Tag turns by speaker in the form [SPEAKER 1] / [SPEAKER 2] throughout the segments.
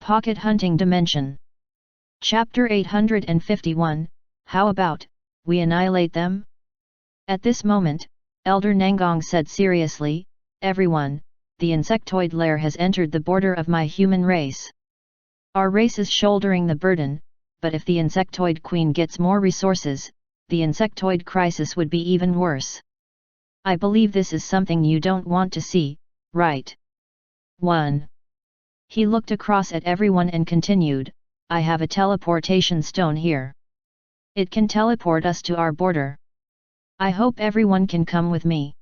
[SPEAKER 1] Pocket Hunting Dimension. Chapter 851, How about, we annihilate them? At this moment, Elder Nangong said seriously, everyone, the insectoid lair has entered the border of my human race. Our race is shouldering the burden, but if the insectoid queen gets more resources, the insectoid crisis would be even worse. I believe this is something you don't want to see, right? 1. He looked across at everyone and continued, I have a teleportation stone here. It can teleport us to our border. I hope everyone can come with me.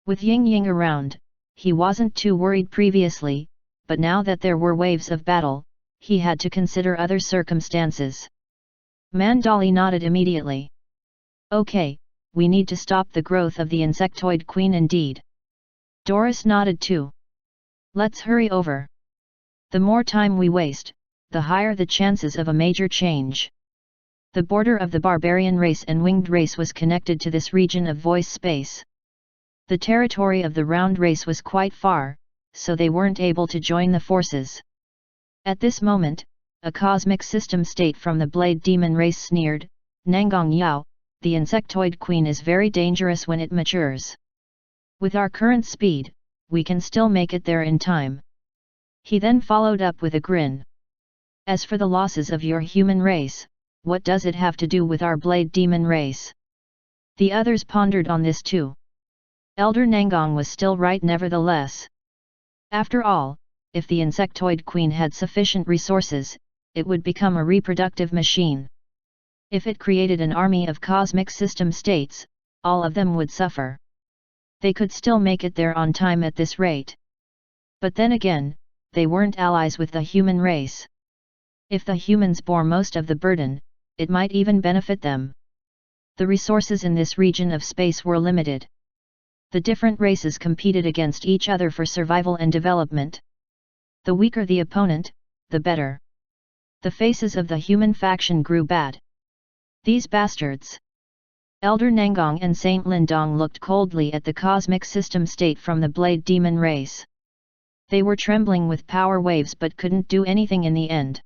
[SPEAKER 1] With Ying Ying around, he wasn't too worried previously, but now that there were waves of battle, he had to consider other circumstances. Mandali nodded immediately. Okay, we need to stop the growth of the insectoid queen indeed. Doris nodded too. Let's hurry over. The more time we waste, the higher the chances of a major change. The border of the barbarian race and winged race was connected to this region of voice space. The territory of the round race was quite far, so they weren't able to join the forces. At this moment, a cosmic system state from the blade demon race sneered, Nangong Yao, the insectoid queen is very dangerous when it matures. With our current speed, we can still make it there in time. He then followed up with a grin. As for the losses of your human race, what does it have to do with our blade demon race? The others pondered on this too. Elder Nangong was still right nevertheless. After all, if the insectoid queen had sufficient resources, it would become a reproductive machine. If it created an army of cosmic system states, all of them would suffer. They could still make it there on time at this rate. But then again, they weren't allies with the human race. If the humans bore most of the burden, it might even benefit them. The resources in this region of space were limited. The different races competed against each other for survival and development. The weaker the opponent, the better. The faces of the human faction grew bad. These bastards! Elder Nangong and Saint Lindong looked coldly at the cosmic system state from the blade demon race. They were trembling with power waves but couldn't do anything in the end.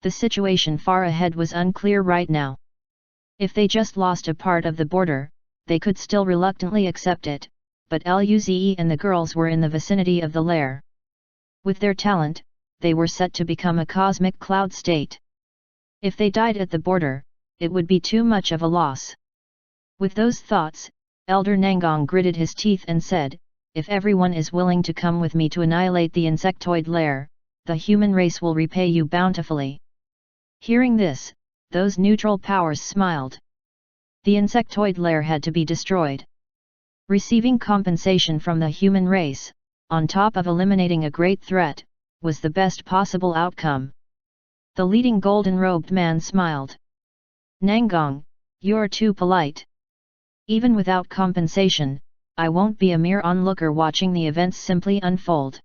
[SPEAKER 1] The situation far ahead was unclear right now. If they just lost a part of the border, they could still reluctantly accept it, but Luze and the girls were in the vicinity of the lair. With their talent, they were set to become a cosmic cloud state. If they died at the border, it would be too much of a loss. With those thoughts, Elder Nangong gritted his teeth and said, if everyone is willing to come with me to annihilate the insectoid lair, the human race will repay you bountifully. Hearing this, those neutral powers smiled. The insectoid lair had to be destroyed. Receiving compensation from the human race, on top of eliminating a great threat, was the best possible outcome. The leading golden-robed man smiled. Nangong, you're too polite. Even without compensation, I won't be a mere onlooker watching the events simply unfold.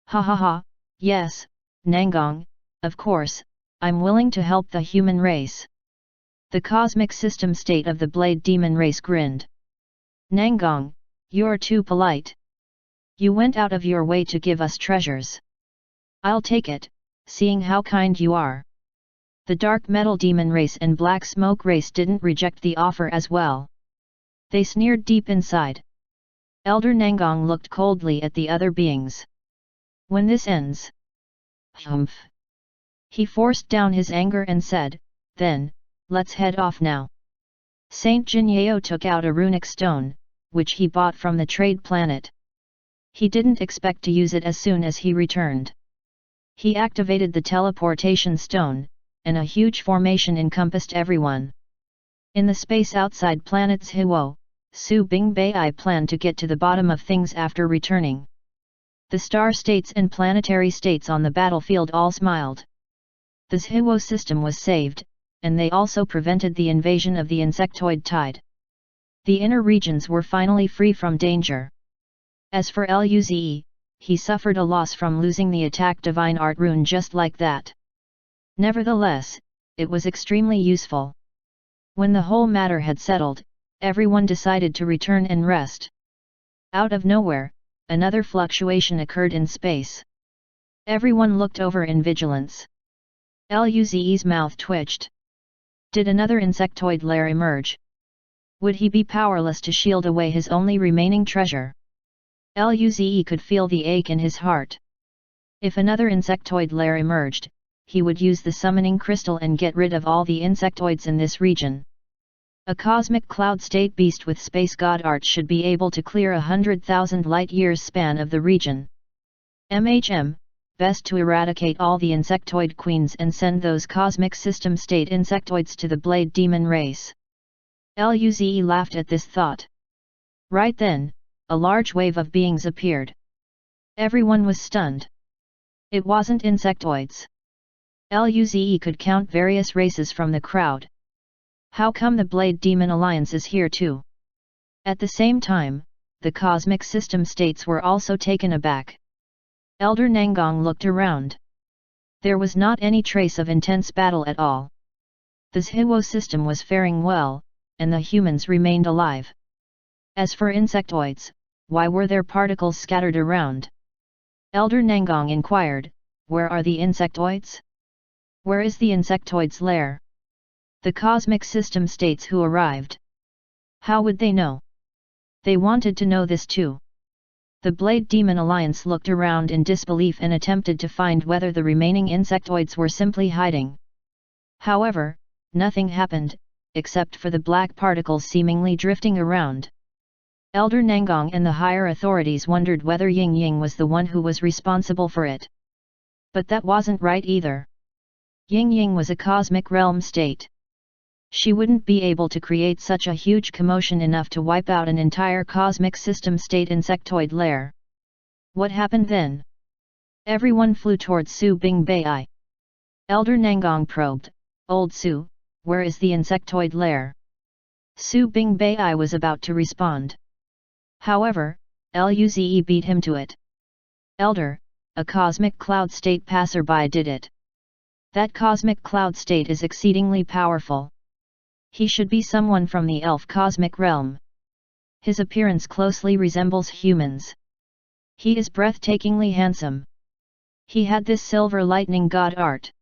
[SPEAKER 1] Ha ha ha, yes, Nangong, of course, I'm willing to help the human race. The cosmic system state of the blade demon race grinned. Nangong, you're too polite. You went out of your way to give us treasures. I'll take it, seeing how kind you are. The dark metal demon race and black smoke race didn't reject the offer as well. They sneered deep inside. Elder Nangong looked coldly at the other beings. When this ends. Humph. He forced down his anger and said, then, let's head off now. Saint Jinyeo took out a runic stone, which he bought from the trade planet. He didn't expect to use it as soon as he returned. He activated the teleportation stone, and a huge formation encompassed everyone. In the space outside planet Zhiwo, Su Bingbei planned to get to the bottom of things after returning. The star states and planetary states on the battlefield all smiled. The Zhiwo system was saved, and they also prevented the invasion of the insectoid tide. The inner regions were finally free from danger. As for Luze, he suffered a loss from losing the attack divine art rune just like that. Nevertheless, it was extremely useful. When the whole matter had settled, everyone decided to return and rest. Out of nowhere, another fluctuation occurred in space. Everyone looked over in vigilance. Luze's mouth twitched. Did another insectoid lair emerge? Would he be powerless to shield away his only remaining treasure? Luze could feel the ache in his heart. If another insectoid lair emerged, he would use the summoning crystal and get rid of all the insectoids in this region. A cosmic cloud state beast with space god art should be able to clear 100,000 light-years span of the region. Best to eradicate all the insectoid queens and send those cosmic system state insectoids to the blade demon race. Luze laughed at this thought. Right then, a large wave of beings appeared. Everyone was stunned. It wasn't insectoids. Luze could count various races from the crowd. How come the Blade Demon Alliance is here too? At the same time, the cosmic system states were also taken aback. Elder Nangong looked around. There was not any trace of intense battle at all. The Zhiwo system was faring well, and the humans remained alive. As for insectoids, why were their particles scattered around? Elder Nangong inquired, where are the insectoids? Where is the insectoid's lair? The cosmic system states who arrived. How would they know? They wanted to know this too. The Blade Demon Alliance looked around in disbelief and attempted to find whether the remaining insectoids were simply hiding. However, nothing happened, except for the black particles seemingly drifting around. Elder Nangong and the higher authorities wondered whether Ying Ying was the one who was responsible for it. But that wasn't right either. Ying Ying was a cosmic realm state. She wouldn't be able to create such a huge commotion enough to wipe out an entire cosmic system state insectoid lair. What happened then? Everyone flew towards Su Bingbai. Elder Nangong probed, Old Su, where is the insectoid lair? Su Bingbai was about to respond. However, Luze beat him to it. Elder, a cosmic cloud state passerby did it. That cosmic cloud state is exceedingly powerful. He should be someone from the elf cosmic realm. His appearance closely resembles humans. He is breathtakingly handsome. He had this silver lightning god art.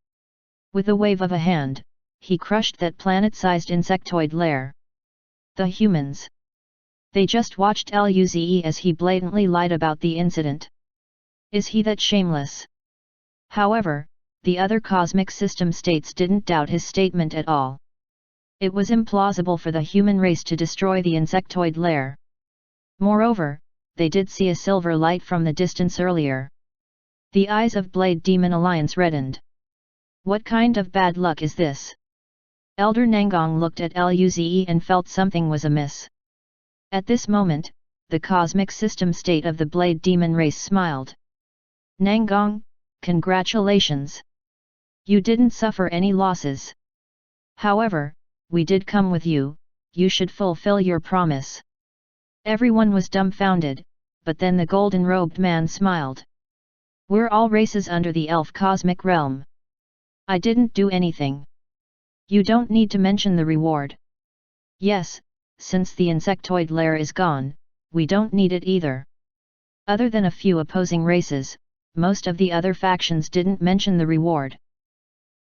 [SPEAKER 1] With a wave of a hand, he crushed that planet-sized insectoid lair. The humans. They just watched Luze as he blatantly lied about the incident. Is he that shameless? However, the other cosmic system states didn't doubt his statement at all. It was implausible for the human race to destroy the insectoid lair. Moreover, they did see a silver light from the distance earlier. The eyes of Blade Demon Alliance reddened. What kind of bad luck is this? Elder Nangong looked at Luze and felt something was amiss. At this moment, the cosmic system state of the Blade Demon race smiled. Nangong, congratulations! You didn't suffer any losses. However, we did come with you, you should fulfill your promise. Everyone was dumbfounded, but then the golden-robed man smiled. We're all races under the elf cosmic realm. I didn't do anything. You don't need to mention the reward. Yes, since the insectoid lair is gone, we don't need it either. Other than a few opposing races, most of the other factions didn't mention the reward.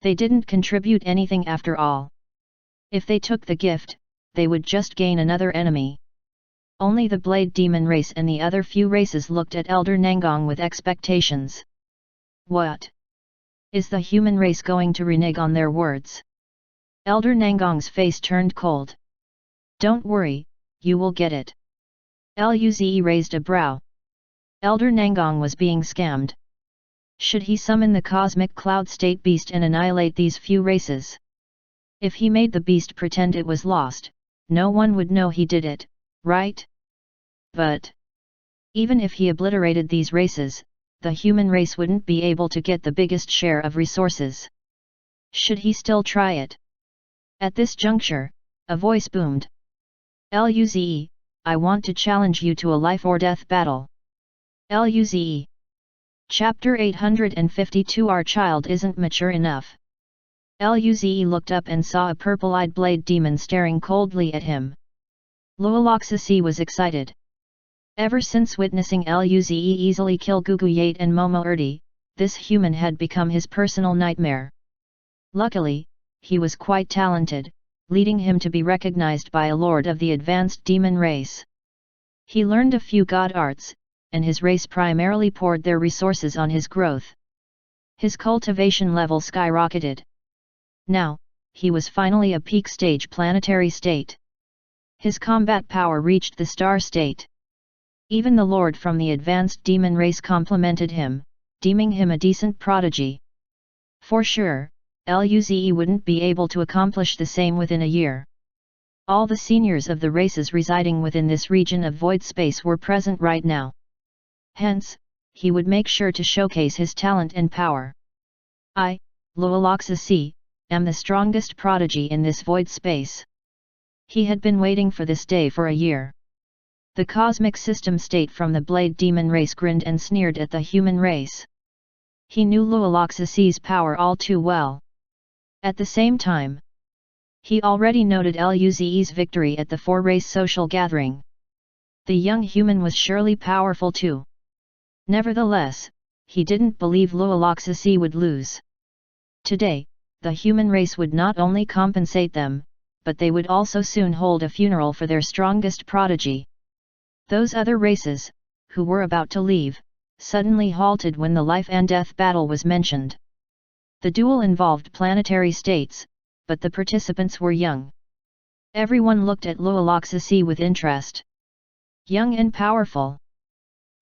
[SPEAKER 1] They didn't contribute anything after all. If they took the gift, they would just gain another enemy. Only the Blade Demon race and the other few races looked at Elder Nangong with expectations. What? Is the human race going to renege on their words? Elder Nangong's face turned cold. Don't worry, you will get it. Luze raised a brow. Elder Nangong was being scammed. Should he summon the cosmic cloud state beast and annihilate these few races? If he made the beast pretend it was lost, no one would know he did it, right? But even if he obliterated these races, the human race wouldn't be able to get the biggest share of resources. Should he still try it? At this juncture, a voice boomed. Luze, I want to challenge you to a life-or-death battle. Luze. Chapter 852 Our child isn't mature enough. Luze looked up and saw a purple-eyed blade demon staring coldly at him. Luoloxisi was excited. Ever since witnessing Luze easily kill Guguyate and Momo Erdi, this human had become his personal nightmare. Luckily, he was quite talented, leading him to be recognized by a lord of the advanced demon race. He learned a few god arts, and his race primarily poured their resources on his growth. His cultivation level skyrocketed. Now, he was finally a peak stage planetary state. His combat power reached the star state. Even the lord from the advanced demon race complimented him, deeming him a decent prodigy. For sure, Luze wouldn't be able to accomplish the same within a year. All the seniors of the races residing within this region of void space were present right now. Hence, he would make sure to showcase his talent and power. I, Luoxasi, am the strongest prodigy in this void space. He had been waiting for this day for a year. The cosmic system state from the Blade Demon race grinned and sneered at the human race. He knew Luoxasi's power all too well. At the same time, he already noted Luze's victory at the four-race social gathering. The young human was surely powerful too. Nevertheless, he didn't believe Luoxasi would lose. Today, the human race would not only compensate them, but they would also soon hold a funeral for their strongest prodigy. Those other races, who were about to leave, suddenly halted when the life and death battle was mentioned. The duel involved planetary states, but the participants were young. Everyone looked at Luoxasi with interest. Young and powerful.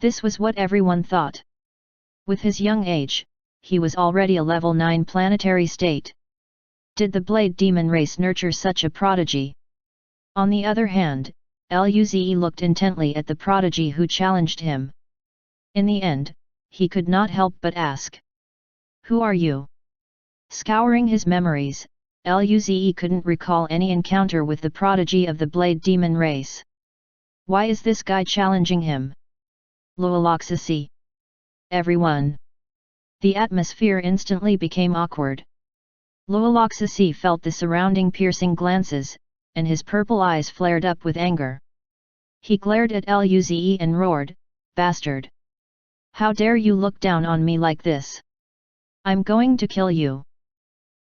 [SPEAKER 1] This was what everyone thought. With his young age, he was already a level 9 planetary state. Did the Blade Demon race nurture such a prodigy? On the other hand, Luze looked intently at the prodigy who challenged him. In the end, he could not help but ask. Who are you? Scouring his memories, Luze couldn't recall any encounter with the prodigy of the Blade Demon race. Why is this guy challenging him? Luoxasi. Everyone. The atmosphere instantly became awkward. Luoxasi felt the surrounding piercing glances, and his purple eyes flared up with anger. He glared at Luze and roared, "Bastard! How dare you look down on me like this? I'm going to kill you!"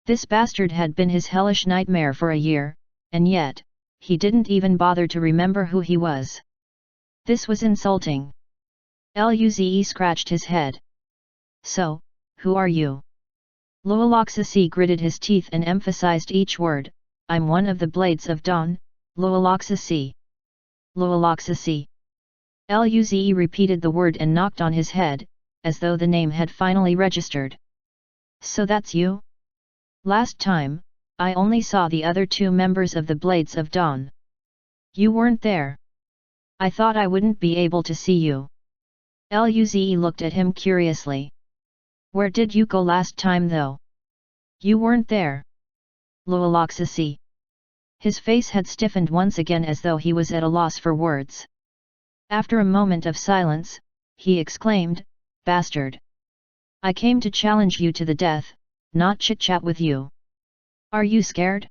[SPEAKER 1] This bastard had been his hellish nightmare for a year, and yet, he didn't even bother to remember who he was. This was insulting. Luze scratched his head. So, who are you? Luoxasi gritted his teeth and emphasized each word, I'm one of the Blades of Dawn, Luoxasi. Luoxasi. Luze repeated the word and knocked on his head, as though the name had finally registered. So that's you? Last time, I only saw the other two members of the Blades of Dawn. You weren't there. I thought I wouldn't be able to see you. Luze looked at him curiously. Where did you go last time though? You weren't there. Luoxasi. His face had stiffened once again as though he was at a loss for words. After a moment of silence, he exclaimed, Bastard! I came to challenge you to the death, not chit-chat with you. Are you scared?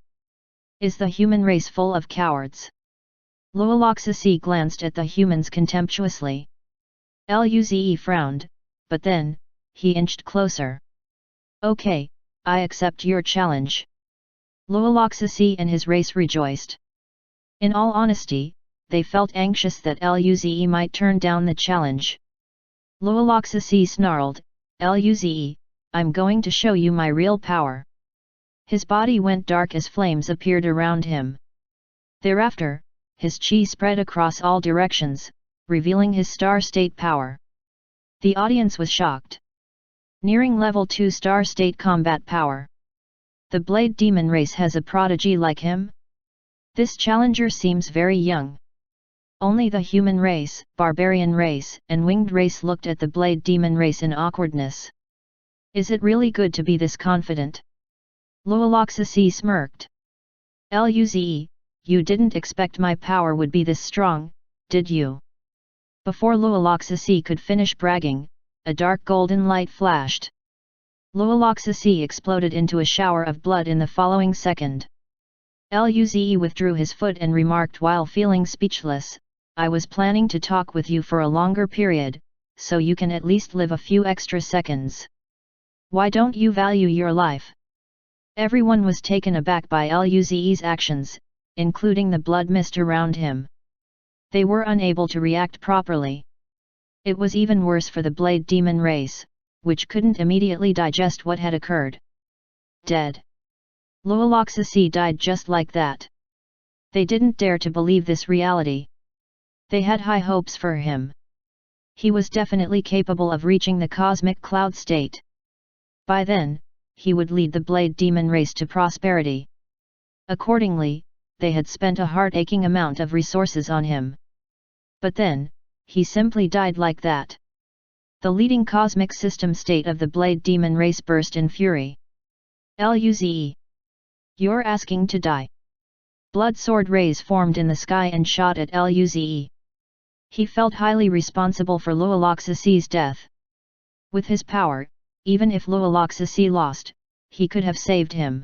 [SPEAKER 1] Is the human race full of cowards? Luoxasi glanced at the humans contemptuously. Luze frowned, but then, he inched closer. Okay, I accept your challenge. Luoxasi and his race rejoiced. In all honesty, they felt anxious that Luze might turn down the challenge. Luoxasi snarled, Luze, I'm going to show you my real power. His body went dark as flames appeared around him. Thereafter, his chi spread across all directions, revealing his star state power. The audience was shocked. Nearing level 2 star state combat power. The Blade Demon race has a prodigy like him? This challenger seems very young. Only the human race, barbarian race, and winged race looked at the Blade Demon race in awkwardness. Is it really good to be this confident? Luoxasi smirked. Luze, you didn't expect my power would be this strong, did you? Before Luoxasi could finish bragging, a dark golden light flashed. Luoxasi exploded into a shower of blood in the following second. Luze withdrew his foot and remarked while feeling speechless, I was planning to talk with you for a longer period, so you can at least live a few extra seconds. Why don't you value your life? Everyone was taken aback by Luze's actions, including the blood mist around him. They were unable to react properly. It was even worse for the Blade Demon race, which couldn't immediately digest what had occurred. Dead. Luoloxasi died just like that. They didn't dare to believe this reality. They had high hopes for him. He was definitely capable of reaching the cosmic cloud state. By then, he would lead the Blade Demon race to prosperity. Accordingly, they had spent a heart-aching amount of resources on him. But then, he simply died like that. The leading cosmic system state of the Blade Demon race burst in fury. Luze! You're asking to die. Blood sword rays formed in the sky and shot at Luze. He felt highly responsible for Luoloxasi's death. With his power, even if Luoloxasi lost, he could have saved him.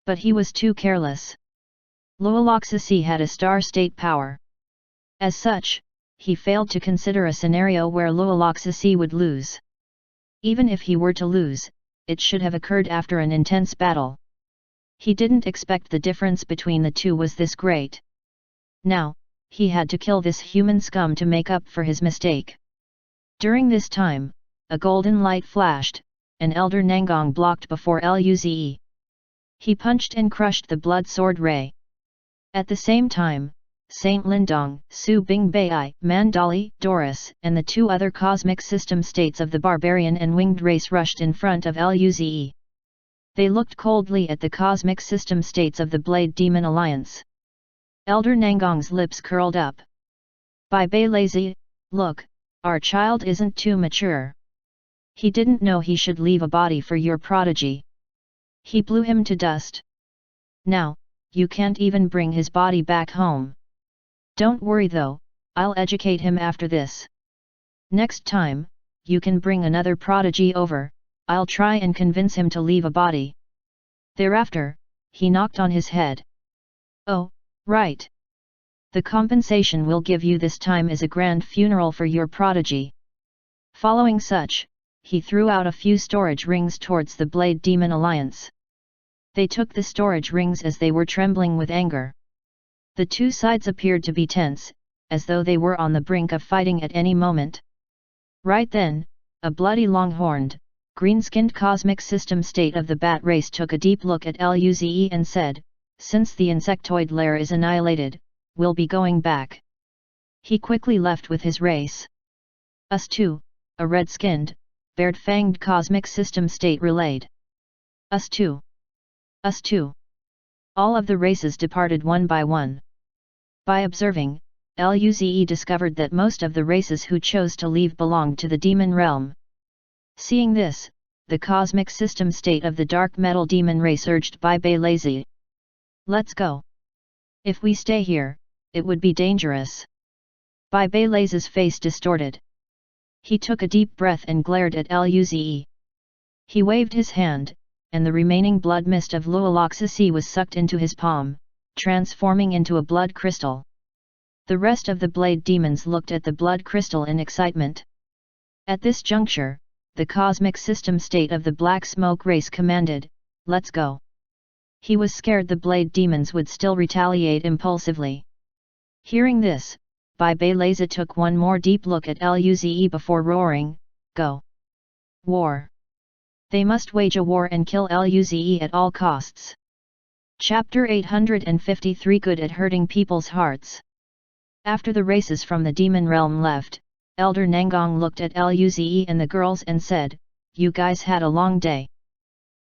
[SPEAKER 1] But he was too careless. Luoloxasi had a star state power. As such, he failed to consider a scenario where Luoloxasi would lose. Even if he were to lose, it should have occurred after an intense battle. He didn't expect the difference between the two was this great. Now, he had to kill this human scum to make up for his mistake. During this time, a golden light flashed, and Elder Nangong blocked before Luze. He punched and crushed the blood sword ray. At the same time, Saint Lindong, Su Bingbai, Mandali, Doris, and the two other cosmic system states of the barbarian and winged race rushed in front of Luze. They looked coldly at the cosmic system states of the Blade Demon Alliance. Elder Nangong's lips curled up. Bai Lazy, look, our child isn't too mature. He didn't know he should leave a body for your prodigy. He blew him to dust. Now, you can't even bring his body back home. Don't worry though, I'll educate him after this. Next time, you can bring another prodigy over, I'll try and convince him to leave a body. Thereafter, he knocked on his head. Oh, right. The compensation we'll give you this time is a grand funeral for your prodigy. Following such, he threw out a few storage rings towards the Blade Demon Alliance. They took the storage rings as they were trembling with anger. The two sides appeared to be tense, as though they were on the brink of fighting at any moment. Right then, a bloody long-horned, green-skinned cosmic system state of the bat race took a deep look at Luze and said, since the insectoid lair is annihilated, we'll be going back. He quickly left with his race. Us too, a red-skinned, bared-fanged cosmic system state relayed. Us too. Us too. All of the races departed one by one. By observing, Luze discovered that most of the races who chose to leave belonged to the demon realm. Seeing this, the cosmic system state of the dark metal demon race urged Bai Lazy. Let's go. If we stay here, it would be dangerous. Bai Lazy's face distorted. He took a deep breath and glared at Luze. He waved his hand, and the remaining blood mist of Luoloxasi was sucked into his palm, transforming into a blood crystal. The rest of the blade demons looked at the blood crystal in excitement. At this juncture, the cosmic system state of the black smoke race commanded, let's go. He was scared the blade demons would still retaliate impulsively. Hearing this, Bai Lazy took one more deep look at Luze before roaring, go. War. They must wage a war and kill Luze at all costs. Chapter 853 Good at hurting people's hearts. After the races from the demon realm left, Elder Nangong looked at Luze and the girls and said, you guys had a long day.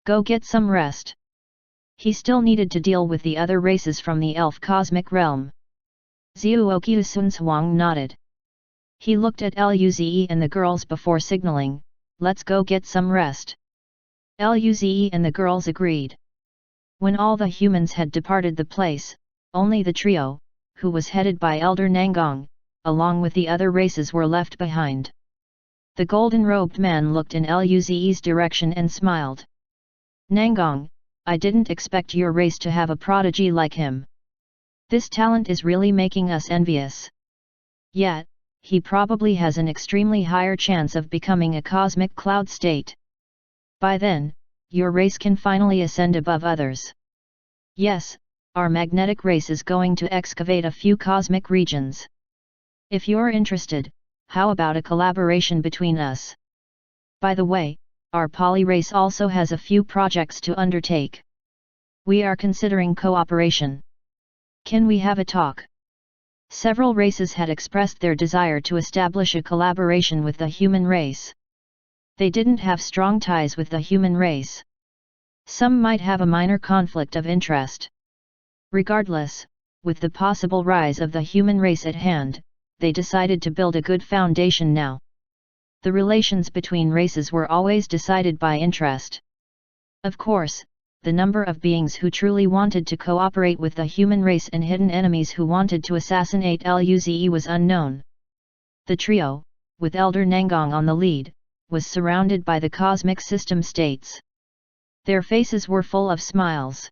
[SPEAKER 1] Go get some rest. He still needed to deal with the other races from the elf cosmic realm. Zhuoqiu Sunshuang nodded. He looked at Luze and the girls before signaling, let's go get some rest. Luze and the girls agreed. When all the humans had departed the place, only the trio, who was headed by Elder Nangong, along with the other races were left behind. The golden-robed man looked in Luze's direction and smiled. Nangong, I didn't expect your race to have a prodigy like him. This talent is really making us envious. Yet, he probably has an extremely higher chance of becoming a cosmic cloud state. By then, your race can finally ascend above others. Yes, our magnetic race is going to excavate a few cosmic regions. If you're interested, how about a collaboration between us? By the way, our poly race also has a few projects to undertake. We are considering cooperation. Can we have a talk? Several races had expressed their desire to establish a collaboration with the human race. They didn't have strong ties with the human race. Some might have a minor conflict of interest. Regardless, with the possible rise of the human race at hand, they decided to build a good foundation now. The relations between races were always decided by interest. Of course, the number of beings who truly wanted to cooperate with the human race and hidden enemies who wanted to assassinate Luze was unknown. The trio, with Elder Nangong on the lead, was surrounded by the cosmic system states. Their faces were full of smiles.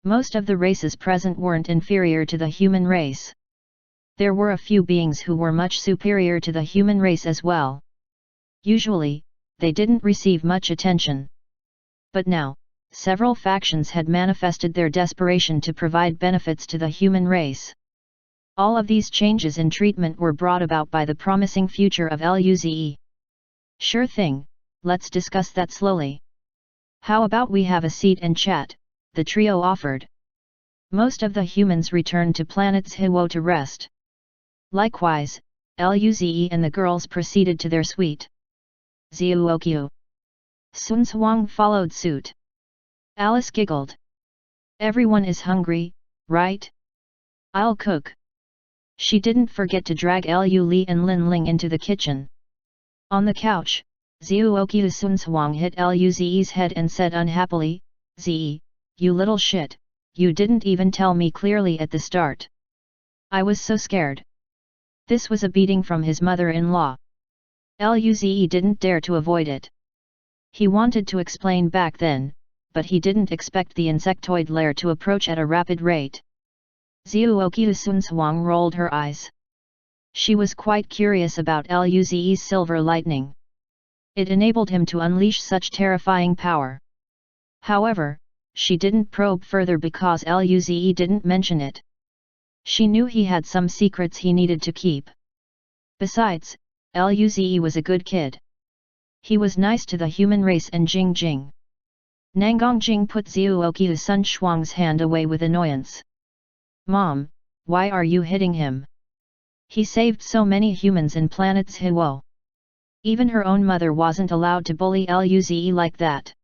[SPEAKER 1] Most of the races present weren't inferior to the human race. There were a few beings who were much superior to the human race as well. Usually, they didn't receive much attention. But now, several factions had manifested their desperation to provide benefits to the human race. All of these changes in treatment were brought about by the promising future of Luze. Sure thing, let's discuss that slowly. How about we have a seat and chat, the trio offered. Most of the humans returned to planet's Hiwo to rest. Likewise, Luze and the girls proceeded to their suite. Ziuokyu. Sun Huang followed suit. Alice giggled. Everyone is hungry, right? I'll cook. She didn't forget to drag Lu Li and Lin Ling into the kitchen. On the couch, Ziuokyu Sun Huang hit Luze's head and said unhappily, "Zi, you little shit, you didn't even tell me clearly at the start. I was so scared." This was a beating from his mother-in-law. Luze didn't dare to avoid it. He wanted to explain back then, but he didn't expect the insectoid lair to approach at a rapid rate. Ziuokyu Sun Huang rolled her eyes. She was quite curious about Luze's silver lightning. It enabled him to unleash such terrifying power. However, she didn't probe further because Luze didn't mention it. She knew he had some secrets he needed to keep. Besides, Luze was a good kid. He was nice to the human race and Jing Jing. Nangong Jing put Ziuokyu Sun Huang's hand away with annoyance. "Mom, why are you hitting him? He saved so many humans in planet's Hiwo. Even her own mother wasn't allowed to bully Luze like that."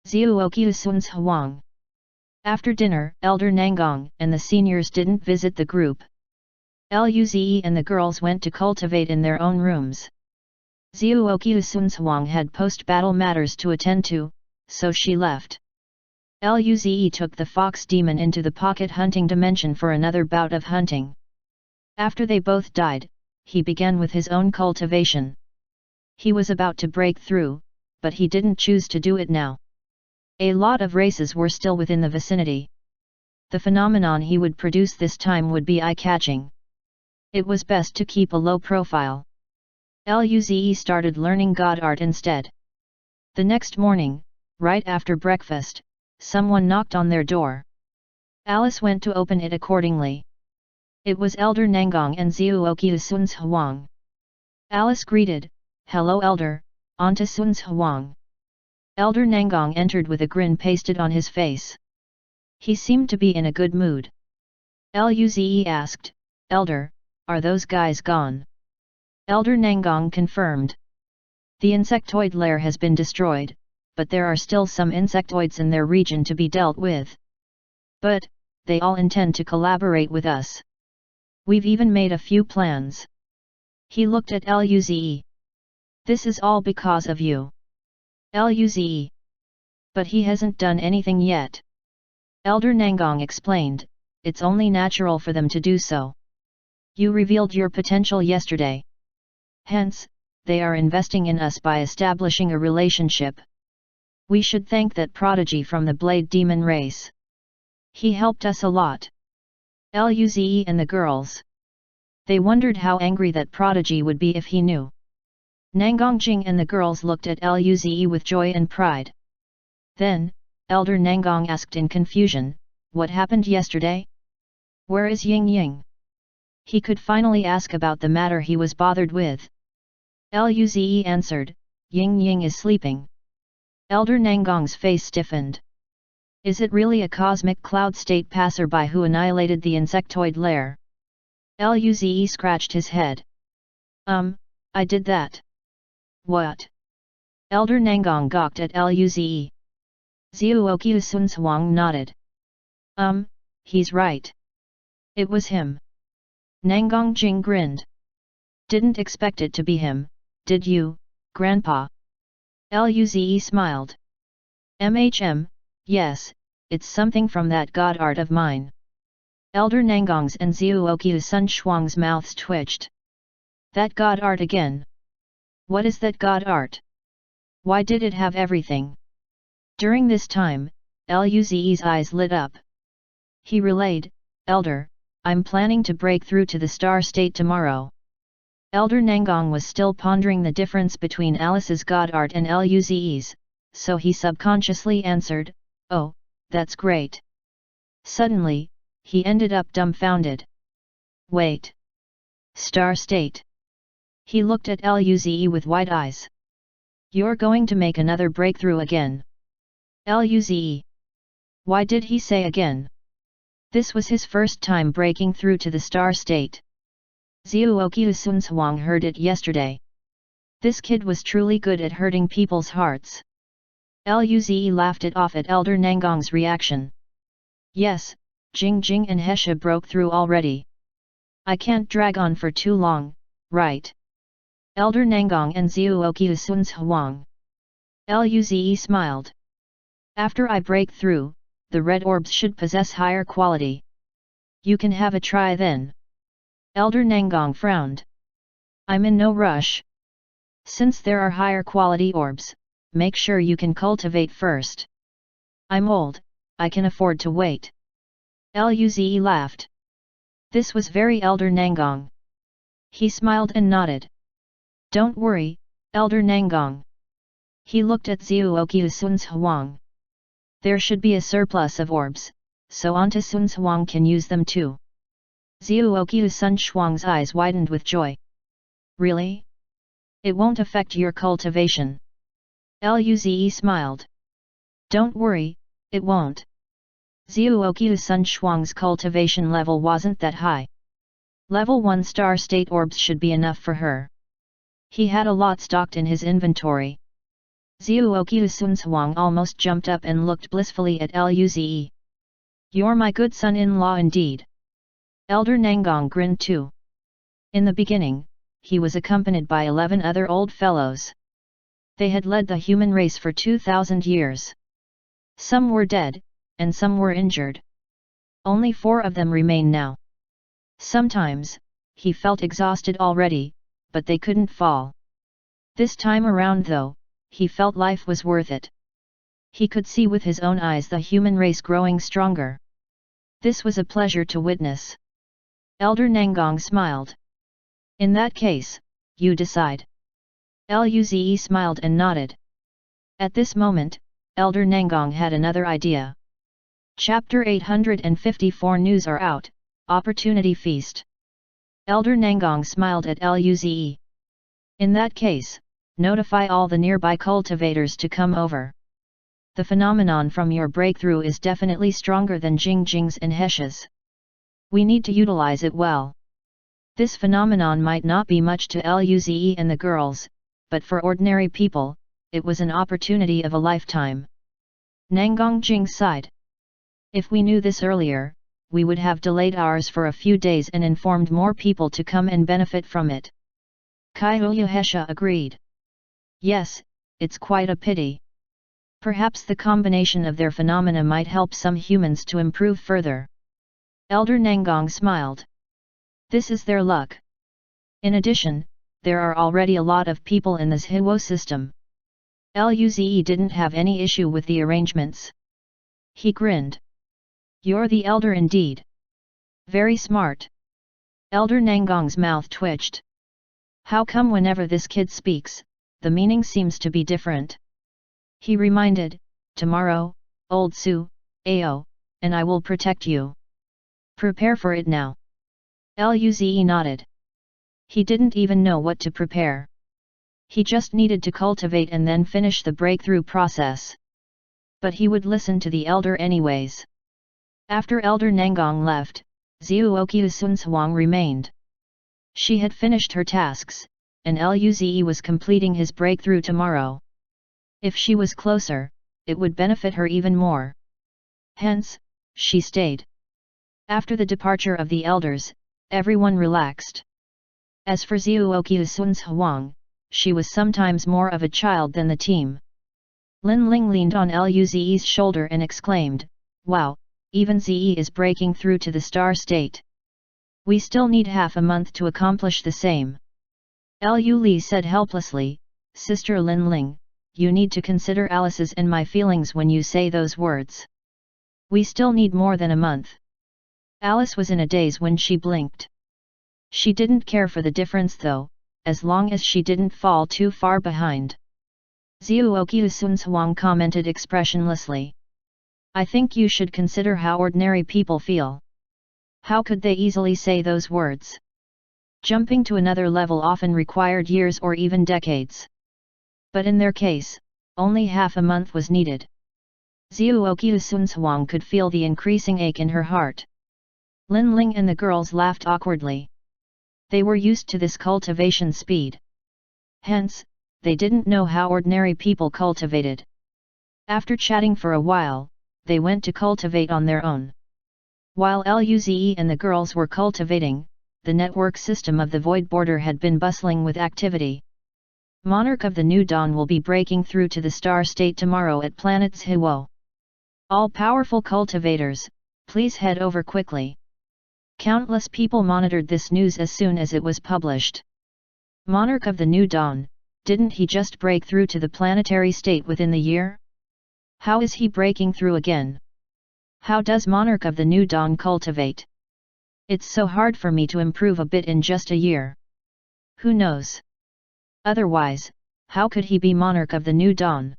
[SPEAKER 1] Ziuokyu Sun Huang. After dinner, Elder Nangong and the seniors didn't visit the group. Luze and the girls went to cultivate in their own rooms. Ziuokyu Sun Huang had post-battle matters to attend to, so she left. Luze took the fox demon into the pocket hunting dimension for another bout of hunting. After they both died, he began with his own cultivation. He was about to break through, but he didn't choose to do it now. A lot of races were still within the vicinity. The phenomenon he would produce this time would be eye-catching. It was best to keep a low profile. Luze started learning god art instead. The next morning, right after breakfast, someone knocked on their door. Alice went to open it accordingly. It was Elder Nangong and Ziuokyu Sun Huang. Alice greeted, "Hello Elder, Auntie Sun Huang." Elder Nangong entered with a grin pasted on his face. He seemed to be in a good mood. Luze asked, "Elder, are those guys gone?" Elder Nangong confirmed. "The insectoid lair has been destroyed, but there are still some insectoids in their region to be dealt with. But, they all intend to collaborate with us. We've even made a few plans." He looked at Luze. "This is all because of you." Luze. "But he hasn't done anything yet." Elder Nangong explained, "It's only natural for them to do so. You revealed your potential yesterday. Hence, they are investing in us by establishing a relationship. We should thank that prodigy from the Blade Demon race. He helped us a lot." Luze and the girls. They wondered how angry that prodigy would be if he knew. Nangongjing and the girls looked at Luze with joy and pride. Then, Elder Nangong asked in confusion, "What happened yesterday? Where is Ying Ying?" He could finally ask about the matter he was bothered with. Luze answered, "Ying Ying is sleeping." Elder Nangong's face stiffened. Is it really a cosmic cloud state passerby who annihilated the insectoid lair? Luze scratched his head. I did that. What? Elder Nangong gawked at Luze. Zhuoqiu Sun Huang nodded. He's right. It was him. Nangong Jing grinned. Didn't expect it to be him, did you, Grandpa? Luze smiled. Yes, it's something from that god art of mine. Elder Nangong's and Zhuoqiu Sun Shuang's mouths twitched. That god art again. What is that god art? Why did it have everything? During this time, Luze's eyes lit up. He relayed, Elder, I'm planning to break through to the star state tomorrow. Elder Nangong was still pondering the difference between Alice's god art and Luze's, so he subconsciously answered, "Oh, that's great." Suddenly, he ended up dumbfounded. Wait. Star state. He looked at Luze with wide eyes. You're going to make another breakthrough again. Luze. Why did he say again? This was his first time breaking through to the star state. Zhuoqiu Sun Huang heard it yesterday. This kid was truly good at hurting people's hearts. Luze laughed it off at Elder Nangong's reaction. Yes, Jing Jing and Hesha broke through already. I can't drag on for too long, right? Elder Nangong and Zhuoqiu Sun Huang. Luze smiled. After I break through, the red orbs should possess higher quality. You can have a try then. Elder Nangong frowned. I'm in no rush. Since there are higher quality orbs, make sure you can cultivate first. I'm old, I can afford to wait. Luze laughed. This was very Elder Nangong. He smiled and nodded. Don't worry, Elder Nangong. He looked at Zhuoqiu Sun Huang. There should be a surplus of orbs, so Anta Sun Huang can use them too. Zhuoqiu Sun Shuang's eyes widened with joy. Really? It won't affect your cultivation. Luze smiled. Don't worry, it won't. Zhuoqiu Sun Shuang's cultivation level wasn't that high. Level 1 star state orbs should be enough for her. He had a lot stocked in his inventory. Zhuoqiu Sun Huang almost jumped up and looked blissfully at Luze. You're my good son-in-law indeed. Elder Nangong grinned too. In the beginning, he was accompanied by 11 other old fellows. They had led the human race for 2,000 years. Some were dead, and some were injured. Only 4 of them remain now. Sometimes, he felt exhausted already, but they couldn't fall. This time around though, he felt life was worth it. He could see with his own eyes the human race growing stronger. This was a pleasure to witness. Elder Nangong smiled. In that case, you decide. Luze smiled and nodded. At this moment, Elder Nangong had another idea. Chapter 854 News are out, Opportunity Feast. Elder Nangong smiled at Luze. In that case, notify all the nearby cultivators to come over. The phenomenon from your breakthrough is definitely stronger than Jing Jing's and Hesha's. We need to utilize it well. This phenomenon might not be much to Luze and the girls, but for ordinary people, it was an opportunity of a lifetime. Nangong Jing sighed. If we knew this earlier, we would have delayed ours for a few days and informed more people to come and benefit from it. Kaiouya Hesha agreed. Yes, it's quite a pity. Perhaps the combination of their phenomena might help some humans to improve further. Elder Nangong smiled. This is their luck. In addition, there are already a lot of people in this Hiwo system. Luze didn't have any issue with the arrangements. He grinned. You're the elder indeed. Very smart. Elder Nangong's mouth twitched. How come whenever this kid speaks, the meaning seems to be different. He reminded, tomorrow, old Su, Ao, and I will protect you. Prepare for it now. Luze nodded. He didn't even know what to prepare. He just needed to cultivate and then finish the breakthrough process. But he would listen to the elder anyways. After Elder Nangong left, Zuoqiu Sunsuang remained. She had finished her tasks, and Luze was completing his breakthrough tomorrow. If she was closer, it would benefit her even more. Hence, she stayed. After the departure of the elders, everyone relaxed. As for Zuoqiu Sunsuang, she was sometimes more of a child than the team. Lin Ling leaned on Luze's shoulder and exclaimed, "Wow, even Ze is breaking through to the star state. We still need half a month to accomplish the same." Lu Li said helplessly, "Sister Lin Ling, you need to consider Alice's and my feelings when you say those words. We still need more than a month." Alice was in a daze when she blinked. She didn't care for the difference though, as long as she didn't fall too far behind. Zuoqiu Sunsuang commented expressionlessly. "I think you should consider how ordinary people feel. How could they easily say those words? Jumping to another level often required years or even decades. But in their case, only half a month was needed." Zuoqiu Sunsuang could feel the increasing ache in her heart. Lin Ling and the girls laughed awkwardly. They were used to this cultivation speed. Hence, they didn't know how ordinary people cultivated. After chatting for a while, they went to cultivate on their own. While Luze and the girls were cultivating, the network system of the Void Border had been bustling with activity. Monarch of the New Dawn will be breaking through to the star state tomorrow at planet's Hiwo. All powerful cultivators, please head over quickly. Countless people monitored this news as soon as it was published. Monarch of the New Dawn, didn't he just break through to the planetary state within the year? How is he breaking through again? How does Monarch of the New Dawn cultivate? It's so hard for me to improve a bit in just a year. Who knows? Otherwise, how could he be Monarch of the New Dawn?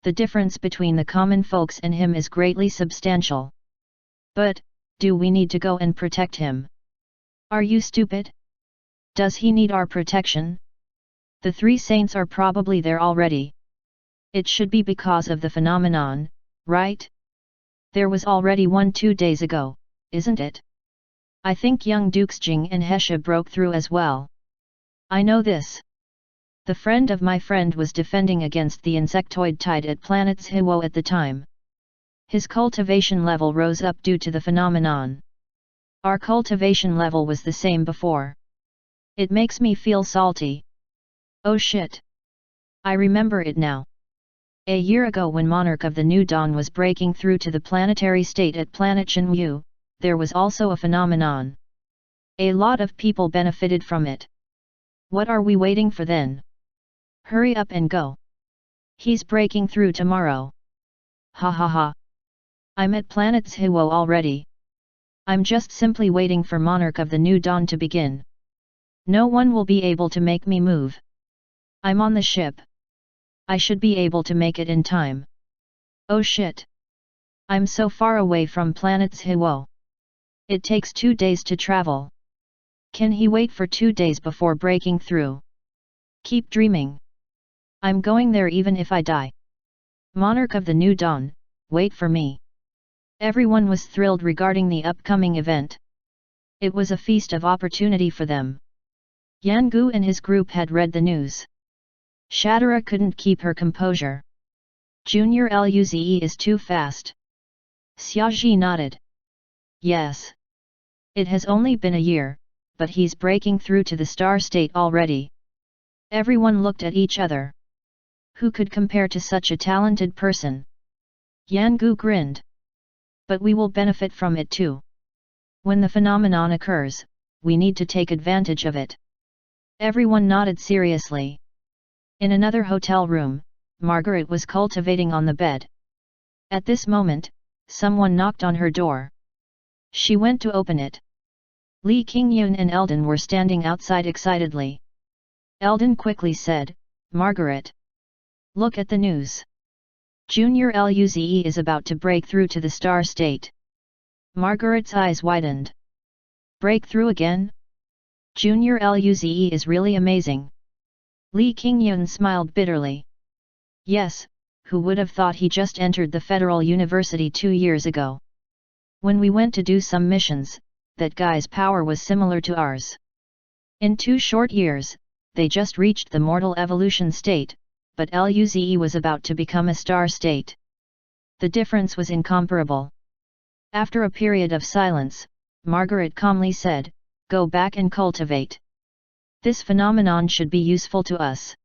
[SPEAKER 1] The difference between the common folks and him is greatly substantial. But, do we need to go and protect him? Are you stupid? Does he need our protection? The three saints are probably there already. It should be because of the phenomenon, right? There was already one 2 days ago, isn't it? I think young Dukes Jing and Hesha broke through as well. I know this. The friend of my friend was defending against the insectoid tide at planet's Hiwo at the time. His cultivation level rose up due to the phenomenon. Our cultivation level was the same before. It makes me feel salty. Oh shit. I remember it now. A year ago when Monarch of the New Dawn was breaking through to the planetary state at planet Shenwu, there was also a phenomenon. A lot of people benefited from it. What are we waiting for then? Hurry up and go. He's breaking through tomorrow. Ha ha ha. I'm at planet's Hiwo already. I'm just simply waiting for Monarch of the New Dawn to begin. No one will be able to make me move. I'm on the ship. I should be able to make it in time. Oh shit. I'm so far away from planet's Hiwo. It takes 2 days to travel. Can he wait for 2 days before breaking through? Keep dreaming. I'm going there even if I die. Monarch of the New Dawn, wait for me. Everyone was thrilled regarding the upcoming event. It was a feast of opportunity for them. Yan Gu and his group had read the news. Shatara couldn't keep her composure. Junior Luze is too fast. Xiaozhi nodded. Yes. It has only been a year, but he's breaking through to the star state already. Everyone looked at each other. Who could compare to such a talented person? Yan Gu grinned. But we will benefit from it too. When the phenomenon occurs, we need to take advantage of it. Everyone nodded seriously. In another hotel room, Margaret was cultivating on the bed. At this moment, someone knocked on her door. She went to open it. Li Qingyun and Eldon were standing outside excitedly. Eldon quickly said, Margaret. Look at the news. Junior Luze is about to break through to the star state. Margaret's eyes widened. Break through again? Junior Luze is really amazing. Li Qingyun smiled bitterly. Yes, who would have thought he just entered the Federal University 2 years ago. When we went to do some missions, that guy's power was similar to ours. In 2 short years, they just reached the mortal evolution state, but Luze was about to become a star state. The difference was incomparable. After a period of silence, Margaret calmly said, "Go back and cultivate. This phenomenon should be useful to us.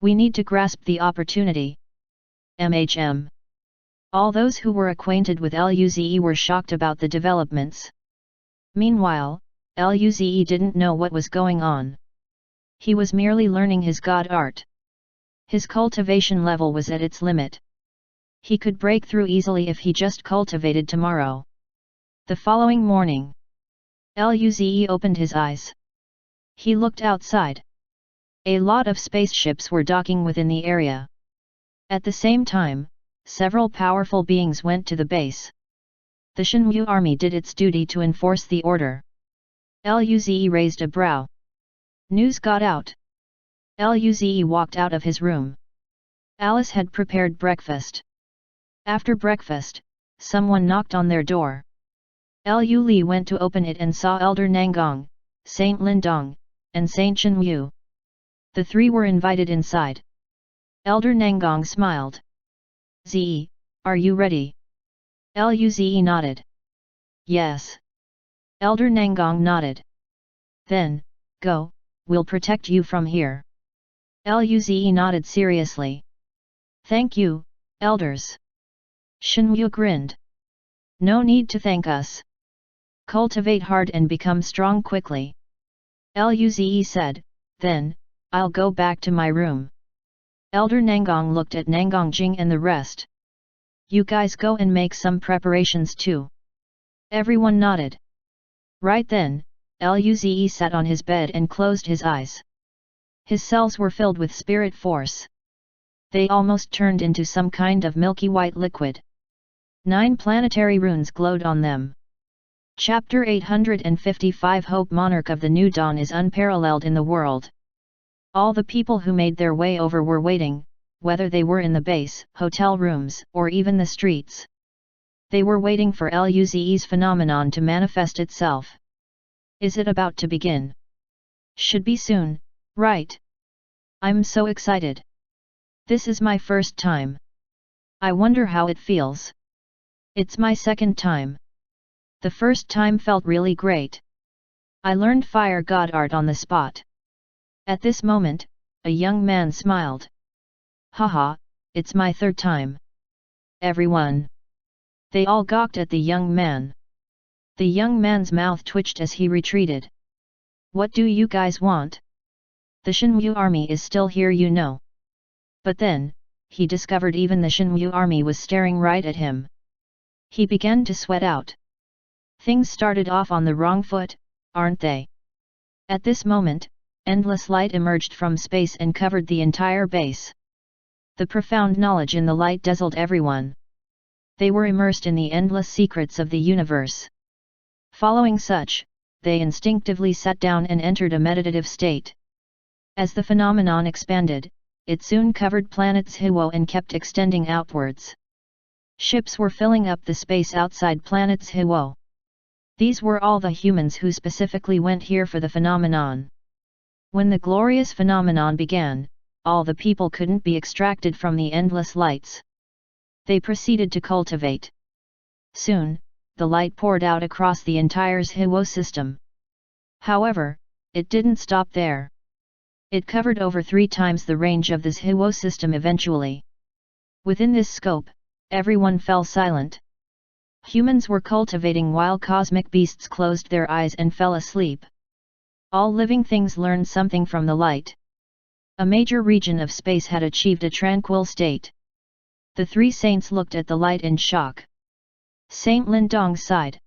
[SPEAKER 1] We need to grasp the opportunity." All those who were acquainted with Luze were shocked about the developments. Meanwhile, Luze didn't know what was going on. He was merely learning his god art. His cultivation level was at its limit. He could break through easily if he just cultivated tomorrow. The following morning, Luze opened his eyes. He looked outside. A lot of spaceships were docking within the area. At the same time, several powerful beings went to the base. The Shenwu army did its duty to enforce the order. Luze raised a brow. News got out. Luze walked out of his room. Alice had prepared breakfast. After breakfast, someone knocked on their door. Lu Li went to open it and saw Elder Nangong, Saint Lindong, and Saint Shenwu. The 3 were invited inside. Elder Nangong smiled. "Zi, are you ready?" Luze nodded. "Yes." Elder Nangong nodded. "Then, go, we'll protect you from here." Luze nodded seriously. "Thank you, elders." Shenwu grinned. "No need to thank us. Cultivate hard and become strong quickly." Luze said, "Then, I'll go back to my room." Elder Nangong looked at Nangong Jing and the rest. "You guys go and make some preparations too." Everyone nodded. Right then, Luze sat on his bed and closed his eyes. His cells were filled with spirit force. They almost turned into some kind of milky white liquid. 9 planetary runes glowed on them. Chapter 855 Hope Monarch of the New Dawn is unparalleled in the world. All the people who made their way over were waiting, whether they were in the base, hotel rooms, or even the streets. They were waiting for Luze's phenomenon to manifest itself. Is it about to begin? Should be soon, right? I'm so excited. This is my first time. I wonder how it feels. It's my second time. The first time felt really great. I learned fire god art on the spot. At this moment, a young man smiled. Haha, it's my third time. Everyone. They all gawked at the young man. The young man's mouth twitched as he retreated. What do you guys want? The Shenwu army is still here, you know. But then, he discovered even the Shenwu army was staring right at him. He began to sweat out. Things started off on the wrong foot, aren't they? At this moment, endless light emerged from space and covered the entire base. The profound knowledge in the light dazzled everyone. They were immersed in the endless secrets of the universe. Following such, they instinctively sat down and entered a meditative state. As the phenomenon expanded, it soon covered planets Hiwo and kept extending outwards. Ships were filling up the space outside planets Hiwo. These were all the humans who specifically went here for the phenomenon. When the glorious phenomenon began, all the people couldn't be extracted from the endless lights. They proceeded to cultivate. Soon, the light poured out across the entire Hiwo system. However, it didn't stop there. It covered over 3 times the range of this Hiwo system eventually. Within this scope, everyone fell silent. Humans were cultivating while cosmic beasts closed their eyes and fell asleep. All living things learned something from the light. A major region of space had achieved a tranquil state. The 3 saints looked at the light in shock. Saint Lindong sighed.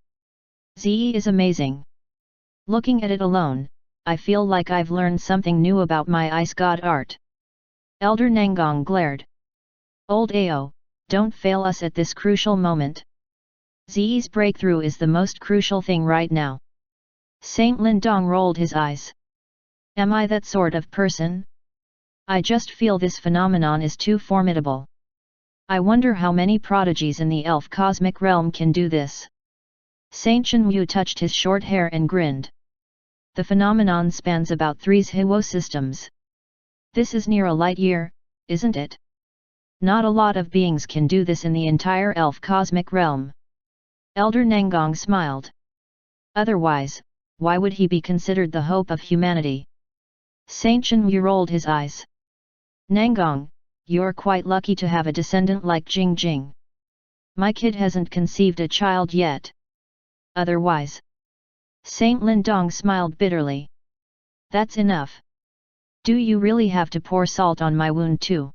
[SPEAKER 1] Zi is amazing. Looking at it alone, I feel like I've learned something new about my ice god art. Elder Nangong glared. Old Ao, don't fail us at this crucial moment. Zi's breakthrough is the most crucial thing right now. Saint Lindong rolled his eyes. Am I that sort of person? I just feel this phenomenon is too formidable. I wonder how many prodigies in the elf cosmic realm can do this. Saint Chenyu touched his short hair and grinned. The phenomenon spans about 3 Hiwo systems. This is near a light year, isn't it? Not a lot of beings can do this in the entire elf cosmic realm. Elder Nangong smiled. Otherwise, why would he be considered the hope of humanity? Saint Chenyu rolled his eyes. Nangong, you're quite lucky to have a descendant like Jing Jing. My kid hasn't conceived a child yet. Otherwise. Saint Lindong smiled bitterly. That's enough. Do you really have to pour salt on my wound too?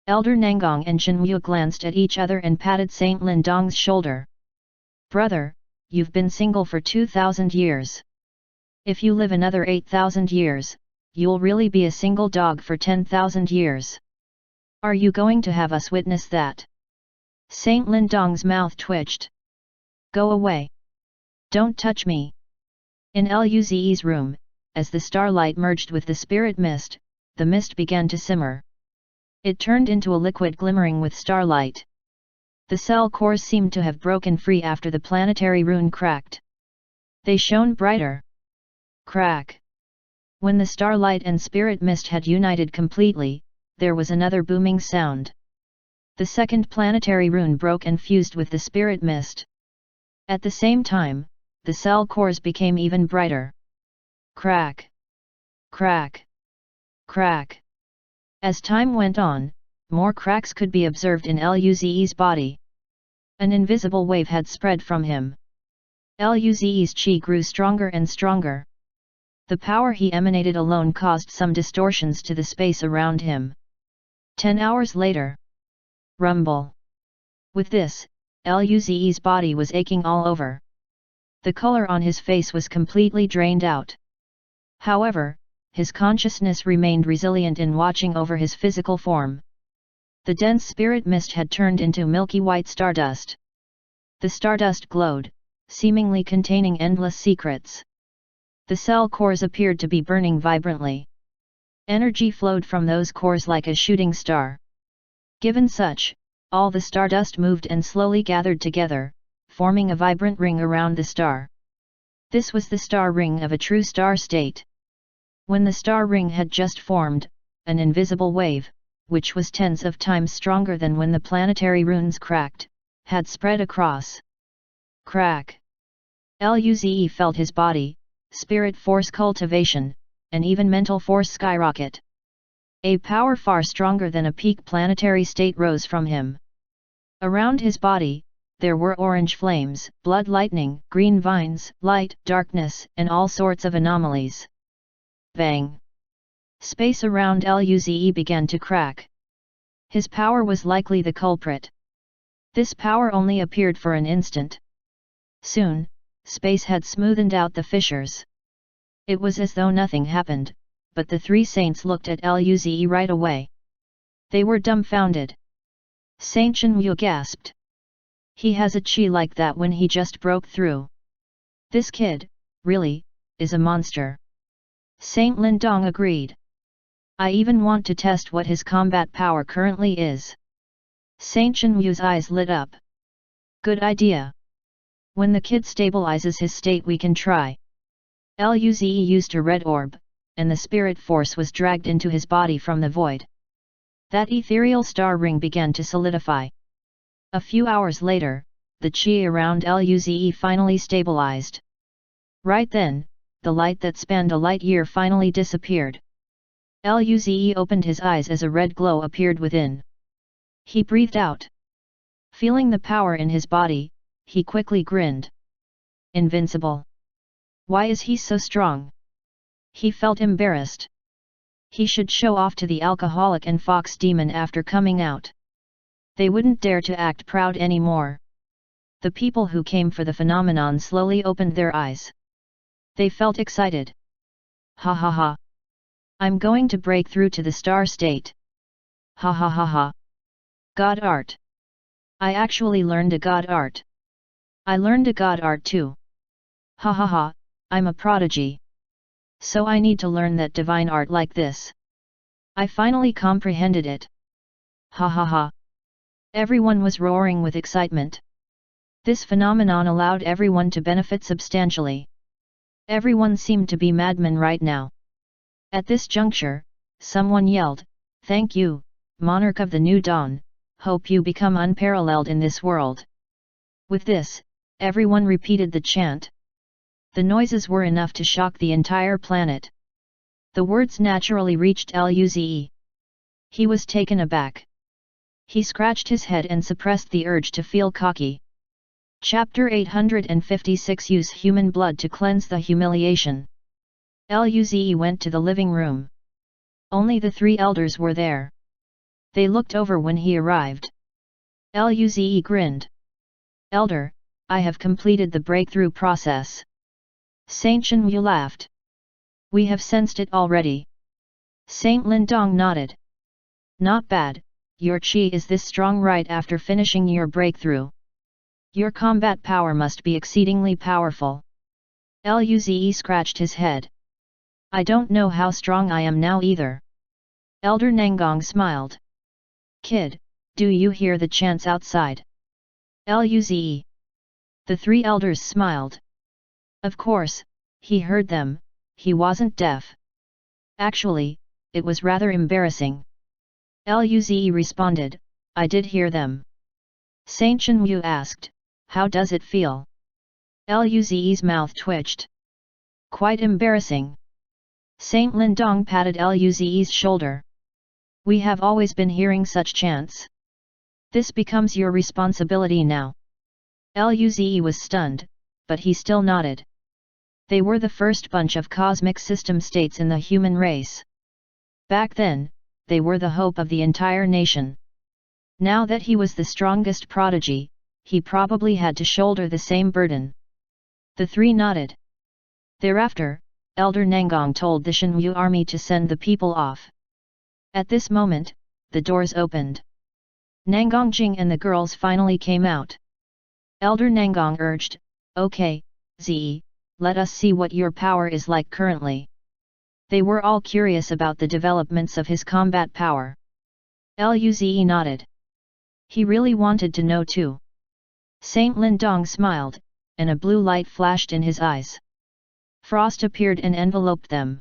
[SPEAKER 1] Elder Nangong and Chenyu glanced at each other and patted Saint Lindong's shoulder. Brother, you've been single for 2,000 years. If you live another 8,000 years, you'll really be a single dog for 10,000 years. Are you going to have us witness that? Saint Lindong's mouth twitched. Go away. Don't touch me. In Luze's room, as the starlight merged with the spirit mist, the mist began to simmer. It turned into a liquid glimmering with starlight. The cell cores seemed to have broken free after the planetary rune cracked. They shone brighter. Crack. When the starlight and spirit mist had united completely, there was another booming sound. The second planetary rune broke and fused with the spirit mist. At the same time, the cell cores became even brighter. Crack. Crack. Crack. As time went on, more cracks could be observed in Luze's body. An invisible wave had spread from him. Luze's chi grew stronger and stronger. The power he emanated alone caused some distortions to the space around him. 10 hours later. Rumble. With this, Luze's body was aching all over. The color on his face was completely drained out. However, his consciousness remained resilient in watching over his physical form. The dense spirit mist had turned into milky white stardust. The stardust glowed, seemingly containing endless secrets. The cell cores appeared to be burning vibrantly. Energy flowed from those cores like a shooting star. Given such, all the stardust moved and slowly gathered together, forming a vibrant ring around the star. This was the star ring of a true star state. When the star ring had just formed, an invisible wave, which was tens of times stronger than when the planetary runes cracked, had spread across. Crack. Luze felt his body, spirit force cultivation, and even mental force skyrocket. A power far stronger than a peak planetary state rose from him. Around his body, there were orange flames, blood lightning, green vines, light, darkness, and all sorts of anomalies. Bang! Space around Luze began to crack. His power was likely the culprit. This power only appeared for an instant. Soon, space had smoothened out the fissures. It was as though nothing happened, but the three saints looked at Luze right away. They were dumbfounded. Saint Chenyu gasped. He has a chi like that when he just broke through. This kid, really, is a monster. Saint Lindong agreed. I even want to test what his combat power currently is. Saint Chenyu's eyes lit up. Good idea. When the kid stabilizes his state we can try. Luze used a red orb, and the spirit force was dragged into his body from the void. That ethereal star ring began to solidify. A few hours later, the chi around Luze finally stabilized. Right then, the light that spanned a light year finally disappeared. Luze opened his eyes as a red glow appeared within. He breathed out. Feeling the power in his body, he quickly grinned. Invincible. Why is he so strong? He felt embarrassed. He should show off to the alcoholic and fox demon after coming out. They wouldn't dare to act proud anymore. The people who came for the phenomenon slowly opened their eyes. They felt excited. Ha ha ha. I'm going to break through to the star state. Ha ha ha ha. God art. I actually learned a god art. I learned a god art too. Ha ha ha, I'm a prodigy. So I need to learn that divine art like this. I finally comprehended it. Ha ha ha. Everyone was roaring with excitement. This phenomenon allowed everyone to benefit substantially. Everyone seemed to be madmen right now. At this juncture, someone yelled, "Thank you, monarch of the new dawn, hope you become unparalleled in this world." With this, everyone repeated the chant. The noises were enough to shock the entire planet. The words naturally reached Luze. He was taken aback. He scratched his head and suppressed the urge to feel cocky. Chapter 856 Use human blood to cleanse the humiliation. Luze went to the living room. Only the three elders were there. They looked over when he arrived. Luze grinned. "Elder, I have completed the breakthrough process." Saint Shenyu laughed. "We have sensed it already." Saint Lindong nodded. "Not bad, your chi is this strong right after finishing your breakthrough. Your combat power must be exceedingly powerful." Luze scratched his head. "I don't know how strong I am now either." Elder Nangong smiled. "Kid, do you hear the chants outside?" Luze. The three elders smiled. Of course, he heard them, he wasn't deaf. Actually, it was rather embarrassing. Luze responded, "I did hear them." Saint Shenyu asked, "How does it feel?" Luze's mouth twitched. "Quite embarrassing." Saint Lindong patted Luze's shoulder. "We have always been hearing such chants. This becomes your responsibility now." Luze was stunned, but he still nodded. They were the first bunch of cosmic system states in the human race. Back then, they were the hope of the entire nation. Now that he was the strongest prodigy, he probably had to shoulder the same burden. The three nodded. Thereafter, Elder Nangong told the Shenyu army to send the people off. At this moment, the doors opened. Nangong Jing and the girls finally came out. Elder Nangong urged, "Okay, Ze, let us see what your power is like currently." They were all curious about the developments of his combat power. Luze nodded. He really wanted to know too. Saint Lindong smiled, and a blue light flashed in his eyes. Frost appeared and enveloped them.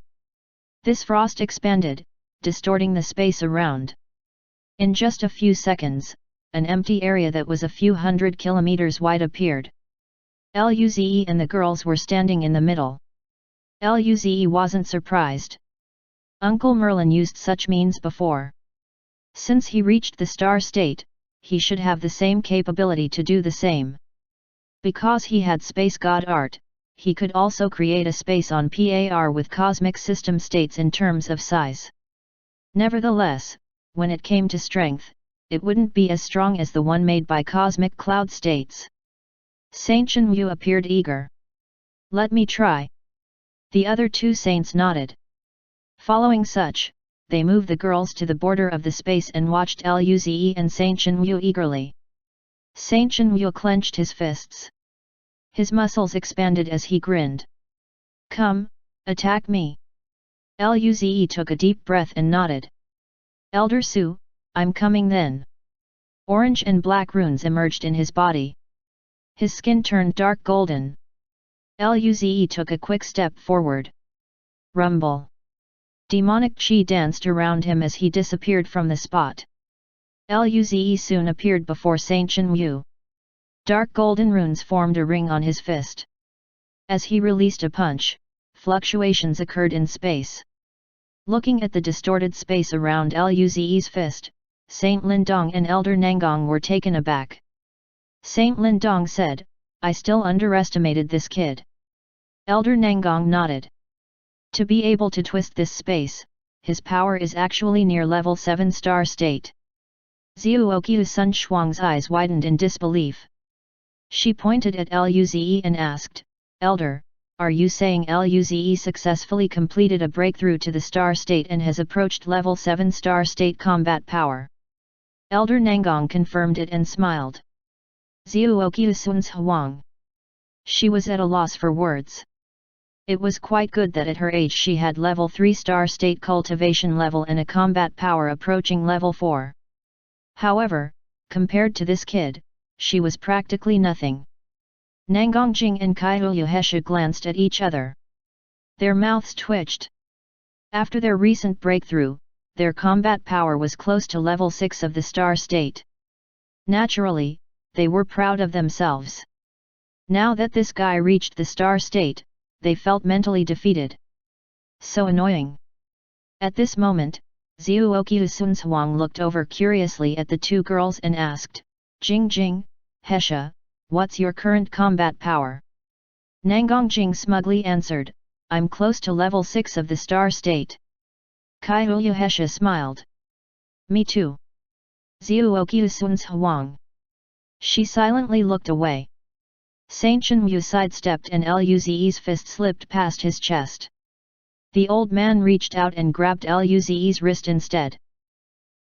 [SPEAKER 1] This frost expanded, distorting the space around. In just a few seconds, an empty area that was a few hundred kilometers wide appeared. Luze and the girls were standing in the middle. Luze wasn't surprised. Uncle Merlin used such means before. Since he reached the star state, he should have the same capability to do the same. Because he had space god art, he could also create a space on par with cosmic system states in terms of size. Nevertheless, when it came to strength, it wouldn't be as strong as the one made by cosmic cloud states. Saint Shenyu appeared eager. "Let me try." The other two saints nodded. Following such, they moved the girls to the border of the space and watched Luze and Saint Shenyu eagerly. Saint Shenyu clenched his fists. His muscles expanded as he grinned. "Come, attack me." Luze took a deep breath and nodded. "Elder Su, I'm coming then." Orange and black runes emerged in his body. His skin turned dark golden. Luze took a quick step forward. Rumble. Demonic chi danced around him as he disappeared from the spot. Luze soon appeared before Saint Shenyu. Dark golden runes formed a ring on his fist. As he released a punch, fluctuations occurred in space. Looking at the distorted space around Luze's fist, Saint Lindong and Elder Nangong were taken aback. Saint Lindong said, "I still underestimated this kid." Elder Nangong nodded. To be able to twist this space, his power is actually near level 7 star state. Zhuoqiu Sun Shuang's eyes widened in disbelief. She pointed at Luze and asked, "Elder, are you saying Luze successfully completed a breakthrough to the star state and has approached level 7 star state combat power? Elder Nangong confirmed it and smiled. Zuoqiu Sun's Huang. She was at a loss for words. It was quite good that at her age she had level 3 star state cultivation level and a combat power approaching level 4. However, compared to this kid, she was practically nothing. Nangongjing and Kaiyuhesha glanced at each other. Their mouths twitched. After their recent breakthrough, their combat power was close to level 6 of the star state. Naturally, they were proud of themselves. Now that this guy reached the star state, they felt mentally defeated. So annoying. At this moment, Zuoqiu Sun's Huang looked over curiously at the two girls and asked, Jing, Hesha, what's your current combat power? Nangongjing smugly answered, I'm close to level 6 of the star state. Kaiyuhesha smiled. Me too. Zuoqiu Sun's Huang. She silently looked away. Saint Chenmu sidestepped and Luze's fist slipped past his chest. The old man reached out and grabbed Luze's wrist instead.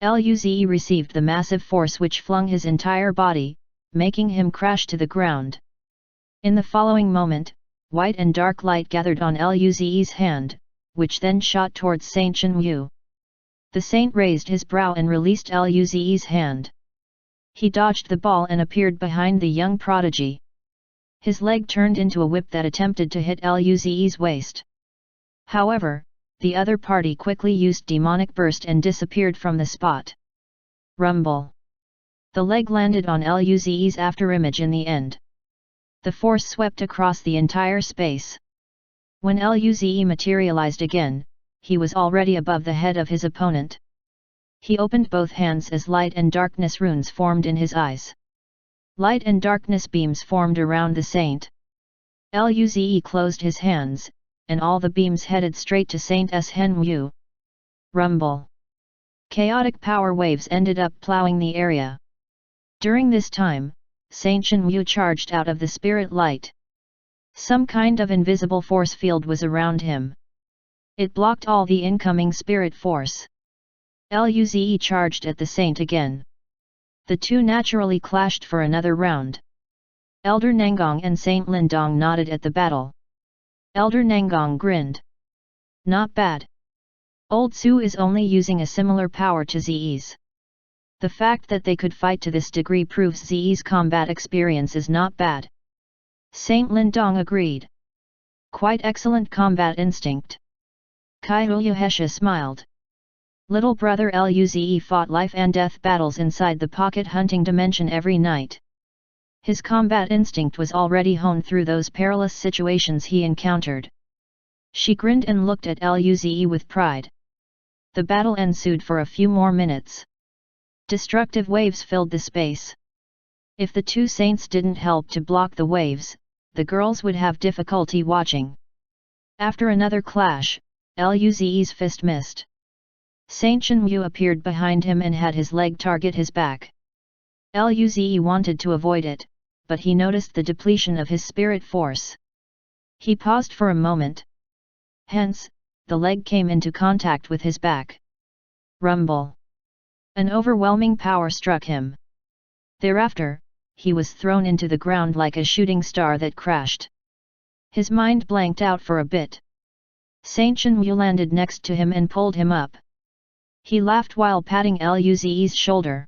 [SPEAKER 1] Luze received the massive force which flung his entire body, making him crash to the ground. In the following moment, white and dark light gathered on Luze's hand, which then shot towards Saint Chenmu. The saint raised his brow and released Luze's hand. He dodged the ball and appeared behind the young prodigy. His leg turned into a whip that attempted to hit Luze's waist. However, the other party quickly used demonic burst and disappeared from the spot. Rumble. The leg landed on Luze's afterimage in the end. The force swept across the entire space. When Luze materialized again, he was already above the head of his opponent. He opened both hands as light and darkness runes formed in his eyes. Light and darkness beams formed around the saint. Luze closed his hands, and all the beams headed straight to Saint Shenmu. Rumble. Chaotic power waves ended up plowing the area. During this time, Saint Chenmu charged out of the spirit light. Some kind of invisible force field was around him. It blocked all the incoming spirit force. Luze charged at the saint again. The two naturally clashed for another round. Elder Nangong and Saint Lindong nodded at the battle. Elder Nangong grinned. Not bad. Old Su is only using a similar power to Ze's. The fact that they could fight to this degree proves Ze's combat experience is not bad. Saint Lindong agreed. Quite excellent combat instinct. Kaiyuhesha smiled. Little brother Luze fought life and death battles inside the pocket hunting dimension every night. His combat instinct was already honed through those perilous situations he encountered. She grinned and looked at Luze with pride. The battle ensued for a few more minutes. Destructive waves filled the space. If the two saints didn't help to block the waves, the girls would have difficulty watching. After another clash, Luze's fist missed. Saint Chenmu appeared behind him and had his leg target his back. Luze wanted to avoid it, but he noticed the depletion of his spirit force. He paused for a moment. Hence, the leg came into contact with his back. Rumble. An overwhelming power struck him. Thereafter, he was thrown into the ground like a shooting star that crashed. His mind blanked out for a bit. Saint Chenmu landed next to him and pulled him up. He laughed while patting Luze's shoulder.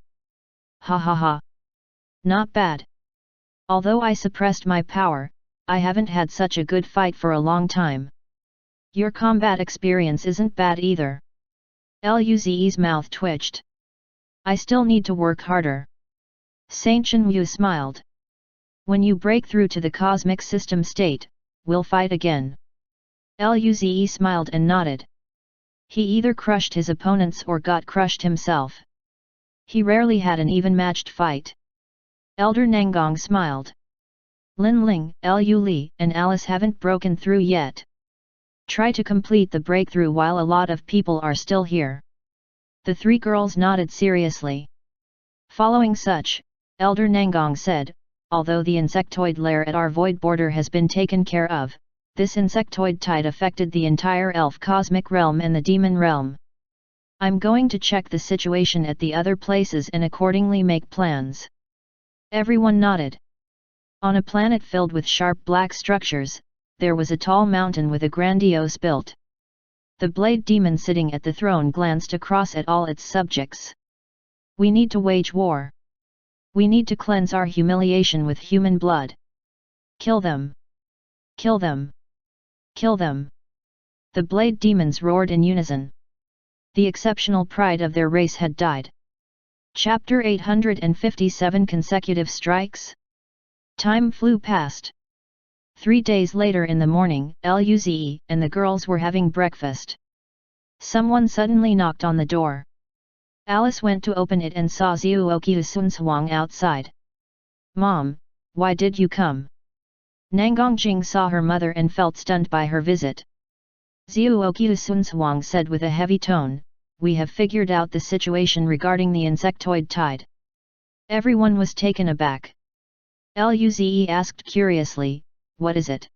[SPEAKER 1] Ha ha ha. Not bad. Although I suppressed my power, I haven't had such a good fight for a long time. Your combat experience isn't bad either. Luze's mouth twitched. I still need to work harder. Saint Chenmu smiled. When you break through to the cosmic system state, we'll fight again. Luze smiled and nodded. He either crushed his opponents or got crushed himself. He rarely had an even-matched fight. Elder Nangong smiled. Lin Ling, Lu Li, and Alice haven't broken through yet. Try to complete the breakthrough while a lot of people are still here. The three girls nodded seriously. Following such, Elder Nangong said, although the insectoid lair at our void border has been taken care of, this insectoid tide affected the entire elf cosmic realm and the demon realm. I'm going to check the situation at the other places and accordingly make plans. Everyone nodded. On a planet filled with sharp black structures, there was a tall mountain with a grandiose build. The blade demon sitting at the throne glanced across at all its subjects. We need to wage war. We need to cleanse our humiliation with human blood. Kill them! Kill them! Kill them! The blade demons roared in unison. The exceptional pride of their race had died. Chapter 857 Consecutive Strikes? Time flew past. 3 days later in the morning, Luze and the girls were having breakfast. Someone suddenly knocked on the door. Alice went to open it and saw Zuoki Sunshuang outside. Mom, why did you come? Nangongjing saw her mother and felt stunned by her visit. Zuoki Sunshuang said with a heavy tone, we have figured out the situation regarding the insectoid tide. Everyone was taken aback. Luze asked curiously, what is it?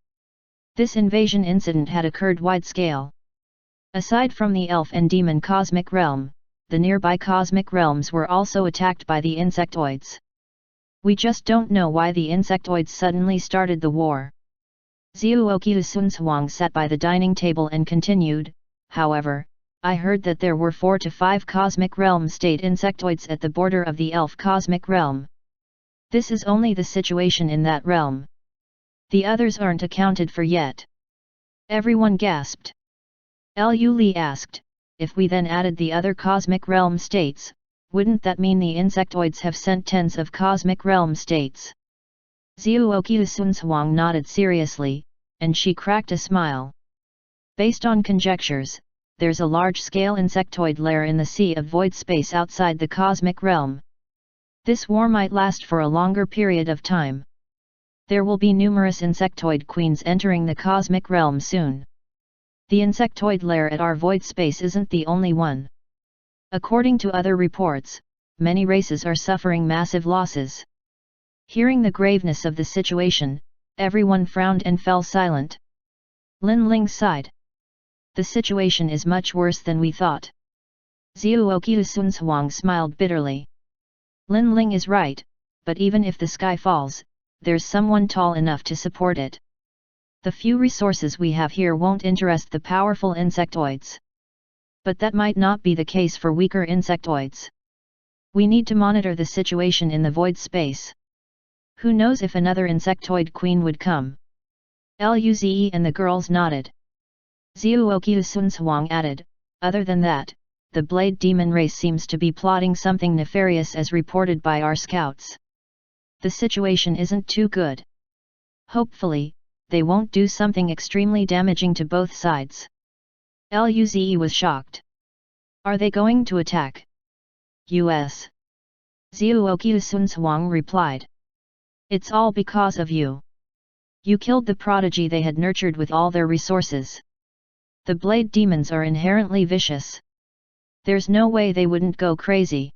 [SPEAKER 1] This invasion incident had occurred wide-scale. Aside from the elf and demon cosmic realm, the nearby cosmic realms were also attacked by the insectoids. We just don't know why the insectoids suddenly started the war. Zuoki Sunshuang sat by the dining table and continued, however, I heard that there were 4 to 5 cosmic realm state insectoids at the border of the elf cosmic realm. This is only the situation in that realm. The others aren't accounted for yet. Everyone gasped. Li asked, if we then added the other cosmic realm states, wouldn't that mean the insectoids have sent tens of cosmic realm states? Zuoki Sunshuang nodded seriously, and she cracked a smile. Based on conjectures, there's a large-scale insectoid lair in the sea of void space outside the cosmic realm. This war might last for a longer period of time. There will be numerous insectoid queens entering the cosmic realm soon. The insectoid lair at our void space isn't the only one. According to other reports, many races are suffering massive losses. Hearing the graveness of the situation, everyone frowned and fell silent. Lin Ling sighed. The situation is much worse than we thought. Zuoki Sunshuang smiled bitterly. Lin Ling is right, but even if the sky falls, there's someone tall enough to support it. The few resources we have here won't interest the powerful insectoids. But that might not be the case for weaker insectoids. We need to monitor the situation in the void space. Who knows if another insectoid queen would come? Luze and the girls nodded. Zuoki Sunshuang added, other than that, the blade demon race seems to be plotting something nefarious as reported by our scouts. The situation isn't too good. Hopefully, they won't do something extremely damaging to both sides. Luze was shocked. Are they going to attack us? Zuoki Sunshuang replied. It's all because of you. You killed the prodigy they had nurtured with all their resources. The blade demons are inherently vicious. There's no way they wouldn't go crazy.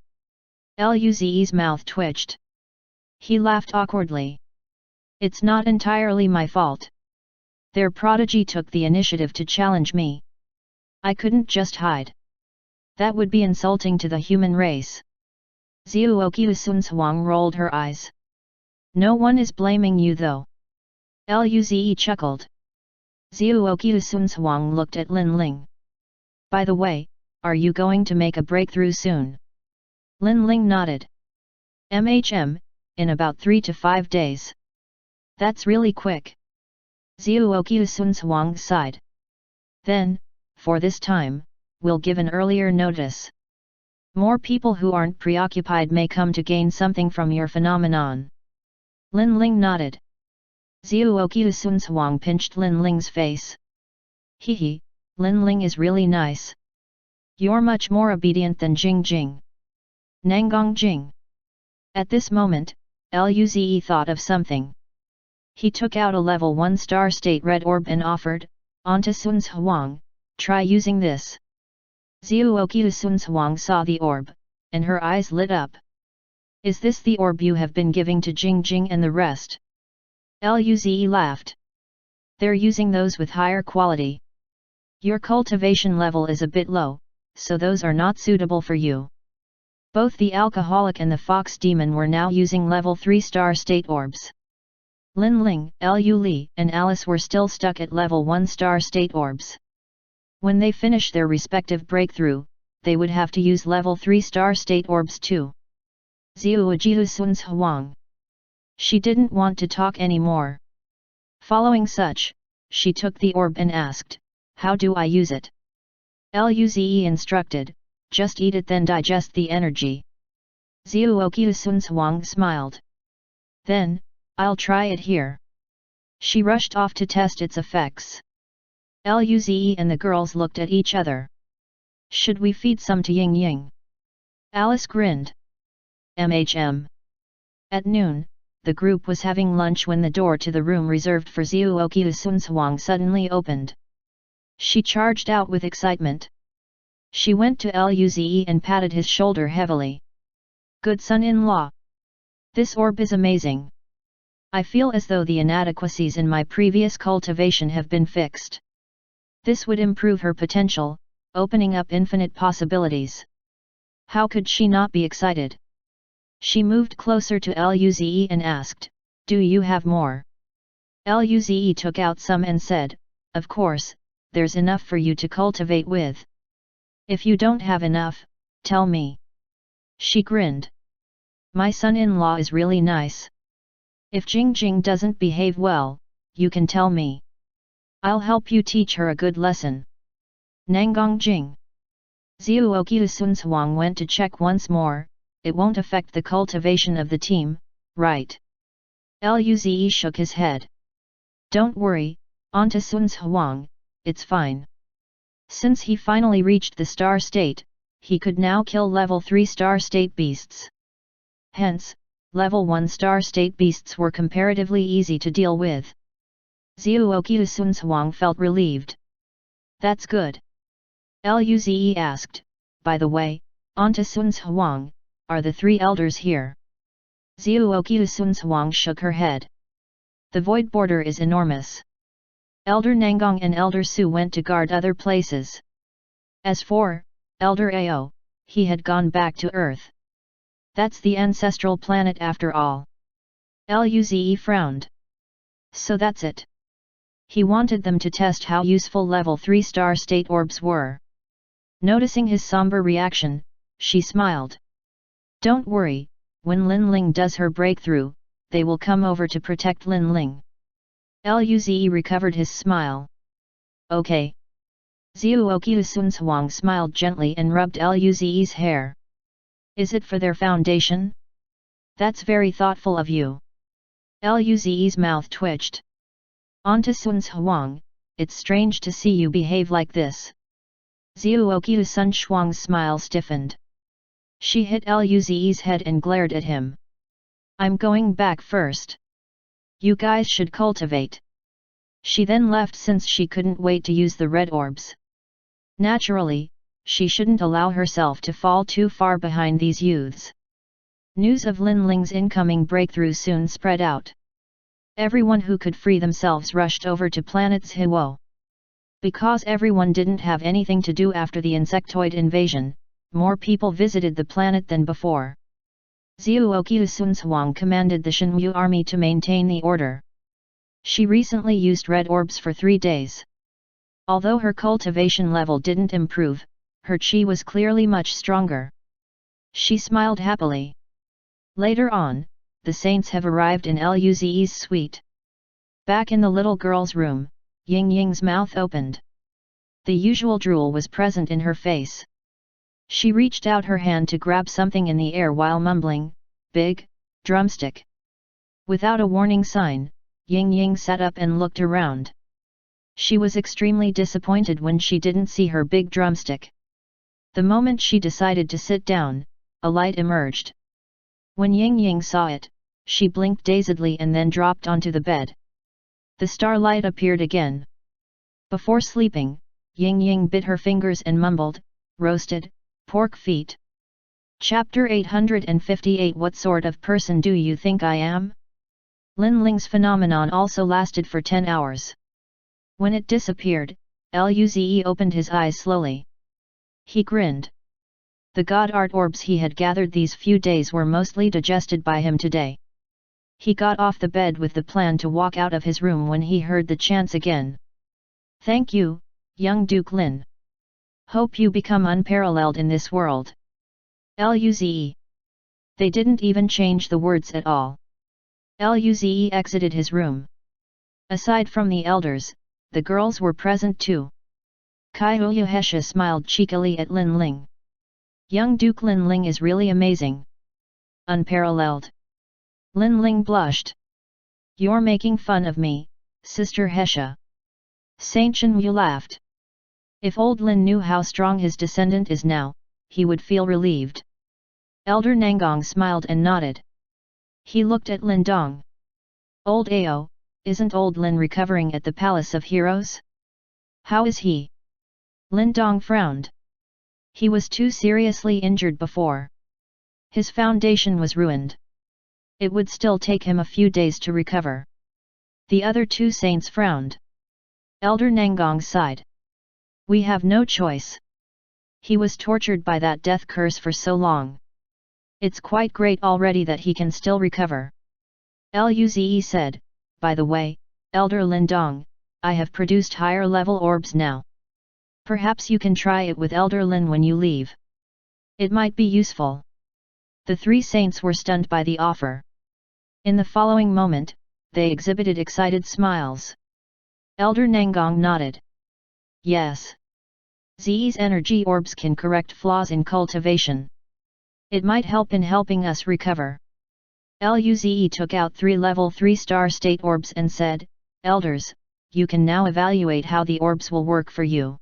[SPEAKER 1] Luze's mouth twitched. He laughed awkwardly. It's not entirely my fault. Their prodigy took the initiative to challenge me. I couldn't just hide. That would be insulting to the human race. Zuoki Sunshuang rolled her eyes. No one is blaming you though. Luze chuckled. Zuoki Sunshuang looked at Lin Ling. By the way, are you going to make a breakthrough soon? Lin Ling nodded. In about 3 to 5 days. That's really quick. Zuoki Sunshuang sighed. Then, for this time, we'll give an earlier notice. More people who aren't preoccupied may come to gain something from your phenomenon. Lin Ling nodded. Zuoki Sunshuang pinched Lin Ling's face. Hehe, Lin Ling is really nice. You're much more obedient than Jing Jing. Nangongjing. At this moment, Luze thought of something. He took out a level 1 star state red orb and offered, onto Sunshuang, try using this. Zuoki Sunshuang saw the orb, and her eyes lit up. Is this the orb you have been giving to Jing Jing and the rest? Luze laughed. They're using those with higher quality. Your cultivation level is a bit low, so those are not suitable for you. Both the alcoholic and the fox demon were now using level 3 star state orbs. Lin Ling, Lu Li, and Alice were still stuck at level 1 star state orbs. When they finish their respective breakthrough, they would have to use level 3 star state orbs too. Ziuajiu Sun's Huang. She didn't want to talk anymore. Following such, she took the orb and asked, "How do I use it?" Luze instructed, "Just eat it then digest the energy." Ziuoqiu Sun's Huang smiled. "Then, I'll try it here." She rushed off to test its effects. Luze and the girls looked at each other. "Should we feed some to Ying Ying?" Alice grinned. At noon, the group was having lunch when the door to the room reserved for Ziuoqiu Sun's Huang suddenly opened. She charged out with excitement. She went to Luze and patted his shoulder heavily. "Good son-in-law. This orb is amazing. I feel as though the inadequacies in my previous cultivation have been fixed. This would improve her potential, opening up infinite possibilities." How could she not be excited? She moved closer to Luze and asked, "Do you have more?" Luze took out some and said, "Of course, there's enough for you to cultivate with. If you don't have enough, tell me." She grinned. "My son-in-law is really nice. If Jing Jing doesn't behave well, you can tell me. I'll help you teach her a good lesson." Nanggong Jing. Ziuoqiu Sun's Huang went to check once more. "It won't affect the cultivation of the team, right?" Luze shook his head. "Don't worry, Auntie Sun's Huang, it's fine." Since he finally reached the star state, he could now kill level 3 star state beasts. Hence, level 1 star state beasts were comparatively easy to deal with. Ziuoqiu Sun's Huang felt relieved. "That's good." Luze asked, "By the way, Auntie Sun's Huang, are the 3 elders here?" Ziuoqiu Sun's Huang shook her head. "The void border is enormous. Elder Nanggong and Elder Su went to guard other places. As for Elder Ao, he had gone back to Earth. That's the ancestral planet after all." Luze frowned. "So that's it." He wanted them to test how useful level 3 star state orbs were. Noticing his somber reaction, she smiled. "Don't worry, when Lin Ling does her breakthrough, they will come over to protect Lin Ling." Luze recovered his smile. "Okay." Ziuoqiu Sun's Huang smiled gently and rubbed Luze's hair. "Is it for their foundation?" "That's very thoughtful of you." Luze's mouth twitched. "Auntie Sun's Huang, it's strange to see you behave like this." Ziuoqiu Sun Shuang's smile stiffened. She hit Luze's head and glared at him. "I'm going back first. You guys should cultivate." She then left since she couldn't wait to use the red orbs. Naturally, she shouldn't allow herself to fall too far behind these youths. News of Lin Ling's incoming breakthrough soon spread out. Everyone who could free themselves rushed over to planet Zhiwo. Because everyone didn't have anything to do after the insectoid invasion, more people visited the planet than before. Ziuoqiu Sun's Huang commanded the Shenwu army to maintain the order. She recently used red orbs for 3 days. Although her cultivation level didn't improve, her chi was clearly much stronger. She smiled happily. Later on, the saints have arrived in Luze's suite. Back in the little girl's room, Ying Ying's mouth opened. The usual drool was present in her face. She reached out her hand to grab something in the air while mumbling, "Big drumstick." Without a warning sign, Ying Ying sat up and looked around. She was extremely disappointed when she didn't see her big drumstick. The moment she decided to sit down, a light emerged. When Ying Ying saw it, she blinked dazedly and then dropped onto the bed. The starlight appeared again. Before sleeping, Ying Ying bit her fingers and mumbled, "Roasted pork feet." Chapter 858. What sort of person do you think I am? Lin Ling's phenomenon also lasted for 10 hours. When it disappeared, Luze opened his eyes slowly. He grinned. The god art orbs he had gathered these few days were mostly digested by him today. He got off the bed with the plan to walk out of his room when he heard the chants again. "Thank you, young Duke Lin. Hope you become unparalleled in this world." Luze. They didn't even change the words at all. Luze exited his room. Aside from the elders, the girls were present too. Kaiouhesha smiled cheekily at Lin Ling. "Young Duke Lin Ling is really amazing. Unparalleled." Lin Ling blushed. "You're making fun of me, Sister Hesha." Saint Chen Yu laughed. If old Lin knew how strong his descendant is now, he would feel relieved. Elder Nangong smiled and nodded. He looked at Lin Dong. "Old Ao, isn't old Lin recovering at the Palace of Heroes? How is he?" Lin Dong frowned. He was too seriously injured before. His foundation was ruined. It would still take him a few days to recover. The other two saints frowned. Elder Nangong sighed. "We have no choice. He was tortured by that death curse for so long. It's quite great already that he can still recover." Luze said, "By the way, Elder Lindong, I have produced higher level orbs now. Perhaps you can try it with Elder Lin when you leave. It might be useful." The three saints were stunned by the offer. In the following moment, they exhibited excited smiles. Elder Nangong nodded. "Yes. Z's energy orbs can correct flaws in cultivation. It might help in helping us recover." Luze took out 3 level 3-star state orbs and said, "Elders, you can now evaluate how the orbs will work for you."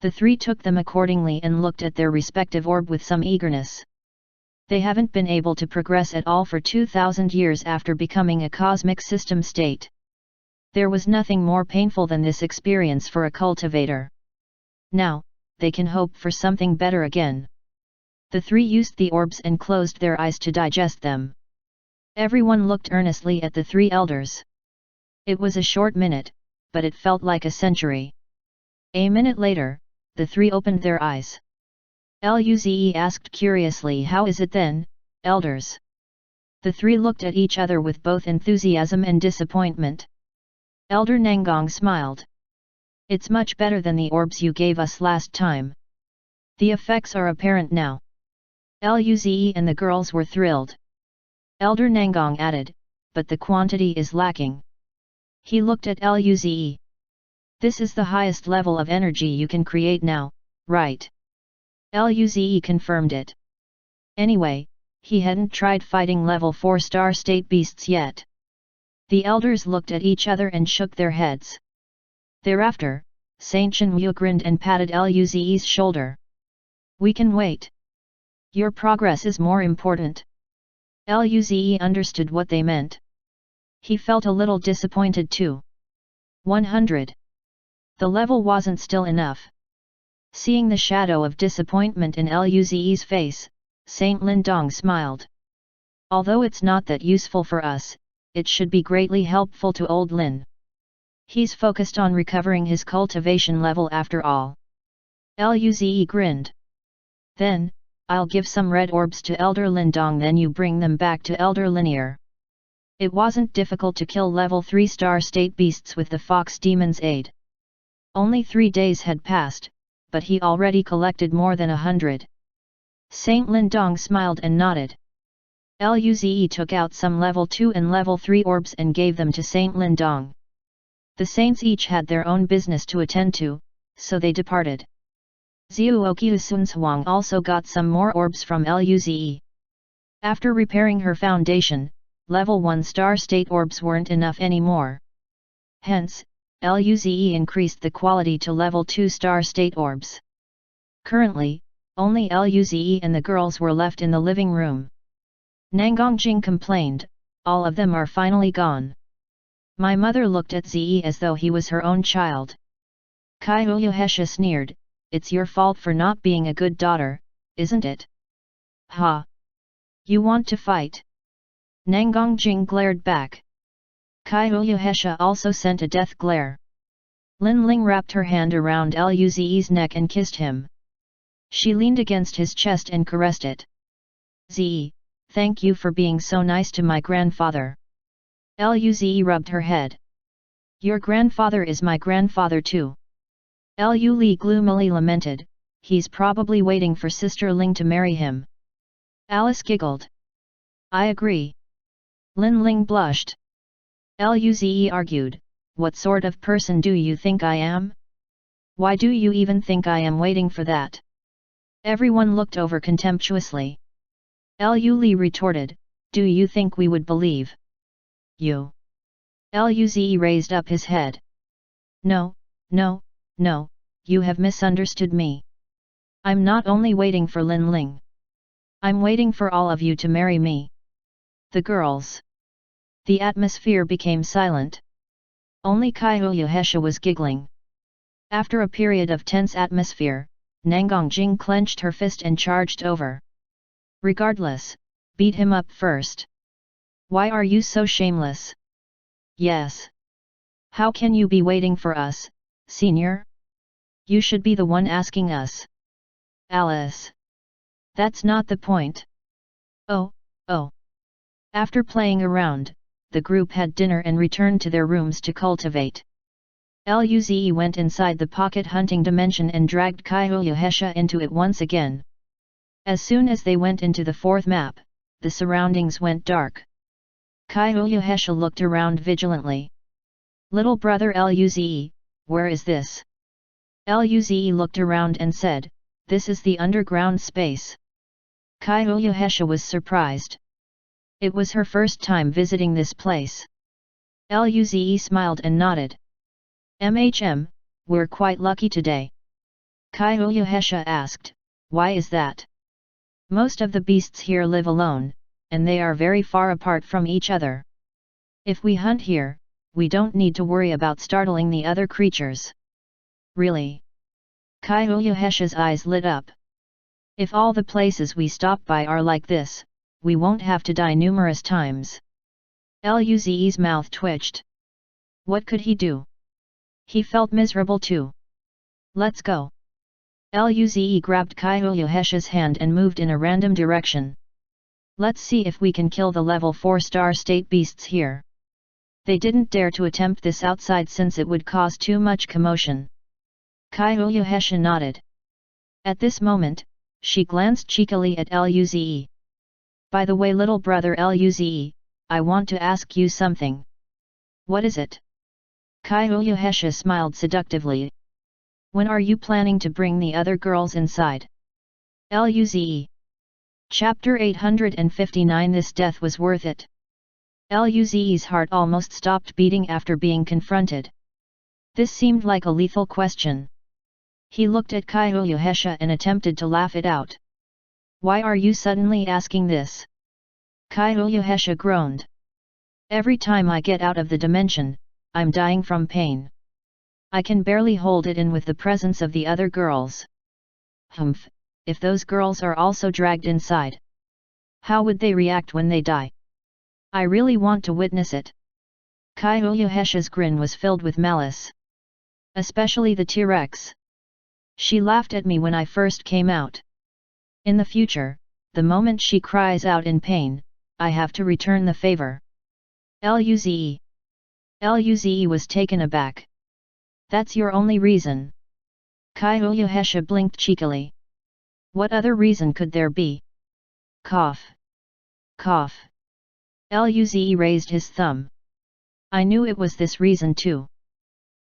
[SPEAKER 1] The three took them accordingly and looked at their respective orb with some eagerness. They haven't been able to progress at all for 2000 years after becoming a cosmic system state. There was nothing more painful than this experience for a cultivator. Now, they can hope for something better again. The three used the orbs and closed their eyes to digest them. Everyone looked earnestly at the three elders. It was a short minute, but it felt like a century. A minute later, the three opened their eyes. Luze asked curiously, "How is it then, elders?" The three looked at each other with both enthusiasm and disappointment. Elder Nangong smiled. "It's much better than the orbs you gave us last time. The effects are apparent now." Luze and the girls were thrilled. Elder Nangong added, "But the quantity is lacking." He looked at Luze. "This is the highest level of energy you can create now, right?" Luze confirmed it. Anyway, he hadn't tried fighting level 4-star state beasts yet. The elders looked at each other and shook their heads. Thereafter, Saint Chen Yu grinned and patted Luze's shoulder. "We can wait. Your progress is more important." Luze understood what they meant. He felt a little disappointed too. 100. The level wasn't still enough. Seeing the shadow of disappointment in Luze's face, Saint Lindong smiled. "Although it's not that useful for us, it should be greatly helpful to old Lin. He's focused on recovering his cultivation level after all." Luze grinned. "Then, I'll give some red orbs to Elder Lindong, then you bring them back to Elder Linear." It wasn't difficult to kill level 3-star state beasts with the fox demon's aid. Only 3 days had passed, but he already collected more than 100. Saint Lindong smiled and nodded. Luze took out some level 2 and level 3 orbs and gave them to Saint Lindong. The saints each had their own business to attend to, so they departed. Xiuoqiu Sunzhuang also got some more orbs from Luze. After repairing her foundation, level 1-star state orbs weren't enough anymore. Hence, Luze increased the quality to level 2-star state orbs. Currently, only Luze and the girls were left in the living room. Nangongjing complained, "All of them are finally gone. My mother looked at Zi as though he was her own child." Kaiouhesha sneered, "It's your fault for not being a good daughter, isn't it?" "Ha! You want to fight?" Nangongjing glared back. Kaiouhesha also sent a death glare. Lin Ling wrapped her hand around Luze's neck and kissed him. She leaned against his chest and caressed it. Ze, thank you for being so nice to my grandfather. Luze rubbed her head. Your grandfather is my grandfather too. Lu Li gloomily lamented, he's probably waiting for Sister Ling to marry him. Alice giggled. I agree. Lin Ling blushed. Luze argued, what sort of person do you think I am? Why do you even think I am waiting for that? Everyone looked over contemptuously. Lu Li retorted, do you think we would believe you? Luze raised up his head. No, no, no, you have misunderstood me. I'm not only waiting for Lin Ling. I'm waiting for all of you to marry me. The girls. The atmosphere became silent. Only Kaiouhesha was giggling. After a period of tense atmosphere, Nangongjing clenched her fist and charged over. Regardless, beat him up first. Why are you so shameless? Yes. How can you be waiting for us, senior? You should be the one asking us. Alice. That's not the point. Oh. After playing around, the group had dinner and returned to their rooms to cultivate. Luze went inside the pocket hunting dimension and dragged Kaiouhesha into it once again. As soon as they went into the fourth map, the surroundings went dark. Kaiouhesha looked around vigilantly. Little brother Luze, where is this? Luze looked around and said, this is the underground space. Kaiouhesha was surprised. It was her first time visiting this place. Luze smiled and nodded. We're quite lucky today. Kaiouhesha asked, why is that? Most of the beasts here live alone, and they are very far apart from each other. If we hunt here, we don't need to worry about startling the other creatures. Really? Kaiouhesha's eyes lit up. If all the places we stop by are like this, we won't have to die numerous times. Luze's mouth twitched. What could he do? He felt miserable too. Let's go. Luze grabbed Kaiouhesha's hand and moved in a random direction. Let's see if we can kill the level 4 star state beasts here. They didn't dare to attempt this outside since it would cause too much commotion. Kaiouhesha nodded. At this moment, she glanced cheekily at Luze. By the way, little brother Luze, I want to ask you something. What is it? Kaiouhesha smiled seductively. When are you planning to bring the other girls inside? Luze. Chapter 859. This death was worth it. Luze's heart almost stopped beating after being confronted. This seemed like a lethal question. He looked at Kaiouhesha and attempted to laugh it out. Why are you suddenly asking this? Kaiouhesha groaned. Every time I get out of the dimension, I'm dying from pain. I can barely hold it in with the presence of the other girls. Humph, if those girls are also dragged inside. How would they react when they die? I really want to witness it. Kaiouhesha's grin was filled with malice. Especially the T-Rex. She laughed at me when I first came out. In the future, the moment she cries out in pain, I have to return the favor. Luze. Luze was taken aback. That's your only reason? Kaiouhesha blinked cheekily. What other reason could there be? Cough. Cough. Luze raised his thumb. I knew it was this reason too.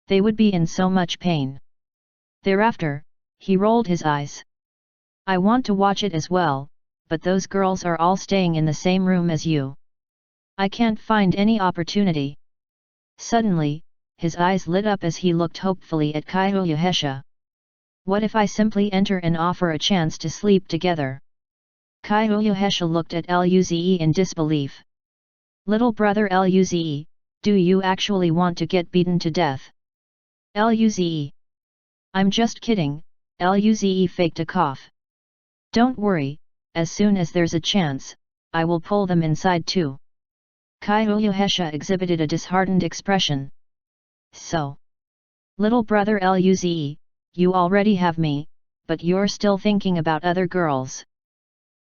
[SPEAKER 1] They would be in so much pain. Thereafter, he rolled his eyes. I want to watch it as well, but those girls are all staying in the same room as you. I can't find any opportunity. Suddenly, his eyes lit up as he looked hopefully at Kaiouhesha. What if I simply enter and offer a chance to sleep together? Kaiouhesha looked at Luze in disbelief. Little brother Luze, do you actually want to get beaten to death? Luze. I'm just kidding, Luze faked a cough. Don't worry, as soon as there's a chance, I will pull them inside too. Kaiouhesha exhibited a disheartened expression. So. Little brother Luze, you already have me, but you're still thinking about other girls.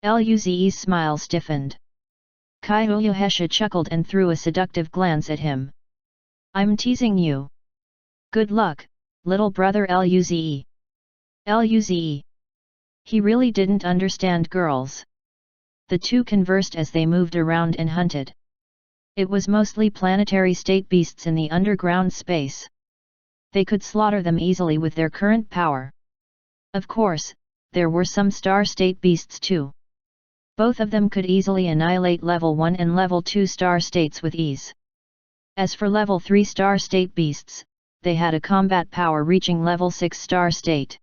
[SPEAKER 1] Luze's smile stiffened. Kaiuyuhesha chuckled and threw a seductive glance at him. I'm teasing you. Good luck, little brother Luze. Luze. He really didn't understand girls. The two conversed as they moved around and hunted. It was mostly planetary state beasts in the underground space. They could slaughter them easily with their current power. Of course, there were some star state beasts too. Both of them could easily annihilate level 1 and level 2 star states with ease. As for level 3 star state beasts, they had a combat power reaching level 6 star state.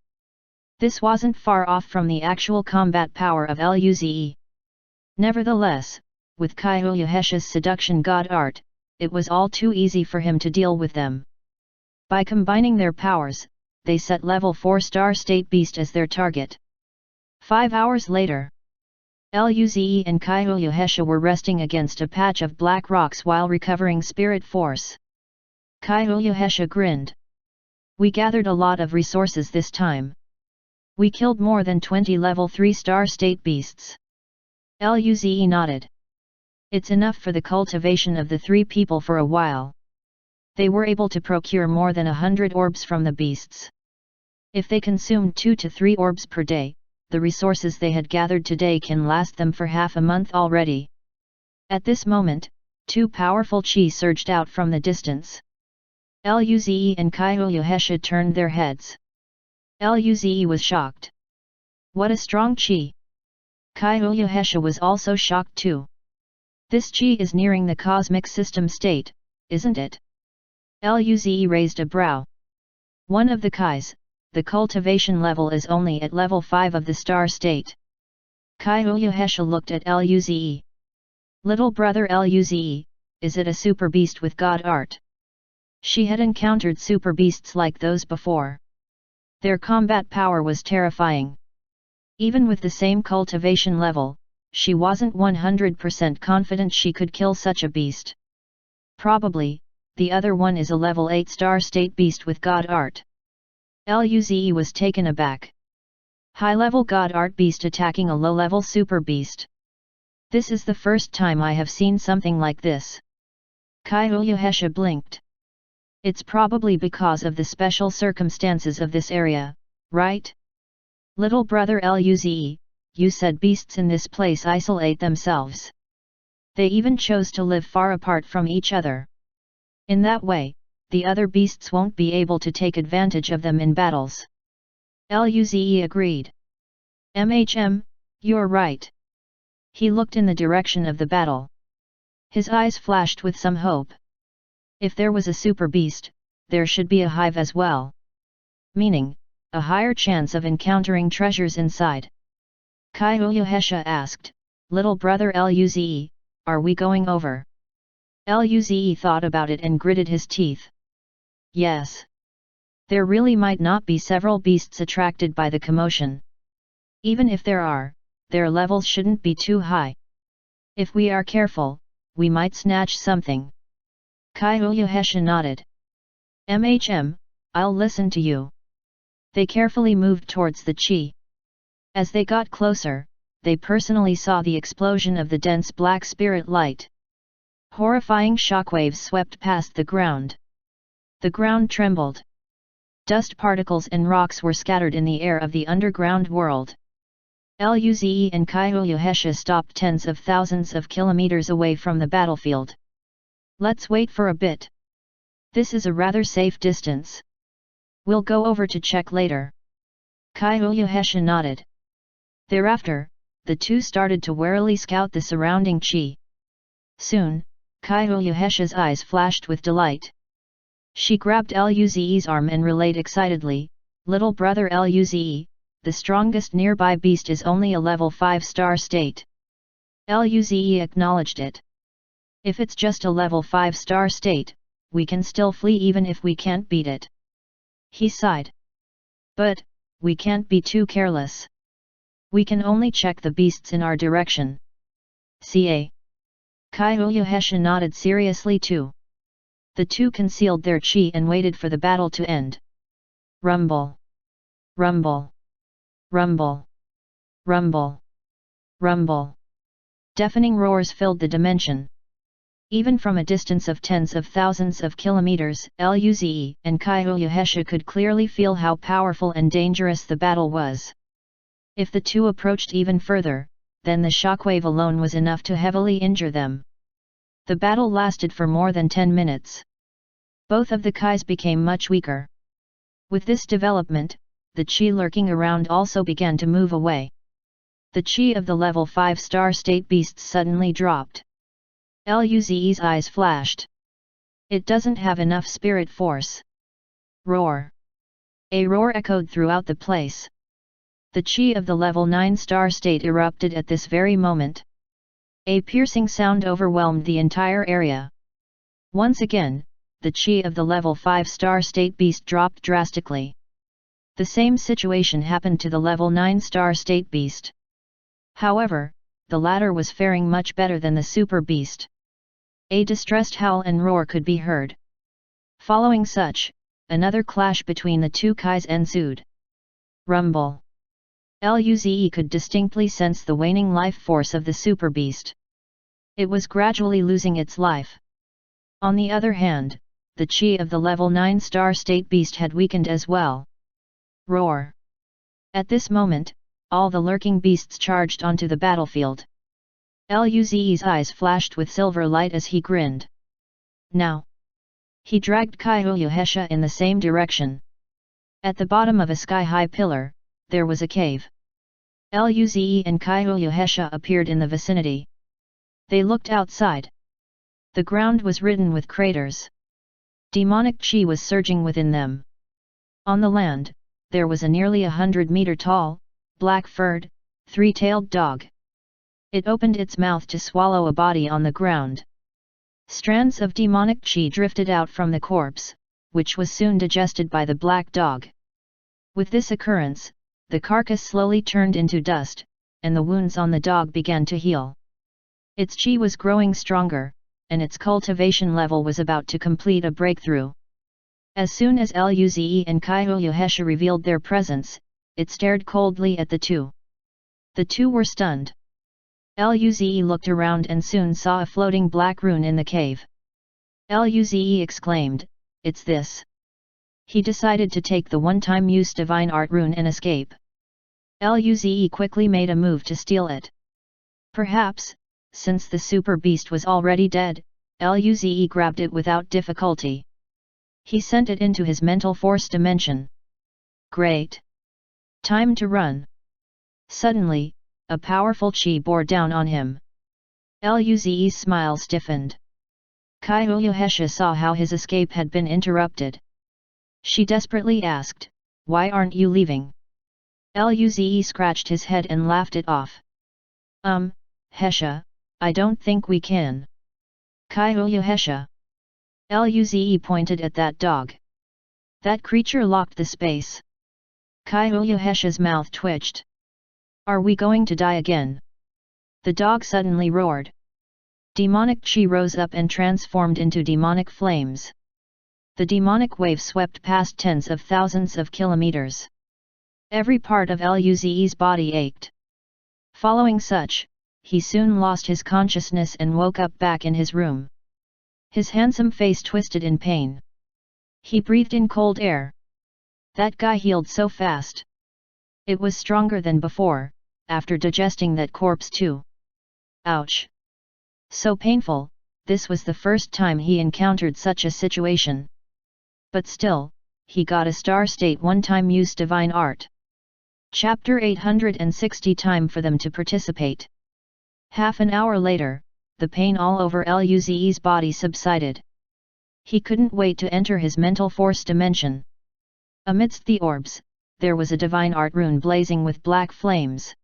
[SPEAKER 1] This wasn't far off from the actual combat power of Luze. Nevertheless, with Kaiuyuhesha's seduction god art, it was all too easy for him to deal with them. By combining their powers, they set level 4 star state beast as their target. 5 hours later, Luze and Kaiuyuhesha were resting against a patch of black rocks while recovering spirit force. Kaiuyuhesha grinned. We gathered a lot of resources this time. We killed more than 20 level 3 star state beasts. Luze nodded. It's enough for the cultivation of the 3 people for a while. They were able to procure more than 100 orbs from the beasts. If they consumed 2 to 3 orbs per day, the resources they had gathered today can last them for half a month already. At this moment, 2 powerful chi surged out from the distance. Luze and Kaiuyuhesha turned their heads. Luze was shocked. What a strong chi! Kaiuyuhesha was also shocked too. This chi is nearing the cosmic system state, isn't it? Luze raised a brow. One of the kais, the cultivation level is only at level 5 of the star state. Kaiuyuhesha looked at Luze. Little brother Luze, is it a super beast with god art? She had encountered super beasts like those before. Their combat power was terrifying. Even with the same cultivation level, she wasn't 100% confident she could kill such a beast. Probably, the other one is a level 8 star state beast with god art. Luze was taken aback. High-level god art beast attacking a low-level super beast. This is the first time I have seen something like this. Kaiuyuhesha blinked. It's probably because of the special circumstances of this area, right? Little brother Luze, you said beasts in this place isolate themselves. They even chose to live far apart from each other. In that way, the other beasts won't be able to take advantage of them in battles. Luze agreed. You're right. He looked in the direction of the battle. His eyes flashed with some hope. If there was a super beast, there should be a hive as well. Meaning, a higher chance of encountering treasures inside. Kaiuyuhesha asked, Little brother Luze, are we going over? Luze thought about it and gritted his teeth. Yes. There really might not be several beasts attracted by the commotion. Even if there are, their levels shouldn't be too high. If we are careful, we might snatch something. Kaiuyuhesha nodded. I'll listen to you. They carefully moved towards the chi. As they got closer, they personally saw the explosion of the dense black spirit light. Horrifying shockwaves swept past the ground. The ground trembled. Dust particles and rocks were scattered in the air of the underground world. Luze and Kaiuyuhesha stopped tens of thousands of kilometers away from the battlefield. Let's wait for a bit. This is a rather safe distance. We'll go over to check later. Kaiuyuhesha nodded. Thereafter, the two started to warily scout the surrounding chi. Soon, Kaiuyuhesha's eyes flashed with delight. She grabbed Luze's arm and relayed excitedly, Little brother Luze, the strongest nearby beast is only a level 5 star state. Luze acknowledged it. If it's just a level 5 star state, we can still flee even if we can't beat it. He sighed. But, we can't be too careless. We can only check the beasts in our direction. Ca. Kaiuyuhesha nodded seriously too. The two concealed their chi and waited for the battle to end. Rumble. Rumble. Rumble. Rumble. Rumble. Deafening roars filled the dimension. Even from a distance of tens of thousands of kilometers, Luze and Kaiuyuhesha could clearly feel how powerful and dangerous the battle was. If the two approached even further, then the shockwave alone was enough to heavily injure them. The battle lasted for more than 10 minutes. Both of the Kais became much weaker. With this development, the chi lurking around also began to move away. The chi of the level 5 star state beasts suddenly dropped. Luze's eyes flashed. It doesn't have enough spirit force. Roar. A roar echoed throughout the place. The chi of the level 9 star state erupted at this very moment. A piercing sound overwhelmed the entire area. Once again, the chi of the level 5 star state beast dropped drastically. The same situation happened to the level 9 star state beast. However, the latter was faring much better than the super beast. A distressed howl and roar could be heard. Following such, another clash between the two Kais ensued. Rumble. Luze could distinctly sense the waning life force of the super beast. It was gradually losing its life. On the other hand, the chi of the level 9 star state beast had weakened as well. Roar. At this moment, all the lurking beasts charged onto the battlefield. Luze's eyes flashed with silver light as he grinned. Now! He dragged Kaiuyuhesha in the same direction. At the bottom of a sky-high pillar, there was a cave. Luze and Kaiuyuhesha appeared in the vicinity. They looked outside. The ground was ridden with craters. Demonic chi was surging within them. On the land, there was a nearly 100-meter tall, black-furred, three-tailed dog. It opened its mouth to swallow a body on the ground. Strands of demonic chi drifted out from the corpse, which was soon digested by the black dog. With this occurrence, the carcass slowly turned into dust, and the wounds on the dog began to heal. Its chi was growing stronger, and its cultivation level was about to complete a breakthrough. As soon as Luze and Kaiuyuhesha revealed their presence, it stared coldly at the two. The two were stunned. Luze looked around and soon saw a floating black rune in the cave. Luze exclaimed, "It's this!" He decided to take the one-time use divine art rune and escape. Luze quickly made a move to steal it. Perhaps, since the super beast was already dead, Luze grabbed it without difficulty. He sent it into his mental force dimension. Great! Time to run! Suddenly, a powerful chi bore down on him. Luze's smile stiffened. Kaiuyuhesha saw how his escape had been interrupted. She desperately asked, "Why aren't you leaving?" Luze scratched his head and laughed it off. Hesha, I don't think we can." Kaiuyuhesha. Luze pointed at that dog. That creature locked the space. Kaiuyuhesha's mouth twitched. "Are we going to die again?" The dog suddenly roared. Demonic chi rose up and transformed into demonic flames. The demonic wave swept past tens of thousands of kilometers. Every part of Luze's body ached. Following such, he soon lost his consciousness and woke up back in his room. His handsome face twisted in pain. He breathed in cold air. That guy healed so fast. It was stronger than before, after digesting that corpse too. Ouch! So painful, this was the first time he encountered such a situation. But still, he got a star state one-time use divine art. Chapter 860. Time for them to participate. Half an hour later, the pain all over Luze's body subsided. He couldn't wait to enter his mental force dimension. Amidst the orbs, there was a divine art rune blazing with black flames.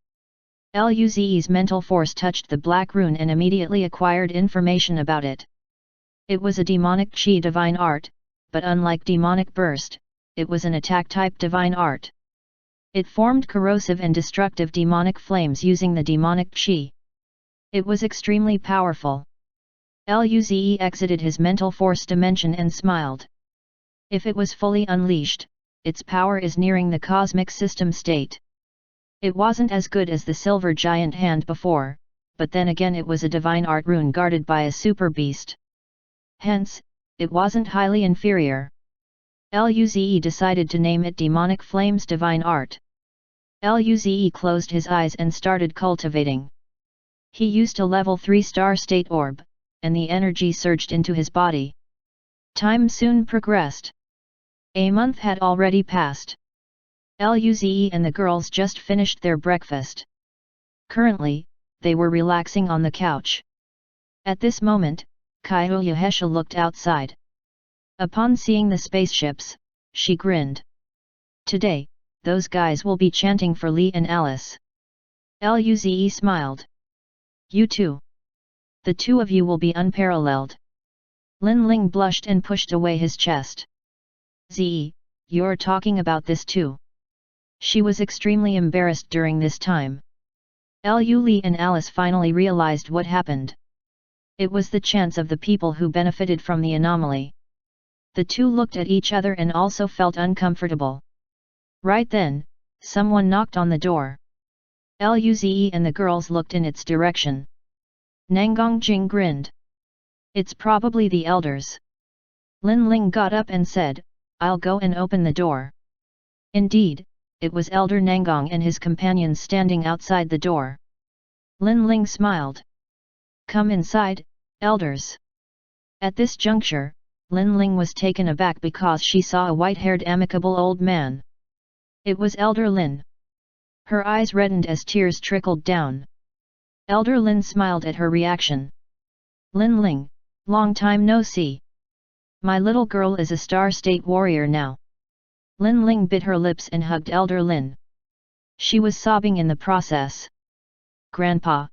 [SPEAKER 1] Luze's mental force touched the black rune and immediately acquired information about it. It was a demonic chi divine art, but unlike demonic burst, it was an attack-type divine art. It formed corrosive and destructive demonic flames using the demonic chi. It was extremely powerful. Luze exited his mental force dimension and smiled. If it was fully unleashed, its power is nearing the cosmic system state. It wasn't as good as the silver giant hand before, but then again it was a divine art rune guarded by a super beast. Hence, it wasn't highly inferior. Luze decided to name it Demonic Flames Divine Art. Luze closed his eyes and started cultivating. He used a level 3 star state orb, and the energy surged into his body. Time soon progressed. A month had already passed. Luze and the girls just finished their breakfast. Currently, they were relaxing on the couch. At this moment, Kyuyahesha looked outside. Upon seeing the spaceships, she grinned. Today, those guys will be chanting for Lee and Alice. Luze smiled. You too. The two of you will be unparalleled. Lin Ling blushed and pushed away his chest. Ze, you're talking about this too. She was extremely embarrassed during this time. Lee and Alice finally realized what happened. It was the chance of the people who benefited from the anomaly. The two looked at each other and also felt uncomfortable. Right then, someone knocked on the door. Luze and the girls looked in its direction. Nangang Jing grinned. It's probably the elders. Lin Ling got up and said, I'll go and open the door. Indeed, it was Elder Nangang and his companions standing outside the door. Lin Ling smiled. Come inside, elders. At this juncture, Lin Ling was taken aback because she saw a white-haired amicable old man. It was Elder Lin. Her eyes reddened as tears trickled down. Elder Lin smiled at her reaction. Lin Ling, long time no see. My little girl is a star state warrior now. Lin Ling bit her lips and hugged Elder Lin. She was sobbing in the process. Grandpa.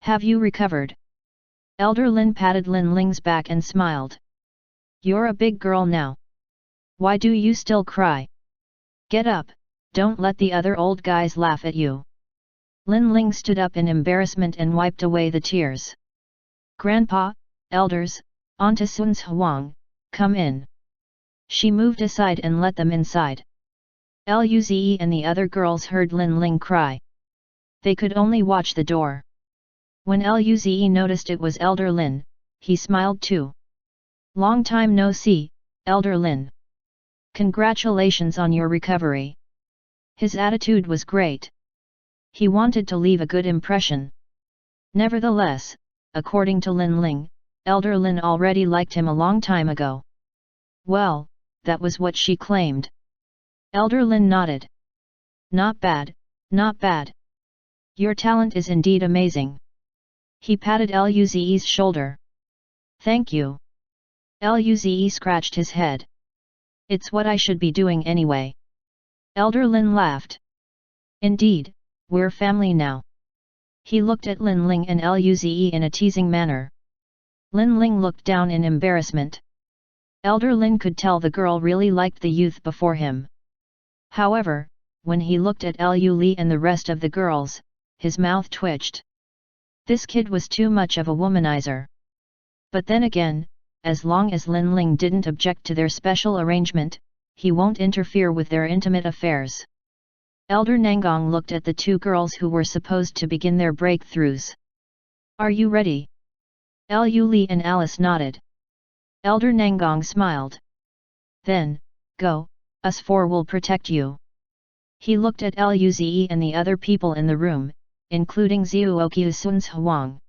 [SPEAKER 1] Have you recovered? Elder Lin patted Lin Ling's back and smiled. You're a big girl now. Why do you still cry? Get up, don't let the other old guys laugh at you. Lin Ling stood up in embarrassment and wiped away the tears. Grandpa, elders, Auntie Sun's Huang, come in. She moved aside and let them inside. Luze and the other girls heard Lin Ling cry. They could only watch the door. When Luze noticed it was Elder Lin, he smiled too. Long time no see, Elder Lin. Congratulations on your recovery. His attitude was great. He wanted to leave a good impression. Nevertheless, according to Lin Ling, Elder Lin already liked him a long time ago. Well, that was what she claimed. Elder Lin nodded. Not bad, not bad. Your talent is indeed amazing. He patted Luze's shoulder. Thank you. Luze scratched his head. It's what I should be doing anyway. Elder Lin laughed. Indeed, we're family now. He looked at Lin Ling and Luze in a teasing manner. Lin Ling looked down in embarrassment. Elder Lin could tell the girl really liked the youth before him. However, when he looked at Lu and the rest of the girls, his mouth twitched. This kid was too much of a womanizer. But then again, as long as Lin Ling didn't object to their special arrangement, he won't interfere with their intimate affairs. Elder Nangang looked at the two girls who were supposed to begin their breakthroughs. Are you ready? Lu and Alice nodded. Elder Nangang smiled. Then, go, us four will protect you. He looked at Luze and the other people in the room, including Zhuoqiu Sun's Huang.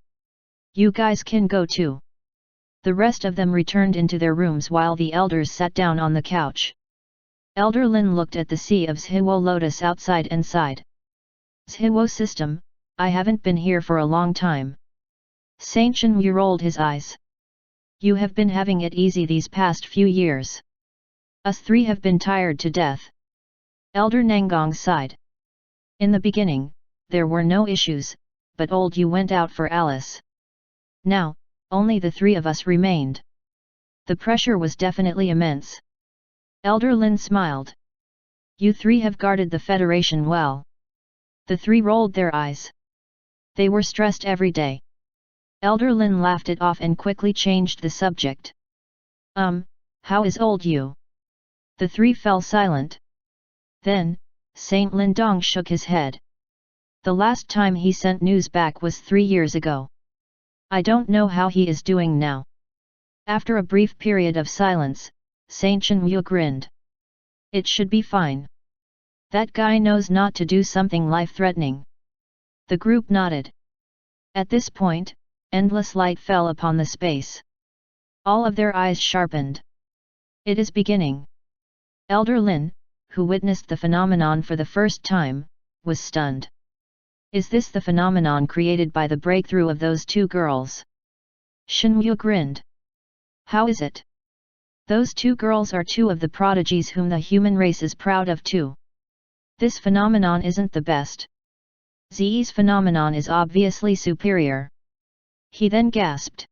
[SPEAKER 1] You guys can go too. The rest of them returned into their rooms while the elders sat down on the couch. Elder Lin looked at the sea of Zhiwo Lotus outside and sighed. Zhiwo system, I haven't been here for a long time. Saint Shenyu rolled his eyes. You have been having it easy these past few years. Us three have been tired to death. Elder Nangang sighed. In the beginning, there were no issues, but old you went out for Alice. Now, only the three of us remained. The pressure was definitely immense. Elder Lin smiled. You three have guarded the Federation well. The three rolled their eyes. They were stressed every day. Elder Lin laughed it off and quickly changed the subject. How is old you? The three fell silent. Then, Saint Lindong shook his head. The last time he sent news back was 3 years ago. I don't know how he is doing now. After a brief period of silence, Saint Chenyu grinned. It should be fine. That guy knows not to do something life-threatening. The group nodded. At this point, endless light fell upon the space. All of their eyes sharpened. It is beginning. Elder Lin, who witnessed the phenomenon for the first time, was stunned. Is this the phenomenon created by the breakthrough of those two girls? Shenyu grinned. How is it? Those two girls are two of the prodigies whom the human race is proud of too. This phenomenon isn't the best. Zi's phenomenon is obviously superior. He then gasped.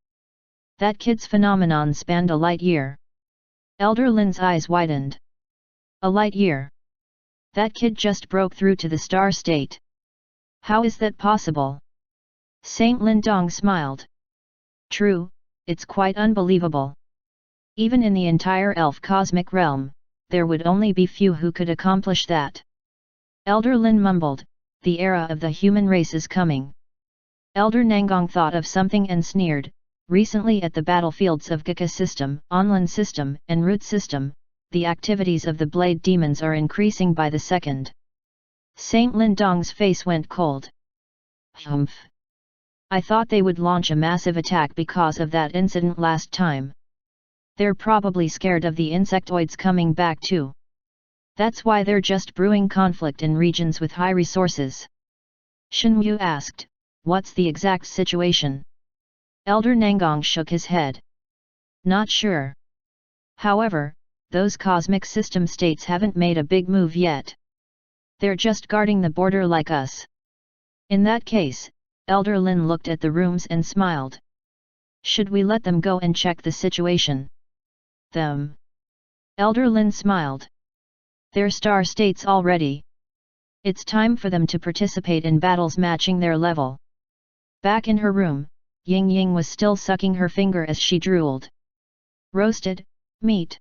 [SPEAKER 1] That kid's phenomenon spanned a light year. Elder Lin's eyes widened. A light year. That kid just broke through to the star state. How is that possible? Saint Lindong smiled. True, it's quite unbelievable. Even in the entire elf cosmic realm, there would only be few who could accomplish that. Elder Lin mumbled, the era of the human race is coming. Elder Nangong thought of something and sneered, recently at the battlefields of Gaka system, Onlin system, and Root system, the activities of the blade demons are increasing by the second. Saint Lindong's face went cold. Humph! I thought they would launch a massive attack because of that incident last time. They're probably scared of the insectoids coming back too. That's why they're just brewing conflict in regions with high resources. Shenyu asked, what's the exact situation? Elder Nangong shook his head. Not sure. However, those cosmic system states haven't made a big move yet. They're just guarding the border like us. In that case, Elder Lin looked at the rooms and smiled. Should we let them go and check the situation? Them. Elder Lin smiled. They're star states already. It's time for them to participate in battles matching their level. Back in her room, Ying Ying was still sucking her finger as she drooled. Roasted meat.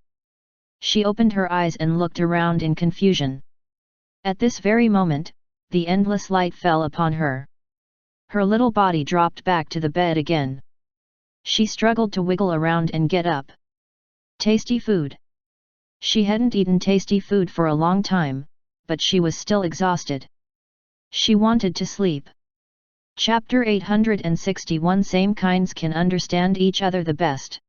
[SPEAKER 1] She opened her eyes and looked around in confusion. At this very moment, the endless light fell upon her. Her little body dropped back to the bed again. She struggled to wiggle around and get up. Tasty food. She hadn't eaten tasty food for a long time, but she was still exhausted. She wanted to sleep. Chapter 861 Same kinds can understand each other the best.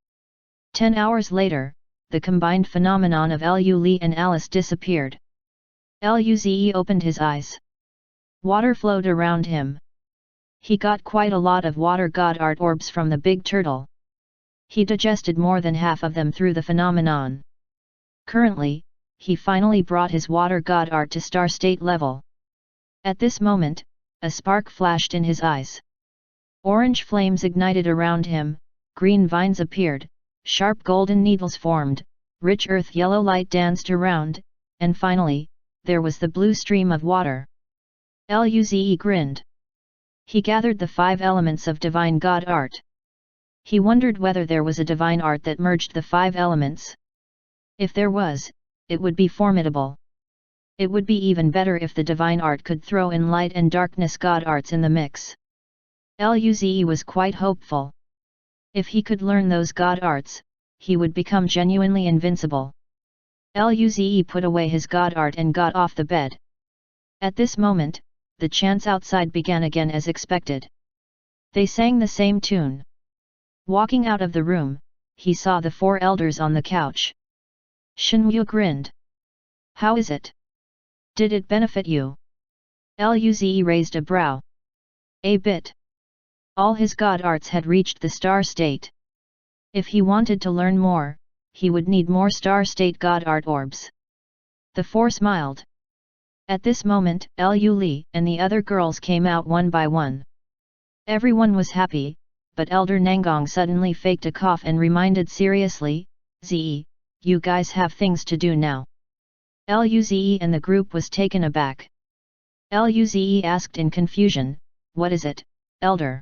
[SPEAKER 1] 10 hours later, the combined phenomenon of Lu Li and Alice disappeared. Luze opened his eyes. Water flowed around him. He got quite a lot of water god art orbs from the big turtle. He digested more than half of them through the phenomenon. Currently, he finally brought his water god art to star state level. At this moment, a spark flashed in his eyes. Orange flames ignited around him, green vines appeared, sharp golden needles formed, rich earth yellow light danced around, and finally, there was the blue stream of water. Luze grinned. He gathered the 5 elements of divine god art. He wondered whether there was a divine art that merged the 5 elements. If there was, it would be formidable. It would be even better if the divine art could throw in light and darkness god arts in the mix. Luze was quite hopeful. If he could learn those god arts, he would become genuinely invincible. Luze put away his god art and got off the bed. At this moment, the chants outside began again as expected. They sang the same tune. Walking out of the room, he saw the 4 elders on the couch. Shenyu grinned. How is it? Did it benefit you? Luze raised a brow. A bit. All his god arts had reached the star state. If he wanted to learn more, he would need more star state god art orbs. The 4 smiled. At this moment, Lu Li and the other girls came out one by one. Everyone was happy, but Elder Nangong suddenly faked a cough and reminded seriously, Ze, you guys have things to do now. Luze and the group was taken aback. Luze asked in confusion, what is it, Elder?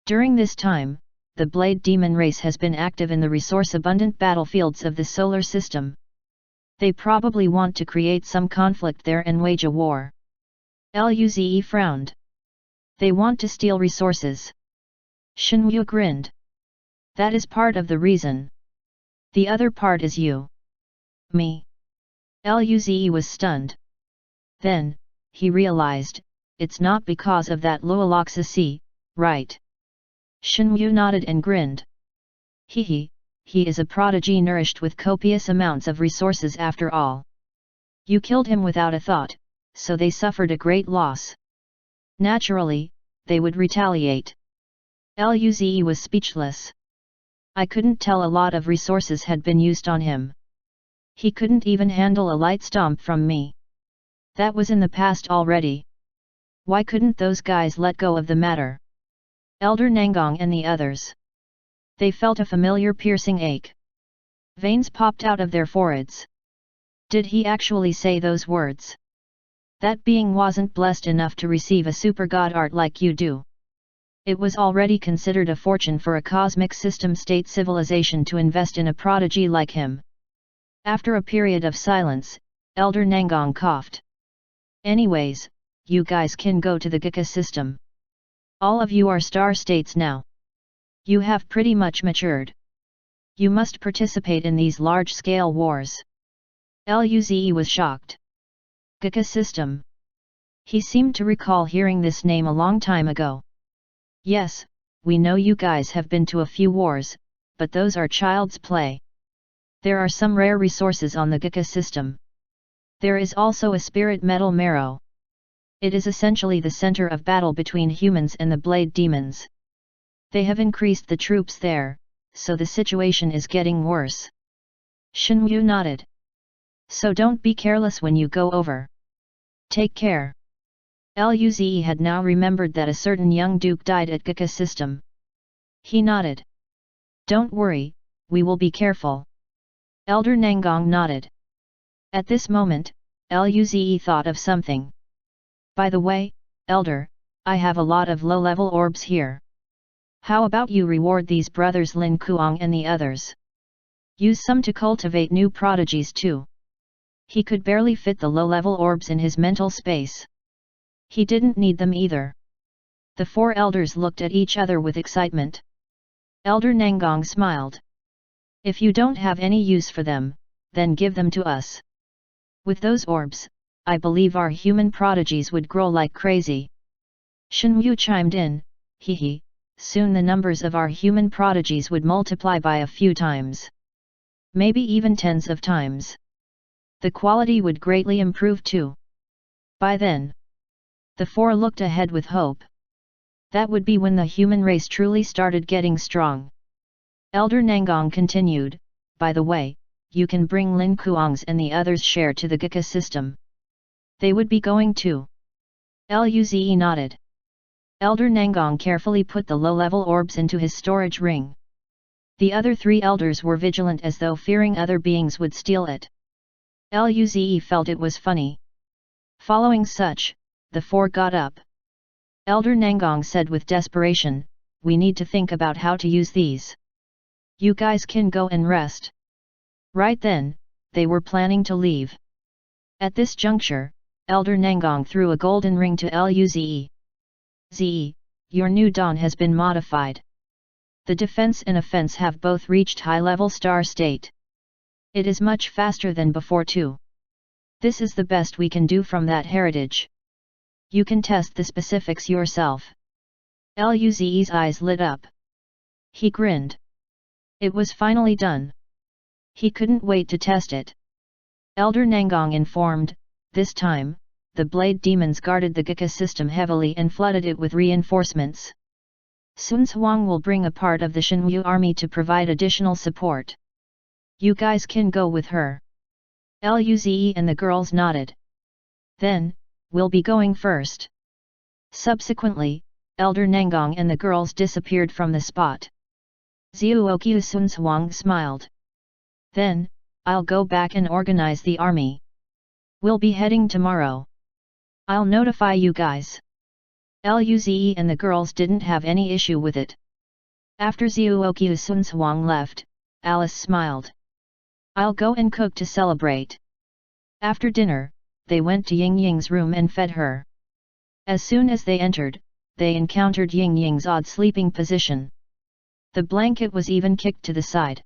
[SPEAKER 1] During this time, the Blade Demon race has been active in the resource-abundant battlefields of the solar system. They probably want to create some conflict there and wage a war. Luze frowned. They want to steal resources. Shenwu grinned. That is part of the reason. The other part is you. Me. Luze was stunned. Then, he realized, it's not because of that Luoloxasi, right? Shenwu nodded and grinned. He is a prodigy nourished with copious amounts of resources after all. You killed him without a thought, so they suffered a great loss. Naturally, they would retaliate. Luze was speechless. I couldn't tell a lot of resources had been used on him. He couldn't even handle a light stomp from me. That was in the past already. Why couldn't those guys let go of the matter? Elder Nangong and the others. They felt a familiar piercing ache. Veins popped out of their foreheads. Did he actually say those words? That being wasn't blessed enough to receive a super god art like you do. It was already considered a fortune for a cosmic system state civilization to invest in a prodigy like him. After a period of silence, Elder Nangong coughed. Anyways, you guys can go to the Gika system. All of you are star states now. You have pretty much matured. You must participate in these large-scale wars. Luze was shocked. Gika system. He seemed to recall hearing this name a long time ago. Yes, we know you guys have been to a few wars, but those are child's play. There are some rare resources on the Gika system. There is also a spirit metal marrow. It is essentially the center of battle between humans and the Blade Demons. They have increased the troops there, so the situation is getting worse. Shenwu nodded. So don't be careless when you go over. Take care. Luze had now remembered that a certain young duke died at Gika system. He nodded. Don't worry, we will be careful. Elder Nangong nodded. At this moment, Luze thought of something. By the way, Elder, I have a lot of low-level orbs here. How about you reward these brothers Lin Kuang and the others? Use some to cultivate new prodigies too. He could barely fit the low-level orbs in his mental space. He didn't need them either. The four elders looked at each other with excitement. Elder Nangong smiled. If you don't have any use for them, then give them to us. With those orbs, I believe our human prodigies would grow like crazy. Shenwu chimed in, hehe, soon the numbers of our human prodigies would multiply by a few times. Maybe even tens of times. The quality would greatly improve too. By then, the four looked ahead with hope. That would be when the human race truly started getting strong. Elder Nangong continued, by the way, you can bring Lin Kuang's and the others' share to the Gika system. They would be going too. Luze nodded. Elder Nangong carefully put the low-level orbs into his storage ring. The other three elders were vigilant as though fearing other beings would steal it. Luze felt it was funny. Following such, the four got up. Elder Nangong said with desperation, we need to think about how to use these. You guys can go and rest. Right then, they were planning to leave. At this juncture, Elder Nangong threw a golden ring to Luze. Ze, your new dawn has been modified. The defense and offense have both reached high-level star state. It is much faster than before too. This is the best we can do from that heritage. You can test the specifics yourself. Luze's eyes lit up. He grinned. It was finally done. He couldn't wait to test it. Elder Nangong informed, this time, the Blade Demons guarded the Gika system heavily and flooded it with reinforcements. Sun Huang will bring a part of the Shenwu army to provide additional support. You guys can go with her. Luze and the girls nodded. Then, we'll be going first. Subsequently, Elder Nangong and the girls disappeared from the spot. Zuoqiu Sun Huang smiled. Then, I'll go back and organize the army. We'll be heading tomorrow. I'll notify you guys. Luze and the girls didn't have any issue with it. After Zhuoqiu Sunhuang left, Alice smiled. I'll go and cook to celebrate. After dinner, they went to Ying Ying's room and fed her. As soon as they entered, they encountered Ying Ying's odd sleeping position. The blanket was even kicked to the side.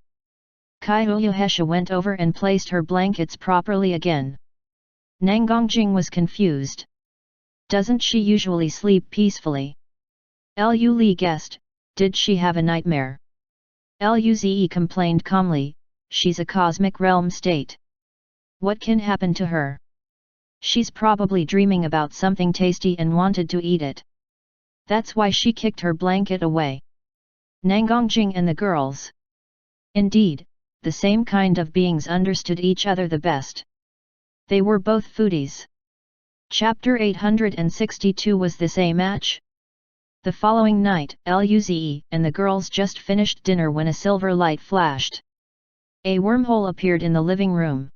[SPEAKER 1] Kaiyuhesha went over and placed her blankets properly again. Nangongjing was confused. Doesn't she usually sleep peacefully? Lu Li guessed, did she have a nightmare? Luze complained calmly, she's a cosmic realm state. What can happen to her? She's probably dreaming about something tasty and wanted to eat it. That's why she kicked her blanket away. Nangongjing and the girls. Indeed, the same kind of beings understood each other the best. They were both foodies. Chapter 862 Was this a match? The following night, Luze and the girls just finished dinner when a silver light flashed. A wormhole appeared in the living room.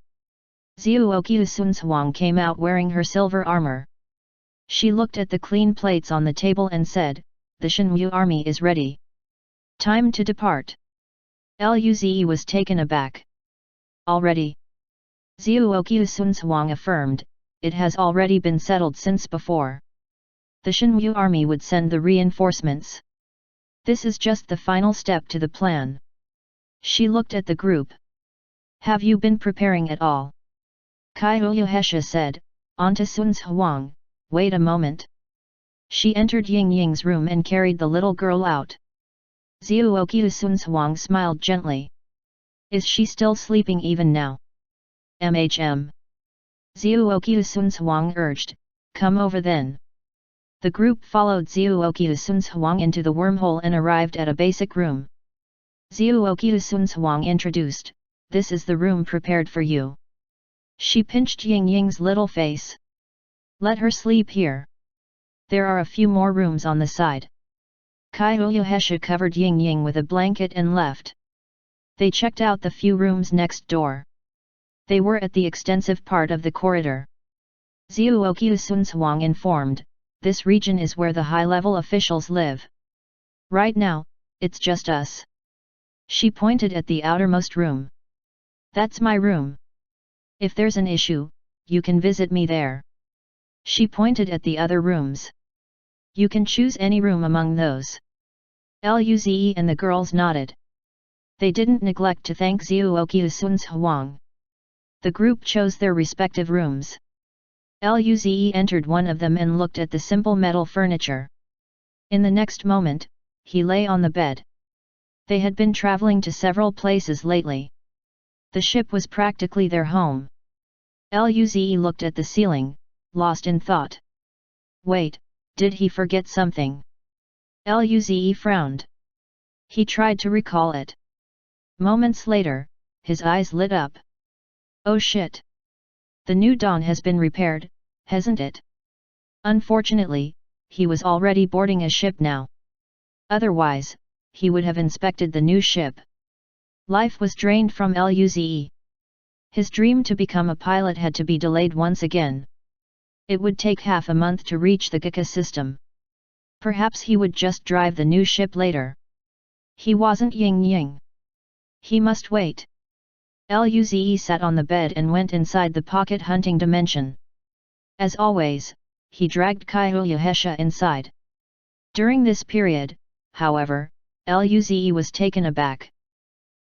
[SPEAKER 1] Zhuoqiu Sunhuang came out wearing her silver armor. She looked at the clean plates on the table and said, the Shenwu army is ready. Time to depart. Luze was taken aback. Already? Zhuoqiu Sunhuang affirmed, it has already been settled since before. The Shenwu army would send the reinforcements. This is just the final step to the plan. She looked at the group. Have you been preparing at all? Kaiyuhesha said, onto Sunhuang, wait a moment. She entered Ying Ying's room and carried the little girl out. Zhuoqiu Sunhuang smiled gently. Is she still sleeping even now? Zhuoqiu Sunhuang urged, come over then. The group followed Zhuoqiu Sunhuang into the wormhole and arrived at a basic room. Zhuoqiu Sunhuang introduced, this is the room prepared for you. She pinched Ying Ying's little face. Let her sleep here. There are a few more rooms on the side. Kaiyuhesha covered Ying Ying with a blanket and left. They checked out the few rooms next door. They were at the extensive part of the corridor. Zhuoqiu Sunhuang informed, this region is where the high-level officials live. Right now, it's just us. She pointed at the outermost room. That's my room. If there's an issue, you can visit me there. She pointed at the other rooms. You can choose any room among those. Luze and the girls nodded. They didn't neglect to thank Zhuoqiu Sunhuang. The group chose their respective rooms. Luze entered one of them and looked at the simple metal furniture. In the next moment, he lay on the bed. They had been traveling to several places lately. The ship was practically their home. Luze looked at the ceiling, lost in thought. Wait, did he forget something? Luze frowned. He tried to recall it. Moments later, his eyes lit up. Oh shit! The new dawn has been repaired, hasn't it? Unfortunately, he was already boarding a ship now. Otherwise, he would have inspected the new ship. Life was drained from Luze. His dream to become a pilot had to be delayed once again. It would take half a month to reach the Gaka system. Perhaps he would just drive the new ship later. He wasn't Ying Ying. He must wait. Luze sat on the bed and went inside the pocket hunting dimension. As always, he dragged Kaiyuhesha inside. During this period, however, Luze was taken aback.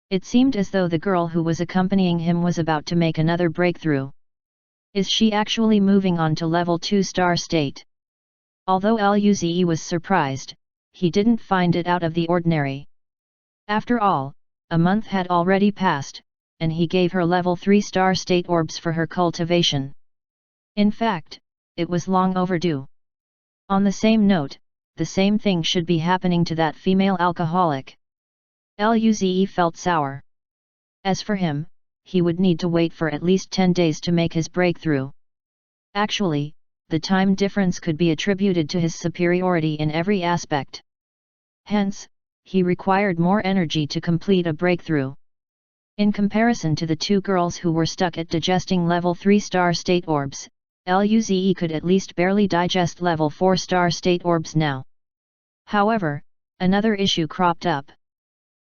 [SPEAKER 1] It seemed as though the girl who was accompanying him was about to make another breakthrough. Is she actually moving on to level 2 star state? Although Luze was surprised, he didn't find it out of the ordinary. After all, a month had already passed, and he gave her level 3 star state orbs for her cultivation. In fact, it was long overdue. On the same note, the same thing should be happening to that female alcoholic. Luze felt sour. As for him, he would need to wait for at least 10 days to make his breakthrough. Actually, the time difference could be attributed to his superiority in every aspect. Hence, he required more energy to complete a breakthrough. In comparison to the two girls who were stuck at digesting level 3 star state orbs, Luze could at least barely digest level 4 star state orbs now. However, another issue cropped up.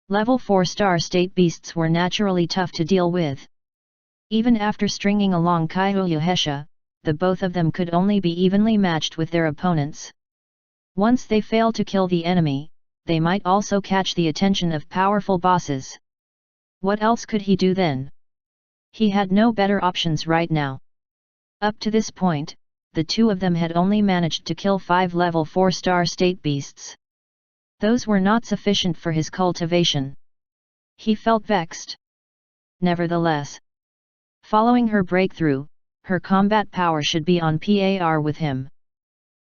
[SPEAKER 1] Level 4 star state beasts were naturally tough to deal with. Even after stringing along Kaioulyuhesha, the both of them could only be evenly matched with their opponents. Once they failed to kill the enemy, they might also catch the attention of powerful bosses. What else could he do then? He had no better options right now. Up to this point, the two of them had only managed to kill 5 level 4 star state beasts. Those were not sufficient for his cultivation. He felt vexed. Nevertheless, following her breakthrough, her combat power should be on par with him.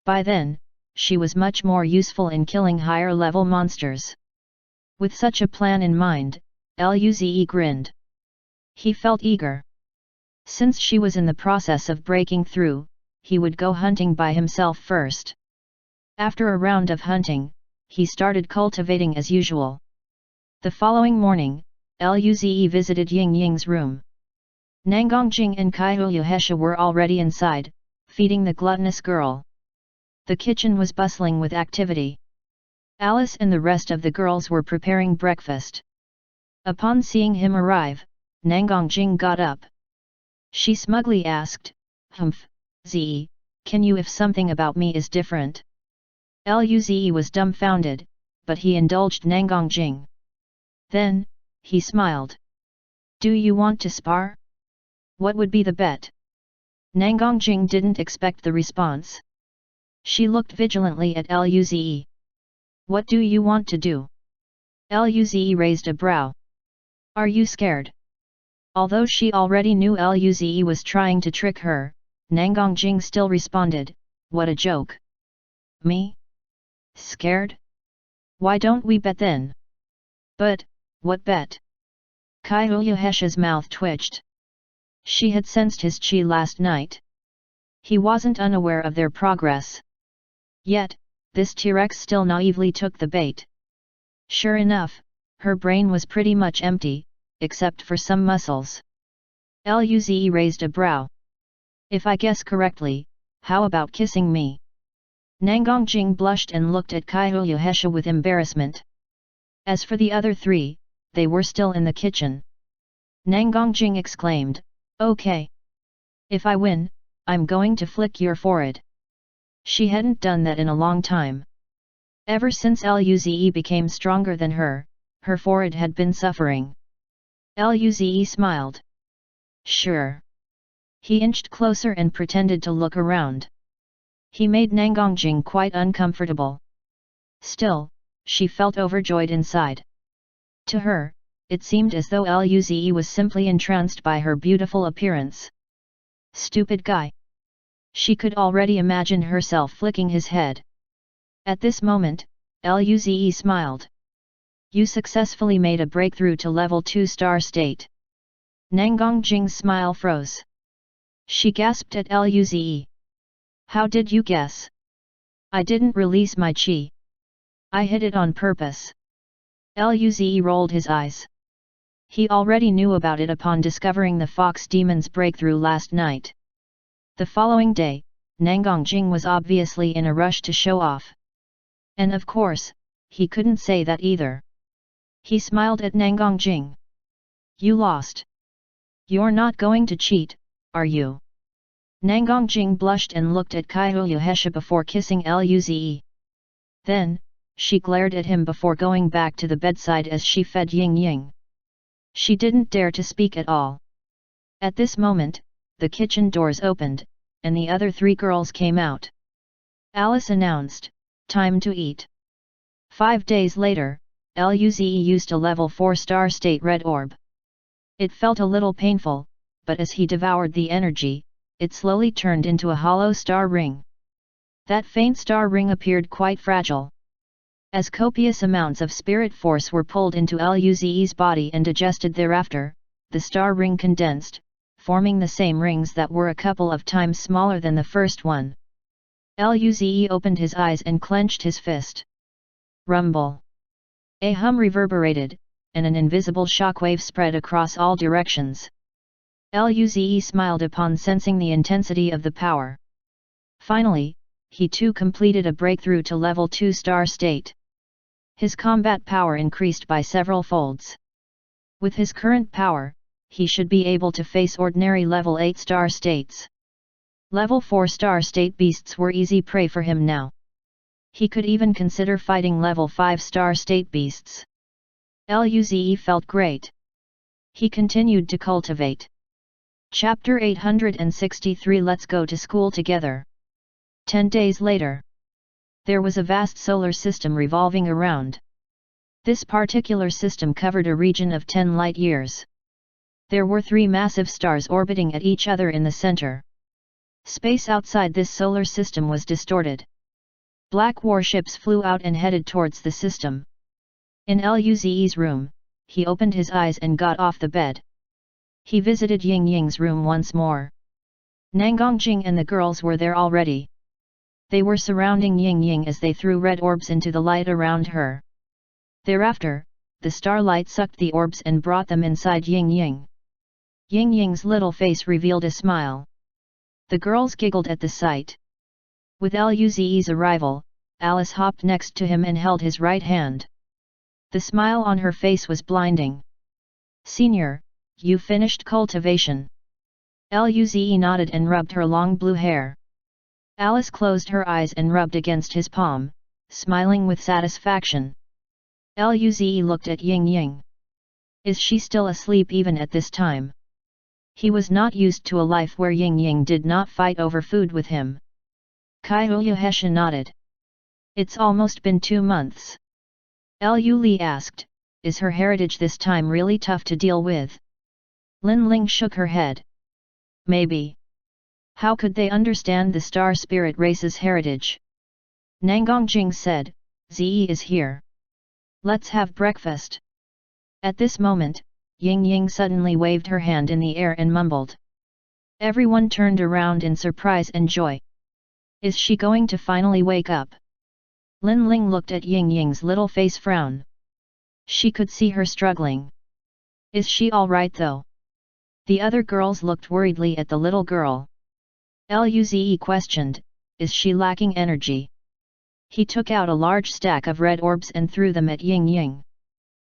[SPEAKER 1] By then, she was much more useful in killing higher level monsters. With such a plan in mind, Luze grinned. He felt eager. Since she was in the process of breaking through, he would go hunting by himself first. After a round of hunting, he started cultivating as usual. The following morning, Luze visited Ying Ying's room. Nangongjing and Kaioulyuhesha were already inside, feeding the gluttonous girl. The kitchen was bustling with activity. Alice and the rest of the girls were preparing breakfast. Upon seeing him arrive, Nangongjing got up. She smugly asked, "Humph, Zi, can you if something about me is different?" Luze was dumbfounded, but he indulged Nangongjing. Then, he smiled. "Do you want to spar? What would be the bet?" Nangongjing didn't expect the response. She looked vigilantly at Luze. "What do you want to do?" Luze raised a brow. "Are you scared?" Although she already knew Luze was trying to trick her, Nangongjing still responded, "What a joke! Me? Scared? Why don't we bet then?" "But, what bet?" Kaioulyuhesha's mouth twitched. She had sensed his chi last night. He wasn't unaware of their progress. Yet, this T-Rex still naively took the bait. Sure enough, her brain was pretty much empty, except for some muscles. Luze raised a brow. "If I guess correctly, how about kissing me?" Nangongjing blushed and looked at Kaioulyuhesha with embarrassment. As for the other three, they were still in the kitchen. Nangongjing exclaimed, "Okay. If I win, I'm going to flick your forehead." She hadn't done that in a long time. Ever since Luze became stronger than her forehead had been suffering. Luze smiled. "Sure." He inched closer and pretended to look around. He made Nangongjing quite uncomfortable. Still, she felt overjoyed inside. To her, it seemed as though Luze was simply entranced by her beautiful appearance. Stupid guy. She could already imagine herself flicking his head. At this moment, Luze smiled. "You successfully made a breakthrough to level 2 star state." Nangongjing's smile froze. She gasped at Luze. "How did you guess?" "I didn't release my chi. I hid it on purpose." Luze rolled his eyes. He already knew about it upon discovering the fox demon's breakthrough last night. The following day, Nangongjing was obviously in a rush to show off. And of course, he couldn't say that either. He smiled at Nangongjing. "You lost. You're not going to cheat, are you?" Nangongjing blushed and looked at Kaioulyuhesha before kissing Luze. Then, she glared at him before going back to the bedside as she fed Ying Ying. She didn't dare to speak at all. At this moment, the kitchen doors opened, and the other three girls came out. Alice announced, "Time to eat." 5 days later, Luze used a level 4 star state red orb. It felt a little painful, but as he devoured the energy, it slowly turned into a hollow star ring. That faint star ring appeared quite fragile. As copious amounts of spirit force were pulled into Luze's body and digested thereafter, the star ring condensed, forming the same rings that were a couple of times smaller than the first one. Luze opened his eyes and clenched his fist. Rumble! A hum reverberated, and an invisible shockwave spread across all directions. Luze smiled upon sensing the intensity of the power. Finally, he too completed a breakthrough to level 2 star state. His combat power increased by several folds. With his current power, he should be able to face ordinary level 8 star states. Level 4 star state beasts were easy prey for him now. He could even consider fighting level 5 star state beasts. Luze felt great. He continued to cultivate. Chapter 863 Let's go to school together. 10 days later. There was a vast solar system revolving around. This particular system covered a region of 10 light years. There were 3 massive stars orbiting at each other in the center. Space outside this solar system was distorted. Black warships flew out and headed towards the system. In Luze's room, he opened his eyes and got off the bed. He visited Ying Ying's room once more. Nangongjing and the girls were there already. They were surrounding Ying Ying as they threw red orbs into the light around her. Thereafter, the starlight sucked the orbs and brought them inside Ying Ying. Ying Ying's little face revealed a smile. The girls giggled at the sight. With Luze's arrival, Alice hopped next to him and held his right hand. The smile on her face was blinding. "Senior, you finished cultivation." Luze nodded and rubbed her long blue hair. Alice closed her eyes and rubbed against his palm, smiling with satisfaction. Luze looked at Ying Ying. Is she still asleep even at this time? He was not used to a life where Ying Ying did not fight over food with him. Kaiyuhesha nodded. It's almost been 2 months. Lu Li asked, is her heritage this time really tough to deal with? Lin Ling shook her head. Maybe. How could they understand the star spirit race's heritage? Nangongjing said, Zi is here. Let's have breakfast. At this moment, Ying Ying suddenly waved her hand in the air and mumbled. Everyone turned around in surprise and joy. Is she going to finally wake up? Lin Ling looked at Ying Ying's little face frown. She could see her struggling. Is she all right though? The other girls looked worriedly at the little girl. Luze questioned, is she lacking energy? He took out a large stack of red orbs and threw them at Ying Ying.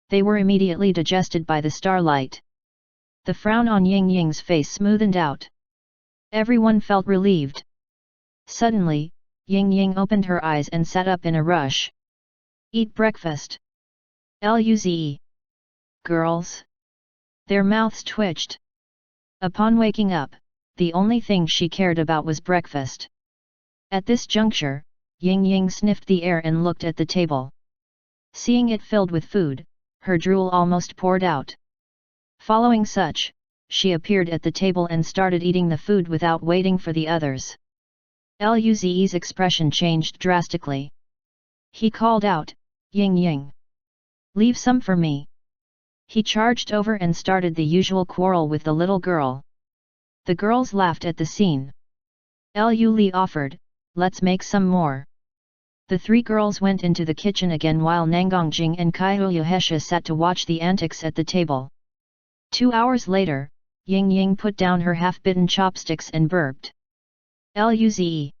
[SPEAKER 1] They were immediately digested by the starlight. The frown on Ying Ying's face smoothened out. Everyone felt relieved. Suddenly, Ying Ying opened her eyes and sat up in a rush. Eat breakfast. Luze. Girls. Their mouths twitched. Upon waking up, the only thing she cared about was breakfast. At this juncture, Ying Ying sniffed the air and looked at the table. Seeing it filled with food, her drool almost poured out. Following such, she appeared at the table and started eating the food without waiting for the others. Luze's expression changed drastically. He called out, Ying Ying. Leave some for me. He charged over and started the usual quarrel with the little girl. The girls laughed at the scene. Lu Li offered, let's make some more. The 3 girls went into the kitchen again while Nangongjing and Kaiyuhesha sat to watch the antics at the table. 2 hours later, Ying Ying put down her half-bitten chopsticks and burped. Luze.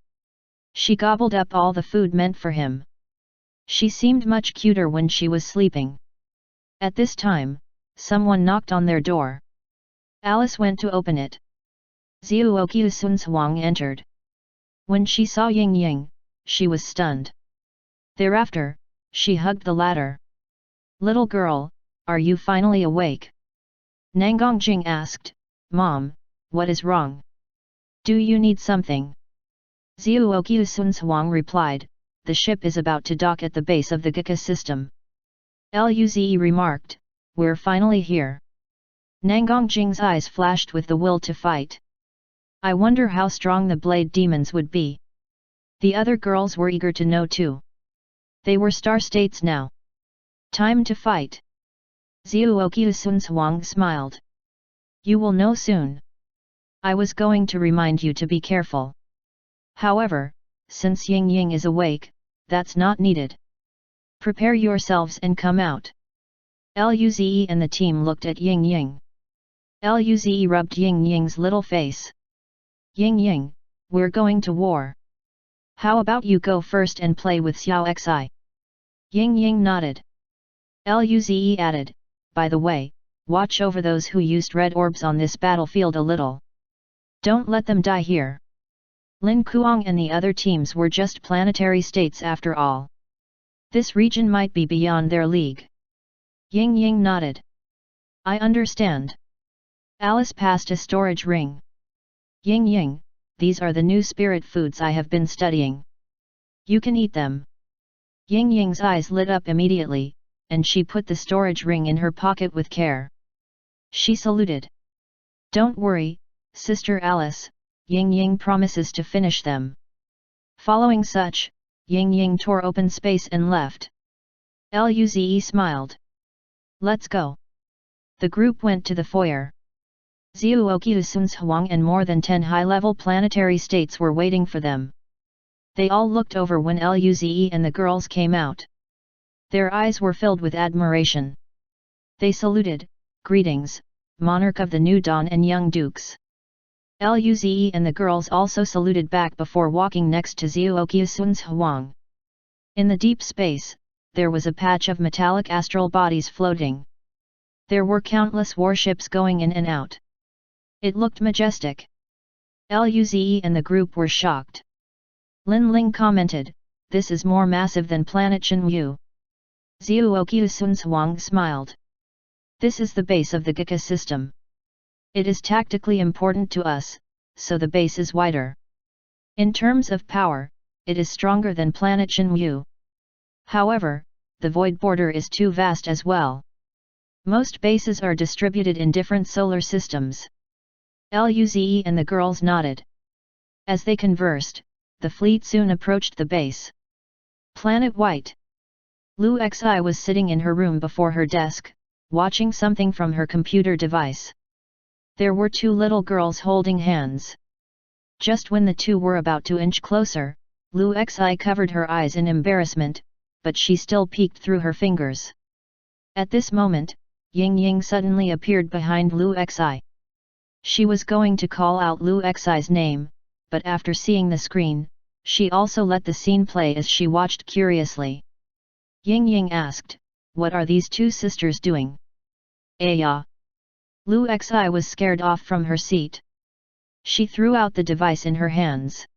[SPEAKER 1] She gobbled up all the food meant for him. She seemed much cuter when she was sleeping. At this time, someone knocked on their door. Alice went to open it. Zhuoqiu Sunsuang entered. When she saw Ying Ying, she was stunned. Thereafter, she hugged the latter. Little girl, are you finally awake? Nangongjing asked, Mom, what is wrong? Do you need something? Zhuoqiu Sunsuang replied, the ship is about to dock at the base of the Gika system. Luze remarked, we're finally here. Nangongjing's eyes flashed with the will to fight. I wonder how strong the blade demons would be. The other girls were eager to know too. They were star states now. Time to fight. Zhuoqiu Sunsuang smiled. You will know soon. I was going to remind you to be careful. However, since Ying Ying is awake, that's not needed. Prepare yourselves and come out. Luze and the team looked at Ying Ying. Luze rubbed Ying Ying's little face. Ying Ying, we're going to war. How about you go first and play with Xiao Xi? Ying Ying nodded. Luze added, by the way, watch over those who used red orbs on this battlefield a little. Don't let them die here. Lin Kuang and the other teams were just planetary states after all. This region might be beyond their league. Ying Ying nodded. I understand. Alice passed a storage ring. Ying Ying, these are the new spirit foods I have been studying. You can eat them. Ying Ying's eyes lit up immediately, and she put the storage ring in her pocket with care. She saluted. Don't worry, Sister Alice, Ying Ying promises to finish them. Following such, Ying Ying tore open space and left. Luze smiled. Let's go. The group went to the foyer. Zhuoqiu Sun's Huang and more than 10 high-level planetary states were waiting for them. They all looked over when Luze and the girls came out. Their eyes were filled with admiration. They saluted, greetings, monarch of the new dawn and young dukes. Luze and the girls also saluted back before walking next to Zhuoqiu Sun's Huang. In the deep space, there was a patch of metallic astral bodies floating. There were countless warships going in and out. It looked majestic. Luze and the group were shocked. Lin Ling commented, this is more massive than planet Chenyu. Zhuoqiu Sun's Huang smiled. This is the base of the Gika system. It is tactically important to us, so the base is wider. In terms of power, it is stronger than planet Chenyu. However, the void border is too vast as well. Most bases are distributed in different solar systems. Luze and the girls nodded. As they conversed, the fleet soon approached the base. Planet White. Lu Xi was sitting in her room before her desk, watching something from her computer device. There were 2 little girls holding hands. Just when the two were about to inch closer, Lu Xi covered her eyes in embarrassment, but she still peeked through her fingers. At this moment, Ying Ying suddenly appeared behind Lu Xi. She was going to call out Lu Xi's name, but after seeing the screen, she also let the scene play as she watched curiously. Ying Ying asked, what are these 2 sisters doing? Ya! Lu Xi was scared off from her seat. She threw out the device in her hands.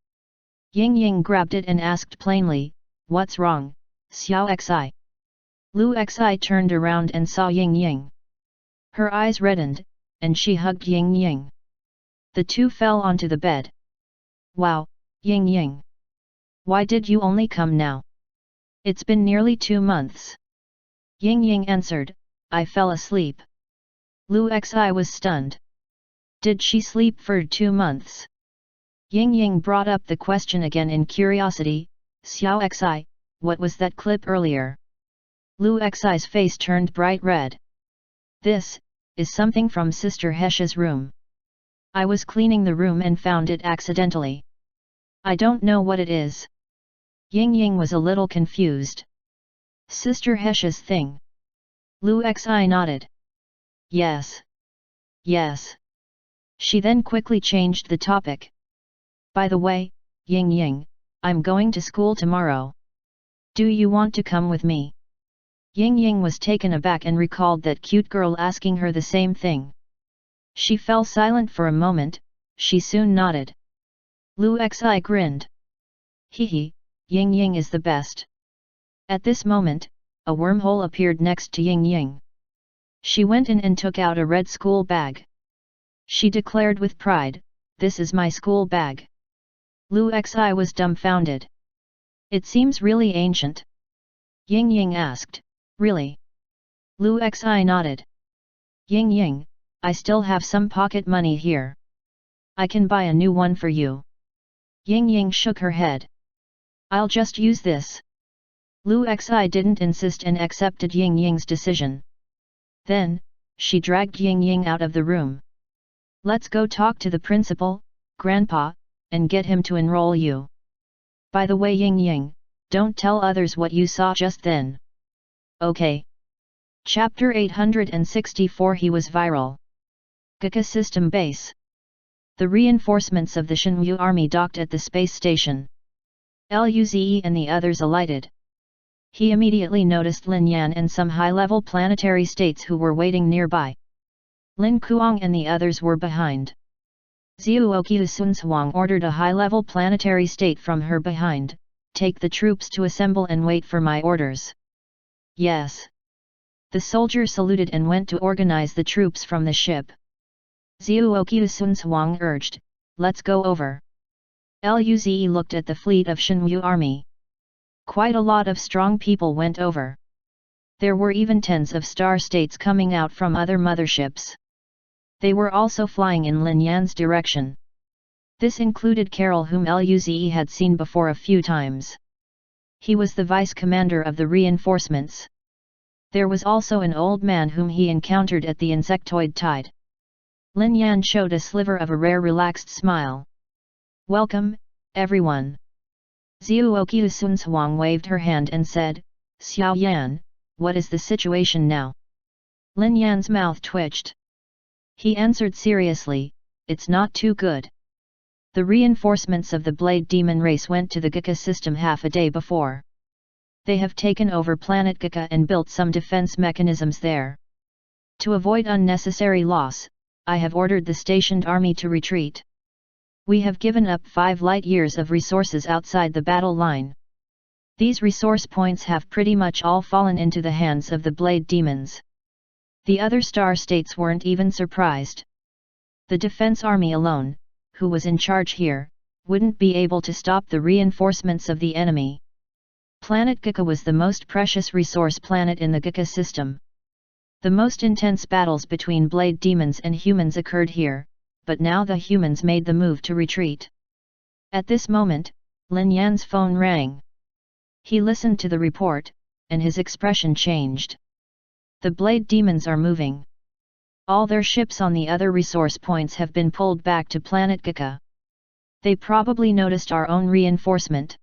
[SPEAKER 1] Ying Ying grabbed it and asked plainly, what's wrong, Xiao Xi? Lu Xi turned around and saw Ying Ying. Her eyes reddened, and she hugged Ying Ying. The two fell onto the bed. Wow, Ying Ying! Why did you only come now? It's been nearly 2 months. Ying Ying answered, I fell asleep. Lu Xi was stunned. Did she sleep for 2 months? Ying Ying brought up the question again in curiosity, Xiao Xi, what was that clip earlier? Lu Xi's face turned bright red. This is something from Sister Hesha's room. I was cleaning the room and found it accidentally. I don't know what it is. Ying Ying was a little confused. Sister Hesha's thing. Lu Xi nodded. Yes. Yes. She then quickly changed the topic. By the way, Ying Ying, I'm going to school tomorrow. Do you want to come with me? Ying Ying was taken aback and recalled that cute girl asking her the same thing. She fell silent for a moment, she soon nodded. Lu Xi grinned. Hee, Ying Ying is the best. At this moment, a wormhole appeared next to Ying Ying. She went in and took out a red school bag. She declared with pride, this is my school bag. Lu Xi was dumbfounded. It seems really ancient. Ying Ying asked, really? Lu Xi nodded. Ying Ying, I still have some pocket money here. I can buy a new one for you. Ying Ying shook her head. I'll just use this. Lu Xi didn't insist and accepted Ying Ying's decision. Then, she dragged Ying Ying out of the room. Let's go talk to the principal, Grandpa, and get him to enroll you. By the way, Ying Ying, don't tell others what you saw just then. Okay. Chapter 864 He was viral. Gika System Base. The reinforcements of the Shenwu army docked at the space station. Luze and the others alighted. He immediately noticed Lin Yan and some high-level planetary states who were waiting nearby. Lin Kuang and the others were behind. Zhuoqiu Sunhuang ordered a high-level planetary state from her behind, "Take the troops to assemble and wait for my orders." "Yes." The soldier saluted and went to organize the troops from the ship. Zhuoqiu Sunhuang urged, "Let's go over." Luze looked at the fleet of Shenwu army. Quite a lot of strong people went over. There were even tens of star states coming out from other motherships. They were also flying in Lin Yan's direction. This included Carol, whom Luze had seen before a few times. He was the vice commander of the reinforcements. There was also an old man whom he encountered at the insectoid tide. Lin Yan showed a sliver of a rare relaxed smile. "Welcome, everyone." Zhuoqiu Sunhuang waved her hand and said, "Xiao Yan, what is the situation now?" Lin Yan's mouth twitched. He answered seriously, "It's not too good. The reinforcements of the Blade Demon race went to the Gika system half a day before. They have taken over planet Gika and built some defense mechanisms there. To avoid unnecessary loss, I have ordered the stationed army to retreat. We have given up 5 light years of resources outside the battle line. These resource points have pretty much all fallen into the hands of the Blade Demons." The other star states weren't even surprised. The defense army alone, who was in charge here, wouldn't be able to stop the reinforcements of the enemy. Planet Gika was the most precious resource planet in the Gika system. The most intense battles between Blade Demons and humans occurred here, but now the humans made the move to retreat. At this moment, Lin Yan's phone rang. He listened to the report, and his expression changed. The Blade Demons are moving. All their ships on the other resource points have been pulled back to planet Gika. They probably noticed our own reinforcement.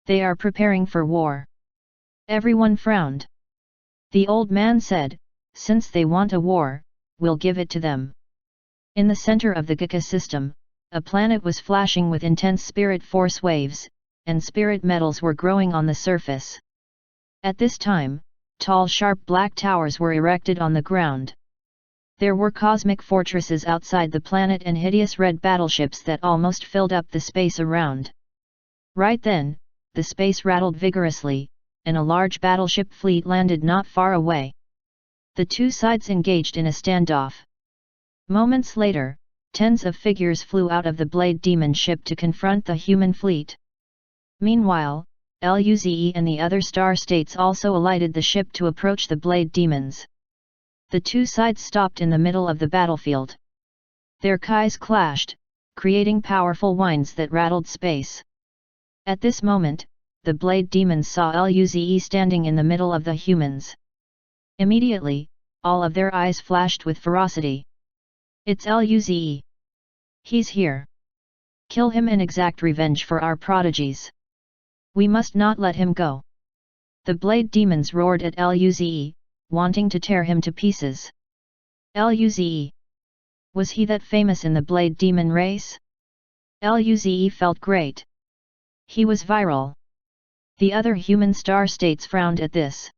[SPEAKER 1] They are preparing for war. Everyone frowned. The old man said, "Since they want a war, we'll give it to them." In the center of the Gika system, a planet was flashing with intense spirit force waves, and spirit metals were growing on the surface. At this time, tall sharp black towers were erected on the ground. There were cosmic fortresses outside the planet and hideous red battleships that almost filled up the space around. Right then, the space rattled vigorously, and a large battleship fleet landed not far away. The two sides engaged in a standoff. Moments later, tens of figures flew out of the Blade Demon ship to confront the human fleet. Meanwhile, Luze and the other star states also alighted the ship to approach the Blade Demons. The two sides stopped in the middle of the battlefield. Their kais clashed, creating powerful winds that rattled space. At this moment, the Blade Demons saw Luze standing in the middle of the humans. Immediately, all of their eyes flashed with ferocity. "It's Luze. He's here. Kill him and exact revenge for our prodigies. We must not let him go." The Blade Demons roared at Luze, wanting to tear him to pieces. Luze. Was he that famous in the Blade Demon race? Luze felt great. He was viral. The other human star states frowned at this.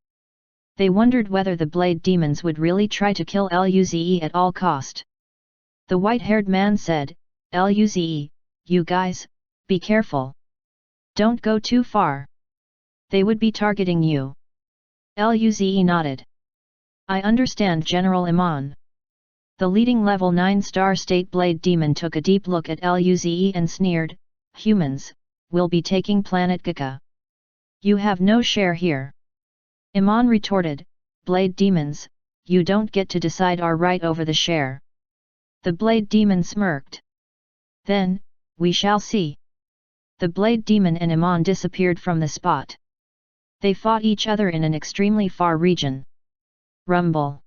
[SPEAKER 1] They wondered whether the Blade Demons would really try to kill Luze at all cost. The white-haired man said, "Luze, you guys, be careful. Don't go too far. They would be targeting you." Luze nodded. "I understand, General Iman." The leading level 9 star state Blade Demon took a deep look at Luze and sneered, "Humans, will be taking planet Gika. You have no share here." Iman retorted, "Blade Demons, you don't get to decide our right over the share." The Blade Demon smirked. "Then, we shall see." The Blade Demon and Iman disappeared from the spot. They fought each other in an extremely far region. Rumble.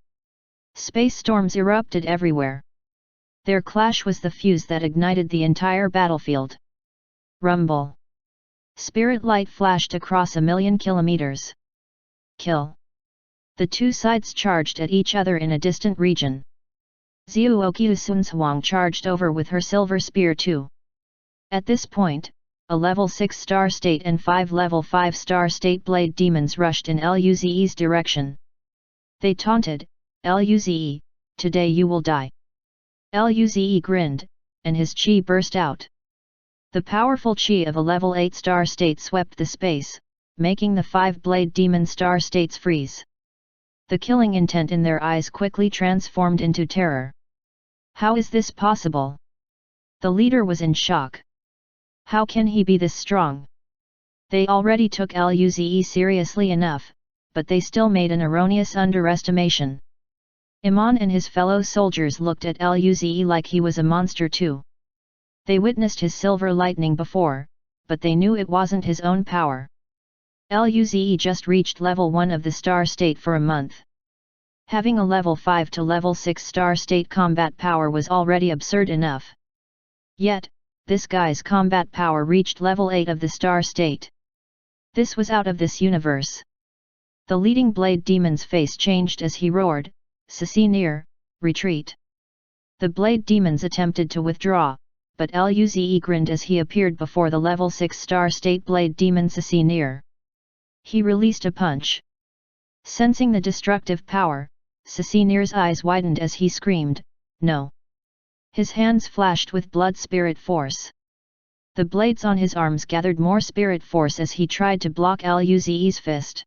[SPEAKER 1] Space storms erupted everywhere. Their clash was the fuse that ignited the entire battlefield. Rumble. Spirit light flashed across 1,000,000 kilometers. Kill. The two sides charged at each other in a distant region. Xiuoqiu Sunzhuang charged over with her silver spear too. At this point, a level 6 star state and 5 level 5 star state blade demons rushed in Luze's direction. They taunted, "Luze, today you will die." Luze grinned, and his chi burst out. The powerful chi of a level 8 star state swept the space, making the 5 blade demon star states freeze. The killing intent in their eyes quickly transformed into terror. How is this possible? The leader was in shock. How can he be this strong? They already took Luze seriously enough, but they still made an erroneous underestimation. Iman and his fellow soldiers looked at Luze like he was a monster too. They witnessed his silver lightning before, but they knew it wasn't his own power. Luze just reached level 1 of the star state for a month. Having a level 5 to level 6 star state combat power was already absurd enough. Yet, this guy's combat power reached level 8 of the star state. This was out of this universe. The leading blade demon's face changed as he roared, "Sassinir, retreat!" The blade demons attempted to withdraw, but Luze grinned as he appeared before the level 6 star state blade demon Sassinir. He released a punch. Sensing the destructive power, Sassinir's eyes widened as he screamed, "No!" His hands flashed with blood spirit force. The blades on his arms gathered more spirit force as he tried to block Luze's fist.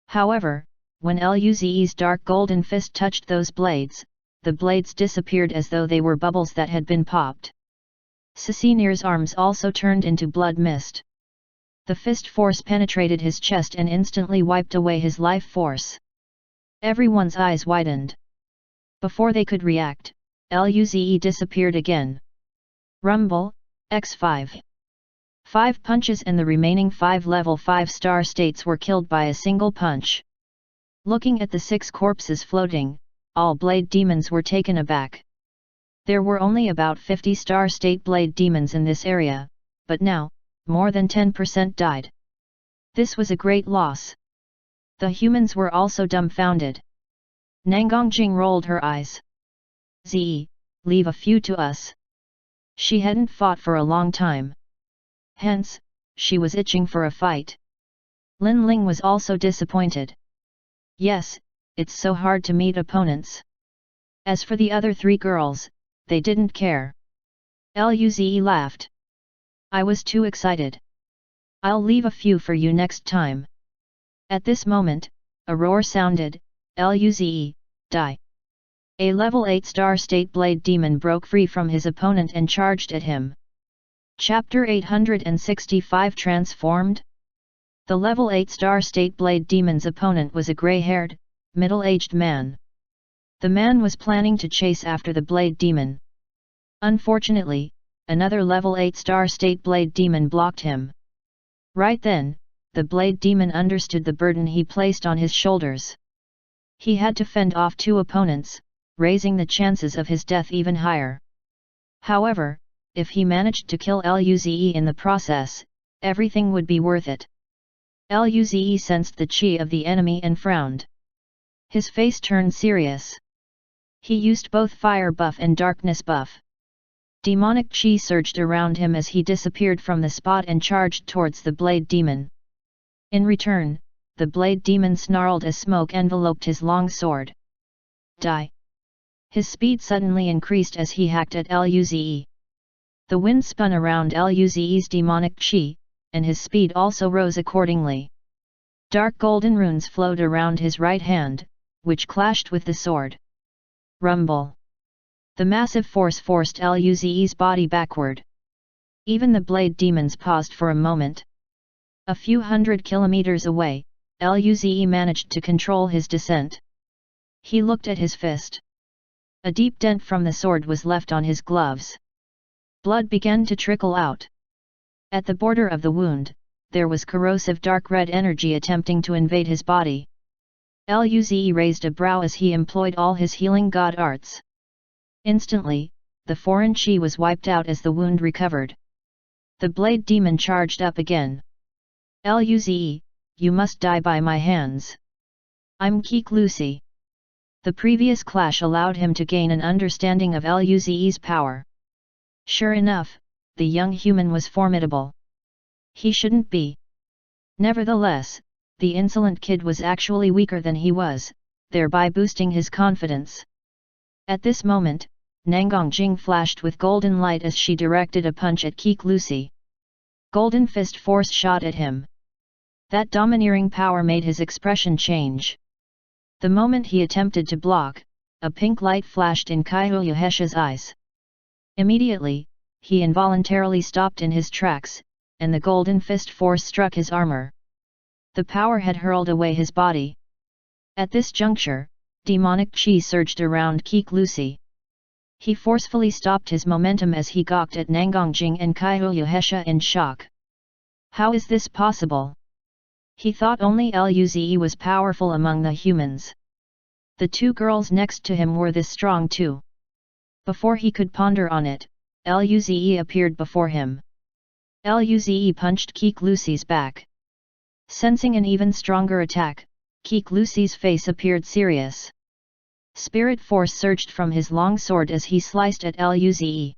[SPEAKER 1] However, when Luze's dark golden fist touched those blades, the blades disappeared as though they were bubbles that had been popped. Sassinir's arms also turned into blood mist. The fist force penetrated his chest and instantly wiped away his life force. Everyone's eyes widened. Before they could react, Luze disappeared again. Rumble, X5. 5 punches and the remaining 5 level 5 star states were killed by a single punch. Looking at the 6 corpses floating, all blade demons were taken aback. There were only about 50 star state blade demons in this area, but now, more than 10% died. This was a great loss. The humans were also dumbfounded. Nangongjing rolled her eyes. "Zi, leave a few to us." She hadn't fought for a long time. Hence, she was itching for a fight. Lin Ling was also disappointed. Yes, it's so hard to meet opponents. As for the other 3 girls, they didn't care. Luze laughed. "I was too excited. I'll leave a few for you next time." At this moment, a roar sounded, "Luze, die!" A level 8 star state blade demon broke free from his opponent and charged at him. Chapter 865 Transformed? The level 8 star state blade demon's opponent was a grey-haired, middle-aged man. The man was planning to chase after the blade demon. Unfortunately, another level 8 star state blade demon blocked him. Right then, the blade demon understood the burden he placed on his shoulders. He had to fend off 2 opponents, raising the chances of his death even higher. However, if he managed to kill Luze in the process, everything would be worth it. Luze sensed the chi of the enemy and frowned. His face turned serious. He used both fire buff and darkness buff. Demonic chi surged around him as he disappeared from the spot and charged towards the blade demon. In return, the blade demon snarled as smoke enveloped his long sword. "Die!" His speed suddenly increased as he hacked at Luze. The wind spun around Luze's demonic chi, and his speed also rose accordingly. Dark golden runes flowed around his right hand, which clashed with the sword. Rumble! The massive force forced Luze's body backward. Even the blade demons paused for a moment. A few hundred kilometers away, Luze managed to control his descent. He looked at his fist. A deep dent from the sword was left on his gloves. Blood began to trickle out. At the border of the wound, there was corrosive dark red energy attempting to invade his body. Luze raised a brow as he employed all his healing god arts. Instantly, the foreign chi was wiped out as the wound recovered. The blade demon charged up again. "Luze, you must die by my hands. I'm Keek Lucy." The previous clash allowed him to gain an understanding of Luze's power. Sure enough, the young human was formidable. He shouldn't be. Nevertheless, the insolent kid was actually weaker than he was, thereby boosting his confidence. At this moment, Nangong Jing flashed with golden light as she directed a punch at Keek Lucy. Golden fist force shot at him. That domineering power made his expression change. The moment he attempted to block, a pink light flashed in Kaihoyuhesha's eyes. Immediately, he involuntarily stopped in his tracks, and the golden fist force struck his armor. The power had hurled away his body. At this juncture, demonic chi surged around Keek Lucy. He forcefully stopped his momentum as he gawked at Nangong Jing and Kaihoyuhesha in shock. How is this possible? He thought only Luze was powerful among the humans. The two girls next to him were this strong too. Before he could ponder on it, Luze appeared before him. Luze punched Keek Lucy's back. Sensing an even stronger attack, Keek Lucy's face appeared serious. Spirit force surged from his long sword as he sliced at Luze.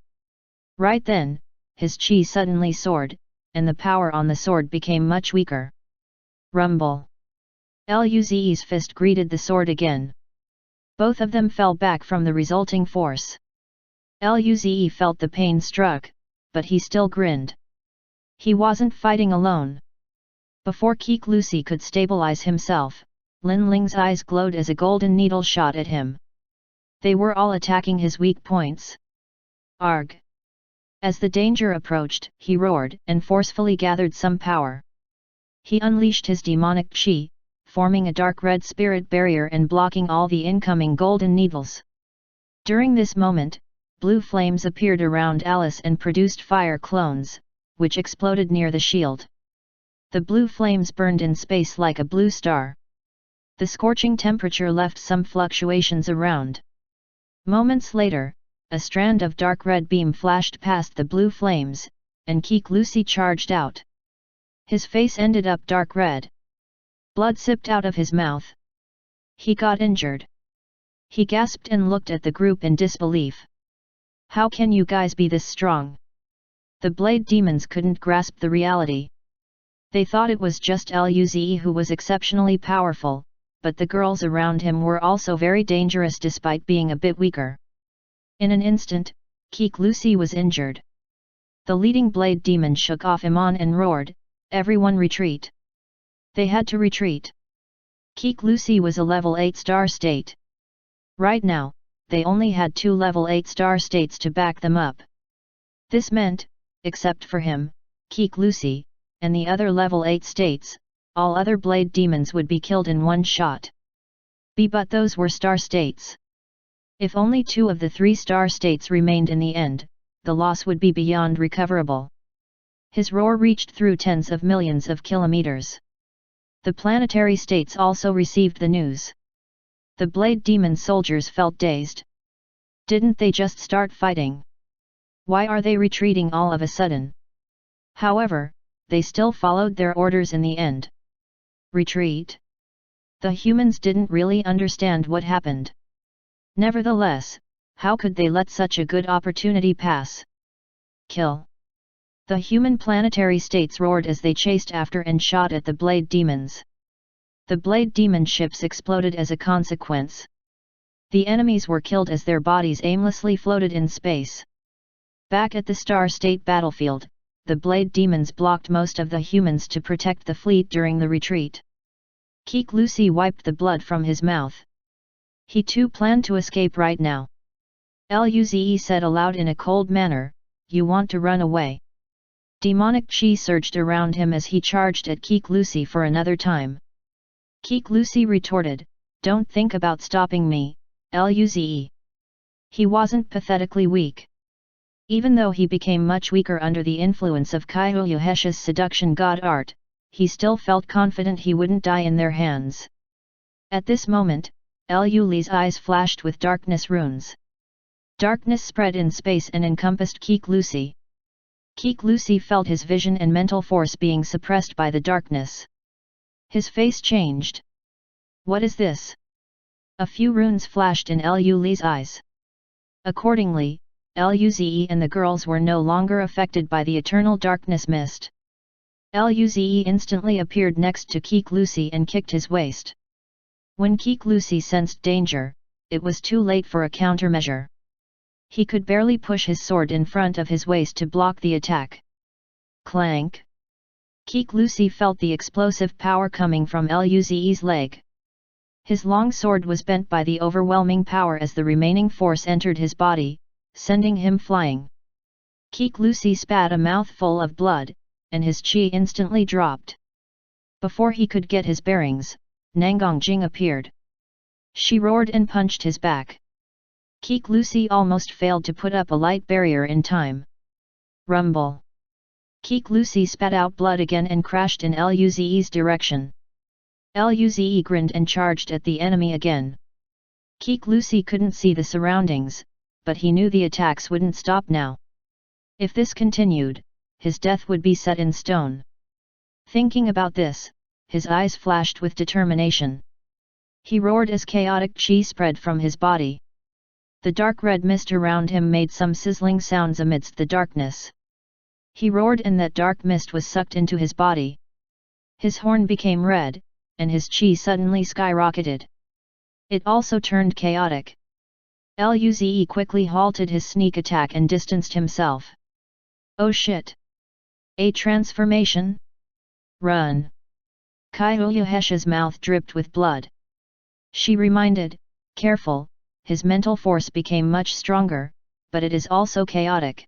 [SPEAKER 1] Right then, his chi suddenly soared, and the power on the sword became much weaker. Rumble! Luze's fist greeted the sword again. Both of them fell back from the resulting force. Luze felt the pain struck, but he still grinned. He wasn't fighting alone. Before Keek Lucy could stabilize himself, Lin Ling's eyes glowed as a golden needle shot at him. They were all attacking his weak points. Arg! As the danger approached, he roared and forcefully gathered some power. He unleashed his demonic chi, forming a dark red spirit barrier and blocking all the incoming golden needles. During this moment, blue flames appeared around Alice and produced fire clones, which exploded near the shield. The blue flames burned in space like a blue star. The scorching temperature left some fluctuations around. Moments later, a strand of dark red beam flashed past the blue flames, and Keek Lucy charged out. His face ended up dark red. Blood sipped out of his mouth. He got injured. He gasped and looked at the group in disbelief. How can you guys be this strong? The blade demons couldn't grasp the reality. They thought it was just Luze who was exceptionally powerful, but the girls around him were also very dangerous despite being a bit weaker. In an instant, Keek Lucy was injured. The leading blade demon shook off Iman and roared, "Everyone retreat!" They had to retreat. Keek Lucy was a level 8 star state. Right now, they only had 2 level 8 star states to back them up. This meant, except for him, Keek Lucy, and the other level 8 states, all other blade demons would be killed in one shot. But those were star states. If only 2 of the 3 star states remained in the end, the loss would be beyond recoverable. His roar reached through tens of millions of kilometers. The planetary states also received the news. The blade demon soldiers felt dazed. Didn't they just start fighting? Why are they retreating all of a sudden? However, they still followed their orders in the end. Retreat? The humans didn't really understand what happened. Nevertheless, how could they let such a good opportunity pass? Kill! The human planetary states roared as they chased after and shot at the blade demons. The blade demon ships exploded as a consequence. The enemies were killed as their bodies aimlessly floated in space. Back at the Star State battlefield, the blade demons blocked most of the humans to protect the fleet during the retreat. Keek Lucy wiped the blood from his mouth. He too planned to escape right now. Luze said aloud in a cold manner, "You want to run away?" Demonic chi surged around him as he charged at Keek Lucy for another time. Keek Lucy retorted, "Don't think about stopping me, Luze." He wasn't pathetically weak. Even though he became much weaker under the influence of Kaihoyuhesha's seduction god art, he still felt confident he wouldn't die in their hands. At this moment, Luze's eyes flashed with darkness runes. Darkness spread in space and encompassed Keek Lucy. Keek Lucy felt his vision and mental force being suppressed by the darkness. His face changed. What is this? A few runes flashed in Lu Li's eyes. Accordingly, Luze and the girls were no longer affected by the eternal darkness mist. Luze instantly appeared next to Keek Lucy and kicked his waist. When Keek Lucy sensed danger, it was too late for a countermeasure. He could barely push his sword in front of his waist to block the attack. Clank! Keek Lucy felt the explosive power coming from Luze's leg. His long sword was bent by the overwhelming power as the remaining force entered his body, sending him flying. Keek Lucy spat a mouthful of blood, and his chi instantly dropped. Before he could get his bearings, Nangang Jing appeared. She roared and punched his back. Keek Lucy almost failed to put up a light barrier in time. Rumble! Keek Lucy spat out blood again and crashed in Luze's direction. Luze grinned and charged at the enemy again. Keek Lucy couldn't see the surroundings, but he knew the attacks wouldn't stop now. If this continued, his death would be set in stone. Thinking about this, his eyes flashed with determination. He roared as chaotic chi spread from his body. The dark red mist around him made some sizzling sounds amidst the darkness. He roared and that dark mist was sucked into his body. His horn became red, and his chi suddenly skyrocketed. It also turned chaotic. Luze quickly halted his sneak attack and distanced himself. Oh shit! A transformation? Run! Kaiuyahesha's mouth dripped with blood. She reminded, careful, his mental force became much stronger, but it is also chaotic.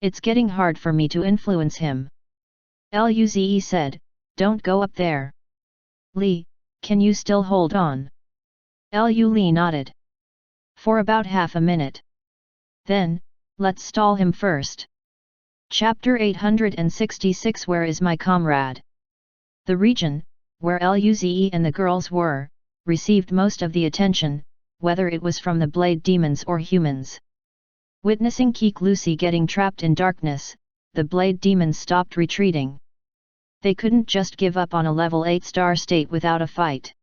[SPEAKER 1] It's getting hard for me to influence him. Luze said, don't go up there. Li, can you still hold on? Li nodded. For about half a minute. Then, let's stall him first. Chapter 866 Where is my comrade? The region, where Luze and the girls were, received most of the attention, whether it was from the blade demons or humans. Witnessing Keek Lucy getting trapped in darkness, the blade demons stopped retreating. They couldn't just give up on a level 8 star state without a fight.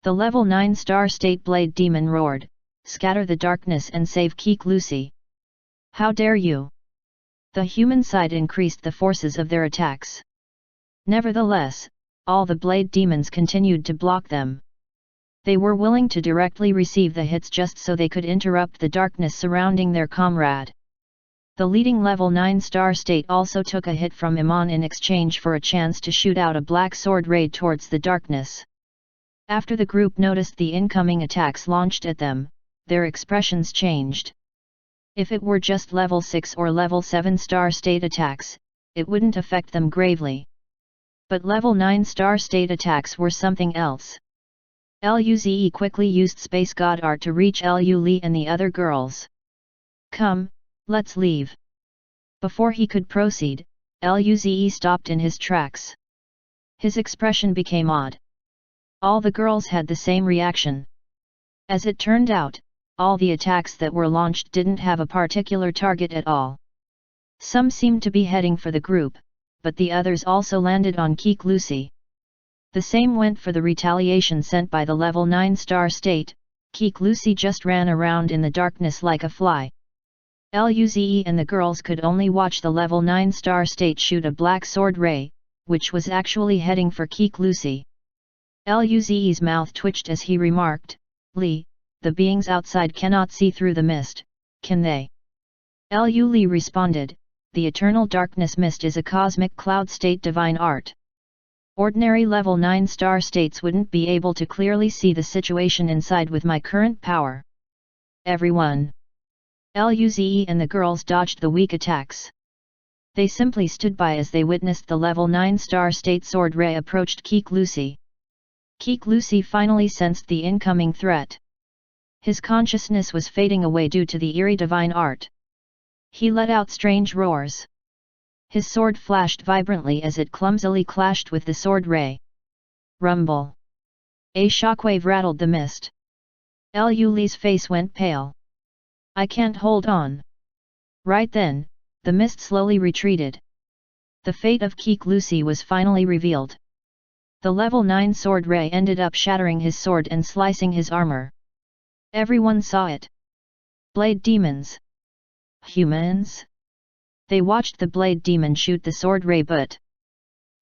[SPEAKER 1] The level 9 star state blade demon roared, scatter the darkness and save Keek Lucy. How dare you! The human side increased the forces of their attacks. Nevertheless, all the blade demons continued to block them. They were willing to directly receive the hits just so they could interrupt the darkness surrounding their comrade. The leading level 9 star state also took a hit from Iman in exchange for a chance to shoot out a black sword raid towards the darkness. After the group noticed the incoming attacks launched at them, their expressions changed. If it were just level 6 or level 7 star state attacks, it wouldn't affect them gravely. But level 9 star state attacks were something else. Luze quickly used Space God Art to reach Lu Li and the other girls. Come, let's leave. Before he could proceed, Luze stopped in his tracks. His expression became odd. All the girls had the same reaction. As it turned out, all the attacks that were launched didn't have a particular target at all. Some seemed to be heading for the group, but the others also landed on Keek Lucy. The same went for the retaliation sent by the level 9 star state. Keek Lucy just ran around in the darkness like a fly. Luze and the girls could only watch the level 9 star state shoot a black sword ray, which was actually heading for Keek Lucy. Luze's mouth twitched as he remarked, Li, the beings outside cannot see through the mist, can they? Lu Li responded, the eternal darkness mist is a cosmic cloud state divine art. Ordinary level 9 star states wouldn't be able to clearly see the situation inside with my current power. Everyone. Luze and the girls dodged the weak attacks. They simply stood by as they witnessed the level 9 star state sword ray approached Keek Lucy. Keek Lucy finally sensed the incoming threat. His consciousness was fading away due to the eerie divine art. He let out strange roars. His sword flashed vibrantly as it clumsily clashed with the sword ray. Rumble! A shockwave rattled the mist. Lu Li's face went pale. I can't hold on. Right then, the mist slowly retreated. The fate of Keek Lucy was finally revealed. The level 9 sword ray ended up shattering his sword and slicing his armor. Everyone saw it. Blade demons. Humans? They watched the blade demon shoot the sword ray, but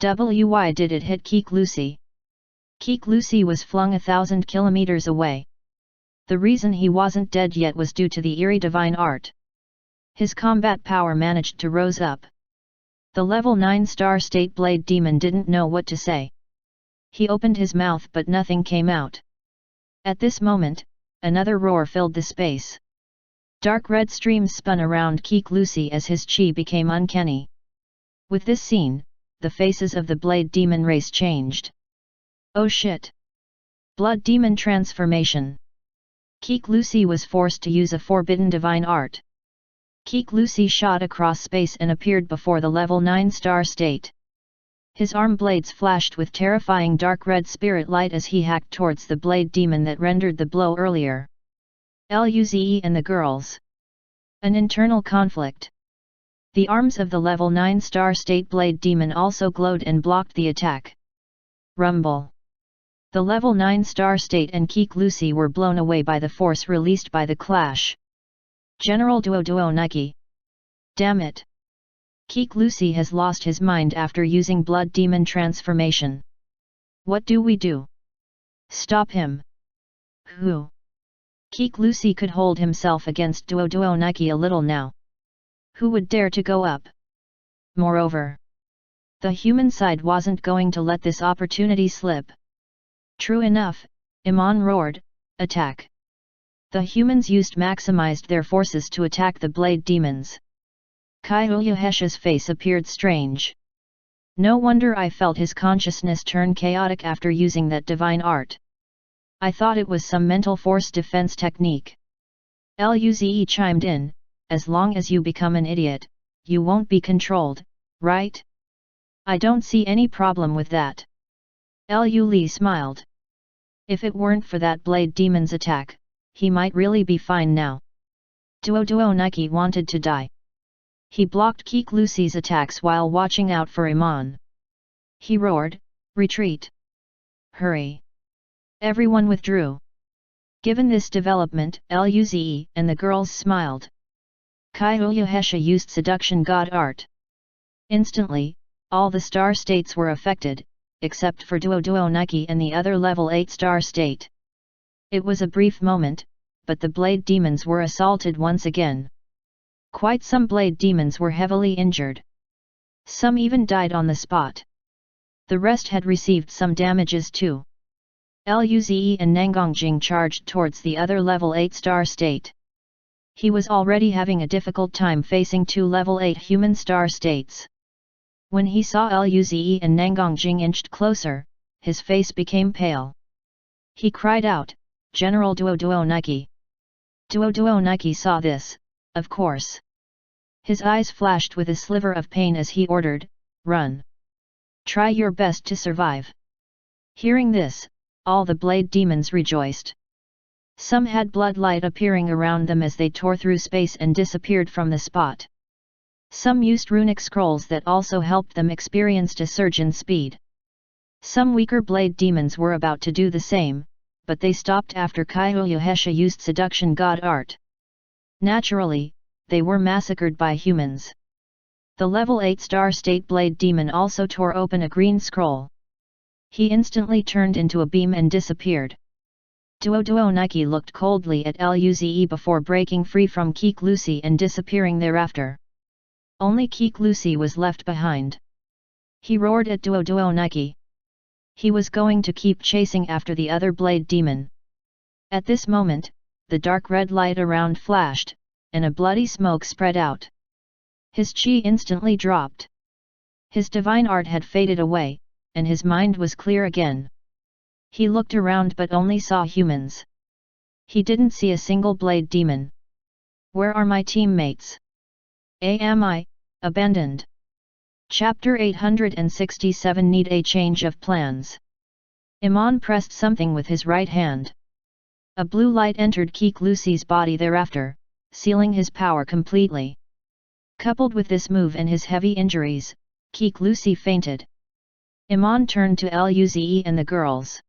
[SPEAKER 1] why did it hit Keek Lucy? Keek Lucy was flung 1,000 kilometers away. The reason he wasn't dead yet was due to the eerie divine art. His combat power managed to rose up. The level 9 star state blade demon didn't know what to say. He opened his mouth but nothing came out. At this moment, another roar filled the space. Dark red streams spun around Keek Lucy as his chi became uncanny. With this scene, the faces of the blade demon race changed. Oh shit! Blood demon transformation! Keek Lucy was forced to use a forbidden divine art. Keek Lucy shot across space and appeared before the level 9 star state. His arm blades flashed with terrifying dark red spirit light as he hacked towards the blade demon that rendered the blow earlier. Luze and the girls. An internal conflict. The arms of the level 9 star state blade demon also glowed and blocked the attack. Rumble. The level 9 star state and Keek Lucy were blown away by the force released by the clash. General Duo Nike. Damn it! Keek Lucy has lost his mind after using blood demon transformation. What do we do? Stop him. Who? Keek Lucy could hold himself against Duo Nike a little now. Who would dare to go up? Moreover, the human side wasn't going to let this opportunity slip. True enough, Iman roared, attack. The humans maximized their forces to attack the blade demons. Kaiulahesha's face appeared strange. No wonder I felt his consciousness turn chaotic after using that divine art. I thought it was some mental force defense technique. Luze chimed in, as long as you become an idiot, you won't be controlled, right? I don't see any problem with that. Lu smiled. If it weren't for that blade demon's attack, he might really be fine now. Duo Nike wanted to die. He blocked Keek Lucy's attacks while watching out for Iman. He roared, retreat! Hurry! Everyone withdrew. Given this development, Luze and the girls smiled. Kaiulahesha used seduction god art. Instantly, all the star states were affected, except for Duo Nike and the other level 8 star state. It was a brief moment, but the blade demons were assaulted once again. Quite some blade demons were heavily injured. Some even died on the spot. The rest had received some damages too. Luze and Nangongjing charged towards the other level 8 star state. He was already having a difficult time facing 2 level 8 human star states. When he saw Luze and Nangongjing inched closer, his face became pale. He cried out, General Duo Nike. Duo Nike saw this, of course. His eyes flashed with a sliver of pain as he ordered, run. Try your best to survive. Hearing this, all the blade demons rejoiced. Some had blood light appearing around them as they tore through space and disappeared from the spot. Some used runic scrolls that also helped them experience a surge in speed. Some weaker blade demons were about to do the same, but they stopped after Kaiulahesha used seduction god art. Naturally, they were massacred by humans. The level 8 star state blade demon also tore open a green scroll. He instantly turned into a beam and disappeared. Duo Nike looked coldly at Luze before breaking free from Keek Lucy and disappearing thereafter. Only Keek Lucy was left behind. He roared at Duo Nike. He was going to keep chasing after the other blade demon. At this moment, the dark red light around flashed, and a bloody smoke spread out. His chi instantly dropped. His divine art had faded away, and his mind was clear again. He looked around but only saw humans. He didn't see a single blade demon. Where are my teammates? Am I abandoned? Chapter 867 Need a change of plans. Iman pressed something with his right hand. A blue light entered Keek Lucy's body thereafter, sealing his power completely. Coupled with this move and his heavy injuries, Keek Lucy fainted. Iman turned to Luze and the girls.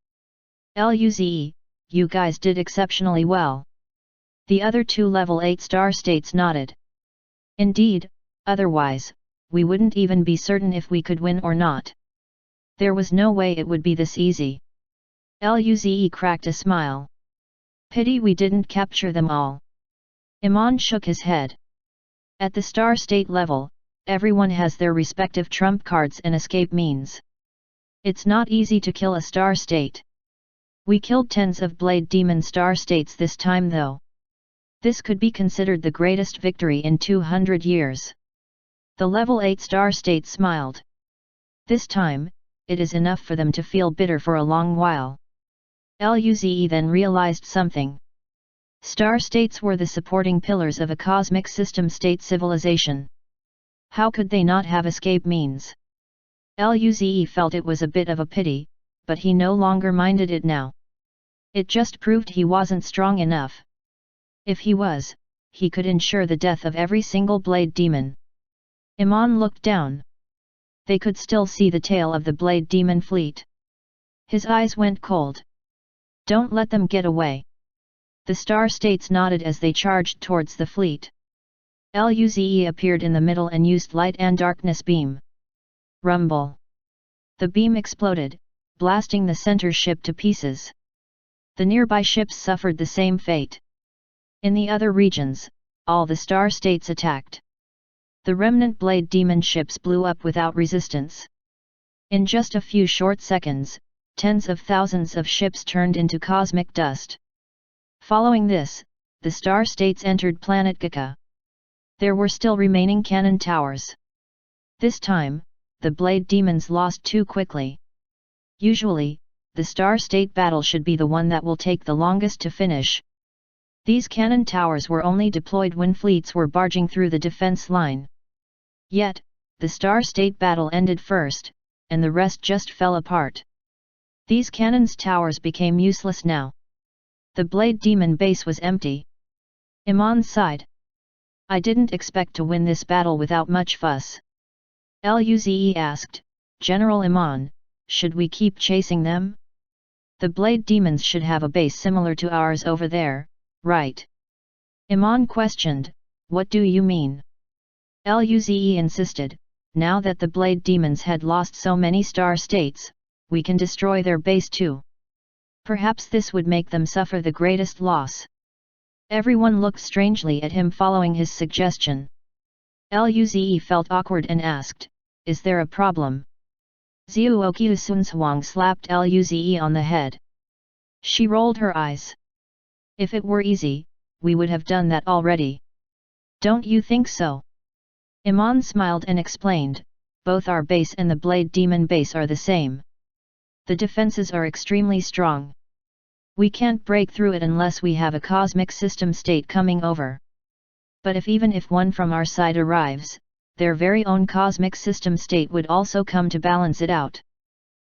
[SPEAKER 1] Luze, you guys did exceptionally well. The other two level 8 star states nodded. Indeed, otherwise, we wouldn't even be certain if we could win or not. There was no way it would be this easy. Luze cracked a smile. Pity we didn't capture them all. Iman shook his head. At the star state level, everyone has their respective trump cards and escape means. It's not easy to kill a star state. We killed tens of blade demon star states this time though. This could be considered the greatest victory in 200 years. The level 8 star state smiled. This time, it is enough for them to feel bitter for a long while. Luze then realized something. Star states were the supporting pillars of a cosmic system state civilization. How could they not have escape means? Luze felt it was a bit of a pity, but he no longer minded it now. It just proved he wasn't strong enough. If he was, he could ensure the death of every single blade demon. Iman looked down. They could still see the tail of the blade demon fleet. His eyes went cold. Don't let them get away. The star states nodded as they charged towards the fleet. Luze appeared in the middle and used light and darkness beam. Rumble. The beam exploded, blasting the center ship to pieces. The nearby ships suffered the same fate. In the other regions, all the star states attacked. The remnant blade demon ships blew up without resistance. In just a few short seconds, tens of thousands of ships turned into cosmic dust. Following this, the star states entered planet Gika. There were still remaining cannon towers. This time, the blade demons lost too quickly. Usually, the star state battle should be the one that will take the longest to finish. These cannon towers were only deployed when fleets were barging through the defense line. Yet, the star state battle ended first, and the rest just fell apart. These cannons towers became useless now. The blade demon base was empty. Iman sighed. I didn't expect to win this battle without much fuss. Luze asked, General Iman, should we keep chasing them? The blade demons should have a base similar to ours over there, right? Iman questioned, what do you mean? Luze insisted, now that the blade demons had lost so many star states, we can destroy their base too. Perhaps this would make them suffer the greatest loss. Everyone looked strangely at him following his suggestion. Luze felt awkward and asked, is there a problem? Zhuoqiu Sunzhuang slapped Luze on the head. She rolled her eyes. If it were easy, we would have done that already. Don't you think so? Iman smiled and explained, both our base and the blade demon base are the same. The defenses are extremely strong. We can't break through it unless we have a cosmic system state coming over. But even if one from our side arrives, their very own cosmic system state would also come to balance it out.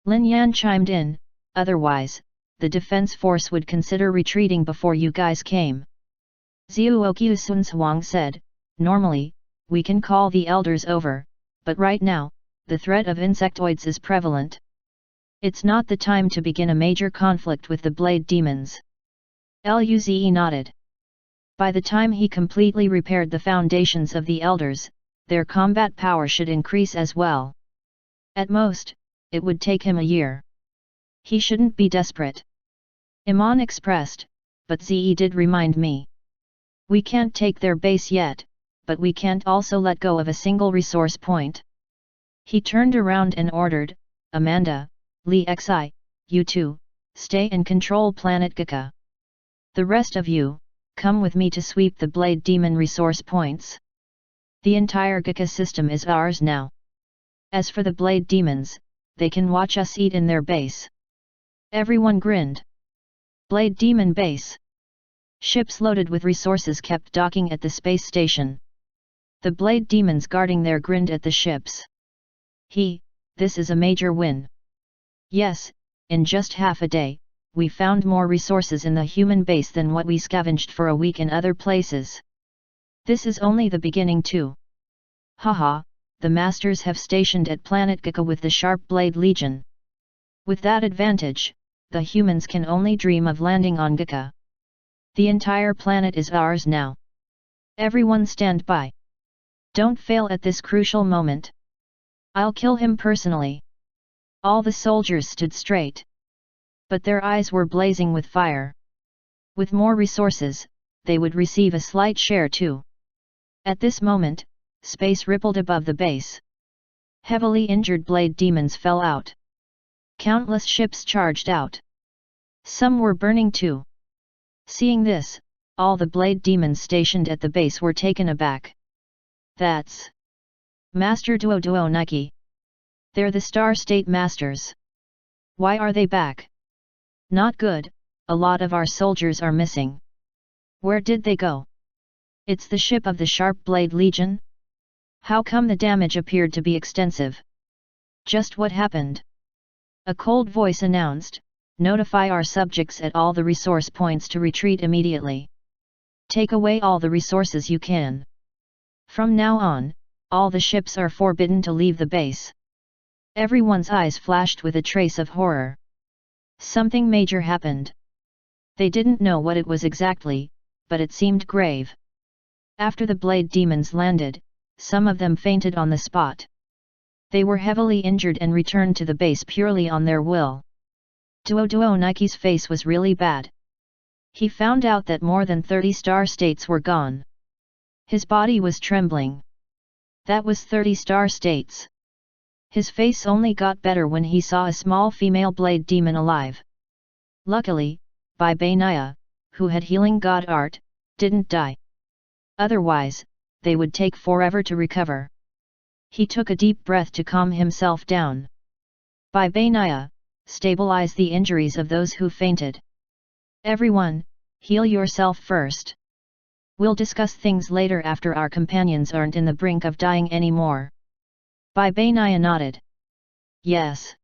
[SPEAKER 1] Lin Yan chimed in, otherwise, the defense force would consider retreating before you guys came. Zhuoqiu Sunzhuang said, normally, we can call the elders over, but right now, the threat of insectoids is prevalent. It's not the time to begin a major conflict with the blade demons. Luze nodded. By the time he completely repaired the foundations of the elders, their combat power should increase as well. At most, it would take him a year. He shouldn't be desperate. Iman expressed, but Ze did remind me. We can't take their base yet, but we can't also let go of a single resource point. He turned around and ordered, Amanda, Li Xi, you two, stay and control planet Gika. The rest of you, come with me to sweep the blade demon resource points. The entire Gika system is ours now. As for the blade demons, they can watch us eat in their base. Everyone grinned. Blade demon base. Ships loaded with resources kept docking at the space station. The blade demons guarding there grinned at the ships. This is a major win. Yes, in just half a day, we found more resources in the human base than what we scavenged for a week in other places. This is only the beginning too. Haha, the masters have stationed at planet Gika with the Sharp Blade Legion. With that advantage, the humans can only dream of landing on Gika. The entire planet is ours now. Everyone stand by. Don't fail at this crucial moment. I'll kill him personally. All the soldiers stood straight. But their eyes were blazing with fire. With more resources, they would receive a slight share too. At this moment, space rippled above the base. Heavily injured blade demons fell out. Countless ships charged out. Some were burning too. Seeing this, all the blade demons stationed at the base were taken aback. That's Master Duo Nike. They're the Star State Masters. Why are they back? Not good, a lot of our soldiers are missing. Where did they go? It's the ship of the Sharp Blade Legion? How come the damage appeared to be extensive? Just what happened? A cold voice announced, notify our subjects at all the resource points to retreat immediately. Take away all the resources you can. From now on, all the ships are forbidden to leave the base. Everyone's eyes flashed with a trace of horror. Something major happened. They didn't know what it was exactly, but it seemed grave. After the blade demons landed, some of them fainted on the spot. They were heavily injured and returned to the base purely on their will. Duo Nike's face was really bad. He found out that more than 30 star states were gone. His body was trembling. That was 30 star states. His face only got better when he saw a small female blade demon alive. Luckily, Bai Naya, who had healing god art, didn't die. Otherwise, they would take forever to recover. He took a deep breath to calm himself down. Bai Naya, stabilize the injuries of those who fainted. Everyone, heal yourself first. We'll discuss things later after our companions aren't in the brink of dying anymore. Bai Naya nodded. Yes.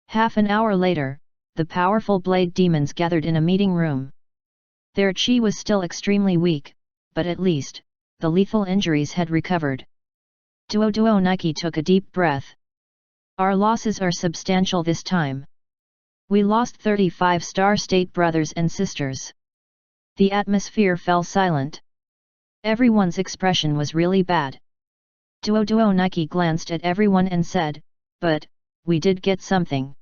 [SPEAKER 1] Half an hour later, the powerful blade demons gathered in a meeting room. Their chi was still extremely weak, but at least, the lethal injuries had recovered. Duo Nike took a deep breath. Our losses are substantial this time. We lost 35 Star State brothers and sisters. The atmosphere fell silent. Everyone's expression was really bad. Duo Nike glanced at everyone and said, but, we did get something.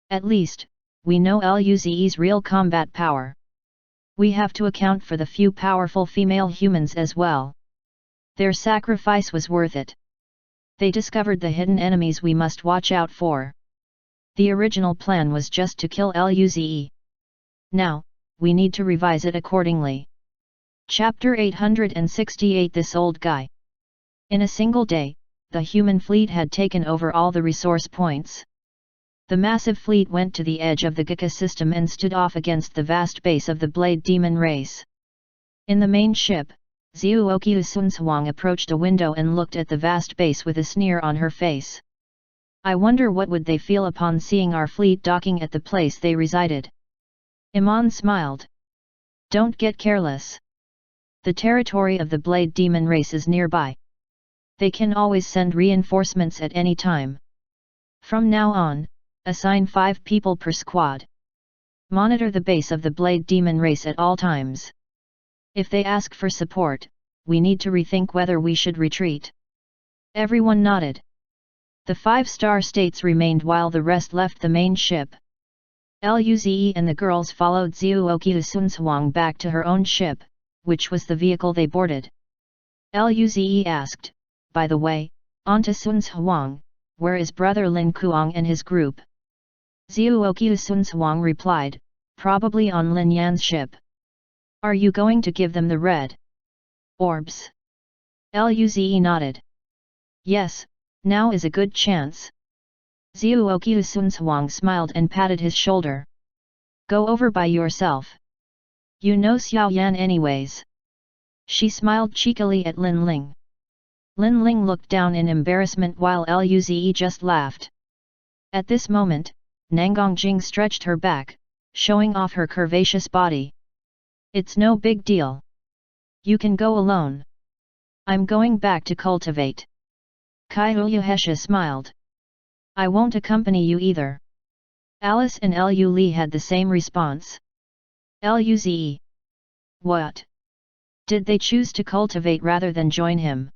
[SPEAKER 1] At least, we know Luze's real combat power. We have to account for the few powerful female humans as well. Their sacrifice was worth it. They discovered the hidden enemies we must watch out for. The original plan was just to kill Luze. Now, we need to revise it accordingly. Chapter 868 This Old Guy. In a single day, the human fleet had taken over all the resource points. The massive fleet went to the edge of the Gika system and stood off against the vast base of the Blade Demon race. In the main ship, Xiuoqiu Sunsuang approached a window and looked at the vast base with a sneer on her face. I wonder what would they feel upon seeing our fleet docking at the place they resided. Iman smiled. Don't get careless. The territory of the Blade Demon race is nearby. They can always send reinforcements at any time. From now on, assign 5 people per squad. Monitor the base of the Blade Demon race at all times. If they ask for support, we need to rethink whether we should retreat. Everyone nodded. The 5 star states remained while the rest left the main ship. Luze and the girls followed Xiuoqiu Sunsuang back to her own ship, which was the vehicle they boarded. Luze asked, by the way, onto Sunsuang, where is brother Lin Kuang and his group? Xiuoqiu Sunsuang replied, probably on Lin Yan's ship. Are you going to give them the red orbs? Luze nodded. Yes, now is a good chance. Xiuoqiu Sunsuang smiled and patted his shoulder. Go over by yourself. You know Xiao Yan anyways. She smiled cheekily at Lin Ling. Lin Ling looked down in embarrassment while Luze just laughed. At this moment, Nangang Jing stretched her back, showing off her curvaceous body. It's no big deal. You can go alone. I'm going back to cultivate. Kai Uyuhesha smiled. I won't accompany you either. Alice and Lu Li had the same response. Luze. What? Did they choose to cultivate rather than join him?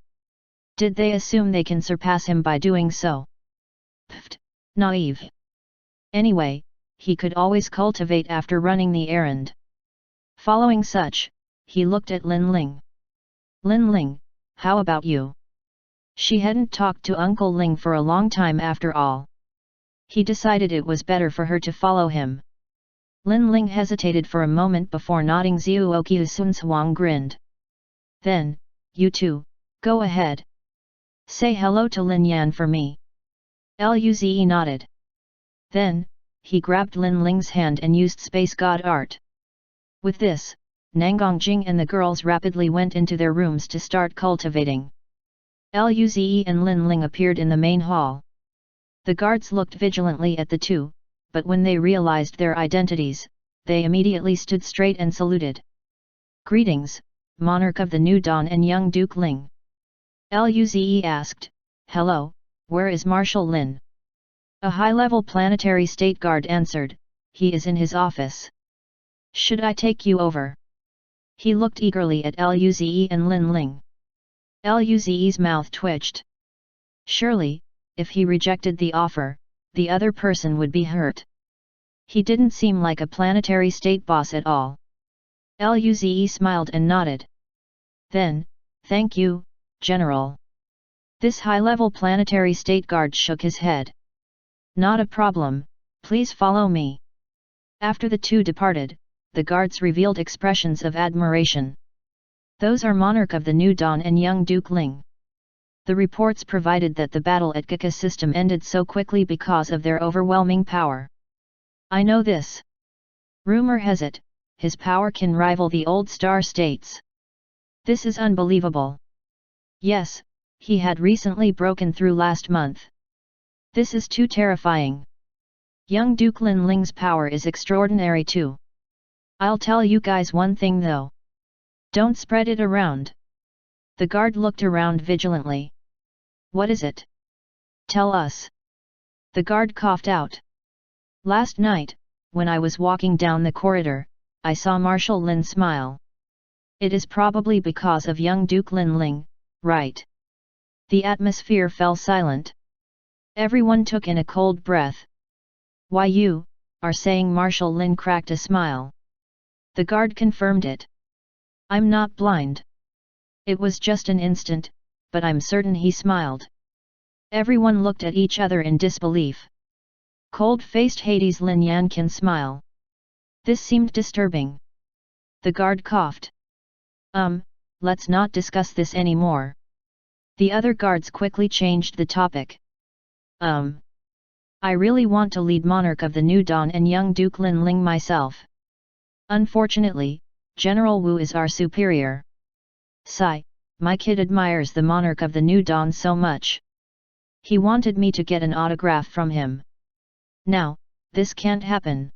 [SPEAKER 1] Did they assume they can surpass him by doing so? Pfft, naive. Anyway, he could always cultivate after running the errand. Following such, he looked at Lin Ling. Lin Ling, how about you? She hadn't talked to Uncle Ling for a long time after all. He decided it was better for her to follow him. Lin Ling hesitated for a moment before nodding. Zuoqiu Sunshuang grinned. Then, you two, go ahead. Say hello to Lin Yan for me. Luze nodded. Then, he grabbed Lin Ling's hand and used Space God Art. With this, Nangongjing and the girls rapidly went into their rooms to start cultivating. Luze and Lin Ling appeared in the main hall. The guards looked vigilantly at the two, but when they realized their identities, they immediately stood straight and saluted. Greetings, monarch of the New Dawn and young Duke Ling. Luze asked, hello, where is Marshal Lin? A high-level planetary state guard answered, he is in his office. Should I take you over? He looked eagerly at Luze and Lin Ling. Luze's mouth twitched. Surely, if he rejected the offer, the other person would be hurt. He didn't seem like a planetary state boss at all. Luze smiled and nodded. Then, thank you, General. This high-level planetary state guard shook his head. Not a problem, please follow me. After the two departed, the guards revealed expressions of admiration. Those are monarch of the New Dawn and young Duke Ling. The reports provided that the battle at Gika system ended so quickly because of their overwhelming power. I know this. Rumor has it, his power can rival the old star states. This is unbelievable. Yes, he had recently broken through last month. This is too terrifying. Young Duke Lin Ling's power is extraordinary too. I'll tell you guys one thing though. Don't spread it around. The guard looked around vigilantly. What is it? Tell us. The guard coughed out. Last night, when I was walking down the corridor, I saw Marshal Lin smile. It is probably because of young Duke Lin Ling, right? The atmosphere fell silent. Everyone took in a cold breath. Why you are saying Marshal Lin cracked a smile. The guard confirmed it. I'm not blind. It was just an instant, but I'm certain he smiled. Everyone looked at each other in disbelief. Cold-faced Hades Lin Yan can smile. This seemed disturbing. The guard coughed. Let's not discuss this anymore. The other guards quickly changed the topic. I really want to lead monarch of the New Dawn and young Duke Lin Ling myself. Unfortunately, General Wu is our superior. Sigh, my kid admires the monarch of the New Dawn so much. He wanted me to get an autograph from him. Now, this can't happen.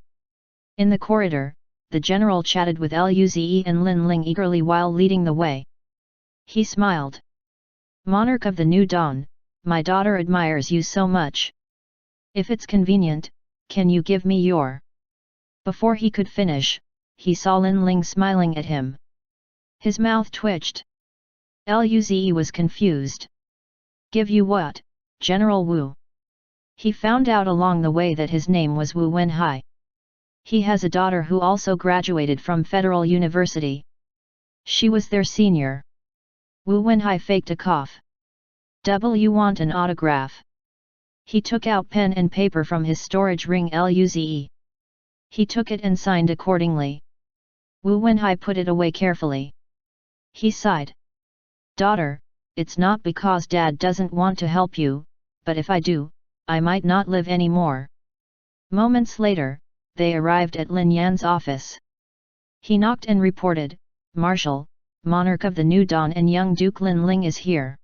[SPEAKER 1] In the corridor, the general chatted with Luze and Lin Ling eagerly while leading the way. He smiled. Monarch of the New Dawn, my daughter admires you so much. If it's convenient, can you give me your... Before he could finish, he saw Lin Ling smiling at him. His mouth twitched. Luze was confused. Give you what, General Wu? He found out along the way that his name was Wu Wenhai. He has a daughter who also graduated from Federal University. She was their senior. Wu Wenhai faked a cough. You want an autograph? He took out pen and paper from his storage ring Luze. He took it and signed accordingly. Wu Wenhai put it away carefully. He sighed. Daughter, it's not because Dad doesn't want to help you, but if I do, I might not live anymore. Moments later, they arrived at Lin Yan's office. He knocked and reported, Marshal, monarch of the New Dawn and young Duke Lin Ling is here.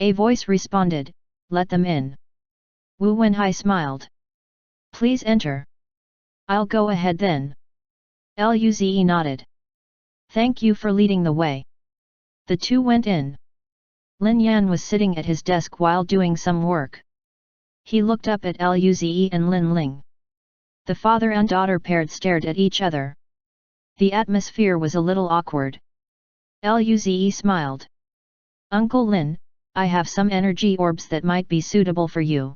[SPEAKER 1] A voice responded, let them in. Wu Wenhai smiled. Please enter. I'll go ahead then. Luze nodded. Thank you for leading the way. The two went in. Lin Yan was sitting at his desk while doing some work. He looked up at Luze and Lin Ling. The father and daughter paired stared at each other. The atmosphere was a little awkward. Luze smiled. Uncle Lin, I have some energy orbs that might be suitable for you.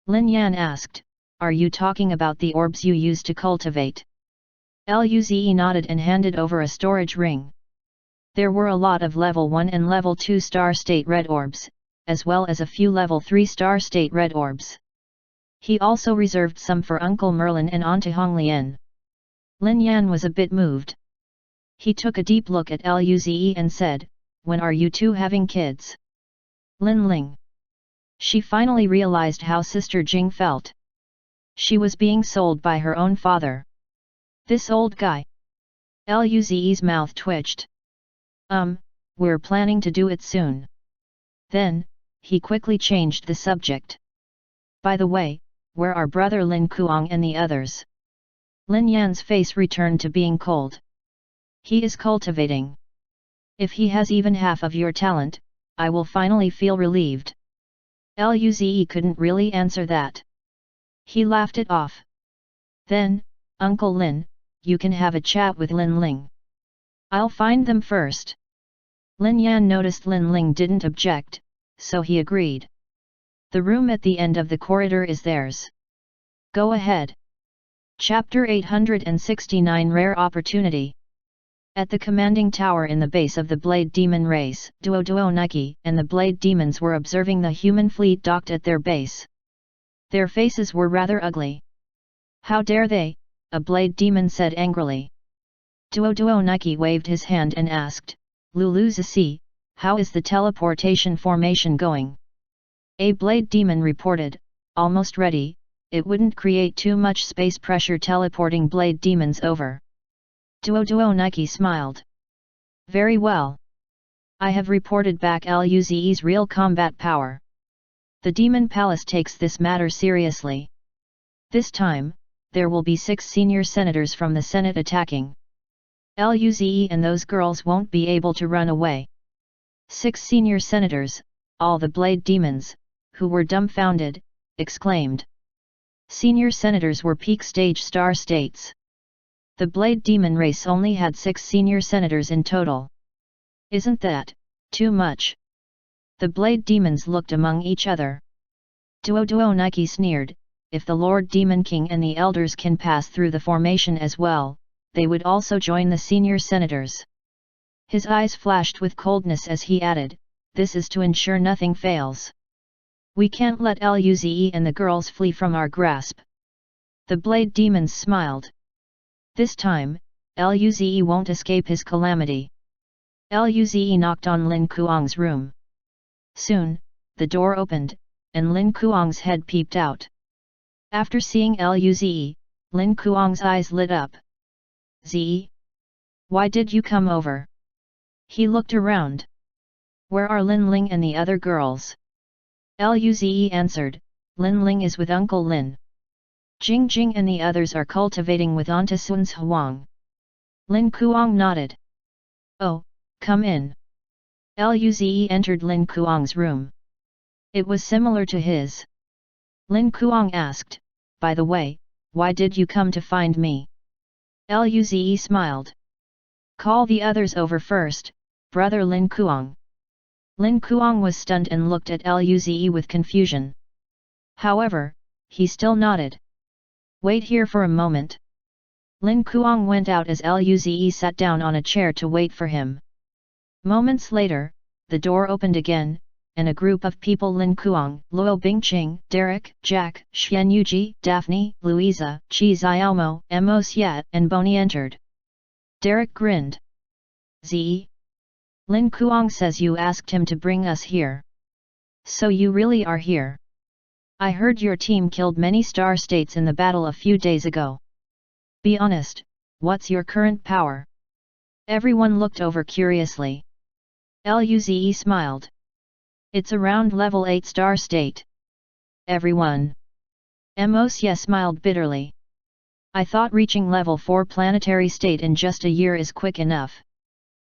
[SPEAKER 1] Lin Yan asked, are you talking about the orbs you use to cultivate? Luze nodded and handed over a storage ring. There were a lot of level 1 and level 2 star state red orbs, as well as a few level 3 star state red orbs. He also reserved some for Uncle Merlin and Auntie Honglien. Lin Yan was a bit moved. He took a deep look at Luze and said, when are you two having kids? Lin Ling. She finally realized how Sister Jing felt. She was being sold by her own father. This old guy. Luze's mouth twitched. We're planning to do it soon. Then, he quickly changed the subject. By the way, where are brother Lin Kuang and the others? Lin Yan's face returned to being cold. He is cultivating. If he has even half of your talent, I will finally feel relieved. Luze couldn't really answer that. He laughed it off. Then, Uncle Lin, you can have a chat with Lin Ling. I'll find them first. Lin Yan noticed Lin Ling didn't object, so he agreed. The room at the end of the corridor is theirs. Go ahead. Chapter 869 Rare Opportunity. At the commanding tower in the base of the Blade Demon race, Duo Nike and the Blade Demons were observing the human fleet docked at their base. Their faces were rather ugly. How dare they, a Blade Demon said angrily. Duo Nike waved his hand and asked, Luluzi, how is the teleportation formation going? A Blade Demon reported, almost ready, it wouldn't create too much space pressure teleporting Blade Demons over. Duo Nike smiled. Very well. I have reported back Luze's real combat power. The Demon Palace takes this matter seriously. This time, there will be 6 senior senators from the Senate attacking. Luze and those girls won't be able to run away. 6 senior senators, all the Blade Demons, who were dumbfounded, exclaimed. Senior senators were peak stage star states. The Blade Demon race only had 6 senior senators in total. Isn't that too much? The Blade Demons looked among each other. Duo Nike sneered, if the Lord Demon King and the elders can pass through the formation as well, they would also join the senior senators. His eyes flashed with coldness as he added, this is to ensure nothing fails. We can't let Luze and the girls flee from our grasp. The Blade Demons smiled. This time, Luze won't escape his calamity. Luze knocked on Lin Kuang's room. Soon, the door opened, and Lin Kuang's head peeped out. After seeing Luze, Lin Kuang's eyes lit up. Zi? Why did you come over? He looked around. Where are Lin Ling and the other girls? Luze answered, Lin Ling is with Uncle Lin. Jing Jing and the others are cultivating with Auntie Sun's Huang. Lin Kuang nodded. Oh, come in. Luze entered Lin Kuang's room. It was similar to his. Lin Kuang asked, by the way, why did you come to find me? Luze smiled. Call the others over first, brother Lin Kuang. Lin Kuang was stunned and looked at Luze with confusion. However, he still nodded. Wait here for a moment. Lin Kuang went out as Luze sat down on a chair to wait for him. Moments later, the door opened again, and a group of people Lin Kuang, Luo Bingqing, Derek, Jack, Xian Yuji, Daphne, Louisa, Chi Xiaomo, Mos Yat and Bonnie entered. Derek grinned. Z. Lin Kuang says you asked him to bring us here. So you really are here. I heard your team killed many star states in the battle a few days ago. Be honest, what's your current power? Everyone looked over curiously. Luze smiled. It's around level 8 star state. Everyone. Mos Ye smiled bitterly. I thought reaching level 4 planetary state in just a year is quick enough.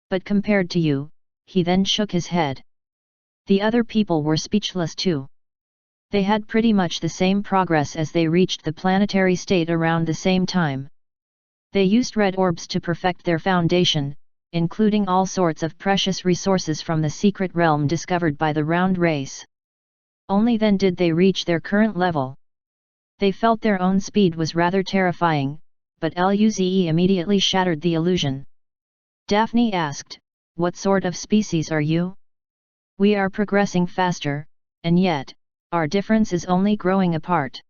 [SPEAKER 1] But compared to you, he then shook his head. The other people were speechless too. They had pretty much the same progress as they reached the planetary state around the same time. They used red orbs to perfect their foundation, including all sorts of precious resources from the secret realm discovered by the Round race. Only then did they reach their current level. They felt their own speed was rather terrifying, but Luze immediately shattered the illusion. Daphne asked, "What sort of species are you? We are progressing faster, and yet, our difference is only growing apart.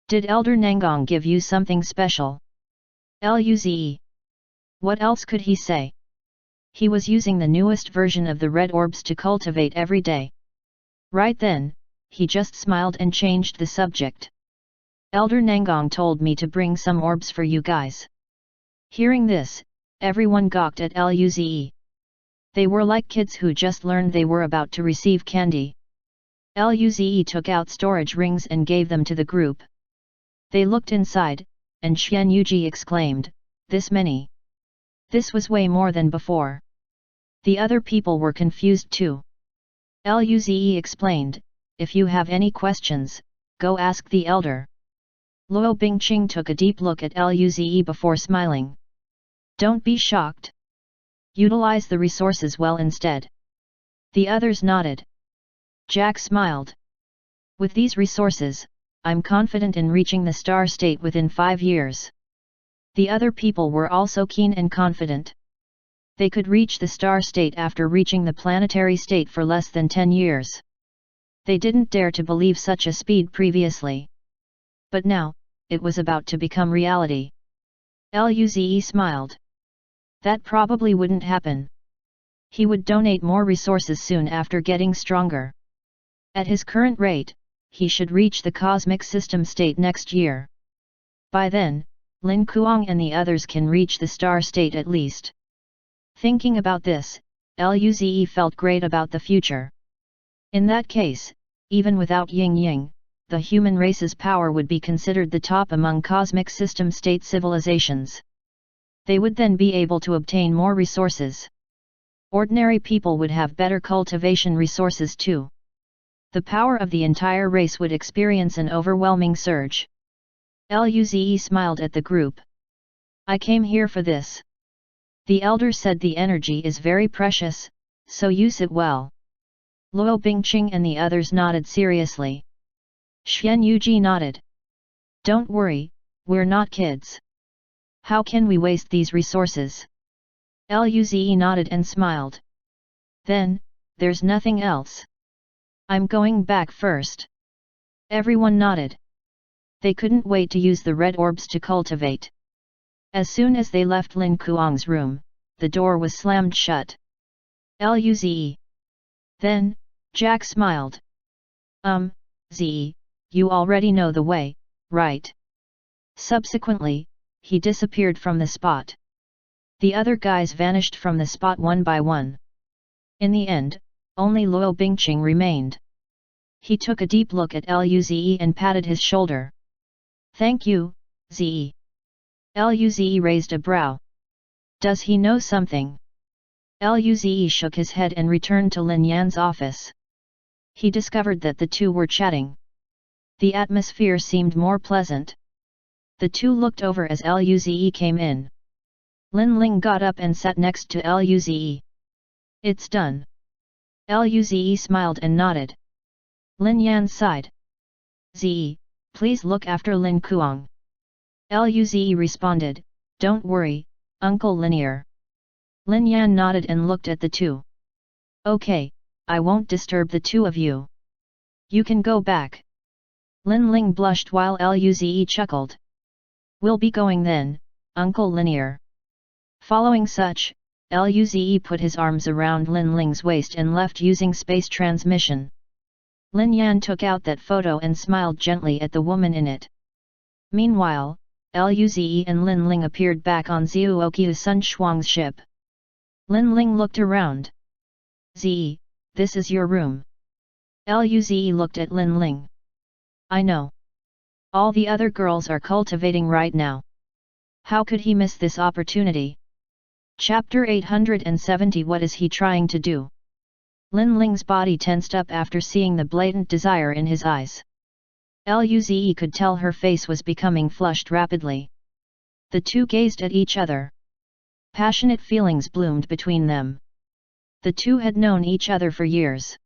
[SPEAKER 1] Did Elder Nangong give you something special?" Luze. What else could he say? He was using the newest version of the red orbs to cultivate every day. Right then, he just smiled and changed the subject. "Elder Nangong told me to bring some orbs for you guys." Hearing this, everyone gawked at Luze. They were like kids who just learned they were about to receive candy. Luze took out storage rings and gave them to the group. They looked inside, and Xian Yuji exclaimed, "This many? This was way more than before." The other people were confused too. Luze explained, "If you have any questions, go ask the elder." Luo Bingqing took a deep look at Luze before smiling. "Don't be shocked. Utilize the resources well instead." The others nodded. Jack smiled. "With these resources, I'm confident in reaching the star state within 5 years." The other people were also keen and confident. They could reach the star state after reaching the planetary state for less than 10 years. They didn't dare to believe such a speed previously. But now, it was about to become reality. Luze smiled. That probably wouldn't happen. He would donate more resources soon after getting stronger. At his current rate, he should reach the cosmic system state next year. By then, Lin Kuang and the others can reach the star state at least. Thinking about this, Luze felt great about the future. In that case, even without Ying Ying, the human race's power would be considered the top among cosmic system state civilizations. They would then be able to obtain more resources. Ordinary people would have better cultivation resources too. The power of the entire race would experience an overwhelming surge. Luze smiled at the group. "I came here for this." The elder said, "The energy is very precious, so use it well." Luo Bingqing and the others nodded seriously. Xian Yuji nodded. "Don't worry, we're not kids. How can we waste these resources?" Luze nodded and smiled. "Then, there's nothing else. I'm going back first." Everyone nodded. They couldn't wait to use the red orbs to cultivate. As soon as they left Lin Kuang's room, the door was slammed shut. Luze. Then, Jack smiled. "Ze, you already know the way, right?" Subsequently, he disappeared from the spot. The other guys vanished from the spot one by one. In the end, only Luo Bingqing remained. He took a deep look at Luze and patted his shoulder. "Thank you, Ze." Luze raised a brow. Does he know something? Luze shook his head and returned to Lin Yan's office. He discovered that the two were chatting. The atmosphere seemed more pleasant. The two looked over as Luze came in. Lin Ling got up and sat next to Luze. "It's done." Luze smiled and nodded. Lin Yan sighed. "Ze, please look after Lin Kuang." Luze responded, "Don't worry, Uncle Linear." Lin Yan nodded and looked at the two. "Okay, I won't disturb the two of you. You can go back." Lin Ling blushed while Luze chuckled. "We'll be going then, Uncle Linear." Following such, Luze put his arms around Lin Ling's waist and left using space transmission. Lin Yan took out that photo and smiled gently at the woman in it. Meanwhile, Luze and Lin Ling appeared back on Zhuoqiu Sun Shuang's ship. Lin Ling looked around. "Ze, this is your room." Luze looked at Lin Ling. "I know. All the other girls are cultivating right now. How could he miss this opportunity?" Chapter 870. What is he trying to do? Lin Ling's body tensed up after seeing the blatant desire in his eyes. Luze could tell her face was becoming flushed rapidly. The two gazed at each other. Passionate feelings bloomed between them. The two had known each other for years.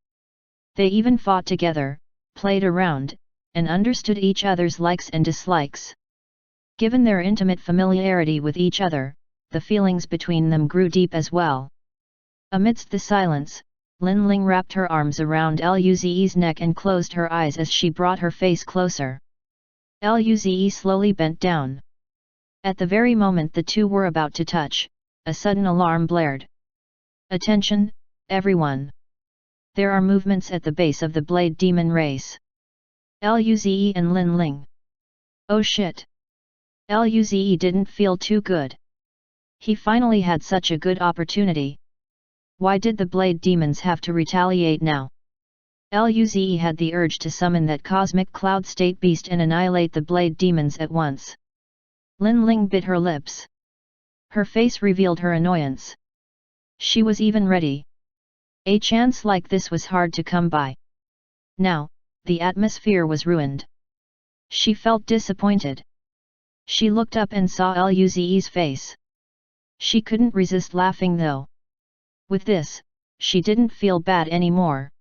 [SPEAKER 1] They even fought together, played around, and understood each other's likes and dislikes. Given their intimate familiarity with each other, the feelings between them grew deep as well. Amidst the silence, Lin Ling wrapped her arms around Luze's neck and closed her eyes as she brought her face closer. Luze slowly bent down. At the very moment the two were about to touch, a sudden alarm blared. Attention, everyone! There are movements at the base of the Blade Demon race. Luze and Lin Ling. Oh shit! Luze didn't feel too good. He finally had such a good opportunity. Why did the Blade Demons have to retaliate now? Luze had the urge to summon that cosmic cloud state beast and annihilate the Blade Demons at once. Lin Ling bit her lips. Her face revealed her annoyance. She was even ready. A chance like this was hard to come by. Now, the atmosphere was ruined. She felt disappointed. She looked up and saw Luze's face. She couldn't resist laughing though. With this, she didn't feel bad anymore.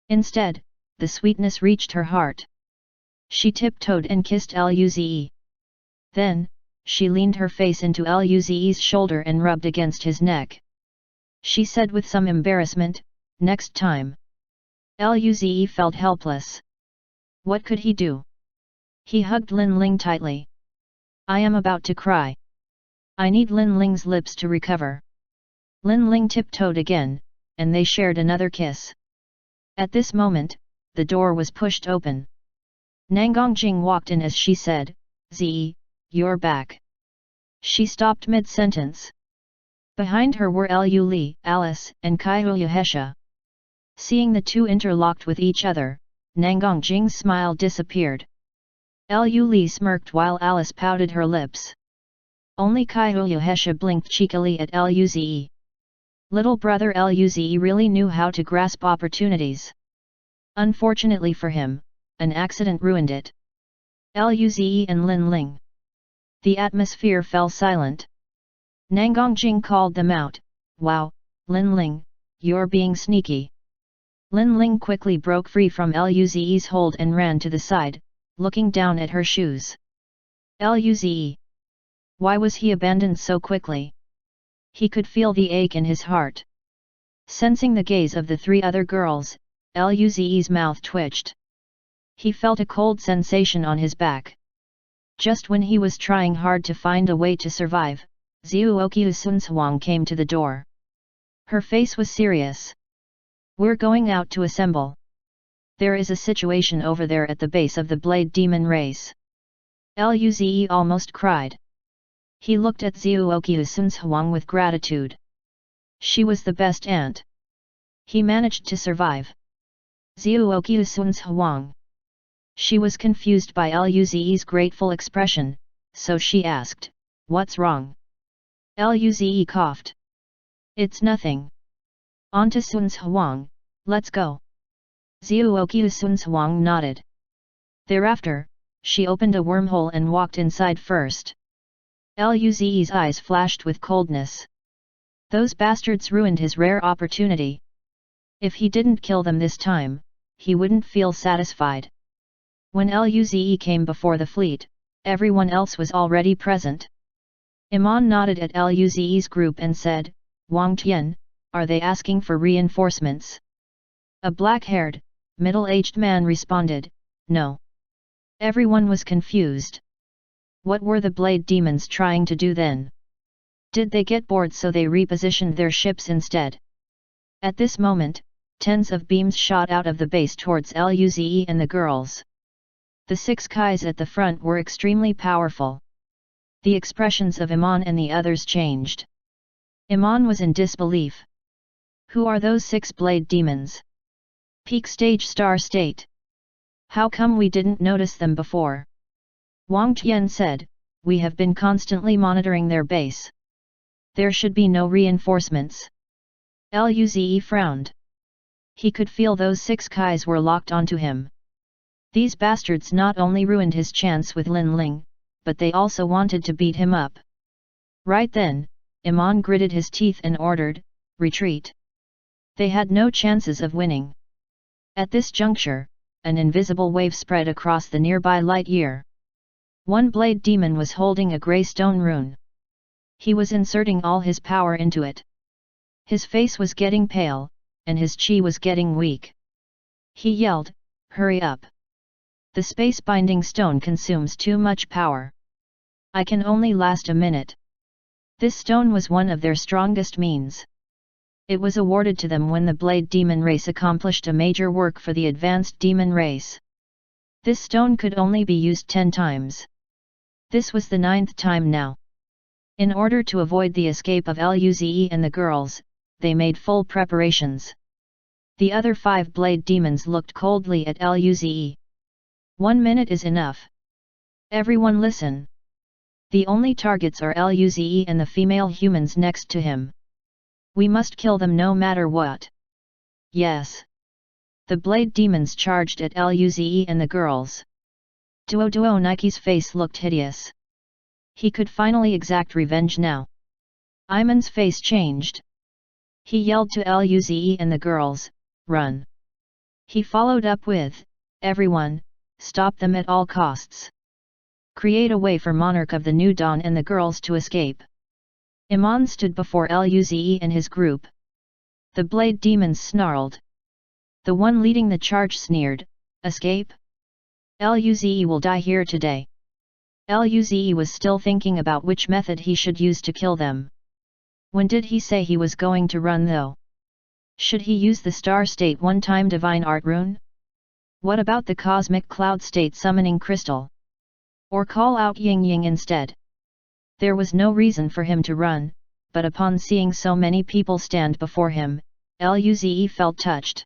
[SPEAKER 1] Instead, the sweetness reached her heart. She tiptoed and kissed Luze. Then, she leaned her face into Luze's shoulder and rubbed against his neck. She said with some embarrassment, "Next time." Luze felt helpless. What could he do? He hugged Lin Ling tightly. I am about to cry. I need Lin Ling's lips to recover. Lin Ling tiptoed again, and they shared another kiss. At this moment, the door was pushed open. Nangongjing walked in as she said, "Zi, you're back." She stopped mid-sentence. Behind her were Lu Li, Alice, and Kaihuya Hesha. Seeing the two interlocked with each other, Nangongjing's smile disappeared. Lu Li smirked while Alice pouted her lips. Only Kaihuya Hesha blinked cheekily at Luze. Little brother Luze really knew how to grasp opportunities. Unfortunately for him, an accident ruined it. Luze and Lin Ling. The atmosphere fell silent. Nangongjing called them out, "Wow, Lin Ling, you're being sneaky." Lin Ling quickly broke free from Luze's hold and ran to the side, looking down at her shoes. Luze. Why was he abandoned so quickly? He could feel the ache in his heart. Sensing the gaze of the three other girls, Luze's mouth twitched. He felt a cold sensation on his back. Just when he was trying hard to find a way to survive, Zhuoqiu Sunhuang came to the door. Her face was serious. We're going out to assemble. There is a situation over there at the base of the Blade Demon race. Luze almost cried. He looked at Zhuoqiu Sunhuang with gratitude. She was the best aunt. He managed to survive. Zhuoqiu Sunhuang. She was confused by Luze's grateful expression, so she asked, "What's wrong?" Luze coughed. "It's nothing. On to Sunhuang, let's go." Zhuoqiu Sunhuang nodded. Thereafter, she opened a wormhole and walked inside first. Luze's eyes flashed with coldness. Those bastards ruined his rare opportunity. If he didn't kill them this time, he wouldn't feel satisfied. When Luze came before the fleet, everyone else was already present. Iman nodded at Luze's group and said, "Wang Tian, are they asking for reinforcements?" A black-haired, middle-aged man responded, "No." Everyone was confused. What were the Blade Demons trying to do then? Did they get bored so they repositioned their ships instead? At this moment, tens of beams shot out of the base towards Luze and the girls. The 6 Kais at the front were extremely powerful. The expressions of Iman and the others changed. Iman was in disbelief. Who are those 6 Blade Demons? Peak stage star state. How come we didn't notice them before? Wang Tian said, "We have been constantly monitoring their base. There should be no reinforcements." Luze frowned. He could feel those 6 Kais were locked onto him. These bastards not only ruined his chance with Lin Ling, but they also wanted to beat him up. Right then, Iman gritted his teeth and ordered, "Retreat." They had no chances of winning. At this juncture, an invisible wave spread across the nearby light year. One blade demon was holding a grey stone rune. He was inserting all his power into it. His face was getting pale, and his chi was getting weak. He yelled, "Hurry up! The space-binding stone consumes too much power. I can only last a minute." This stone was one of their strongest means. It was awarded to them when the Blade Demon race accomplished a major work for the advanced demon race. This stone could only be used 10 times. This was the 9th time now. In order to avoid the escape of Luze and the girls, they made full preparations. The other 5 blade demons looked coldly at Luze. 1 minute is enough. Everyone listen. The only targets are Luze and the female humans next to him. We must kill them no matter what. Yes. The blade demons charged at Luze and the girls. Duo Nike's face looked hideous. He could finally exact revenge now. Iman's face changed. He yelled to Luze and the girls, "Run!" He followed up with, "Everyone, stop them at all costs. Create a way for Monarch of the New Dawn and the girls to escape." Iman stood before Luze and his group. The blade demons snarled. The one leading the charge sneered, "Escape? Luze will die here today." Luze was still thinking about which method he should use to kill them. When did he say he was going to run though? Should he use the Star State one-time Divine Art rune? What about the Cosmic Cloud State summoning crystal? Or call out Ying Ying instead? There was no reason for him to run, but upon seeing so many people stand before him, Luze felt touched.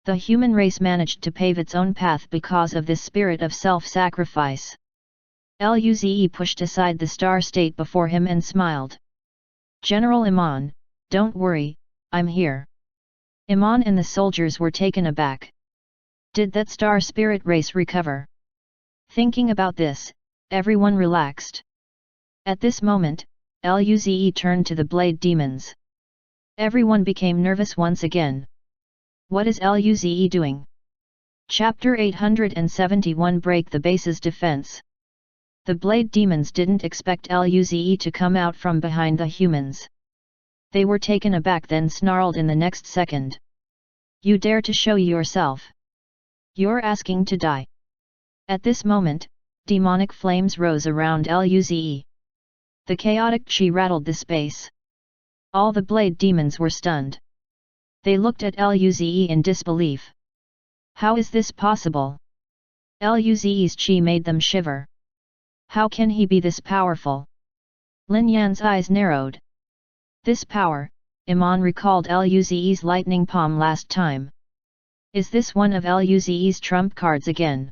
[SPEAKER 1] The human race managed to pave its own path because of this spirit of self-sacrifice. Luze pushed aside the Star State before him and smiled. "General Iman, don't worry, I'm here." Iman and the soldiers were taken aback. Did that Star Spirit race recover? Thinking about this, everyone relaxed. At this moment, Luze turned to the blade demons. Everyone became nervous once again. What is Luze doing? Chapter 871 Break the base's defense. The blade demons didn't expect Luze to come out from behind the humans. They were taken aback, then snarled in the next second. "You dare to show yourself? You're asking to die." At this moment, demonic flames rose around Luze. The chaotic chi rattled the space. All the blade demons were stunned. They looked at Luze in disbelief. How is this possible? Luze's chi made them shiver. How can he be this powerful? Lin Yan's eyes narrowed. This power, Iman recalled Luze's lightning palm last time. Is this one of Luze's trump cards again?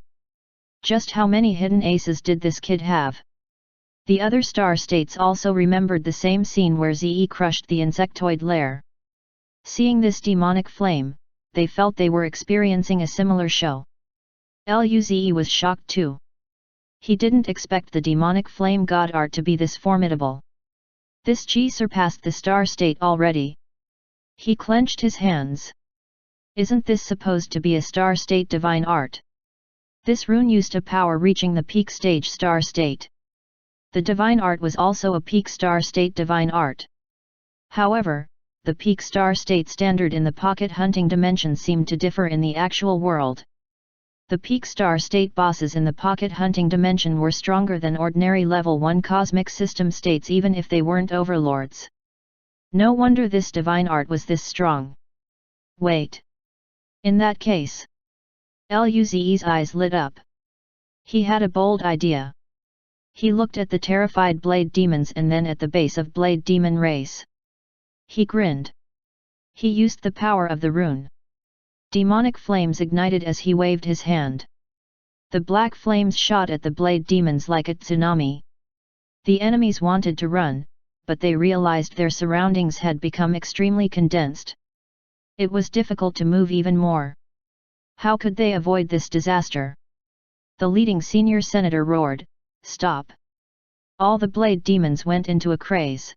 [SPEAKER 1] Just how many hidden aces did this kid have? The other star states also remembered the same scene where Ze crushed the insectoid lair. Seeing this demonic flame, they felt they were experiencing a similar show. Luze was shocked too. He didn't expect the demonic flame god art to be this formidable. This chi surpassed the star state already. He clenched his hands. Isn't this supposed to be a star state divine art? This rune used a power reaching the peak stage star state. The divine art was also a peak star state divine art. However, the peak star state standard in the pocket hunting dimension seemed to differ in the actual world. The peak star state bosses in the pocket hunting dimension were stronger than ordinary level 1 cosmic system states even if they weren't overlords. No wonder this divine art was this strong. Wait. In that case. Luze's eyes lit up. He had a bold idea. He looked at the terrified blade demons and then at the base of blade demon race. He grinned. He used the power of the rune. Demonic flames ignited as he waved his hand. The black flames shot at the blade demons like a tsunami. The enemies wanted to run, but they realized their surroundings had become extremely condensed. It was difficult to move even more. How could they avoid this disaster? The leading senior senator roared, "Stop! All the blade demons went into a craze.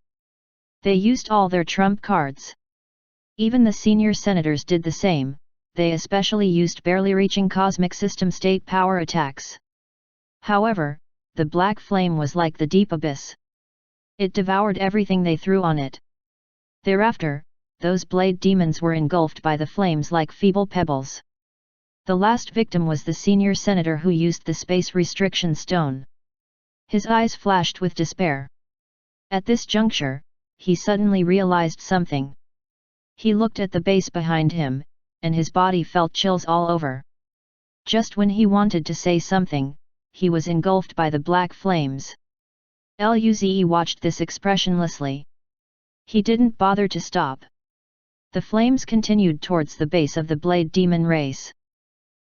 [SPEAKER 1] They used all their trump cards. Even the senior senators did the same, they especially used barely reaching cosmic system state power attacks. However, the black flame was like the deep abyss. It devoured everything they threw on it. Thereafter, those blade demons were engulfed by the flames like feeble pebbles. The last victim was the senior senator who used the space restriction stone. His eyes flashed with despair. At this juncture, he suddenly realized something. He looked at the base behind him, and his body felt chills all over. Just when he wanted to say something, he was engulfed by the black flames. Luze watched this expressionlessly. He didn't bother to stop. The flames continued towards the base of the blade demon race.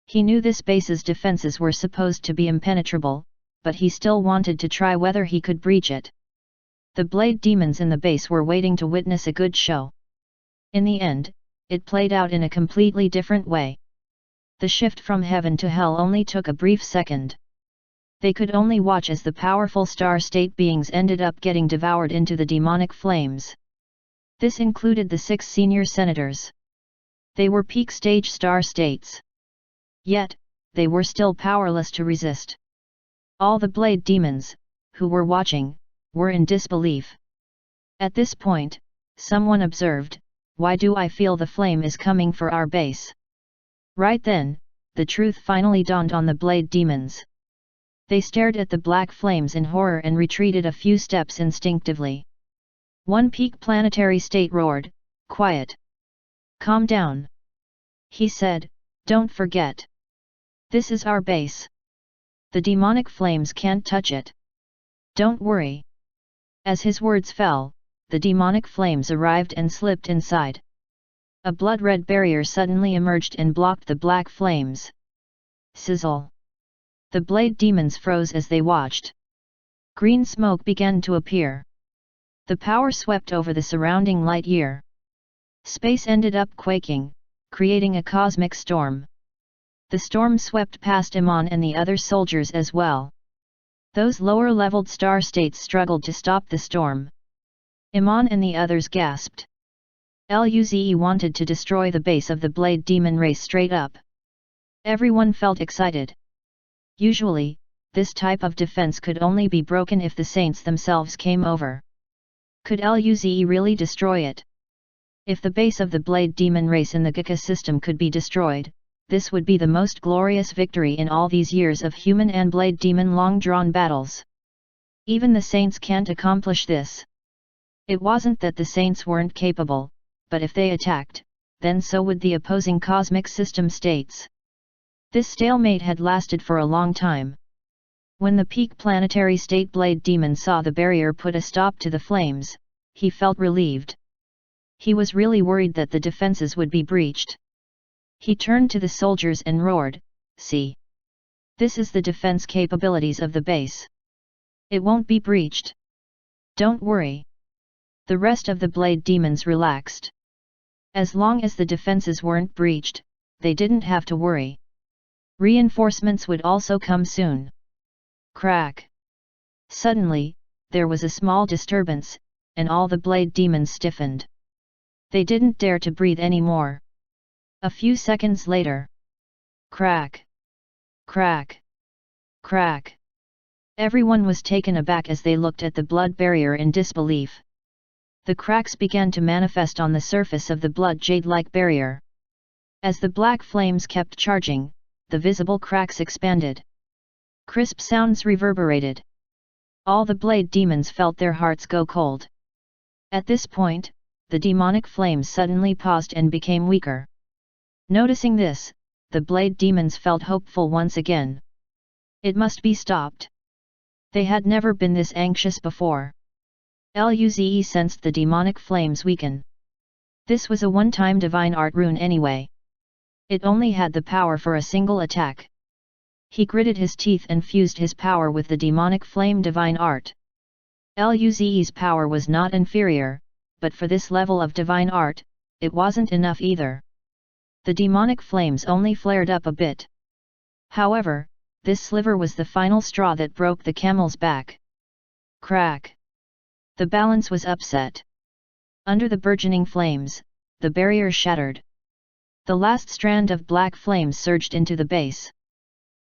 [SPEAKER 1] He knew this base's defenses were supposed to be impenetrable, but he still wanted to try whether he could breach it. The blade demons in the base were waiting to witness a good show. In the end, it played out in a completely different way. The shift from heaven to hell only took a brief second. They could only watch as the powerful star state beings ended up getting devoured into the demonic flames. This included the 6 senior senators. They were peak stage star states. Yet, they were still powerless to resist. All the blade demons, who were watching, were in disbelief. At this point, someone observed, "Why do I feel the flame is coming for our base?" Right then, the truth finally dawned on the blade demons. They stared at the black flames in horror and retreated a few steps instinctively. One peak planetary state roared, "Quiet! Calm down!" He said, "Don't forget. This is our base. The demonic flames can't touch it. Don't worry." As his words fell, the demonic flames arrived and slipped inside. A blood-red barrier suddenly emerged and blocked the black flames. Sizzle! The blade demons froze as they watched. Green smoke began to appear. The power swept over the surrounding light year. Space ended up quaking, creating a cosmic storm. The storm swept past Iman and the other soldiers as well. Those lower-leveled star states struggled to stop the storm. Iman and the others gasped. Luze wanted to destroy the base of the blade demon race straight up. Everyone felt excited. Usually, this type of defense could only be broken if the saints themselves came over. Could Luze really destroy it? If the base of the blade demon race in the Gika system could be destroyed, this would be the most glorious victory in all these years of human and blade demon long-drawn battles. Even the saints can't accomplish this. It wasn't that the saints weren't capable, but if they attacked, then so would the opposing cosmic system states. This stalemate had lasted for a long time. When the peak planetary state blade demon saw the barrier put a stop to the flames, he felt relieved. He was really worried that the defenses would be breached. He turned to the soldiers and roared, "See! This is the defense capabilities of the base. It won't be breached. Don't worry." The rest of the blade demons relaxed. As long as the defenses weren't breached, they didn't have to worry. Reinforcements would also come soon. Crack! Suddenly, there was a small disturbance, and all the blade demons stiffened. They didn't dare to breathe anymore. A few seconds later. Crack! Crack! Crack! Everyone was taken aback as they looked at the blood barrier in disbelief. The cracks began to manifest on the surface of the blood jade-like barrier. As the black flames kept charging, the visible cracks expanded. Crisp sounds reverberated. All the blade demons felt their hearts go cold. At this point, the demonic flames suddenly paused and became weaker. Noticing this, the blade demons felt hopeful once again. It must be stopped. They had never been this anxious before. Luze sensed the demonic flames weaken. This was a one-time divine art rune anyway. It only had the power for a single attack. He gritted his teeth and fused his power with the demonic flame divine art. Luze's power was not inferior, but for this level of divine art, it wasn't enough either. The demonic flames only flared up a bit. However, this sliver was the final straw that broke the camel's back. Crack! The balance was upset. Under the burgeoning flames, the barrier shattered. The last strand of black flames surged into the base.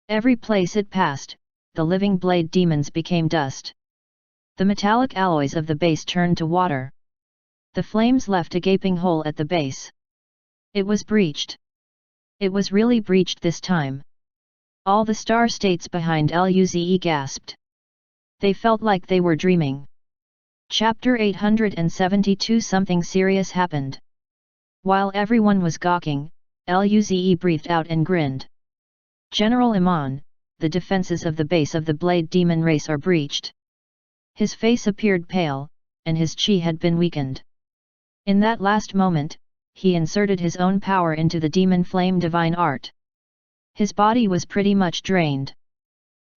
[SPEAKER 1] Every place it passed, the living blade demons became dust. The metallic alloys of the base turned to water. The flames left a gaping hole at the base. It was breached. It was really breached this time. All the star states behind Luze gasped. They felt like they were dreaming. Chapter 872. Something serious happened. While everyone was gawking, Luze breathed out and grinned. General Iman, the defenses of the base of the Blade Demon race are breached. His face appeared pale, and his chi had been weakened. In that last moment, he inserted his own power into the demon flame divine art. His body was pretty much drained.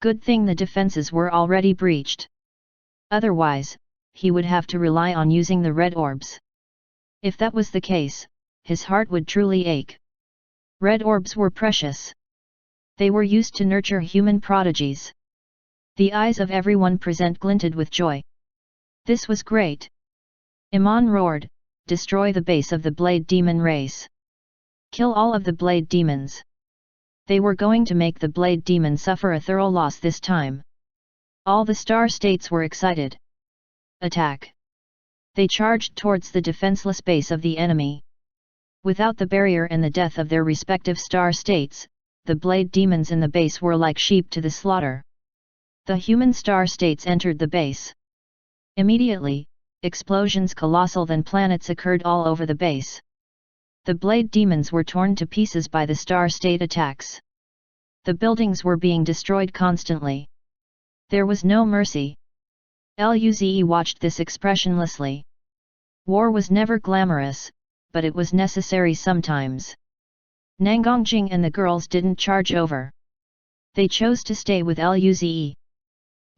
[SPEAKER 1] Good thing the defenses were already breached. Otherwise, he would have to rely on using the red orbs. If that was the case, his heart would truly ache. Red orbs were precious. They were used to nurture human prodigies. The eyes of everyone present glinted with joy. This was great. Iman roared, destroy the base of the Blade Demon race. Kill all of the Blade Demons. They were going to make the Blade Demon suffer a thorough loss this time. All the star states were excited. Attack! They charged towards the defenseless base of the enemy. Without the barrier and the death of their respective star states, the Blade Demons in the base were like sheep to the slaughter. The human star states entered the base. Immediately, explosions colossal than planets occurred all over the base. The Blade Demons were torn to pieces by the star state attacks. The buildings were being destroyed constantly. There was no mercy. Luze watched this expressionlessly. War was never glamorous, but it was necessary sometimes. Nangongjing and the girls didn't charge over. They chose to stay with Luze.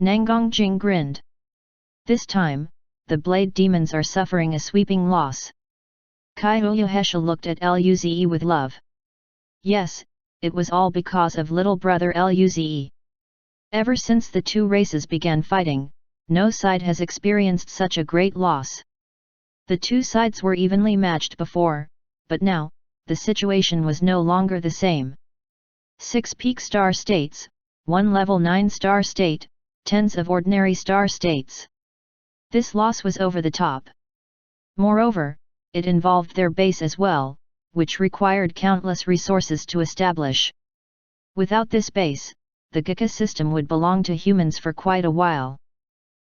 [SPEAKER 1] Nangongjing grinned. This time, the Blade Demons are suffering a sweeping loss. Kyohesha looked at Luze with love. Yes, it was all because of little brother Luze. Ever since the two races began fighting, no side has experienced such a great loss. The two sides were evenly matched before, but now, the situation was no longer the same. 6 peak star states, 1 level 9 star state, tens of ordinary star states. This loss was over the top. Moreover, it involved their base as well, which required countless resources to establish. Without this base, the Geka system would belong to humans for quite a while.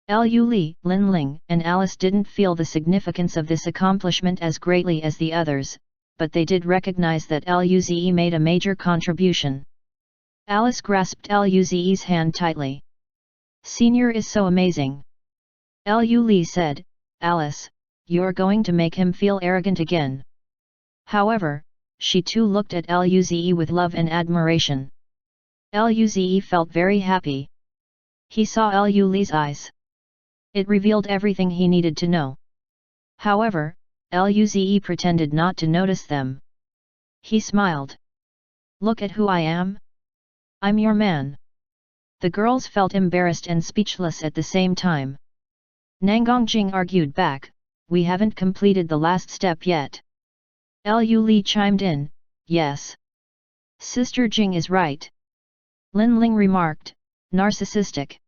[SPEAKER 1] Lu Li, Lin Ling, and Alice didn't feel the significance of this accomplishment as greatly as the others, but they did recognize that Luze made a major contribution. Alice grasped Luze's hand tightly. Senior is so amazing. Lu Li said, Alice, you're going to make him feel arrogant again. However, she too looked at Luze with love and admiration. Luze felt very happy. He saw Lu Li's eyes. It revealed everything he needed to know. However, Luze pretended not to notice them. He smiled. Look at who I am. I'm your man. The girls felt embarrassed and speechless at the same time. Nangongjing argued back, we haven't completed the last step yet. Lu Li chimed in, yes. Sister Jing is right. Lin Ling remarked, narcissistic.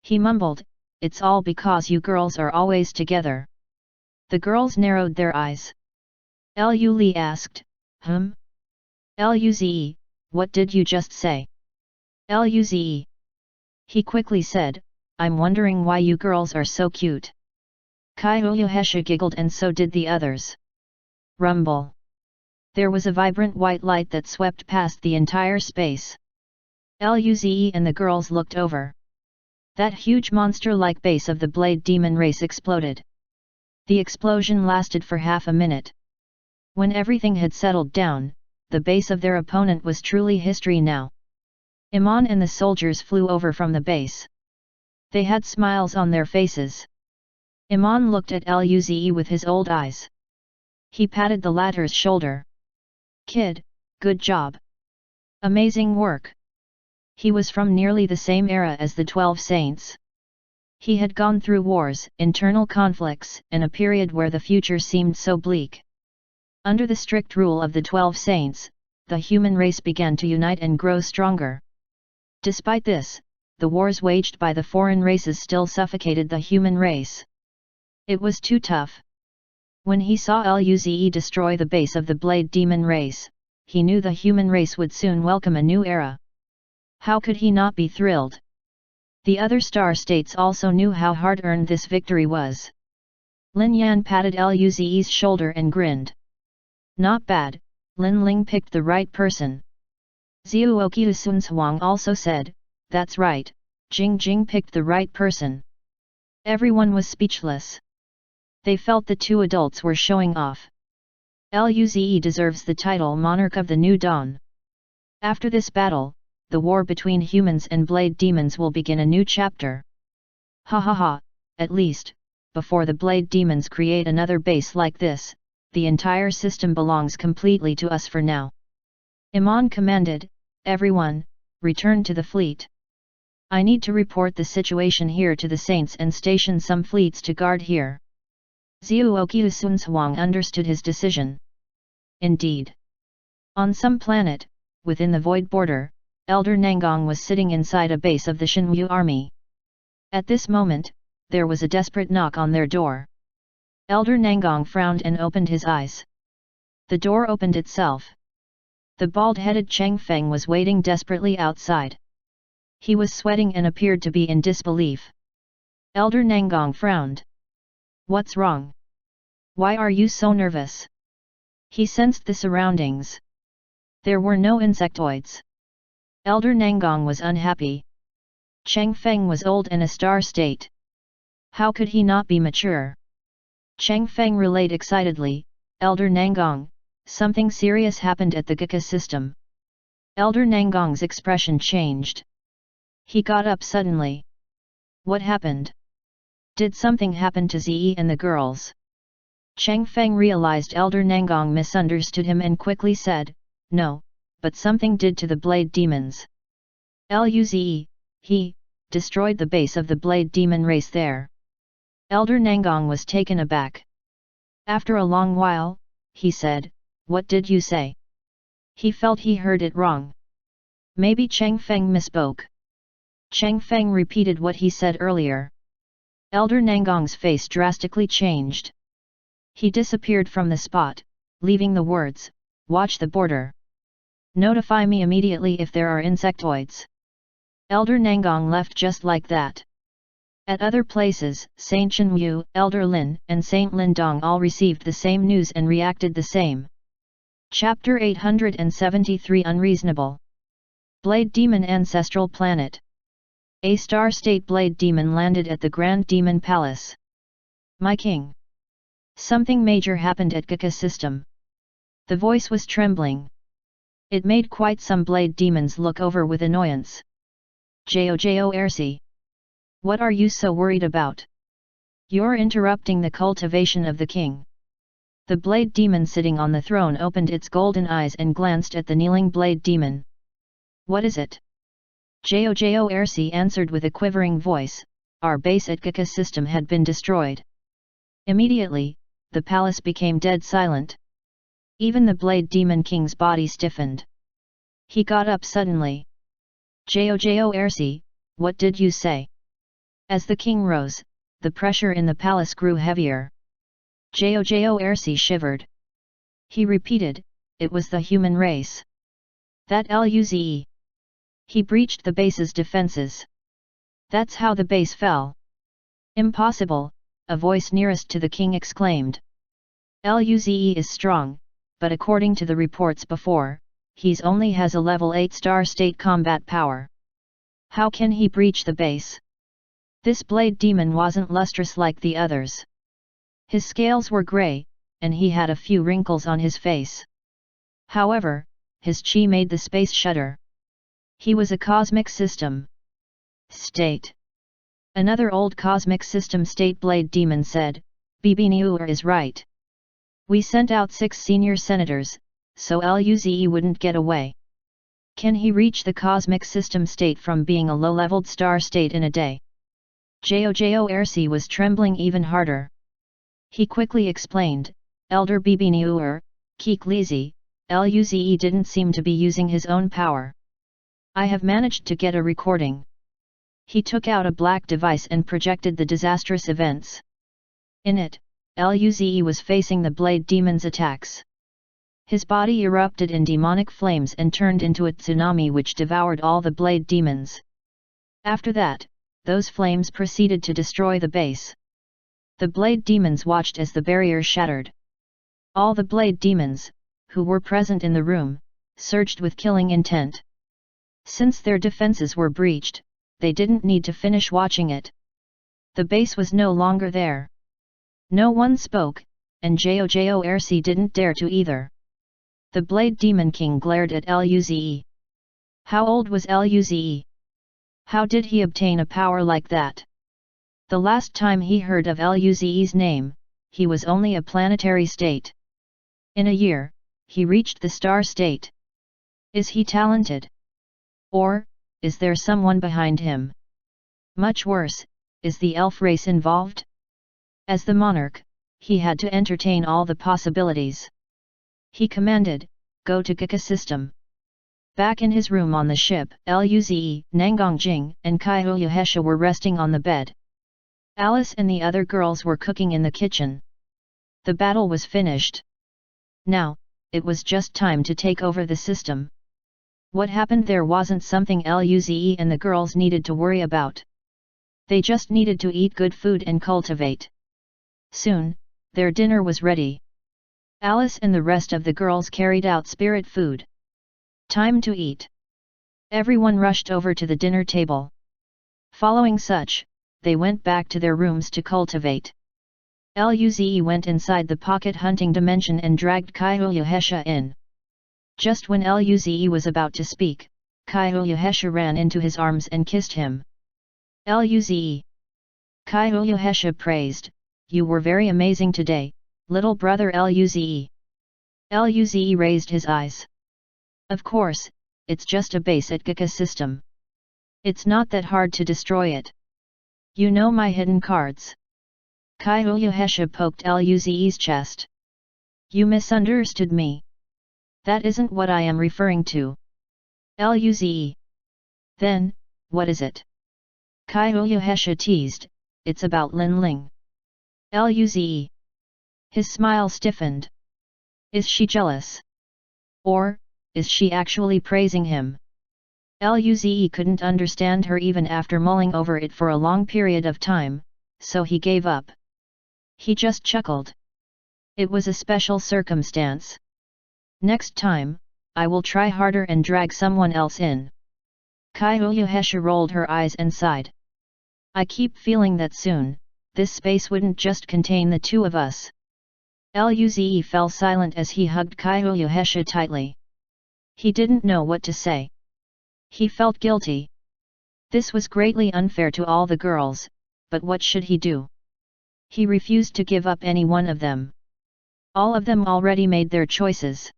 [SPEAKER 1] He mumbled, it's all because you girls are always together. The girls narrowed their eyes. Lu Li asked, Luze, what did you just say? Luze. He quickly said, I'm wondering why you girls are so cute. Kyohesha giggled and so did the others. Rumble. There was a vibrant white light that swept past the entire space. Luze and the girls looked over. That huge monster-like base of the Blade Demon race exploded. The explosion lasted for half a minute. When everything had settled down, the base of their opponent was truly history now. Iman and the soldiers flew over from the base. They had smiles on their faces. Iman looked at Luze with his old eyes. He patted the latter's shoulder. Kid, good job. Amazing work. He was from nearly the same era as the 12 Saints. He had gone through wars, internal conflicts, and a period where the future seemed so bleak. Under the strict rule of the 12 saints, the human race began to unite and grow stronger. Despite this, the wars waged by the foreign races still suffocated the human race. It was too tough. When he saw Luze destroy the base of the Blade Demon race, he knew the human race would soon welcome a new era. How could he not be thrilled? The other star states also knew how hard-earned this victory was. Lin Yan patted Luze's shoulder and grinned. Not bad, Lin Ling picked the right person. Zhuoqiu Sunhuang also said, that's right, Jing Jing picked the right person. Everyone was speechless. They felt the two adults were showing off. Luze deserves the title Monarch of the New Dawn. After this battle, the war between humans and blade demons will begin a new chapter. Ha ha ha, at least, before the blade demons create another base like this, the entire system belongs completely to us for now. Iman commanded, everyone, return to the fleet. I need to report the situation here to the saints and station some fleets to guard here. Zhuoqiu Sunhuang understood his decision. Indeed. On some planet, within the void border, Elder Nangong was sitting inside a base of the Shenwu army. At this moment, there was a desperate knock on their door. Elder Nangong frowned and opened his eyes. The door opened itself. The bald-headed Cheng Feng was waiting desperately outside. He was sweating and appeared to be in disbelief. Elder Nangong frowned. What's wrong? Why are you so nervous? He sensed the surroundings. There were no insectoids. Elder Nangong was unhappy. Cheng Feng was old and a star state. How could he not be mature? Cheng Feng relayed excitedly, Elder Nangong, something serious happened at the Geka system. Elder Nangong's expression changed. He got up suddenly. What happened? Did something happen to Zi and the girls? Cheng Feng realized Elder Nangong misunderstood him and quickly said, no, but something did to the blade demons. Luze, he, destroyed the base of the blade demon race there. Elder Nangong was taken aback. After a long while, he said, what did you say? He felt he heard it wrong. Maybe Cheng Feng misspoke. Cheng Feng repeated what he said earlier. Elder Nangong's face drastically changed. He disappeared from the spot, leaving the words, watch the border. Notify me immediately if there are insectoids. Elder Nangong left just like that. At other places, Saint Chenyu, Elder Lin, and Saint Lindong all received the same news and reacted the same. Chapter 873 Unreasonable. Blade Demon Ancestral Planet. A star-state Blade Demon landed at the Grand Demon Palace. My king. Something major happened at Geka system. The voice was trembling. It made quite some blade demons look over with annoyance. Jojo Ersi. What are you so worried about? You're interrupting the cultivation of the king. The blade demon sitting on the throne opened its golden eyes and glanced at the kneeling blade demon. What is it? Jojo Ersi answered with a quivering voice, our base at Geka system had been destroyed. Immediately, the palace became dead silent. Even the blade demon king's body stiffened. He got up suddenly. Jojo Ersi, what did you say? As the king rose, the pressure in the palace grew heavier. Jojo Ersi shivered. He repeated, it was the human race. That Luze. He breached the base's defenses. That's how the base fell. Impossible, a voice nearest to the king exclaimed. Luze is strong, but according to the reports before, he's only has a level 8 star state combat power. How can he breach the base? This blade demon wasn't lustrous like the others. His scales were grey, and he had a few wrinkles on his face. However, his chi made the space shudder. He was a cosmic system state. Another old cosmic system state blade demon said, Bibi Niur is right. We sent out 6 senior senators, so Luze wouldn't get away. Can he reach the cosmic system state from being a low-leveled star state in a day? Jojo Ersi was trembling even harder. He quickly explained, Elder Bibiniur, Keek Lizi, Luze didn't seem to be using his own power. I have managed to get a recording. He took out a black device and projected the disastrous events. In it, Luze was facing the Blade Demon's attacks. His body erupted in demonic flames and turned into a tsunami which devoured all the Blade Demons. After that, those flames proceeded to destroy the base. The Blade Demons watched as the barrier shattered. All the Blade Demons, who were present in the room, surged with killing intent. Since their defenses were breached, they didn't need to finish watching it. The base was no longer there. No one spoke, and Jojo Ersi didn't dare to either. The Blade Demon King glared at Luze. How old was Luze? How did he obtain a power like that? The last time he heard of Luze's name, he was only a planetary state. In a year, he reached the star state. Is he talented? Or, is there someone behind him? Much worse, is the elf race involved? As the monarch, he had to entertain all the possibilities. He commanded, go to Gika system. Back in his room on the ship, Luze, Nangongjing, and Kaiyuhesha were resting on the bed. Alice and the other girls were cooking in the kitchen. The battle was finished. Now, it was just time to take over the system. What happened there wasn't something Luze and the girls needed to worry about. They just needed to eat good food and cultivate. Soon, their dinner was ready. Alice and the rest of the girls carried out spirit food. Time to eat. Everyone rushed over to the dinner table. Following such, they went back to their rooms to cultivate. Luze went inside the pocket hunting dimension and dragged Kaiyuhesha in. Just when Luze was about to speak, Kaiyuhesha ran into his arms and kissed him. Luze. Kaiyuhesha praised, you were very amazing today, little brother Luze. Luze raised his eyes. Of course, it's just a base at Gika system. It's not that hard to destroy it. You know my hidden cards. Kaiyuhesha poked Luze's chest. You misunderstood me. That isn't what I am referring to. Luze. Then, what is it? Kaiyuhesha teased, it's about Lin Ling. Luze. His smile stiffened. Is she jealous? Or, is she actually praising him? Luze couldn't understand her even after mulling over it for a long period of time, so he gave up. He just chuckled. It was a special circumstance. Next time, I will try harder and drag someone else in. Kaiyuhesha rolled her eyes and sighed. I keep feeling that soon, this space wouldn't just contain the two of us. Luze fell silent as he hugged Kaiyuhesha tightly. He didn't know what to say. He felt guilty. This was greatly unfair to all the girls, but what should he do? He refused to give up any one of them. All of them already made their choices.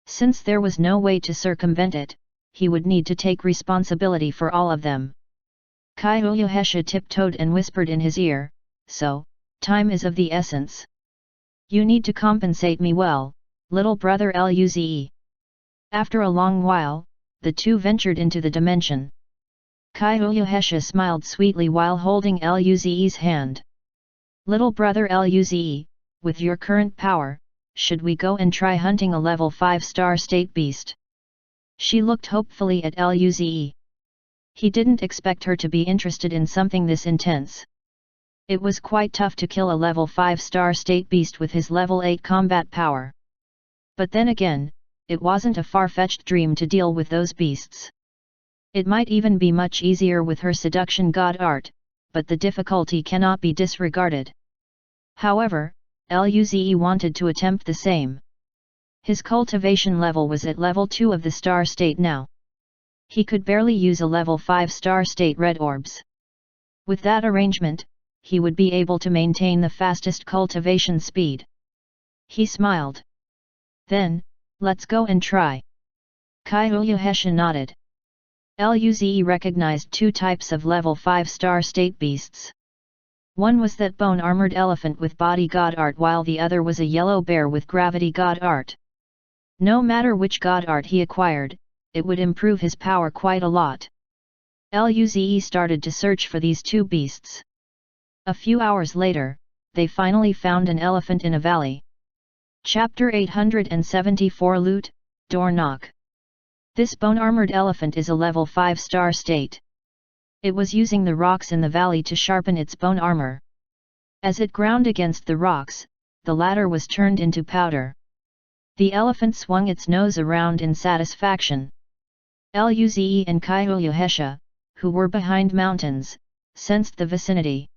[SPEAKER 1] Since there was no way to circumvent it, he would need to take responsibility for all of them. Kaiyuhesha tiptoed and whispered in his ear, so, time is of the essence. You need to compensate me well, little brother Luze. After a long while, the two ventured into the dimension. Kaiyuhesha smiled sweetly while holding Luze's hand. Little brother Luze, with your current power, should we go and try hunting a level 5 star state beast? She looked hopefully at Luze. He didn't expect her to be interested in something this intense. It was quite tough to kill a level 5 star state beast with his level 8 combat power. But then again, it wasn't a far-fetched dream to deal with those beasts. It might even be much easier with her seduction god art, but the difficulty cannot be disregarded. However, Luze wanted to attempt the same. His cultivation level was at level 2 of the star state now. He could barely use a level 5 star state red orbs. With that arrangement, he would be able to maintain the fastest cultivation speed. He smiled. Then, let's go and try. Kaiyuhesha nodded. Luze recognized two types of level 5 star state beasts. One was that bone-armored elephant with body god art, while the other was a yellow bear with gravity god art. No matter which god art he acquired, it would improve his power quite a lot. Luze started to search for these two beasts. A few hours later, they finally found an elephant in a valley. Chapter 874 Loot, Door Knock. This bone-armored elephant is a level 5 star state. It was using the rocks in the valley to sharpen its bone armor. As it ground against the rocks, the latter was turned into powder. The elephant swung its nose around in satisfaction. Luze and Kaihoyuhesha, who were behind mountains, sensed the vicinity.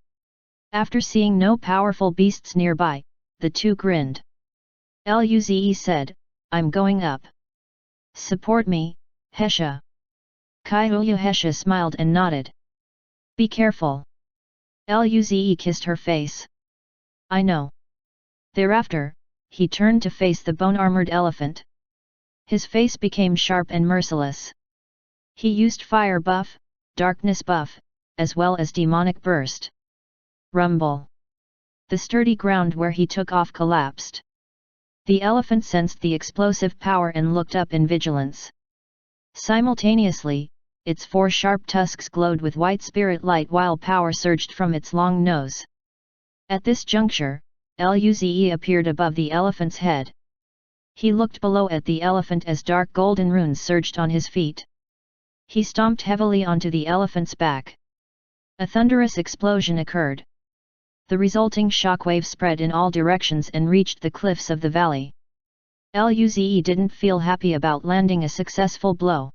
[SPEAKER 1] After seeing no powerful beasts nearby, the two grinned. Luze said, "I'm going up. Support me, Hesha." Kaihoyuhesha smiled and nodded. "Be careful." Luze kissed her face. "I know." Thereafter, he turned to face the bone-armored elephant. His face became sharp and merciless. He used fire buff, darkness buff, as well as demonic burst. Rumble. The sturdy ground where he took off collapsed. The elephant sensed the explosive power and looked up in vigilance. Simultaneously, its four sharp tusks glowed with white spirit light while power surged from its long nose. At this juncture, Luze appeared above the elephant's head. He looked below at the elephant as dark golden runes surged on his feet. He stomped heavily onto the elephant's back. A thunderous explosion occurred. The resulting shockwave spread in all directions and reached the cliffs of the valley. Luze didn't feel happy about landing a successful blow.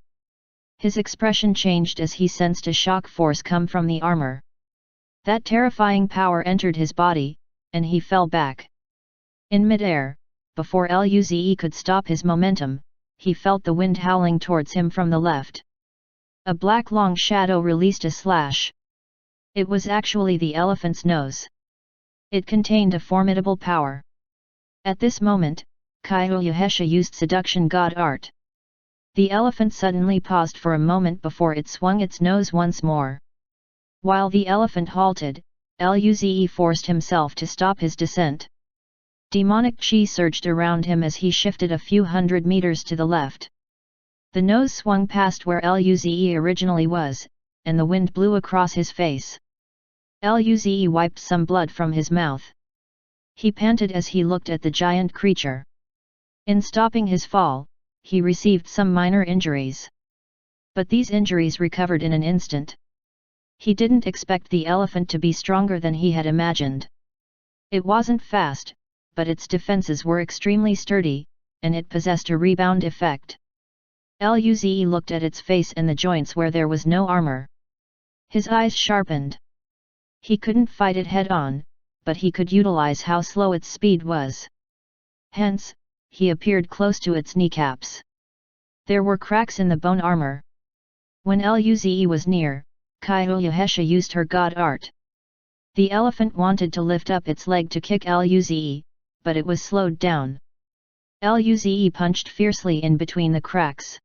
[SPEAKER 1] His expression changed as he sensed a shock force come from the armor. That terrifying power entered his body, and he fell back. In midair, before Luze could stop his momentum, he felt the wind howling towards him from the left. A black long shadow released a slash. It was actually the elephant's nose. It contained a formidable power. At this moment, Kaihoyuhesha used seduction god art. The elephant suddenly paused for a moment before it swung its nose once more. While the elephant halted, Luze forced himself to stop his descent. Demonic chi surged around him as he shifted a few hundred meters to the left. The nose swung past where Luze originally was, and the wind blew across his face. Luze wiped some blood from his mouth. He panted as he looked at the giant creature. In stopping his fall, he received some minor injuries. But these injuries recovered in an instant. He didn't expect the elephant to be stronger than he had imagined. It wasn't fast, but its defenses were extremely sturdy, and it possessed a rebound effect. Luze looked at its face and the joints where there was no armor. His eyes sharpened. He couldn't fight it head-on, but he could utilize how slow its speed was. Hence, he appeared close to its kneecaps. There were cracks in the bone armor. When Luze was near, Kaihoyuhesha used her god art. The elephant wanted to lift up its leg to kick Luze, but it was slowed down. Luze punched fiercely in between the cracks.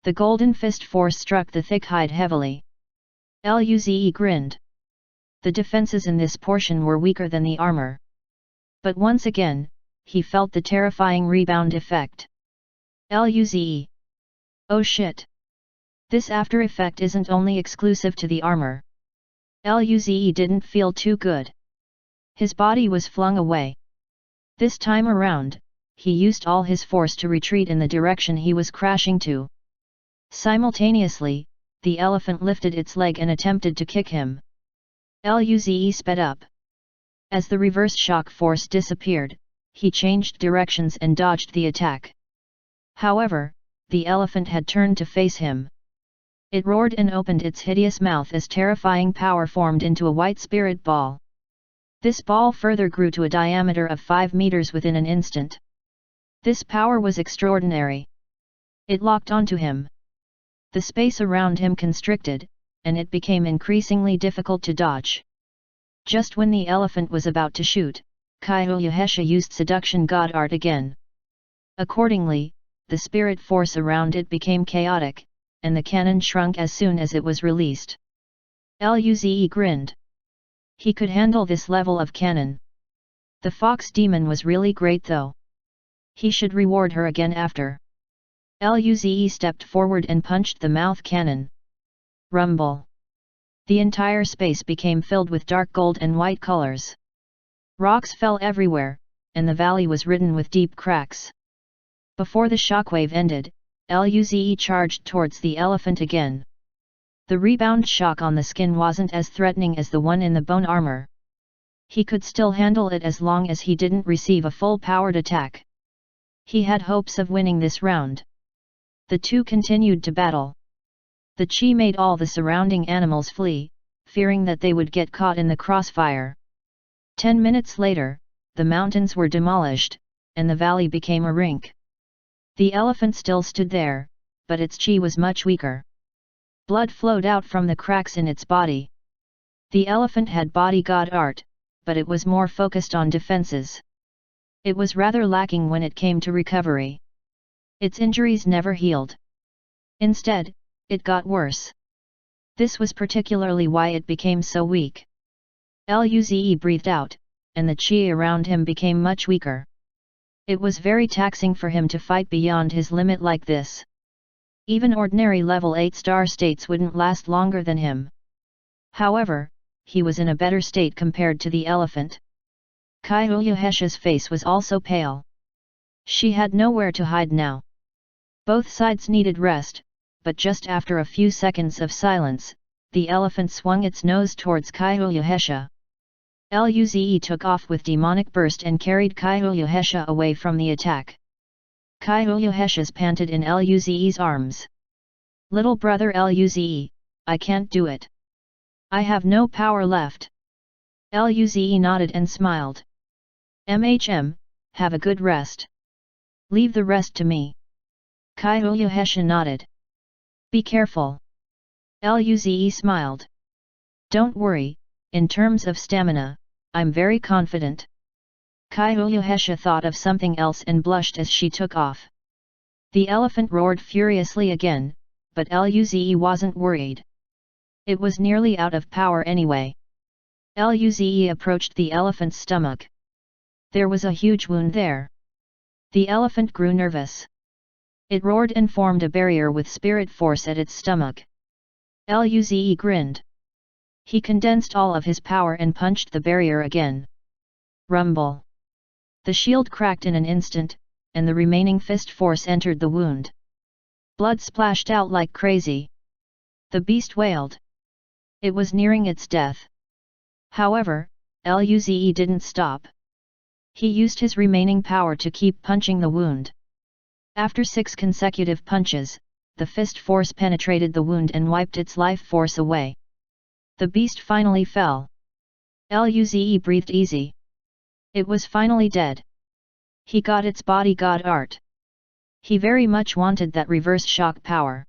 [SPEAKER 1] The golden fist force struck the thick hide heavily. Luze grinned. The defenses in this portion were weaker than the armor. But once again, he felt the terrifying rebound effect. Luze. Oh shit! This after effect isn't only exclusive to the armor. Luze didn't feel too good. His body was flung away. This time around, he used all his force to retreat in the direction he was crashing to. Simultaneously, the elephant lifted its leg and attempted to kick him. Luze sped up. As the reverse shock force disappeared, he changed directions and dodged the attack. However, the elephant had turned to face him. It roared and opened its hideous mouth as terrifying power formed into a white spirit ball. This ball further grew to a diameter of 5 meters within an instant. This power was extraordinary. It locked onto him. The space around him constricted, and it became increasingly difficult to dodge. Just when the elephant was about to shoot, Kaihoyuhesha used seduction god art again. Accordingly, the spirit force around it became chaotic, and the cannon shrunk as soon as it was released. Luze grinned. He could handle this level of cannon. The fox demon was really great though. He should reward her again after. Luze stepped forward and punched the mouth cannon. Rumble. The entire space became filled with dark gold and white colors. Rocks fell everywhere, and the valley was ridden with deep cracks. Before the shockwave ended, Luze charged towards the elephant again. The rebound shock on the skin wasn't as threatening as the one in the bone armor. He could still handle it as long as he didn't receive a full-powered attack. He had hopes of winning this round. The two continued to battle. The chi made all the surrounding animals flee, fearing that they would get caught in the crossfire. 10 minutes later, the mountains were demolished, and the valley became a rink. The elephant still stood there, but its chi was much weaker. Blood flowed out from the cracks in its body. The elephant had bodyguard art, but it was more focused on defenses. It was rather lacking when it came to recovery. Its injuries never healed. Instead, it got worse. This was particularly why it became so weak. Luze breathed out, and the chi around him became much weaker. It was very taxing for him to fight beyond his limit like this. Even ordinary level 8-star states wouldn't last longer than him. However, he was in a better state compared to the elephant. Kaiuyuhesha's face was also pale. She had nowhere to hide now. Both sides needed rest, but just after a few seconds of silence, the elephant swung its nose towards Kaiuyuhesha. Luze took off with demonic burst and carried Kaiuyuhesha away from the attack. Kaiuyuhesha's panted in Luze's arms. Little brother Luze, I can't do it. I have no power left. Luze nodded and smiled. Have a good rest. Leave the rest to me. Kaiuyuhesha nodded. Be careful. Luze smiled. Don't worry, in terms of stamina, I'm very confident. Kaiuyuhesha thought of something else and blushed as she took off. The elephant roared furiously again, but Luze wasn't worried. It was nearly out of power anyway. Luze approached the elephant's stomach. There was a huge wound there. The elephant grew nervous. It roared and formed a barrier with spirit force at its stomach. Luze grinned. He condensed all of his power and punched the barrier again. Rumble. The shield cracked in an instant, and the remaining fist force entered the wound. Blood splashed out like crazy. The beast wailed. It was nearing its death. However, Luze didn't stop. He used his remaining power to keep punching the wound. After 6 consecutive punches, the fist force penetrated the wound and wiped its life force away. The beast finally fell. Luze breathed easy. It was finally dead. He got its bodyguard art. He very much wanted that reverse shock power.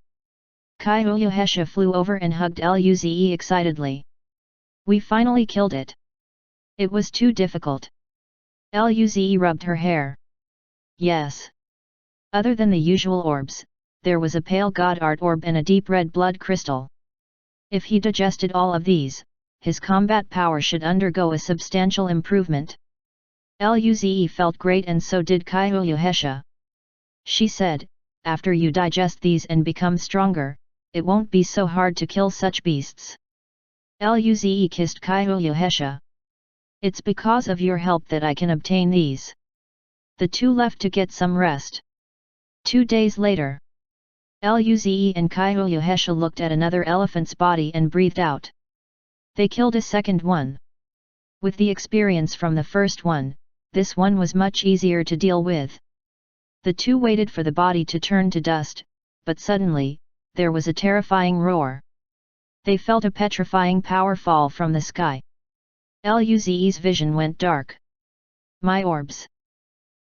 [SPEAKER 1] Kaiuyuhesha flew over and hugged Luze excitedly. We finally killed it. It was too difficult. Luze rubbed her hair. Yes. Other than the usual orbs, there was a pale god art orb and a deep red blood crystal. If he digested all of these, his combat power should undergo a substantial improvement. Luze felt great and so did Kaiuyuhesha. She said, after you digest these and become stronger, it won't be so hard to kill such beasts. Luze kissed Kaiuyuhesha. It's because of your help that I can obtain these. The two left to get some rest. 2 days later. Luze and Kaiuyuhesha looked at another elephant's body and breathed out. They killed a second one. With the experience from the first one, this one was much easier to deal with. The two waited for the body to turn to dust, but suddenly, there was a terrifying roar. They felt a petrifying power fall from the sky. Luze's vision went dark. My orbs.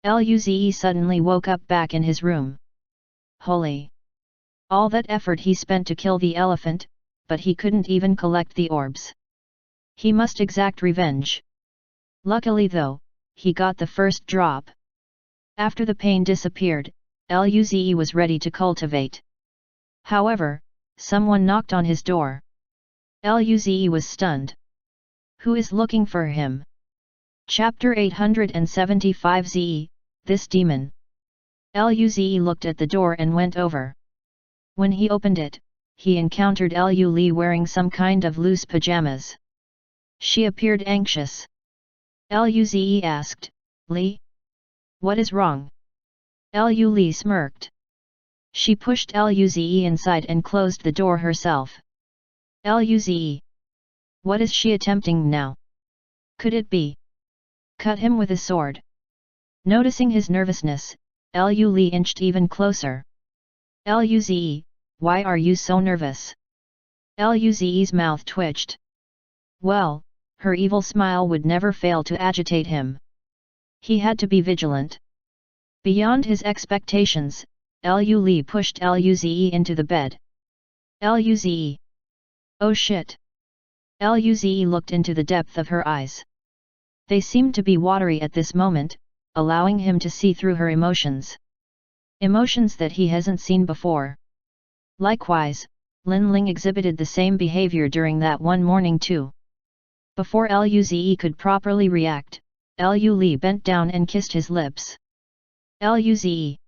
[SPEAKER 1] Luze suddenly woke up back in his room. Holy! All that effort he spent to kill the elephant, but he couldn't even collect the orbs. He must exact revenge. Luckily though, he got the first drop. After the pain disappeared, Luze was ready to cultivate. However, someone knocked on his door. Luze was stunned. Who is looking for him? Chapter 875 Ze, this demon. Luze looked at the door and went over. When he opened it, he encountered Lu wearing some kind of loose pajamas. She appeared anxious. Luze asked, Li? What is wrong? Lu smirked. She pushed Luze inside and closed the door herself. Luze. What is she attempting now? Could it be? Cut him with a sword. Noticing his nervousness, Lu inched even closer. Luze, why are you so nervous? Luze's mouth twitched. Well, her evil smile would never fail to agitate him. He had to be vigilant. Beyond his expectations, Lu pushed Luze into the bed. Luze. Oh shit. Luze looked into the depth of her eyes. They seemed to be watery at this moment, allowing him to see through her emotions. Emotions that he hasn't seen before. Likewise, Lin Ling exhibited the same behavior during that one morning too. Before Luze could properly react, Lu bent down and kissed his lips. Luze.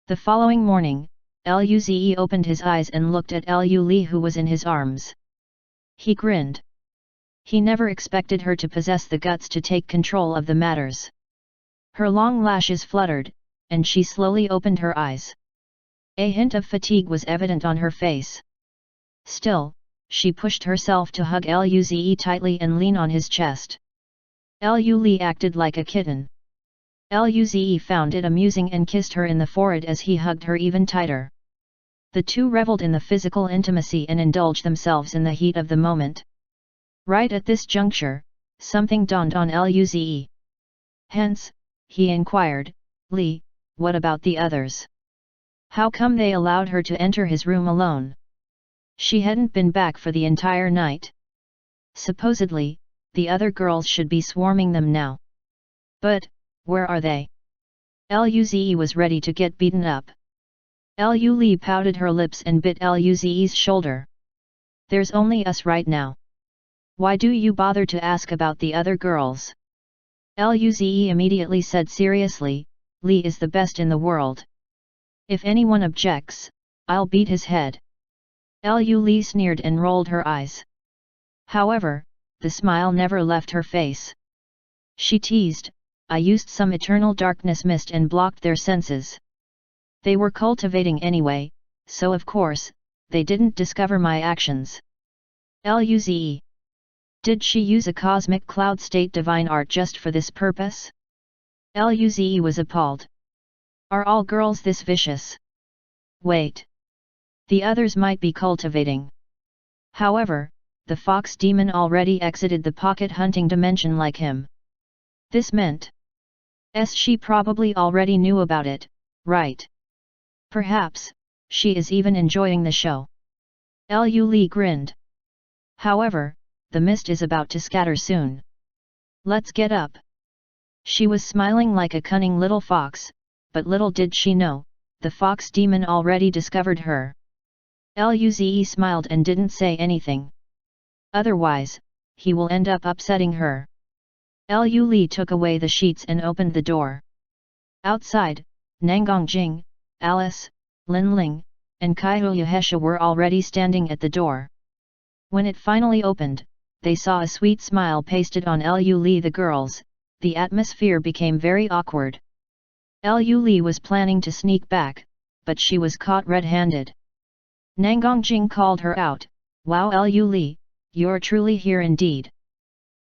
[SPEAKER 1] The following morning, Luze opened his eyes and looked at Lu who was in his arms. He grinned. He never expected her to possess the guts to take control of the matters. Her long lashes fluttered, and she slowly opened her eyes. A hint of fatigue was evident on her face. Still, she pushed herself to hug Luze tightly and lean on his chest. Lu acted like a kitten. Luze found it amusing and kissed her in the forehead as he hugged her even tighter. The two reveled in the physical intimacy and indulged themselves in the heat of the moment. Right at this juncture, something dawned on Luze. Hence, he inquired, Li, what about the others? How come they allowed her to enter his room alone? She hadn't been back for the entire night. Supposedly, the other girls should be swarming them now. But, where are they? Luze was ready to get beaten up. Lu pouted her lips and bit Luze's shoulder. There's only us right now. Why do you bother to ask about the other girls? Luze immediately said seriously, Li is the best in the world. If anyone objects, I'll beat his head. Lu sneered and rolled her eyes. However, the smile never left her face. She teased, I used some eternal darkness mist and blocked their senses. They were cultivating anyway, so of course, they didn't discover my actions. Luze. Did she use a cosmic cloud state divine art just for this purpose? Luze was appalled. Are all girls this vicious? Wait. The others might be cultivating. However, the fox demon already exited the pocket hunting dimension like him. This meant. She probably already knew about it, right? Perhaps, she is even enjoying the show. Lu grinned. However, the mist is about to scatter soon. Let's get up. She was smiling like a cunning little fox, but little did she know, the fox demon already discovered her. Luze smiled and didn't say anything. Otherwise, he will end up upsetting her. Lu took away the sheets and opened the door. Outside, Nangongjing, Alice, Lin Ling, and Kaiyuhesha were already standing at the door. When it finally opened, they saw a sweet smile pasted on Lu. The girls, the atmosphere became very awkward. Lu was planning to sneak back, but she was caught red-handed. Nangongjing called her out, Wow Lu, you're truly here indeed.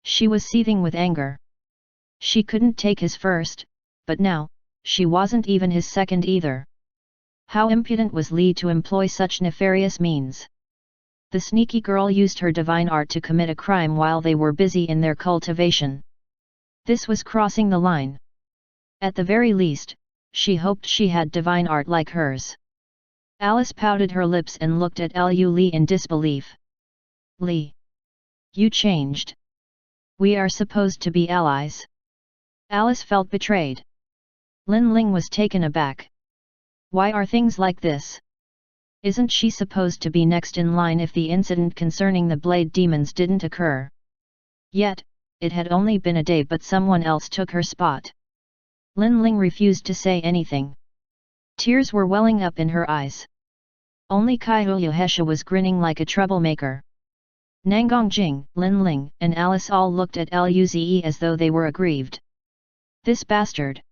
[SPEAKER 1] She was seething with anger. She couldn't take his first, but now, she wasn't even his second either. How impudent was Li to employ such nefarious means? The sneaky girl used her divine art to commit a crime while they were busy in their cultivation. This was crossing the line. At the very least, she hoped she had divine art like hers. Alice pouted her lips and looked at Lu in disbelief. Li. You changed. We are supposed to be allies. Alice felt betrayed. Lin Ling was taken aback. Why are things like this? Isn't she supposed to be next in line if the incident concerning the blade demons didn't occur? Yet, it had only been a day but someone else took her spot. Lin Ling refused to say anything. Tears were welling up in her eyes. Only Kaiuyuhesha was grinning like a troublemaker. Nangongjing, Lin Ling, and Alice all looked at Luze as though they were aggrieved. This bastard!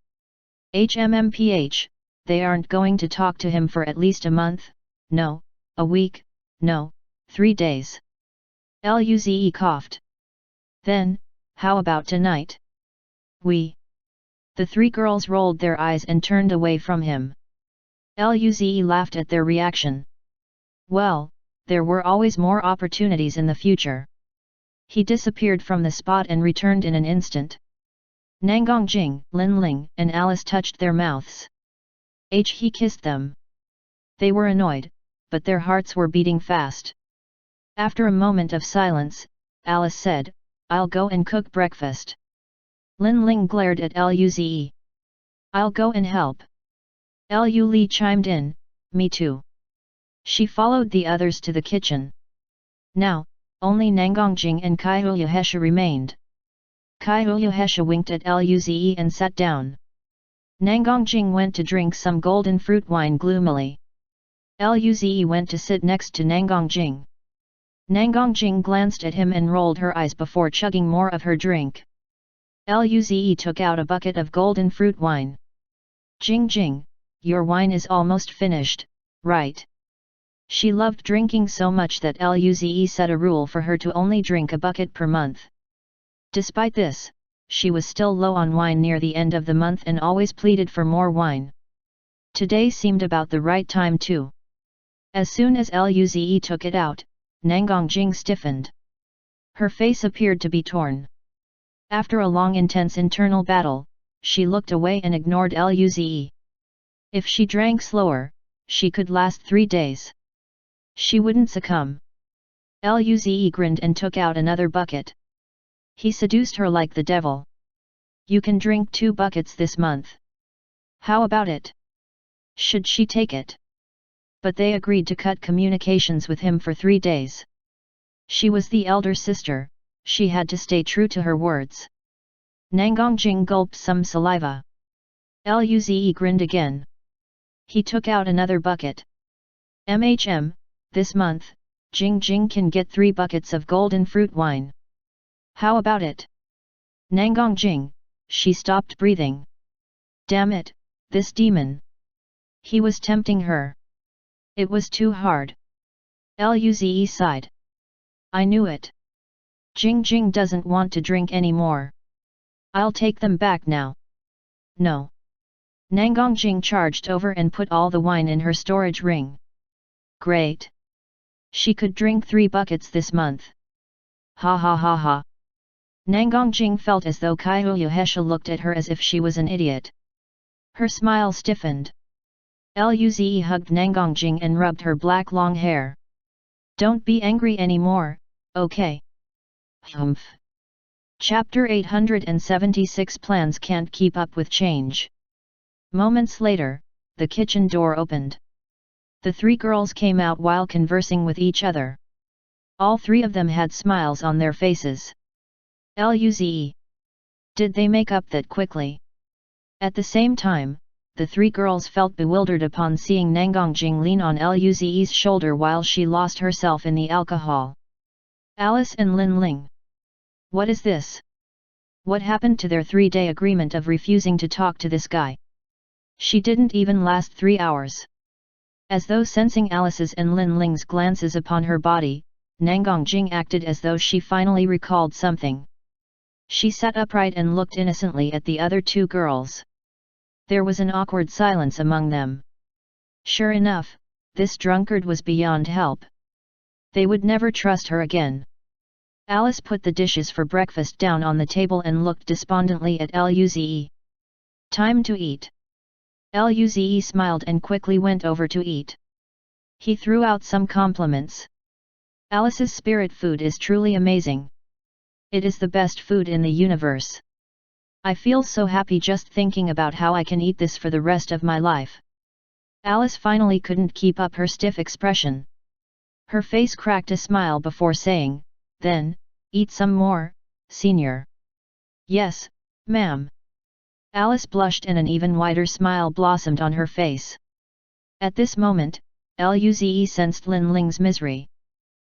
[SPEAKER 1] HMMPH, they aren't going to talk to him for at least a month, no, a week, no, 3 days. Luze coughed. Then, how about tonight? The 3 girls rolled their eyes and turned away from him. Luze laughed at their reaction. Well, there were always more opportunities in the future. He disappeared from the spot and returned in an instant. Nangongjing, Lin Ling, and Alice touched their mouths. He kissed them. They were annoyed, but their hearts were beating fast. After a moment of silence, Alice said, "I'll go and cook breakfast." Lin Ling glared at Luze. "I'll go and help." Lu Li chimed in, "Me too." She followed the others to the kitchen. Now, only Nangongjing and Kaiuyuhesha remained. Kaiuyuhesha winked at Luze and sat down. Nangongjing went to drink some golden fruit wine gloomily. Luze went to sit next to Nangongjing. Nangongjing glanced at him and rolled her eyes before chugging more of her drink. Luze took out a bucket of golden fruit wine. "Jing Jing, your wine is almost finished, right?" She loved drinking so much that Luze set a rule for her to only drink a bucket per month. Despite this, she was still low on wine near the end of the month and always pleaded for more wine. Today seemed about the right time too. As soon as Luze took it out, Nangongjing stiffened. Her face appeared to be torn. After a long intense internal battle, she looked away and ignored Luze. If she drank slower, she could last 3 days. She wouldn't succumb. Luze grinned and took out another bucket. He seduced her like the devil. "You can drink 2 buckets this month. How about it? Should she take it?" But they agreed to cut communications with him for 3 days. She was the elder sister, she had to stay true to her words. Nangongjing gulped some saliva. Luze grinned again. He took out another bucket. This month, Jing Jing can get 3 buckets of golden fruit wine. How about it? Nangongjing, she stopped breathing. Damn it, this demon. He was tempting her. It was too hard. Luze sighed. I knew it. Jing Jing doesn't want to drink anymore. I'll take them back now. No. Nangongjing charged over and put all the wine in her storage ring. Great. She could drink 3 buckets this month. Ha ha ha ha. Nangongjing felt as though Kaiuyuhesha looked at her as if she was an idiot. Her smile stiffened. Luze hugged Nangongjing and rubbed her black long hair. Don't be angry anymore, okay? Humph. Chapter 876 Plans can't keep up with change. Moments later, the kitchen door opened. The 3 girls came out while conversing with each other. All 3 of them had smiles on their faces. Luze. Did they make up that quickly? At the same time, the 3 girls felt bewildered upon seeing Nangongjing lean on Luze's shoulder while she lost herself in the alcohol. Alice and Lin Ling. What is this? What happened to their 3-day agreement of refusing to talk to this guy? She didn't even last 3 hours. As though sensing Alice's and Lin Ling's glances upon her body, Nangongjing acted as though she finally recalled something. She sat upright and looked innocently at the other 2 girls. There was an awkward silence among them. Sure enough, this drunkard was beyond help. They would never trust her again. Alice put the dishes for breakfast down on the table and looked despondently at Luze. Time to eat. Luze smiled and quickly went over to eat. He threw out some compliments. Alice's spirit food is truly amazing. It is the best food in the universe. I feel so happy just thinking about how I can eat this for the rest of my life. Alice finally couldn't keep up her stiff expression. Her face cracked a smile before saying, "Then, eat some more, senior." "Yes, ma'am." Alice blushed and an even wider smile blossomed on her face. At this moment, Luze sensed Lin Ling's misery.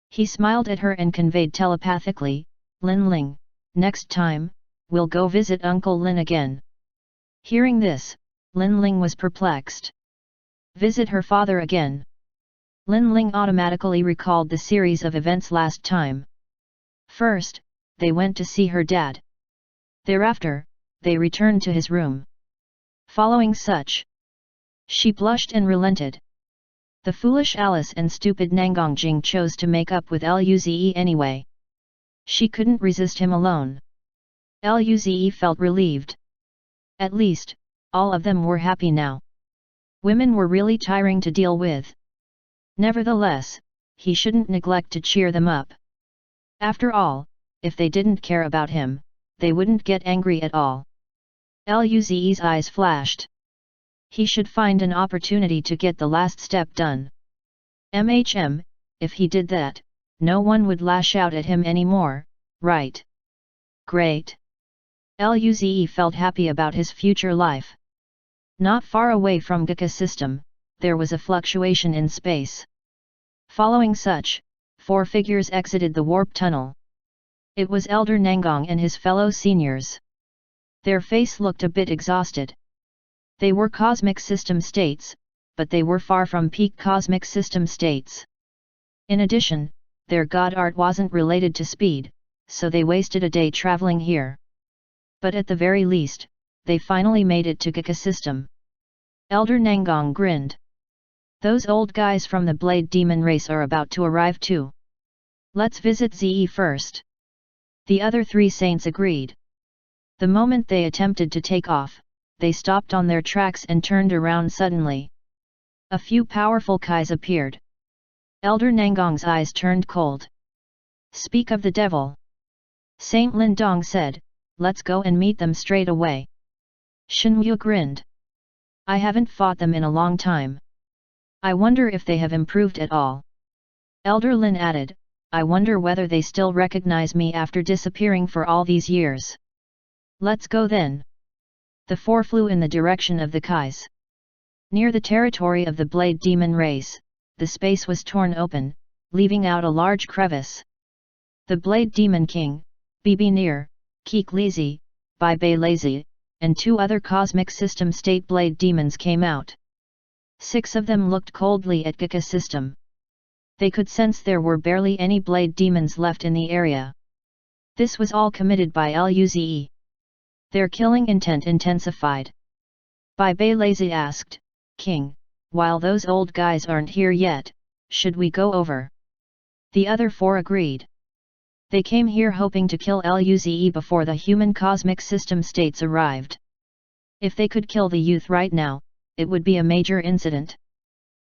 [SPEAKER 1] He smiled at her and conveyed telepathically, "Lin Ling, next time, we'll go visit Uncle Lin again." Hearing this, Lin Ling was perplexed. Visit her father again? Lin Ling automatically recalled the series of events last time. First, they went to see her dad. Thereafter, they returned to his room. Following such, she blushed and relented. The foolish Alice and stupid Nangongjing chose to make up with Luze anyway. She couldn't resist him alone. Luze felt relieved. At least, all of them were happy now. Women were really tiring to deal with. Nevertheless, he shouldn't neglect to cheer them up. After all, if they didn't care about him, they wouldn't get angry at all. Luze's eyes flashed. He should find an opportunity to get the last step done. If he did that, no one would lash out at him anymore, right? Great. Luze felt happy about his future life. Not far away from Gaka system, there was a fluctuation in space. Following such, 4 figures exited the warp tunnel. It was Elder Nangong and his fellow seniors. Their face looked a bit exhausted. They were cosmic system states, but they were far from peak cosmic system states. In addition, their god art wasn't related to speed, so they wasted a day traveling here. But at the very least, they finally made it to Gaka system. Elder Nangong grinned. Those old guys from the Blade Demon race are about to arrive too. Let's visit Ze first. The other 3 saints agreed. The moment they attempted to take off, they stopped on their tracks and turned around suddenly. A few powerful Kais appeared. Elder Nangong's eyes turned cold. "Speak of the devil." Saint Lin Dong said, "Let's go and meet them straight away." Shen Yu grinned. "I haven't fought them in a long time. I wonder if they have improved at all." Elder Lin added, "I wonder whether they still recognize me after disappearing for all these years." "Let's go then." The 4 flew in the direction of the Kais. Near the territory of the Blade Demon race, the space was torn open, leaving out a large crevice. The Blade Demon King, Bibi Near, Keek Lezi, Bai Bei Lazy, and 2 other cosmic system state blade demons came out. 6 of them looked coldly at Gaka system. They could sense there were barely any blade demons left in the area. This was all committed by Luze. Their killing intent intensified. Bai Bei Lazy asked, "King, while those old guys aren't here yet, should we go over?" The other 4 agreed. They came here hoping to kill Luze before the human cosmic system states arrived. If they could kill the youth right now, it would be a major incident.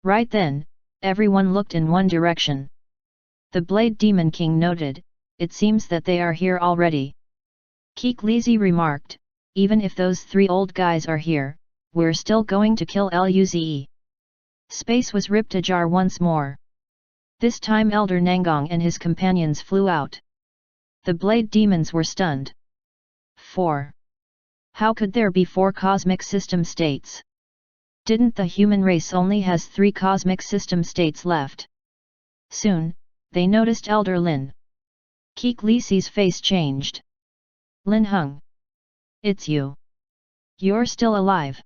[SPEAKER 1] Right then, everyone looked in one direction. The Blade Demon King noted, "It seems that they are here already." Keek Lezi remarked, "Even if those 3 old guys are here, we're still going to kill Luze." Space was ripped ajar once more. This time Elder Nangong and his companions flew out. The blade demons were stunned. 4. How could there be 4 cosmic system states? Didn't the human race only has 3 cosmic system states left? Soon, they noticed Elder Lin. Keek Lezi's face changed. "Lin Hung. It's you. You're still alive."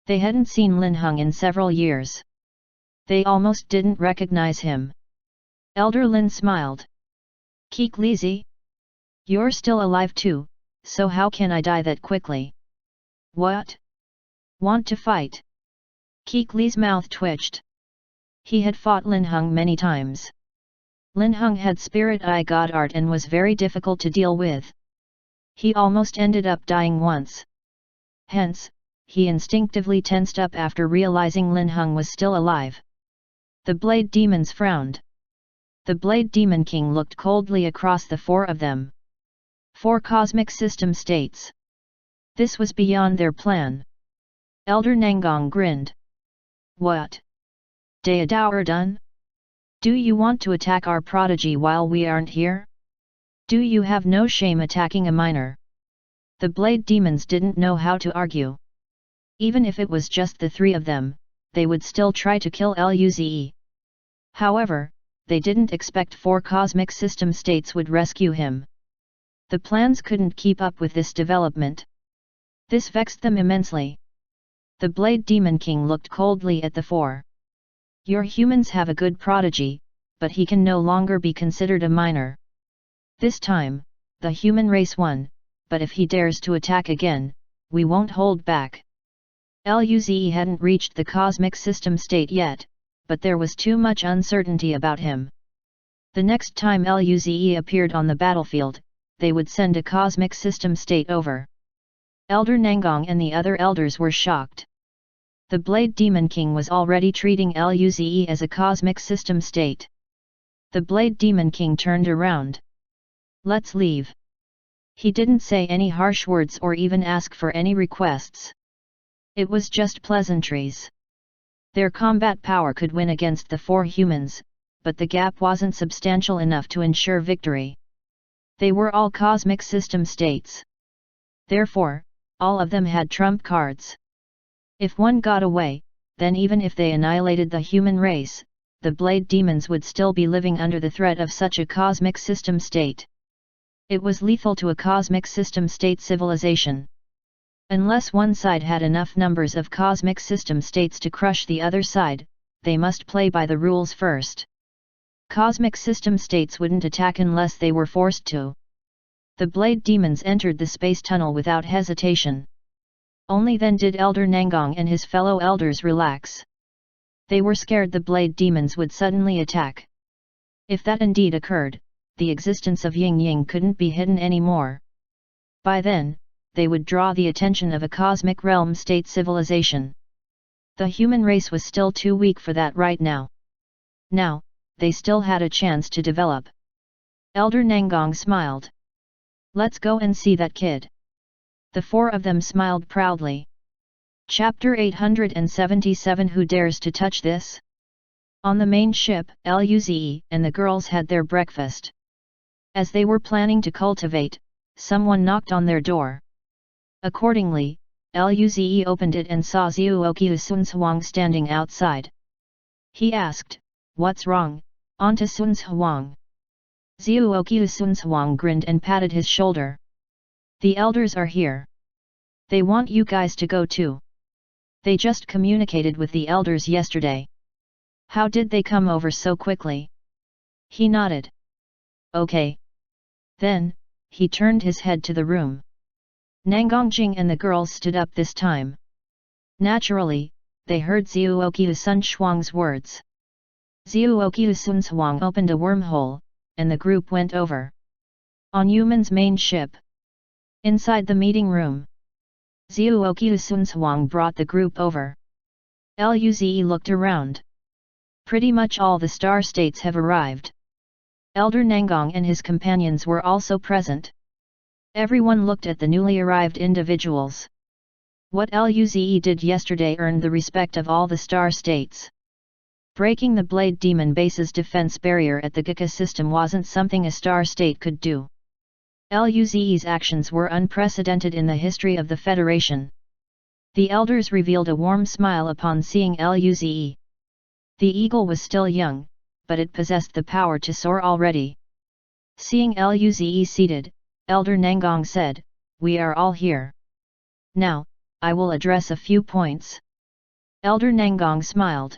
[SPEAKER 1] They hadn't seen Lin Hung in several years. They almost didn't recognize him. Elder Lin smiled. "Keek Lezi? You're still alive too, so how can I die that quickly?" "What? Want to fight?" Keek Lezi's mouth twitched. He had fought Lin Hung many times. Lin Hung had spirit eye god art and was very difficult to deal with. He almost ended up dying once. Hence, he instinctively tensed up after realizing Lin Hung was still alive. The Blade Demons frowned. The Blade Demon King looked coldly across the 4 of them. 4 cosmic system states. This was beyond their plan. Elder Nangong grinned. What? Daedao done? Do you want to attack our prodigy while we aren't here? Do you have no shame attacking a minor? The blade demons didn't know how to argue. Even if it was just the three of them, they would still try to kill Luze. However, they didn't expect 4 cosmic system states would rescue him. The plans couldn't keep up with this development. This vexed them immensely. The Blade Demon King looked coldly at the 4. Your humans have a good prodigy, but he can no longer be considered a minor. This time, the human race won, but if he dares to attack again, we won't hold back. Luze hadn't reached the cosmic system state yet, but there was too much uncertainty about him. The next time Luze appeared on the battlefield, they would send a cosmic system state over. Elder Nangong and the other elders were shocked. The Blade Demon King was already treating Luze as a cosmic system state. The Blade Demon King turned around. Let's leave. He didn't say any harsh words or even ask for any requests. It was just pleasantries. Their combat power could win against the 4 humans, but the gap wasn't substantial enough to ensure victory. They were all cosmic system states. Therefore, all of them had trump cards. If one got away, then even if they annihilated the human race, the Blade Demons would still be living under the threat of such a cosmic system state. It was lethal to a cosmic system state civilization. Unless one side had enough numbers of cosmic system states to crush the other side, they must play by the rules first. Cosmic system states wouldn't attack unless they were forced to. The Blade Demons entered the space tunnel without hesitation. Only then did Elder Nangong and his fellow elders relax. They were scared the Blade Demons would suddenly attack. If that indeed occurred, the existence of Ying Ying couldn't be hidden anymore. By then, they would draw the attention of a cosmic realm state civilization. The human race was still too weak for that right now. Now, they still had a chance to develop. Elder Nangong smiled. Let's go and see that kid. The 4 of them smiled proudly. Chapter 877 Who dares to touch this? On the main ship, Luze and the girls had their breakfast. As they were planning to cultivate, someone knocked on their door. Accordingly, Luze opened it and saw Zuoqiu Sunzhuang standing outside. He asked, "What's wrong, Auntie Sunzhuang?" Zuoqiu Sunzhuang grinned and patted his shoulder. "The elders are here. They want you guys to go too. They just communicated with the elders yesterday." "How did they come over so quickly?" He nodded. "Okay." Then, he turned his head to the room. Nangongjing and the girls stood up this time. Naturally, they heard Zuoqiu Sunzhuang's words. Zuoqiu Sunzhuang opened a wormhole, and the group went over. On Yuman's main ship. Inside the meeting room, Zuoqiu Sunzhuang brought the group over. Luze looked around. Pretty much all the star states have arrived. Elder Nangong and his companions were also present. Everyone looked at the newly arrived individuals. What Luze did yesterday earned the respect of all the star states. Breaking the Blade Demon Base's defense barrier at the Gika system wasn't something a star state could do. Luze's actions were unprecedented in the history of the Federation. The elders revealed a warm smile upon seeing Luze. The eagle was still young, but it possessed the power to soar already. Seeing Luze seated, Elder Nangong said, "We are all here. Now, I will address a few points." Elder Nangong smiled.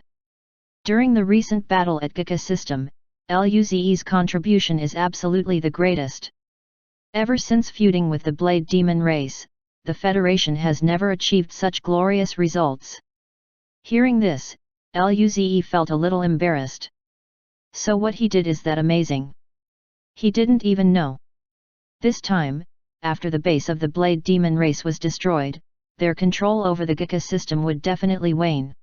[SPEAKER 1] During the recent battle at Gika system, Luze's contribution is absolutely the greatest. Ever since feuding with the Blade Demon race, the Federation has never achieved such glorious results. Hearing this, Luze felt a little embarrassed. So what he did is that amazing? He didn't even know. This time, after the base of the Blade Demon race was destroyed, their control over the Gika system would definitely wane.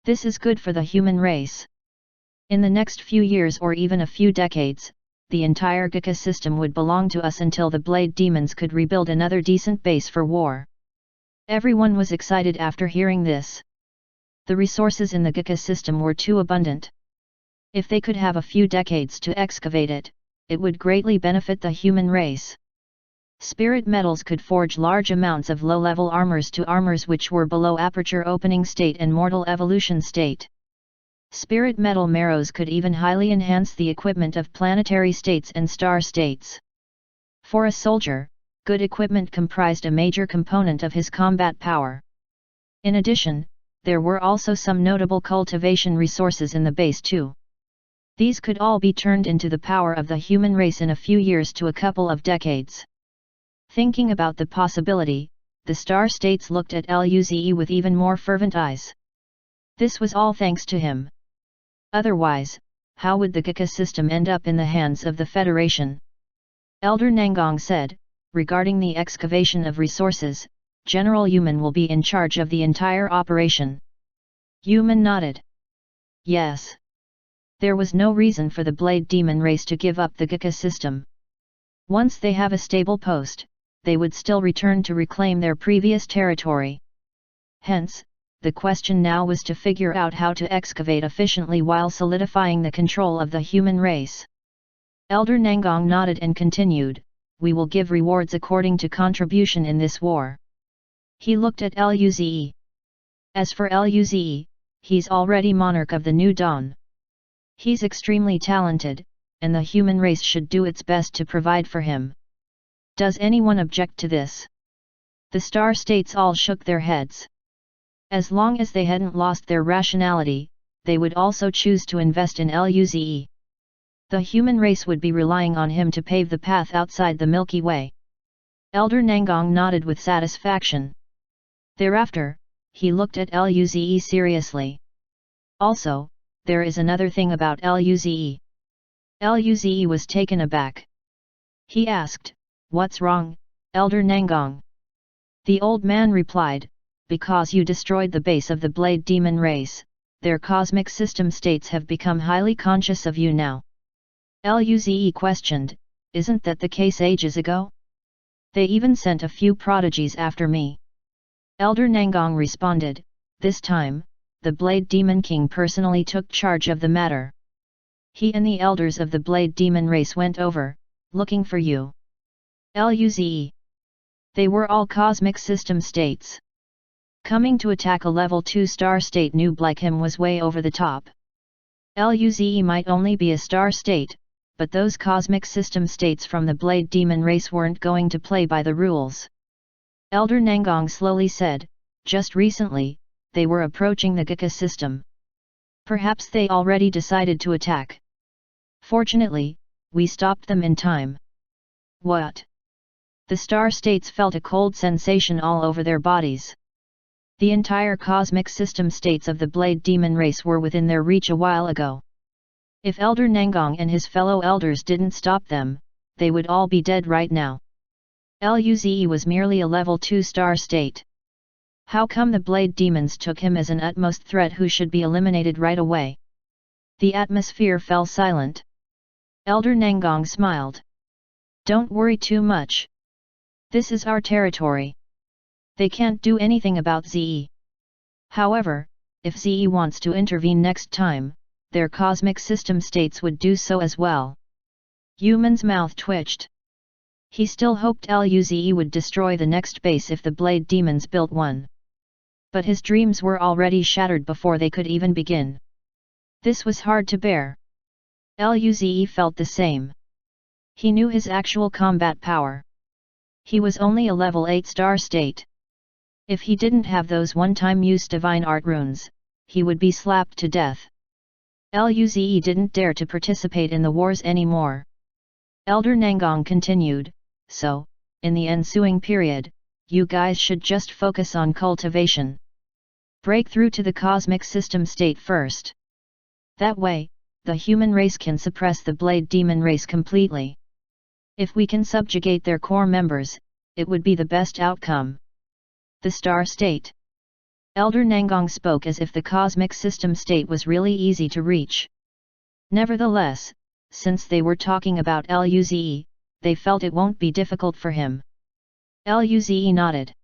[SPEAKER 1] This is good for the human race. In the next few years or even a few decades, the entire Gika system would belong to us until the Blade Demons could rebuild another decent base for war. Everyone was excited after hearing this. The resources in the Gika system were too abundant. If they could have a few decades to excavate it, it would greatly benefit the human race. Spirit metals could forge large amounts of low-level armors to armors which were below aperture opening state and mortal evolution state. Spirit metal marrows could even highly enhance the equipment of planetary states and star states. For a soldier, good equipment comprised a major component of his combat power. In addition, there were also some notable cultivation resources in the base too. These could all be turned into the power of the human race in a few years to a couple of decades. Thinking about the possibility, the star states looked at Luze with even more fervent eyes. This was all thanks to him. Otherwise, how would the Gika system end up in the hands of the Federation? Elder Nangong said, regarding the excavation of resources, General Yuman will be in charge of the entire operation. Yuman nodded. Yes. There was no reason for the Blade Demon race to give up the Gika system. Once they have a stable post, they would still return to reclaim their previous territory. Hence, the question now was to figure out how to excavate efficiently while solidifying the control of the human race. Elder Nangong nodded and continued, "We will give rewards according to contribution in this war." He looked at Luze. As for Luze, he's already monarch of the New Dawn. He's extremely talented, and the human race should do its best to provide for him. Does anyone object to this? The star states all shook their heads. As long as they hadn't lost their rationality, they would also choose to invest in Luze. The human race would be relying on him to pave the path outside the Milky Way. Elder Nangong nodded with satisfaction. Thereafter, he looked at Luze seriously. Also, there is another thing about Luze. Luze was taken aback. He asked, "What's wrong, Elder Nangong?" The old man replied, "Because you destroyed the base of the Blade Demon race, their cosmic system states have become highly conscious of you now." Luze questioned, "Isn't that the case ages ago? They even sent a few prodigies after me." Elder Nangong responded, "This time, the Blade Demon King personally took charge of the matter. He and the elders of the Blade Demon race went over, looking for you." Luze. They were all cosmic system states. Coming to attack a level 2 star state noob like him was way over the top. Luze might only be a star state, but those cosmic system states from the Blade Demon race weren't going to play by the rules. Elder Nangong slowly said, "Just recently, they were approaching the Gika system. Perhaps they already decided to attack. Fortunately, we stopped them in time." What? The star states felt a cold sensation all over their bodies. The entire cosmic system states of the Blade Demon race were within their reach a while ago. If Elder Nangong and his fellow elders didn't stop them, they would all be dead right now. Luze was merely a level 2 star state. How come the Blade Demons took him as an utmost threat who should be eliminated right away? The atmosphere fell silent. Elder Nangong smiled. "Don't worry too much. This is our territory. They can't do anything about Ze. However, if Ze wants to intervene next time, their cosmic system states would do so as well." Yuman's mouth twitched. He still hoped Luze would destroy the next base if the Blade Demons built one. But his dreams were already shattered before they could even begin. This was hard to bear. Luze felt the same. He knew his actual combat power. He was only a level 8 star state. If he didn't have those one-time use divine art runes, he would be slapped to death. Luze didn't dare to participate in the wars anymore. Elder Nangong continued, "So, in the ensuing period, you guys should just focus on cultivation. Break through to the cosmic system state first. That way, the human race can suppress the Blade Demon race completely. If we can subjugate their core members, it would be the best outcome." The star state. Elder Nangong spoke as if the cosmic system state was really easy to reach. Nevertheless, since they were talking about Luze, they felt it won't be difficult for him. Luze nodded.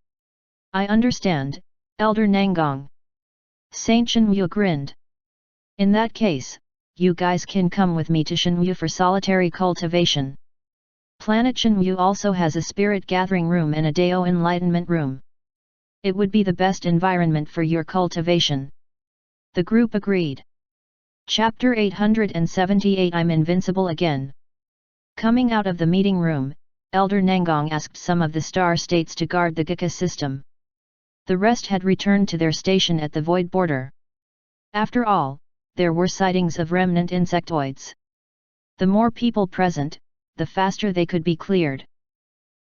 [SPEAKER 1] "I understand, Elder Nangong. Saint Shenyu grinned. In that case, you guys can come with me to Shenyu for solitary cultivation. Planet Shenyu also has a spirit gathering room and a Dao enlightenment room. It would be the best environment for your cultivation. The group agreed. Chapter 878 I'm invincible again. Coming out of the meeting room, Elder Nangong asked some of the star states to guard the Gika system. The rest had returned to their station at the void border. After all, there were sightings of remnant insectoids. The more people present, the faster they could be cleared.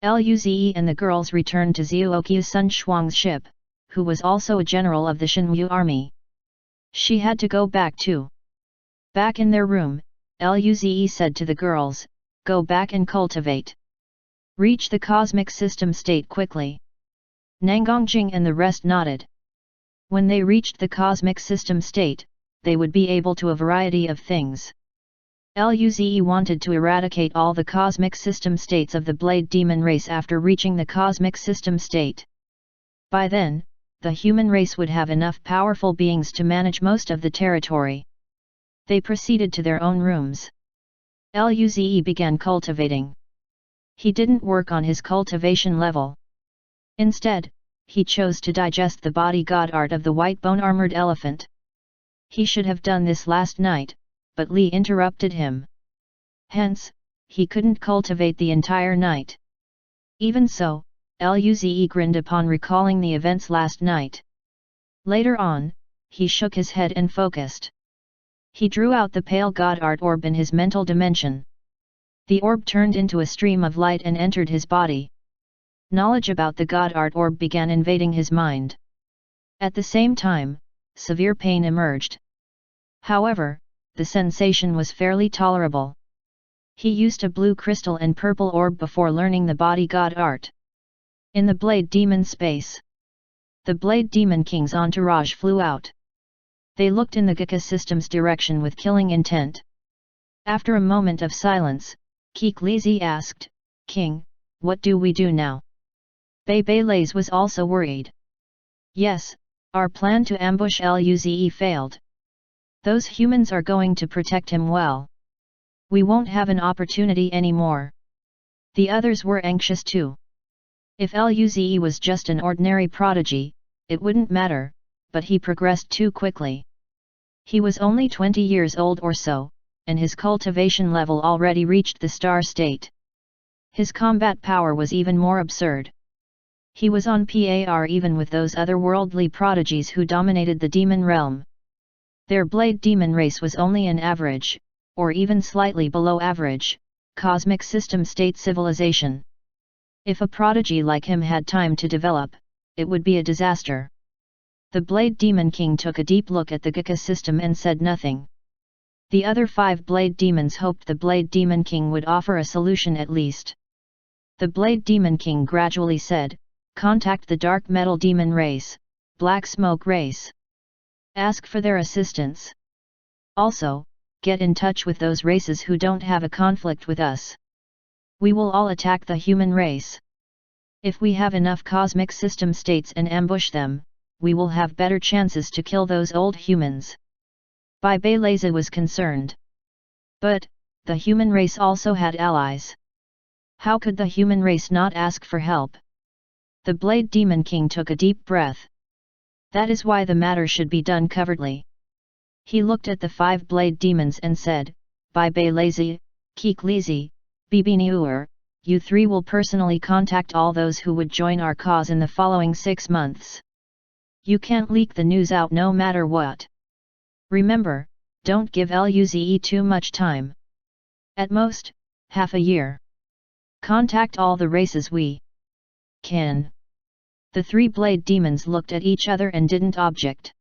[SPEAKER 1] Luze and the girls returned to Zhuoqiu Sun Shuang's ship, who was also a general of the Shenyu army. She had to go back too. Back in their room, Luze said to the girls, "Go back and cultivate. Reach the cosmic system state quickly." Nangongjing and the rest nodded. When they reached the cosmic system state, they would be able to a variety of things. Luze wanted to eradicate all the cosmic system states of the Blade Demon race after reaching the cosmic system state. By then, the human race would have enough powerful beings to manage most of the territory. They proceeded to their own rooms. Luze began cultivating. He didn't work on his cultivation level. Instead, he chose to digest the body god art of the white bone-armored elephant. He should have done this last night, but Li interrupted him. Hence, he couldn't cultivate the entire night. Even so, Luze grinned upon recalling the events last night. Later on, he shook his head and focused. He drew out the pale god art orb in his mental dimension. The orb turned into a stream of light and entered his body. Knowledge about the god art orb began invading his mind. At the same time, severe pain emerged. However, the sensation was fairly tolerable. He used a blue crystal and purple orb before learning the body god art. In the Blade Demon space, the Blade Demon King's entourage flew out. They looked in the Gika system's direction with killing intent. After a moment of silence, Keklizi asked, "King, what do we do now?" Beibei was also worried. "Yes, our plan to ambush Luze failed. Those humans are going to protect him well. We won't have an opportunity anymore." The others were anxious too. If Luze was just an ordinary prodigy, it wouldn't matter, but he progressed too quickly. He was only 20 years old or so, and his cultivation level already reached the star state. His combat power was even more absurd. He was on par even with those otherworldly prodigies who dominated the demon realm. Their Blade Demon race was only an average, or even slightly below average, cosmic system state civilization. If a prodigy like him had time to develop, it would be a disaster. The Blade Demon King took a deep look at the Gika system and said nothing. The other 5 Blade Demons hoped the Blade Demon King would offer a solution at least. The Blade Demon King gradually said, "Contact the Dark Metal Demon race, Black Smoke race. Ask for their assistance. Also, get in touch with those races who don't have a conflict with us. We will all attack the human race. If we have enough cosmic system states and ambush them, we will have better chances to kill those old humans." Beibei was concerned. But, the human race also had allies. How could the human race not ask for help? The Blade Demon King took a deep breath. That is why the matter should be done covertly. He looked at the 5 Blade Demons and said, "Beibei, Keklizi, Bibiniur, you 3 will personally contact all those who would join our cause in the following 6 months. You can't leak the news out no matter what. Remember, don't give Luze too much time. At most, half a year. Contact all the races we can." The 3 Blade Demons looked at each other and didn't object.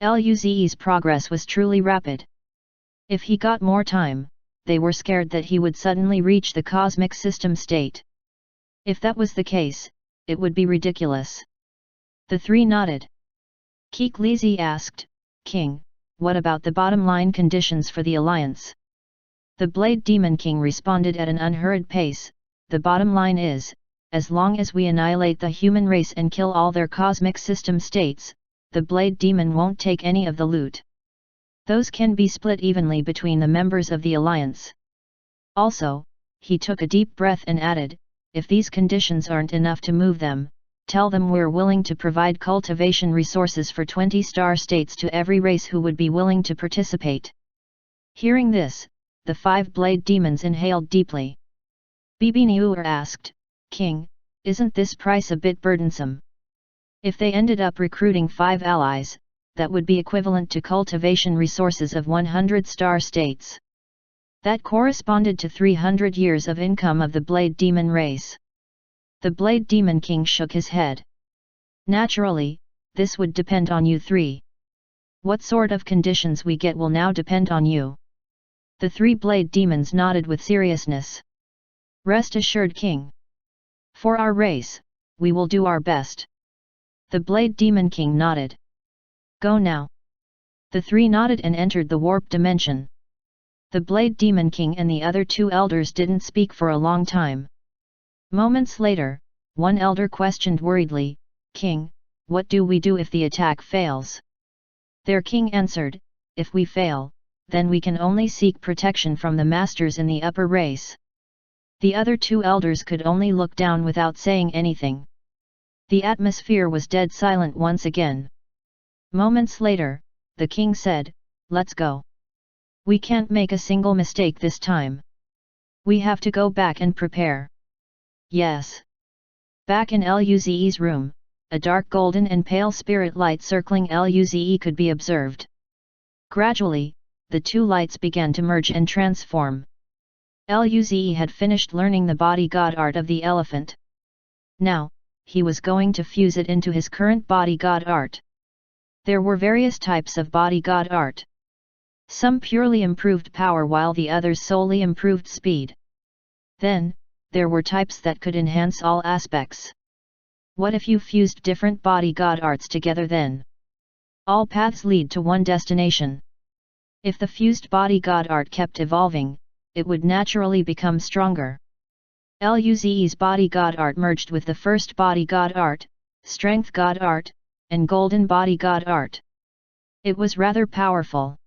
[SPEAKER 1] Luze's progress was truly rapid. If he got more time, they were scared that he would suddenly reach the cosmic system state. If that was the case, it would be ridiculous. The 3 nodded. Keklizi asked, "King, what about the bottom line conditions for the alliance?" The Blade Demon King responded at an unhurried pace, "The bottom line is, as long as we annihilate the human race and kill all their cosmic system states, the blade demon won't take any of the loot. Those can be split evenly between the members of the alliance. Also, he took a deep breath and added, if these conditions aren't enough to move them, tell them we're willing to provide cultivation resources for 20 star states to every race who would be willing to participate. Hearing this, the 5 blade demons inhaled deeply. Bibi Niur asked, King, isn't this price a bit burdensome? If they ended up recruiting 5 allies, that would be equivalent to cultivation resources of 100 star states. That corresponded to 300 years of income of the Blade Demon race. The Blade Demon King shook his head. Naturally, this would depend on you 3. What sort of conditions we get will now depend on you. The 3 Blade Demons nodded with seriousness. Rest assured, King. For our race, we will do our best. The Blade Demon King nodded. Go now. The 3 nodded and entered the warp dimension. The Blade Demon King and the other 2 elders didn't speak for a long time. Moments later, one elder questioned worriedly, King, what do we do if the attack fails? Their king answered, if we fail, then we can only seek protection from the masters in the upper race. The other 2 elders could only look down without saying anything. The atmosphere was dead silent once again. Moments later, the king said, let's go. We can't make a single mistake this time. We have to go back and prepare. Yes. Back in Luze's room, a dark golden and pale spirit light circling Luze could be observed. Gradually, the 2 lights began to merge and transform. Luze had finished learning the body god art of the elephant. Now, he was going to fuse it into his current body god art. There were various types of body god art. Some purely improved power while the others solely improved speed. Then, there were types that could enhance all aspects. What if you fused different body god arts together then? All paths lead to one destination. If the fused body god art kept evolving, it would naturally become stronger. Luze's body god art merged with the first body god art, strength god art, and golden body god art. It was rather powerful.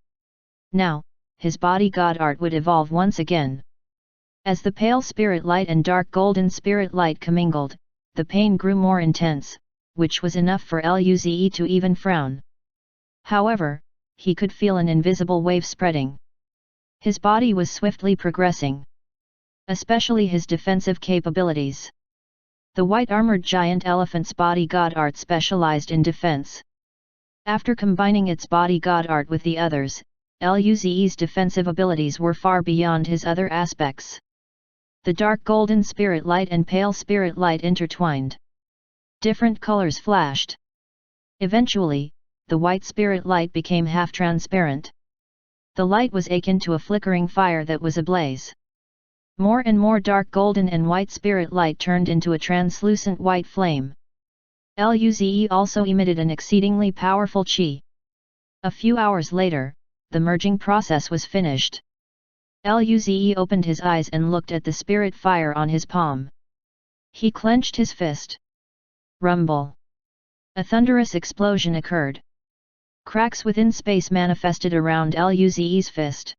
[SPEAKER 1] Now, his body god art would evolve once again. As the pale spirit light and dark golden spirit light commingled, the pain grew more intense, which was enough for Luze to even frown. However, he could feel an invisible wave spreading. His body was swiftly progressing. Especially his defensive capabilities. The white armored giant elephant's body god art specialized in defense. After combining its body god art with the others, Luze's defensive abilities were far beyond his other aspects. The dark golden spirit light and pale spirit light intertwined. Different colors flashed. Eventually, the white spirit light became half-transparent. The light was akin to a flickering fire that was ablaze. More and more dark golden and white spirit light turned into a translucent white flame. Luze also emitted an exceedingly powerful chi. A few hours later, the merging process was finished. Luze opened his eyes and looked at the spirit fire on his palm. He clenched his fist. Rumble. A thunderous explosion occurred. Cracks within space manifested around Luze's fist.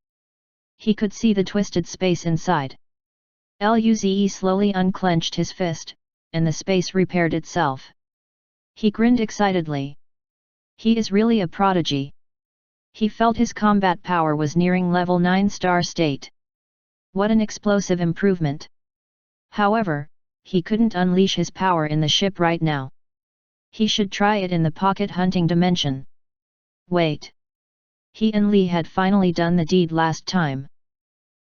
[SPEAKER 1] He could see the twisted space inside. Luze slowly unclenched his fist, and the space repaired itself. He grinned excitedly. He is really a prodigy. He felt his combat power was nearing level 9 star state. What an explosive improvement! However, he couldn't unleash his power in the ship right now. He should try it in the pocket hunting dimension. Wait. He and Li had finally done the deed last time.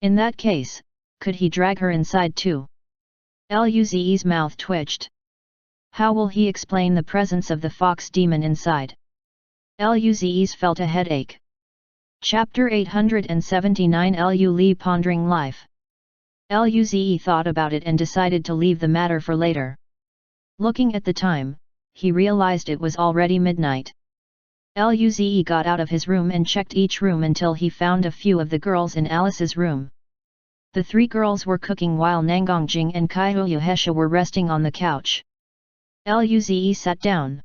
[SPEAKER 1] In that case, could he drag her inside too? Luze's mouth twitched. How will he explain the presence of the fox demon inside? Luze felt a headache. Chapter 879 Lu Li pondering life. Luze thought about it and decided to leave the matter for later. Looking at the time, he realized it was already midnight. Luze got out of his room and checked each room until he found a few of the girls in Alice's room. The 3 girls were cooking while Nangongjing and Kaihuyu Hesha were resting on the couch. Luze sat down.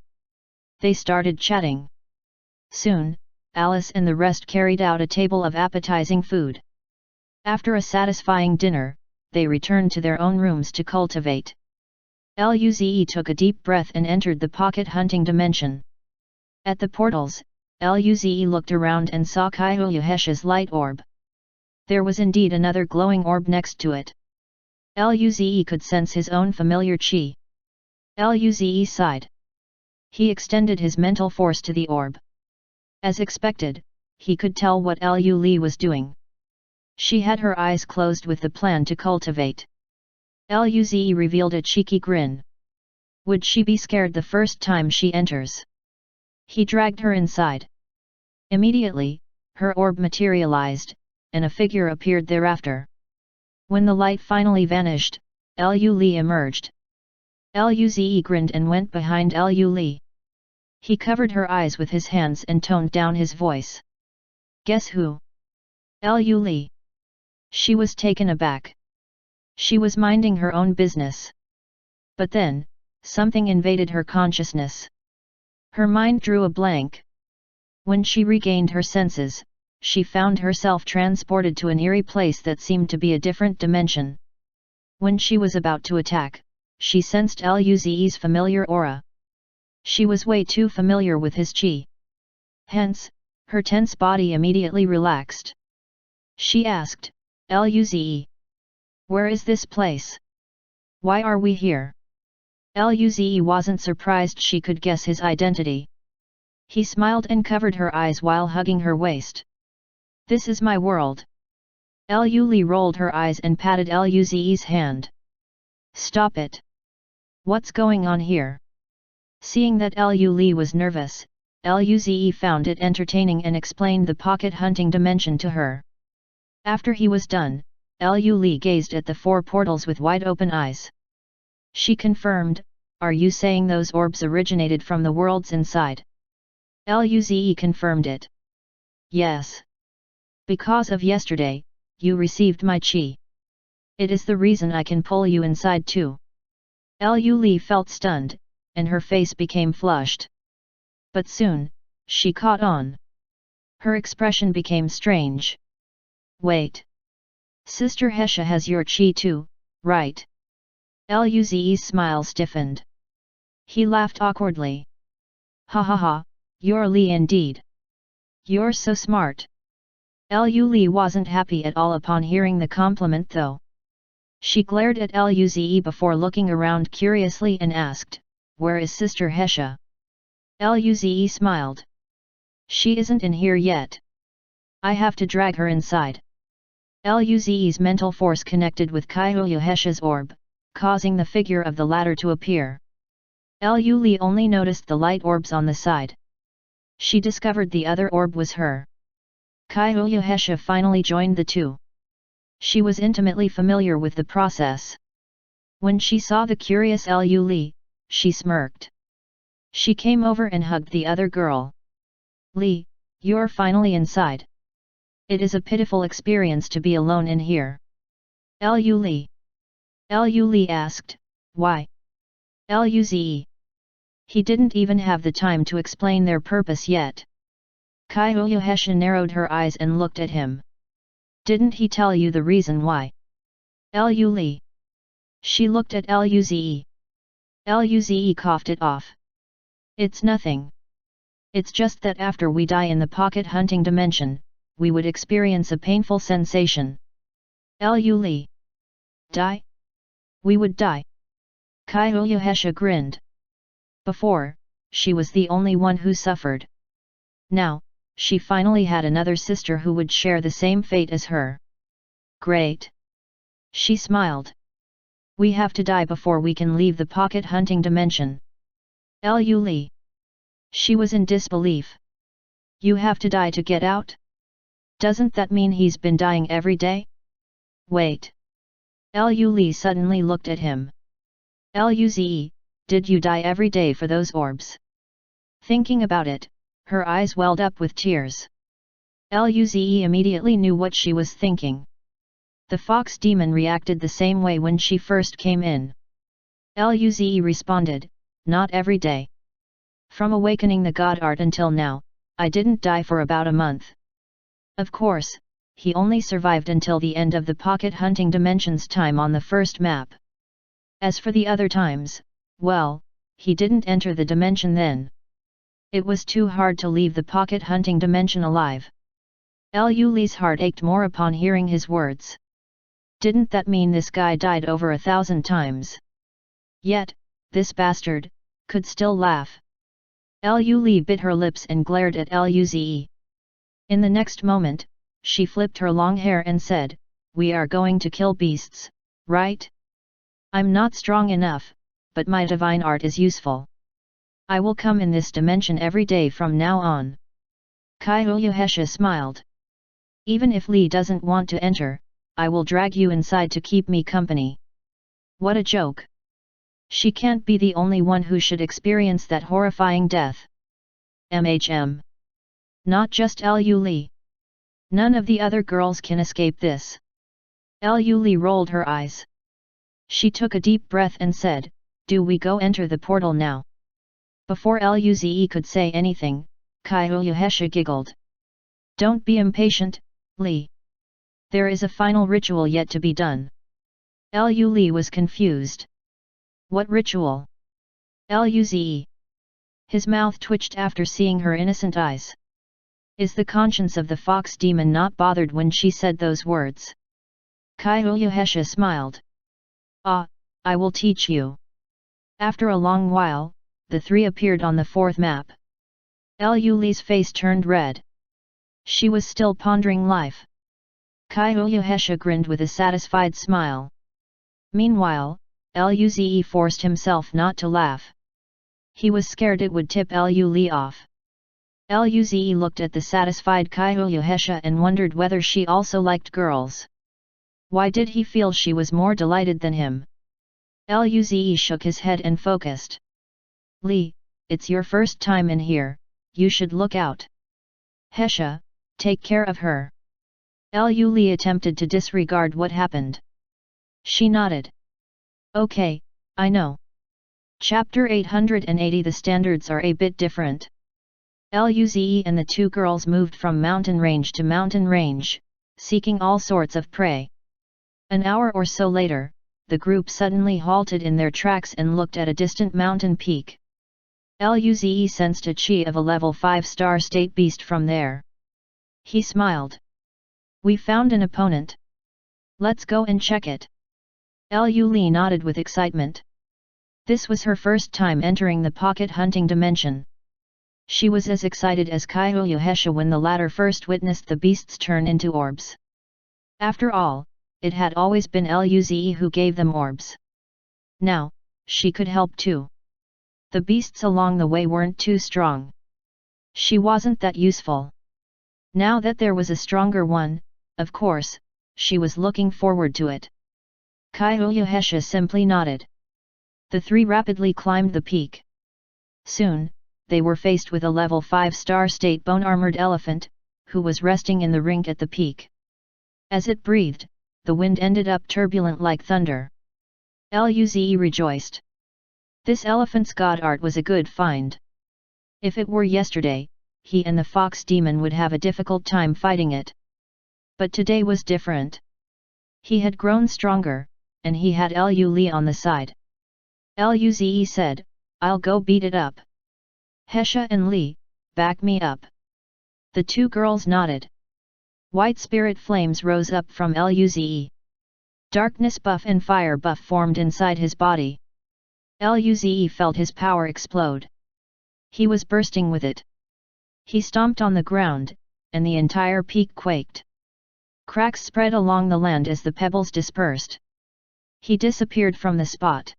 [SPEAKER 1] They started chatting. Soon, Alice and the rest carried out a table of appetizing food. After a satisfying dinner, they returned to their own rooms to cultivate. Luze took a deep breath and entered the pocket hunting dimension. At the portals, Luze looked around and saw Kaihulyahesha's light orb. There was indeed another glowing orb next to it. Luze could sense his own familiar chi. Luze sighed. He extended his mental force to the orb. As expected, he could tell what Lu was doing. She had her eyes closed with the plan to cultivate. Luze revealed a cheeky grin. Would she be scared the first time she enters? He dragged her inside. Immediately, her orb materialized, and a figure appeared thereafter. When the light finally vanished, Lu emerged. Luze grinned and went behind Lu. He covered her eyes with his hands and toned down his voice. Guess who? Lu. She was taken aback. She was minding her own business. But then, something invaded her consciousness. Her mind drew a blank. When she regained her senses, she found herself transported to an eerie place that seemed to be a different dimension. When she was about to attack, she sensed Luze's familiar aura. She was way too familiar with his chi. Hence, her tense body immediately relaxed. She asked, Luze, where is this place? Why are we here? Luze wasn't surprised she could guess his identity. He smiled and covered her eyes while hugging her waist. This is my world. Lu rolled her eyes and patted Luze's hand. Stop it. What's going on here? Seeing that Lu was nervous, Luze found it entertaining and explained the pocket hunting dimension to her. After he was done, Lu gazed at the 4 portals with wide-open eyes. She confirmed, are you saying those orbs originated from the worlds inside? Luze confirmed it. Yes. Because of yesterday, you received my chi. It is the reason I can pull you inside too. Lu felt stunned, and her face became flushed. But soon, she caught on. Her expression became strange. Wait. Sister Hesha has your chi too, right? Luze's smile stiffened. He laughed awkwardly. Ha ha ha, you're Li indeed. You're so smart. Lu wasn't happy at all upon hearing the compliment though. She glared at Luze before looking around curiously and asked, where is Sister Hesha? Luze smiled. She isn't in here yet. I have to drag her inside. Luze's mental force connected with Kaihulyahesha's orb, causing the figure of the latter to appear. Lu only noticed the light orbs on the side. She discovered the other orb was her. Kaihulyahesha finally joined the two. She was intimately familiar with the process. When she saw the curious Lu, she smirked. She came over and hugged the other girl. Li, you're finally inside. It is a pitiful experience to be alone in here. Lu asked, why? Luze. He didn't even have the time to explain their purpose yet. Kaihulyahesha narrowed her eyes and looked at him. Didn't he tell you the reason why? Lu. She looked at Luze. Luze coughed it off. It's nothing. It's just that after we die in the pocket hunting dimension, we would experience a painful sensation. Lu. Die? We would die. Kaihulyahesha grinned. Before, she was the only one who suffered. Now, she finally had another sister who would share the same fate as her. Great. She smiled. We have to die before we can leave the pocket hunting dimension. Lu. She was in disbelief. You have to die to get out? Doesn't that mean he's been dying every day? Wait. Lu suddenly looked at him. Luze, did you die every day for those orbs? Thinking about it, her eyes welled up with tears. Luze immediately knew what she was thinking. The fox demon reacted the same way when she first came in. Luze responded, not every day. From awakening the god art until now, I didn't die for about a month. Of course, he only survived until the end of the pocket hunting dimensions time on the first map. As for the other times, well, he didn't enter the dimension then. It was too hard to leave the pocket hunting dimension alive. Lu Li's heart ached more upon hearing his words. Didn't that mean this guy died over 1,000 times? Yet, this bastard could still laugh. Lu Li bit her lips and glared at Luze. In the next moment, she flipped her long hair and said, "We are going to kill beasts, right? I'm not strong enough, but my divine art is useful. I will come in this dimension every day from now on." Kaiouhesha smiled. "Even if Li doesn't want to enter, I will drag you inside to keep me company." What a joke! She can't be the only one who should experience that horrifying death. Not just Lu Li. None of the other girls can escape this. Lu Li rolled her eyes. She took a deep breath and said, "Do we go enter the portal now?" Before Luze could say anything, Kaiouhesha giggled. "Don't be impatient, Li. There is a final ritual yet to be done." Lu Li was confused. "What ritual?" Luze. His mouth twitched after seeing her innocent eyes. Is the conscience of the fox demon not bothered when she said those words? Kaiouhesha smiled. "Ah, I will teach you." After a long while, the three appeared on the fourth map. Lu Li's face turned red. She was still pondering life. Kaiouhesha grinned with a satisfied smile. Meanwhile, Luze forced himself not to laugh. He was scared it would tip Lu Li off. Luze looked at the satisfied Kaiouhesha and wondered whether she also liked girls. Why did he feel she was more delighted than him? Luze shook his head and focused. "Li, it's your first time in here, you should look out. Hesha, take care of her." Lu Li attempted to disregard what happened. She nodded. "Okay, I know." Chapter 880. The standards are a bit different. Luze and the two girls moved from mountain range to mountain range, seeking all sorts of prey. An hour or so later, the group suddenly halted in their tracks and looked at a distant mountain peak. Luze sensed a chi of a level 5-star state beast from there. He smiled. "We found an opponent. Let's go and check it." Lu Li nodded with excitement. This was her first time entering the pocket hunting dimension. She was as excited as Kaiouhesha when the latter first witnessed the beasts turn into orbs. After all, it had always been Luze who gave them orbs. Now, she could help too. The beasts along the way weren't too strong. She wasn't that useful. Now that there was a stronger one, of course, she was looking forward to it. Kaiouhesha simply nodded. The three rapidly climbed the peak. Soon, they were faced with a level 5-star state bone-armored elephant, who was resting in the rink at the peak. As it breathed, the wind ended up turbulent like thunder. Luze rejoiced. This elephant's god art was a good find. If it were yesterday, he and the fox demon would have a difficult time fighting it. But today was different. He had grown stronger, and he had Lu Li on the side. Luze said, "I'll go beat it up." "Hesha and Li, back me up." The two girls nodded. White spirit flames rose up from Luze. Darkness buff and fire buff formed inside his body. Luze felt his power explode. He was bursting with it. He stomped on the ground, and the entire peak quaked. Cracks spread along the land as the pebbles dispersed. He disappeared from the spot.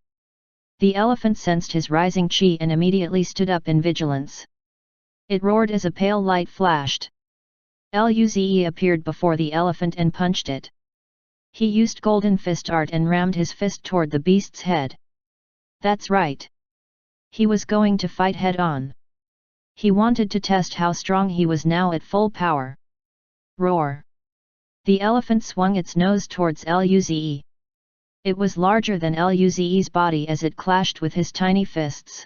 [SPEAKER 1] The elephant sensed his rising chi and immediately stood up in vigilance. It roared as a pale light flashed. Luze appeared before the elephant and punched it. He used golden fist art and rammed his fist toward the beast's head. That's right. He was going to fight head-on. He wanted to test how strong he was now at full power. Roar! The elephant swung its nose towards Luze. It was larger than Luze's body as it clashed with his tiny fists.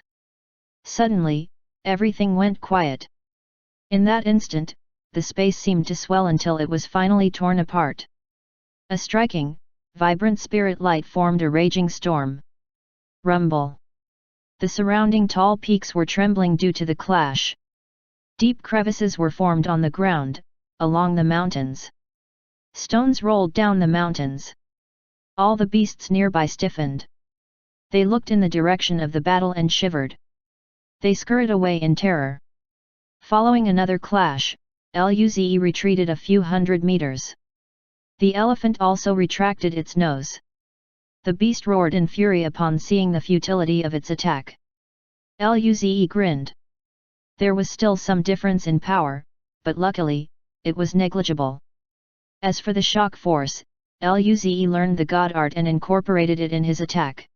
[SPEAKER 1] Suddenly, everything went quiet. In that instant, the space seemed to swell until it was finally torn apart. A striking, vibrant spirit light formed a raging storm. Rumble. The surrounding tall peaks were trembling due to the clash. Deep crevices were formed on the ground, along the mountains. Stones rolled down the mountains. All the beasts nearby stiffened. They looked in the direction of the battle and shivered. They scurried away in terror. Following another clash, Luze retreated a few hundred meters. The elephant also retracted its nose. The beast roared in fury upon seeing the futility of its attack. Luze grinned. There was still some difference in power, but luckily, it was negligible. As for the shock force, Luze learned the god art and incorporated it in his attack.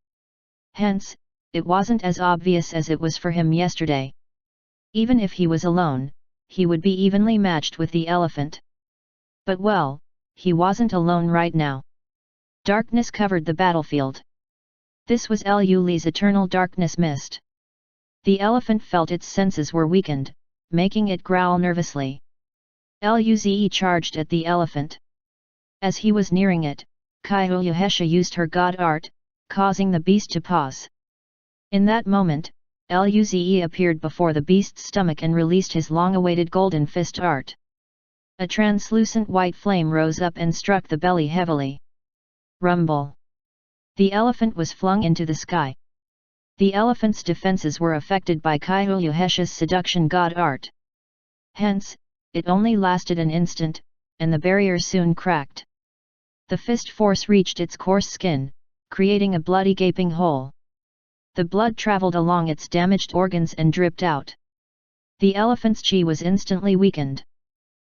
[SPEAKER 1] Hence, it wasn't as obvious as it was for him yesterday. Even if he was alone, he would be evenly matched with the elephant. But well, he wasn't alone right now. Darkness covered the battlefield. This was Luze's eternal darkness mist. The elephant felt its senses were weakened, making it growl nervously. Luze charged at the elephant. As he was nearing it, Kaihulyuhesha used her god art, causing the beast to pause. In that moment, Luze appeared before the beast's stomach and released his long-awaited golden fist art. A translucent white flame rose up and struck the belly heavily. Rumble. The elephant was flung into the sky. The elephant's defenses were affected by Kaihulyuhesha's seduction god art. Hence, it only lasted an instant, and the barrier soon cracked. The fist force reached its coarse skin, creating a bloody gaping hole. The blood traveled along its damaged organs and dripped out. The elephant's chi was instantly weakened.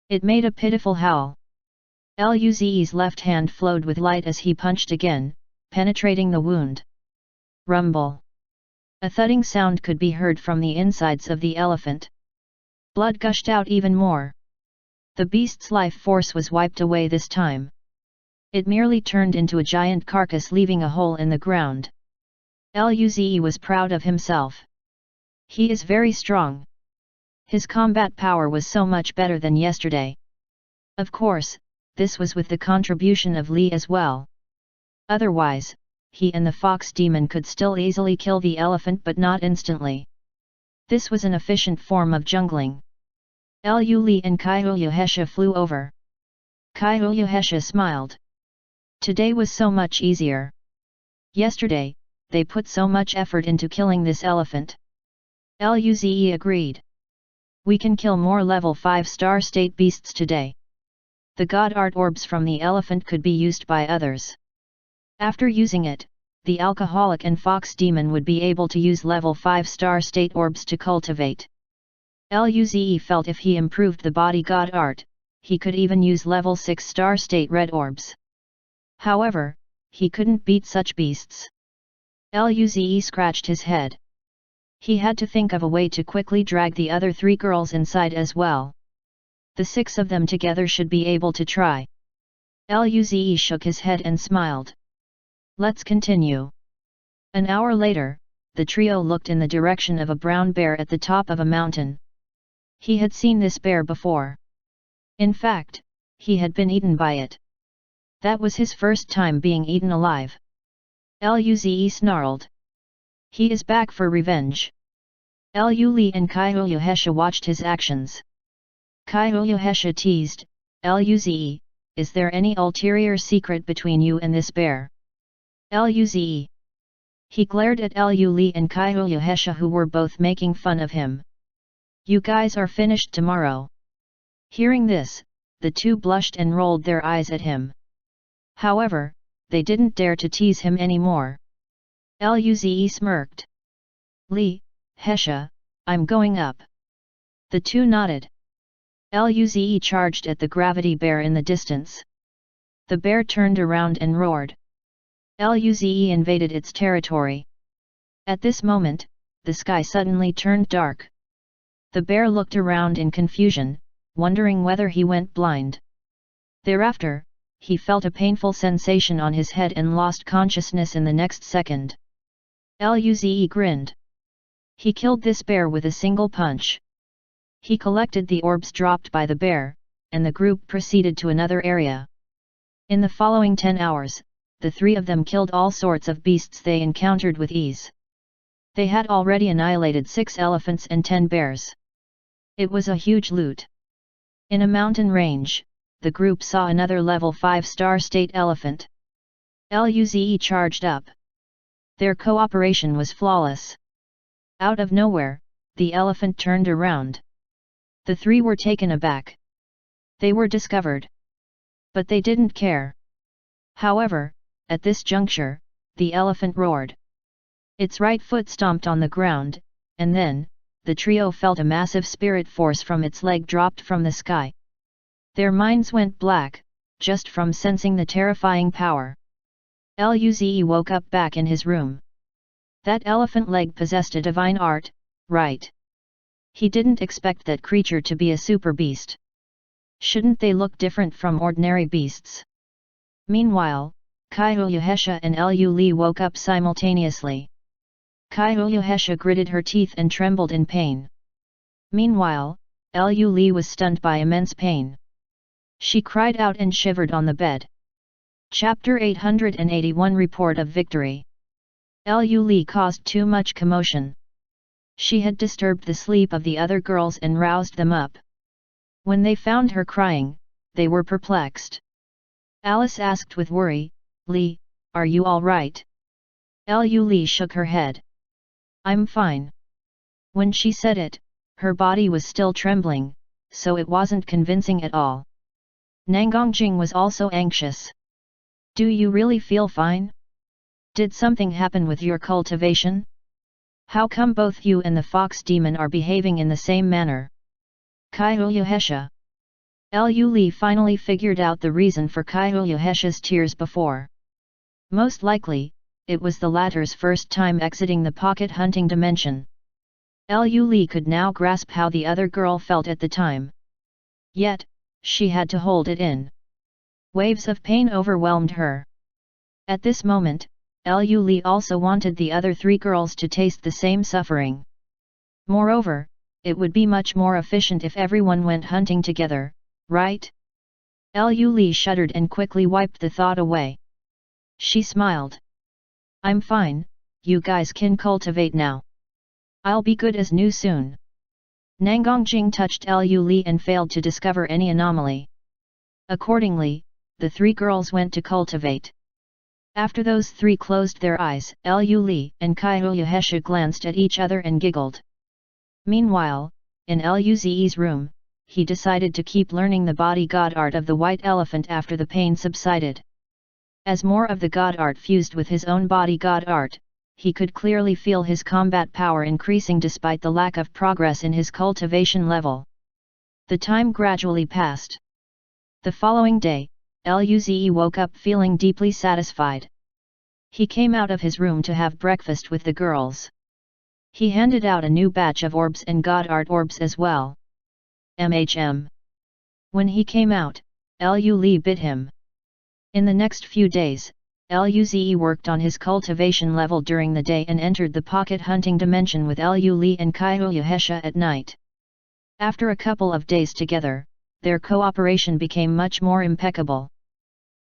[SPEAKER 1] It made a pitiful howl. Luze's left hand flowed with light as he punched again, penetrating the wound. Rumble. A thudding sound could be heard from the insides of the elephant. Blood gushed out even more. The beast's life force was wiped away this time. It merely turned into a giant carcass, leaving a hole in the ground. Luze was proud of himself. He is very strong. His combat power was so much better than yesterday. Of course, this was with the contribution of Li as well. Otherwise, he and the fox demon could still easily kill the elephant, but not instantly. This was an efficient form of jungling. Li and Kaihulyuhesha flew over. Kaihulyuhesha smiled. Today was so much easier. Yesterday, they put so much effort into killing this elephant. Luze agreed. We can kill more level 5-star state beasts today. The god art orbs from the elephant could be used by others. After using it, the alcoholic and fox demon would be able to use level 5-star state orbs to cultivate. Luze felt if he improved the body god art, he could even use level 6-star state red orbs. However, he couldn't beat such beasts. Luze scratched his head. He had to think of a way to quickly drag the other 3 girls inside as well. The 6 of them together should be able to try. Luze shook his head and smiled. Let's continue. An hour later, the trio looked in the direction of a brown bear at the top of a mountain. He had seen this bear before. In fact, he had been eaten by it. That was his first time being eaten alive. Luze snarled. He is back for revenge. Li and Kaihulyuhesha watched his actions. Kaihulyuhesha teased, Luze, is there any ulterior secret between you and this bear? Luze. He glared at Li and Kaihulyuhesha, who were both making fun of him. You guys are finished tomorrow. Hearing this, the two blushed and rolled their eyes at him. However, they didn't dare to tease him anymore. Luze smirked. Li, Hesha, I'm going up. The two nodded. Luze charged at the gravity bear in the distance. The bear turned around and roared. Luze invaded its territory. At this moment, the sky suddenly turned dark. The bear looked around in confusion, wondering whether he went blind. Thereafter, he felt a painful sensation on his head and lost consciousness in the next second. Luze grinned. He killed this bear with a single punch. He collected the orbs dropped by the bear, and the group proceeded to another area. In the following 10 hours, the three of them killed all sorts of beasts they encountered with ease. They had already annihilated 6 elephants and 10 bears. It was a huge loot. In a mountain range, the group saw another level 5-star state elephant. Luze charged up. Their cooperation was flawless. Out of nowhere, the elephant turned around. The three were taken aback. They were discovered. But they didn't care. However, at this juncture, the elephant roared. Its right foot stomped on the ground, and then, the trio felt a massive spirit force from its leg dropped from the sky. Their minds went black, just from sensing the terrifying power. Luze woke up back in his room. That elephant leg possessed a divine art, right? He didn't expect that creature to be a super beast. Shouldn't they look different from ordinary beasts? Meanwhile, Kaiuyuhesha and Lu woke up simultaneously. Kaiuyuhesha gritted her teeth and trembled in pain. Meanwhile, Lu was stunned by immense pain. She cried out and shivered on the bed. Chapter 881 Report of Victory. Lu caused too much commotion. She had disturbed the sleep of the other girls and roused them up. When they found her crying, they were perplexed. Alice asked with worry, "Li, are you all right?" Lu shook her head. "I'm fine." When she said it, her body was still trembling, so it wasn't convincing at all. Nangongjing was also anxious. "Do you really feel fine? Did something happen with your cultivation? How come both you and the fox demon are behaving in the same manner?" Kaiuyuhesha. Lu finally figured out the reason for Kaiuyuhesha's tears before. Most likely, it was the latter's first time exiting the pocket hunting dimension. Lu could now grasp how the other girl felt at the time. Yet, she had to hold it in. Waves of pain overwhelmed her. At this moment, Lu also wanted the other three girls to taste the same suffering. Moreover, it would be much more efficient if everyone went hunting together, right? Lu shuddered and quickly wiped the thought away. She smiled. "I'm fine, you guys can cultivate now. I'll be good as new soon." Nangongjing touched Lu and failed to discover any anomaly. Accordingly, the three girls went to cultivate. After those three closed their eyes, Lu and Kaiuyuhesha glanced at each other and giggled. Meanwhile, in Luze's room, he decided to keep learning the body god art of the white elephant after the pain subsided. As more of the god art fused with his own body god art, he could clearly feel his combat power increasing despite the lack of progress in his cultivation level. The time gradually passed. The following day, Luze woke up feeling deeply satisfied. He came out of his room to have breakfast with the girls. He handed out a new batch of orbs and god art orbs as well. When he came out, Lu bit him. In the next few days, Luze worked on his cultivation level during the day and entered the pocket hunting dimension with Lu and Kaiuyuhesha at night. After a couple of days together, their cooperation became much more impeccable.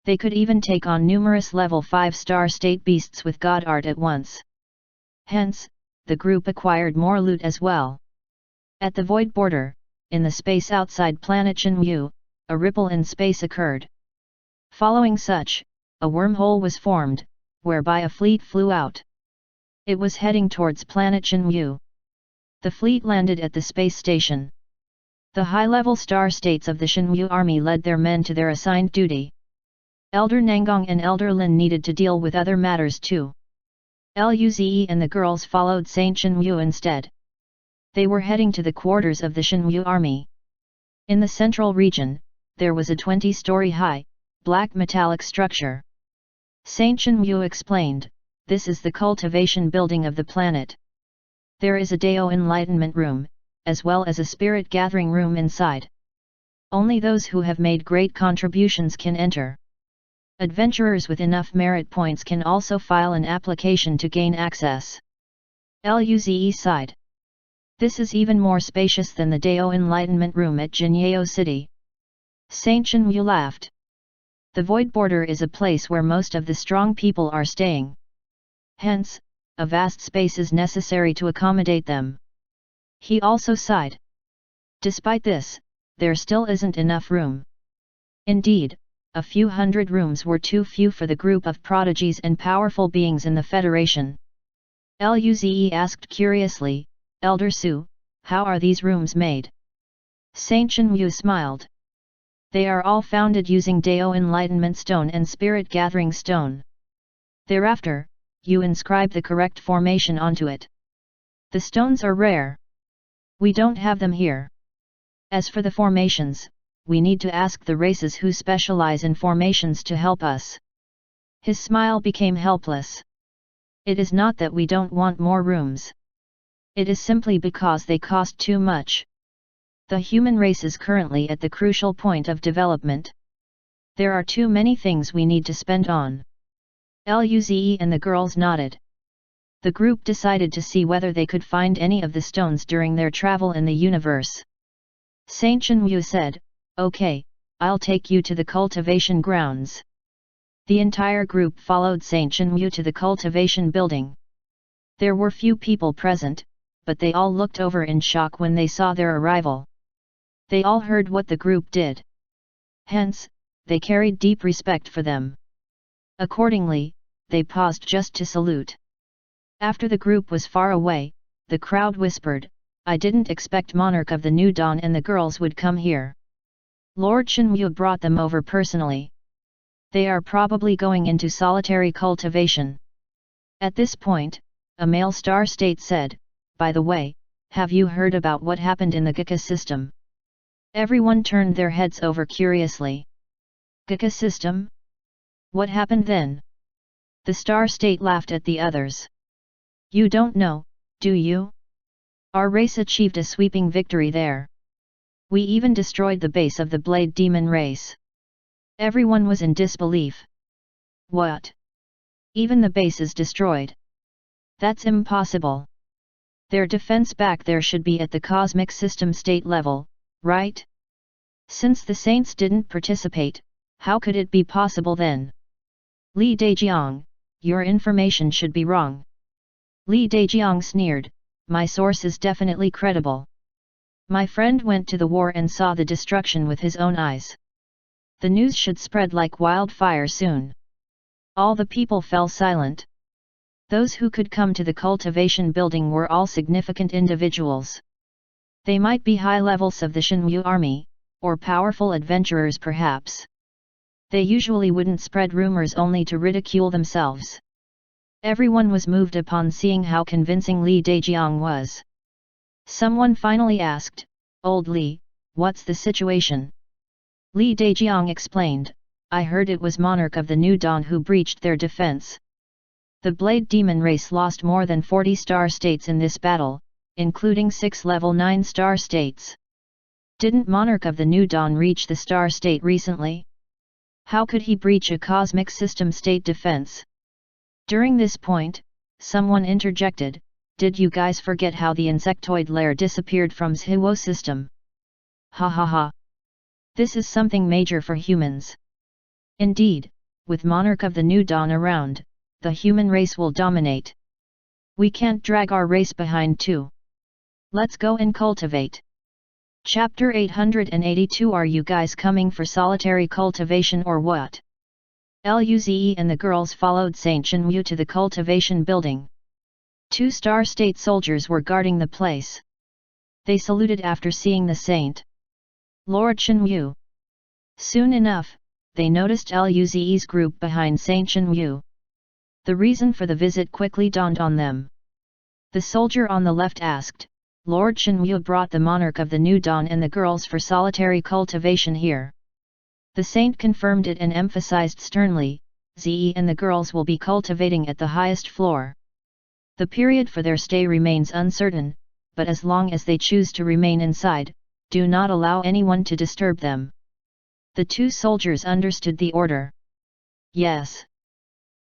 [SPEAKER 1] They could even take on numerous level 5-star state beasts with god art at once. Hence, the group acquired more loot as well. At the void border, in the space outside planet Shenwu, a ripple in space occurred. Following such, a wormhole was formed, whereby a fleet flew out. It was heading towards planet Shenwu. The fleet landed at the space station. The high-level star states of the Shenwu army led their men to their assigned duty. Elder Nangong and Elder Lin needed to deal with other matters too. Luze and the girls followed Saint Shenwu instead. They were heading to the quarters of the Shenwu army. In the central region, there was a 20-story high, black metallic structure. Saint Shenwu explained, "This is the cultivation building of the planet. There is a Dao enlightenment room, as well as a spirit gathering room inside. Only those who have made great contributions can enter. Adventurers with enough merit points can also file an application to gain access." Luze sighed. This is even more spacious than the Dao Enlightenment Room at Jinyao City. Saint Chenyu laughed. The Void Border is a place where most of the strong people are staying. Hence, a vast space is necessary to accommodate them. He also sighed. Despite this, there still isn't enough room. Indeed, a few hundred rooms were too few for the group of prodigies and powerful beings in the Federation. Luze asked curiously, Elder Su, how are these rooms made? Saint Chenyu smiled. They are all founded using Dao Enlightenment Stone and Spirit Gathering Stone. Thereafter, you inscribe the correct formation onto it. The stones are rare. We don't have them here. As for the formations, we need to ask the races who specialize in formations to help us. His smile became helpless. It is not that we don't want more rooms. It is simply because they cost too much. The human race is currently at the crucial point of development. There are too many things we need to spend on. Luze and the girls nodded. The group decided to see whether they could find any of the stones during their travel in the universe. Saint Chenyu said, Okay, I'll take you to the cultivation grounds. The entire group followed Saint Chenyu to the cultivation building. There were few people present, but they all looked over in shock when they saw their arrival. They all heard what the group did. Hence, they carried deep respect for them. Accordingly, they paused just to salute. After the group was far away, the crowd whispered, I didn't expect Monarch of the New Dawn and the girls would come here. Lord Chenyu brought them over personally. They are probably going into solitary cultivation. At this point, a male star state said, By the way, have you heard about what happened in the Gika system? Everyone turned their heads over curiously. Gika system? What happened then? The star state laughed at the others. You don't know, do you? Our race achieved a sweeping victory there. We even destroyed the base of the Blade Demon race. Everyone was in disbelief. What? Even the base is destroyed? That's impossible. Their defense back there should be at the cosmic system state level, right? Since the saints didn't participate, how could it be possible then? Li Dajiang, your information should be wrong. Li Dajiang sneered, my source is definitely credible. My friend went to the war and saw the destruction with his own eyes. The news should spread like wildfire soon. All the people fell silent. Those who could come to the cultivation building were all significant individuals. They might be high levels of the Shenyu army, or powerful adventurers perhaps. They usually wouldn't spread rumors only to ridicule themselves. Everyone was moved upon seeing how convincing Li Dajiang was. Someone finally asked, Old Li, what's the situation? Li Dajiang explained, I heard it was Monarch of the New Dawn who breached their defense. The Blade Demon race lost more than 40 star states in this battle, including 6 level 9 star states. Didn't Monarch of the New Dawn reach the star state recently? How could he breach a cosmic system state defense? During this point, someone interjected, Did you guys forget how the insectoid lair disappeared from Zhiwo system? Ha ha ha. This is something major for humans. Indeed, with Monarch of the New Dawn around, the human race will dominate. We can't drag our race behind too. Let's go and cultivate. Chapter 882 Are you guys coming for solitary cultivation or what? Luze and the girls followed Saint Chenyu to the cultivation building. 2 star state soldiers were guarding the place. They saluted after seeing the saint. Lord Chenyu. Soon enough, they noticed Luze's group behind Saint Chenyu. The reason for the visit quickly dawned on them. The soldier on the left asked, Lord Chenyu brought the Monarch of the New Dawn and the girls for solitary cultivation here. The saint confirmed it and emphasized sternly, Ze and the girls will be cultivating at the highest floor. The period for their stay remains uncertain, but as long as they choose to remain inside, do not allow anyone to disturb them. The 2 soldiers understood the order. Yes.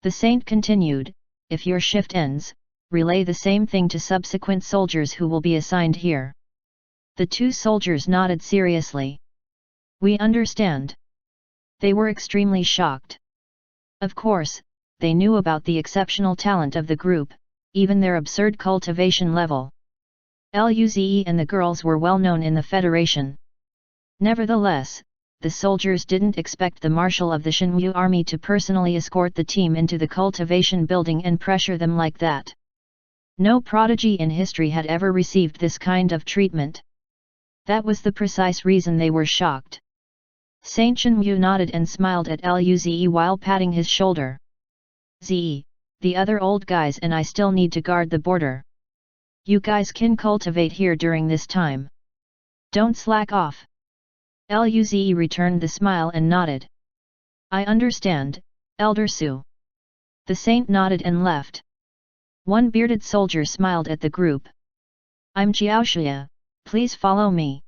[SPEAKER 1] The saint continued, if your shift ends, relay the same thing to subsequent soldiers who will be assigned here. The two soldiers nodded seriously. We understand. They were extremely shocked. Of course, they knew about the exceptional talent of the group, even their absurd cultivation level. Luze and the girls were well known in the Federation. Nevertheless, the soldiers didn't expect the marshal of the Shinryu army to personally escort the team into the cultivation building and pressure them like that. No prodigy in history had ever received this kind of treatment. That was the precise reason they were shocked. Saint Shinryu nodded and smiled at Luze while patting his shoulder. Ze, the other old guys and I still need to guard the border. You guys can cultivate here during this time. Don't slack off. Luze returned the smile and nodded. I understand, Elder Su. The saint nodded and left. One bearded soldier smiled at the group. I'm Jiaoxia, please follow me.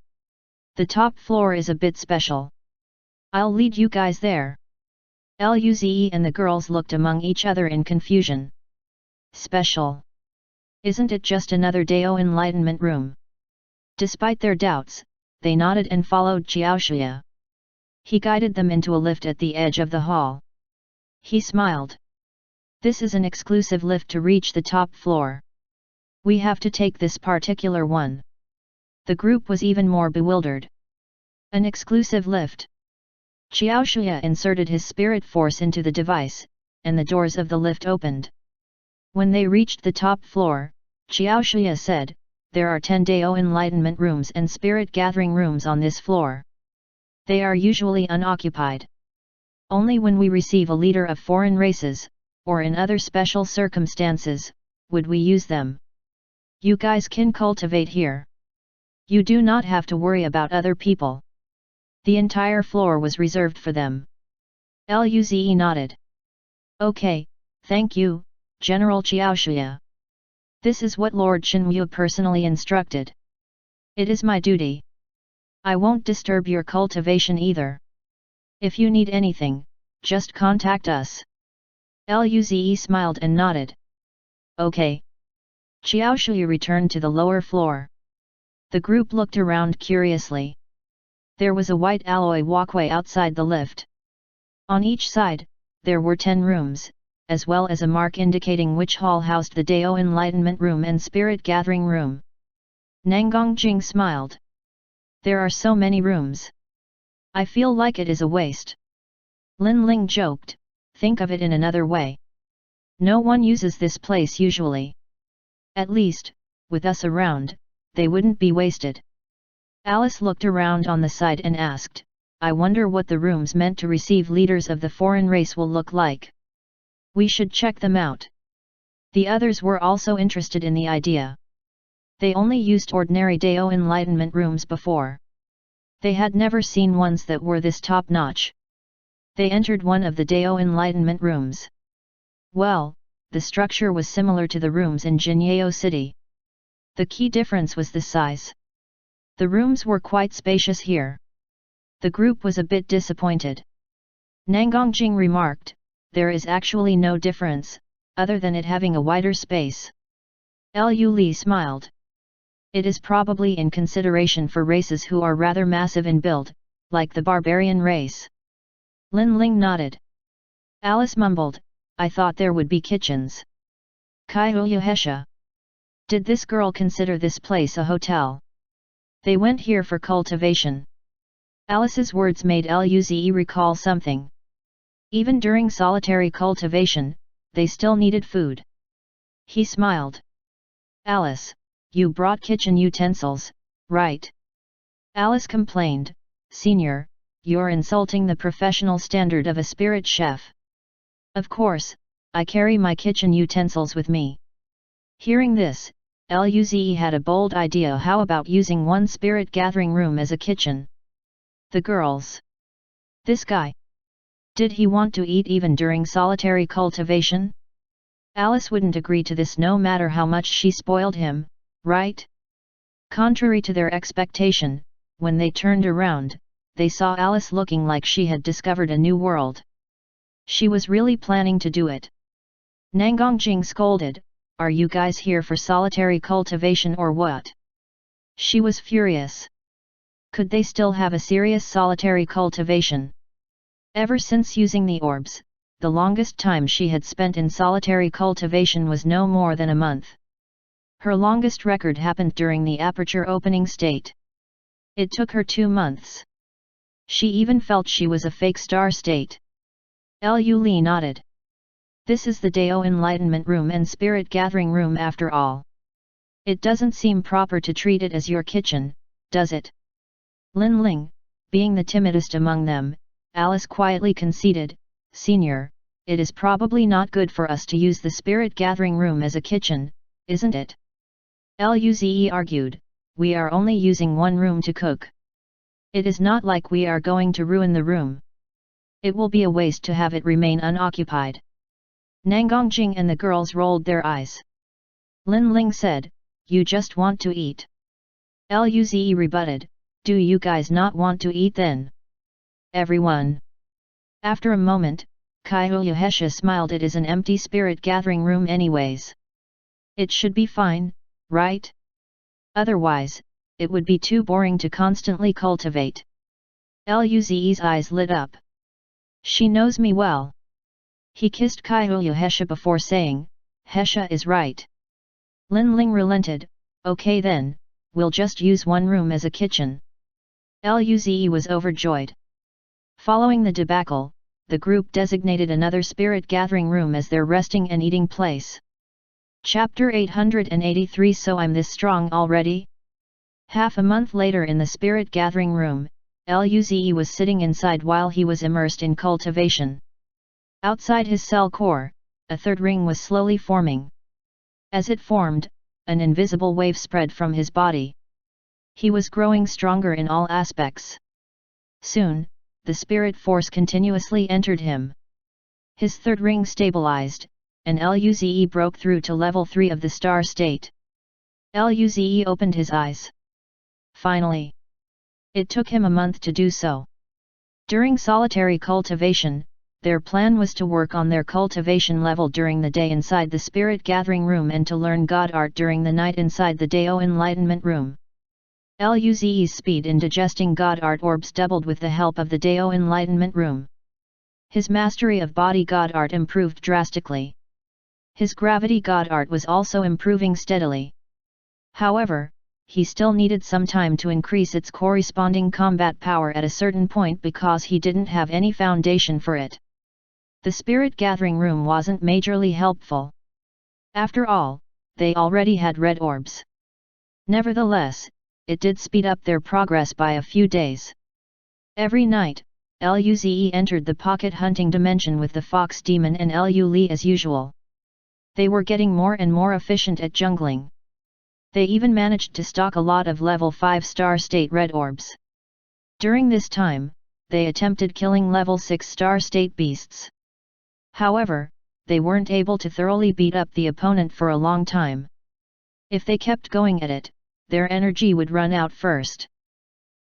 [SPEAKER 1] The top floor is a bit special. I'll lead you guys there. Luze and the girls looked among each other in confusion. Special? Isn't it just another Dao enlightenment room? Despite their doubts, they nodded and followed Jiaoxia. He guided them into a lift at the edge of the hall. He smiled. This is an exclusive lift to reach the top floor. We have to take this particular one. The group was even more bewildered. An exclusive lift. Jiaoxia inserted his spirit force into the device, and the doors of the lift opened. When they reached the top floor, Jiaoxia said, there are 10 Dao enlightenment rooms and spirit gathering rooms on this floor. They are usually unoccupied. Only when we receive a leader of foreign races, or in other special circumstances, would we use them. You guys can cultivate here. You do not have to worry about other people. The entire floor was reserved for them. Luze nodded. Okay, thank you, General Jiaoxia. This is what Lord Shinryu personally instructed. It is my duty. I won't disturb your cultivation either. If you need anything, just contact us. Luze smiled and nodded. Okay. Jiaoxia returned to the lower floor. The group looked around curiously. There was a white alloy walkway outside the lift. On each side, there were 10 rooms, as well as a mark indicating which hall housed the Dao Enlightenment Room and Spirit Gathering Room. Nangongjing smiled. There are so many rooms. I feel like it is a waste. Lin Ling joked, think of it in another way. No one uses this place usually. At least, with us around, they wouldn't be wasted. Alice looked around on the side and asked, I wonder what the rooms meant to receive leaders of the foreign race will look like. We should check them out. The others were also interested in the idea. They only used ordinary Dao enlightenment rooms before. They had never seen ones that were this top-notch. They entered one of the Dao enlightenment rooms. Well, the structure was similar to the rooms in Jinyeo City. The key difference was the size. The rooms were quite spacious here. The group was a bit disappointed. Nangongjing remarked, there is actually no difference, other than it having a wider space. Lu Li smiled. It is probably in consideration for races who are rather massive in build, like the barbarian race. Lin Ling nodded. Alice mumbled, I thought there would be kitchens. Kaiuyuhesha. Did this girl consider this place a hotel? They went here for cultivation. Alice's words made Luze recall something. Even during solitary cultivation, they still needed food. He smiled. Alice, you brought kitchen utensils, right? Alice complained, Senior, you're insulting the professional standard of a spirit chef. Of course, I carry my kitchen utensils with me. Hearing this, Luze had a bold idea. How about using one spirit gathering room as a kitchen? The girls. This guy. Did he want to eat even during solitary cultivation? Alice wouldn't agree to this no matter how much she spoiled him, right? Contrary to their expectation, when they turned around, they saw Alice looking like she had discovered a new world. She was really planning to do it. Nangongjing scolded, are you guys here for solitary cultivation or what? She was furious. Could they still have a serious solitary cultivation? Ever since using the orbs, the longest time she had spent in solitary cultivation was no more than a month. Her longest record happened during the aperture opening state. It took her 2 months. She even felt she was a fake star state. Lu Li nodded. This is the Dao Enlightenment Room and Spirit Gathering Room after all. It doesn't seem proper to treat it as your kitchen, does it? Lin Ling, being the timidest among them, Alice quietly conceded, Senior, it is probably not good for us to use the Spirit Gathering Room as a kitchen, isn't it? Luze argued, we are only using one room to cook. It is not like we are going to ruin the room. It will be a waste to have it remain unoccupied. Nangongjing and the girls rolled their eyes. Lin Ling said, you just want to eat. Luze rebutted, do you guys not want to eat then? Everyone. After a moment, Kaiuyahesha smiled. It is an empty spirit gathering room anyways. It should be fine, right? Otherwise, it would be too boring to constantly cultivate. Luze's eyes lit up. She knows me well. He kissed Kaiuyahesha before saying, Hesha is right. Lin Ling relented, okay then, we'll just use one room as a kitchen. Luze was overjoyed. Following the debacle, the group designated another spirit gathering room as their resting and eating place. Chapter 883 So I'm this strong already? Half a month later in the spirit gathering room, Luze was sitting inside while he was immersed in cultivation. Outside his cell core, a third ring was slowly forming. As it formed, an invisible wave spread from his body. He was growing stronger in all aspects. Soon, the spirit force continuously entered him. His third ring stabilized, and Luze broke through to level 3 of the star state. Luze opened his eyes. Finally. It took him a month to do so. During solitary cultivation, their plan was to work on their cultivation level during the day inside the spirit gathering room and to learn God art during the night inside the Dao Enlightenment Room. Luze's speed in digesting God art orbs doubled with the help of the Dao Enlightenment Room. His mastery of body God art improved drastically. His gravity God art was also improving steadily. However, he still needed some time to increase its corresponding combat power at a certain point because he didn't have any foundation for it. The spirit gathering room wasn't majorly helpful. After all, they already had red orbs. Nevertheless, it did speed up their progress by a few days. Every night, Luze entered the pocket hunting dimension with the fox demon and Lu Li as usual. They were getting more and more efficient at jungling. They even managed to stock a lot of level 5 star state red orbs. During this time, they attempted killing level 6 star state beasts. However, they weren't able to thoroughly beat up the opponent for a long time. If they kept going at it, their energy would run out first.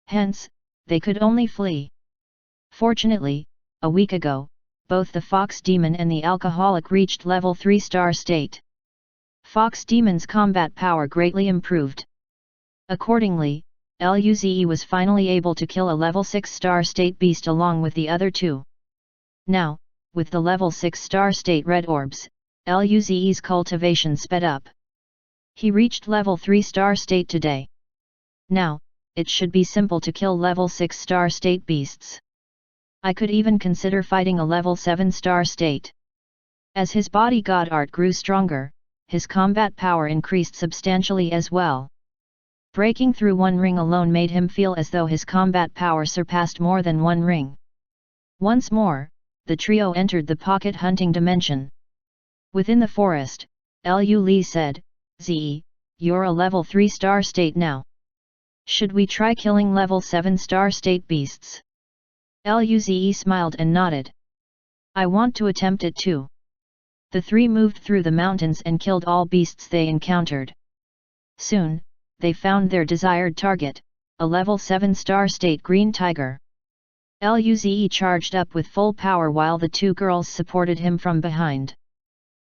[SPEAKER 1] Hence, they could only flee. Fortunately, a week ago, both the Fox Demon and the Alcoholic reached level 3 star state. Fox Demon's combat power greatly improved. Accordingly, Luze was finally able to kill a level 6 star state beast along with the other two. Now, with the level 6 star state red orbs, Luze's cultivation sped up. He reached level 3 star state today. Now, it should be simple to kill level 6 star state beasts. I could even consider fighting a level 7 star state. As his body God art grew stronger, his combat power increased substantially as well. Breaking through one ring alone made him feel as though his combat power surpassed more than one ring. Once more, the trio entered the pocket hunting dimension. Within the forest, Lu Li said, Ze, you're a level 3 star state now. Should we try killing level 7 star state beasts? Luze smiled and nodded. I want to attempt it too. The three moved through the mountains and killed all beasts they encountered. Soon, they found their desired target, a level 7 star state green tiger. Luze charged up with full power while the two girls supported him from behind.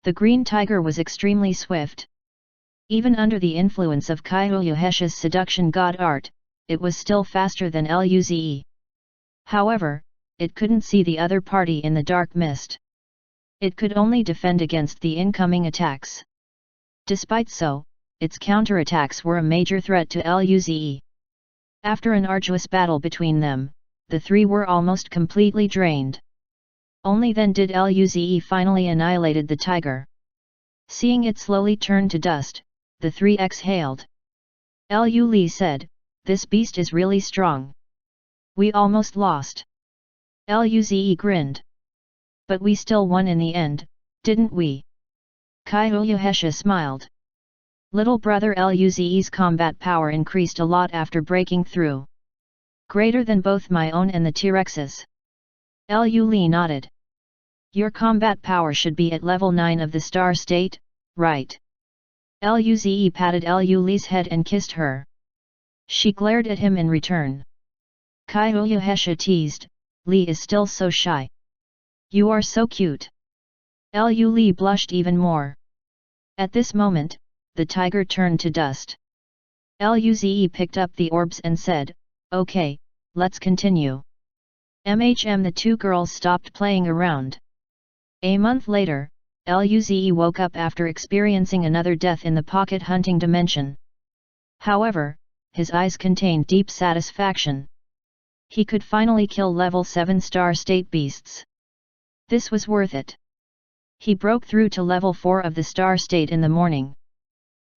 [SPEAKER 1] The green tiger was extremely swift. Even under the influence of Kaihoyuhesha's seduction god art, it was still faster than Luze. However, it couldn't see the other party in the dark mist. It could only defend against the incoming attacks. Despite so, its counterattacks were a major threat to Luze. After an arduous battle between them, the three were almost completely drained. Only then did Luze finally annihilated the tiger. Seeing it slowly turn to dust, the three exhaled. Lu said, "This beast is really strong. We almost lost." Luze grinned. "But we still won in the end, didn't we?" Kaihoyuhesha smiled. Little brother Luze's combat power increased a lot after breaking through. Greater than both my own and the T-Rex's. Lu nodded. Your combat power should be at level 9 of the star state, right? Luze patted Lu's head and kissed her. She glared at him in return. Kaihoyuhesha teased, "Li is still so shy. You are so cute." Lu blushed even more. At this moment, the tiger turned to dust. Luze picked up the orbs and said, "Okay, let's continue." The two girls stopped playing around. A month later, Luze woke up after experiencing another death in the pocket hunting dimension. However, his eyes contained deep satisfaction. He could finally kill level 7 star state beasts. This was worth it. He broke through to level 4 of the star state in the morning.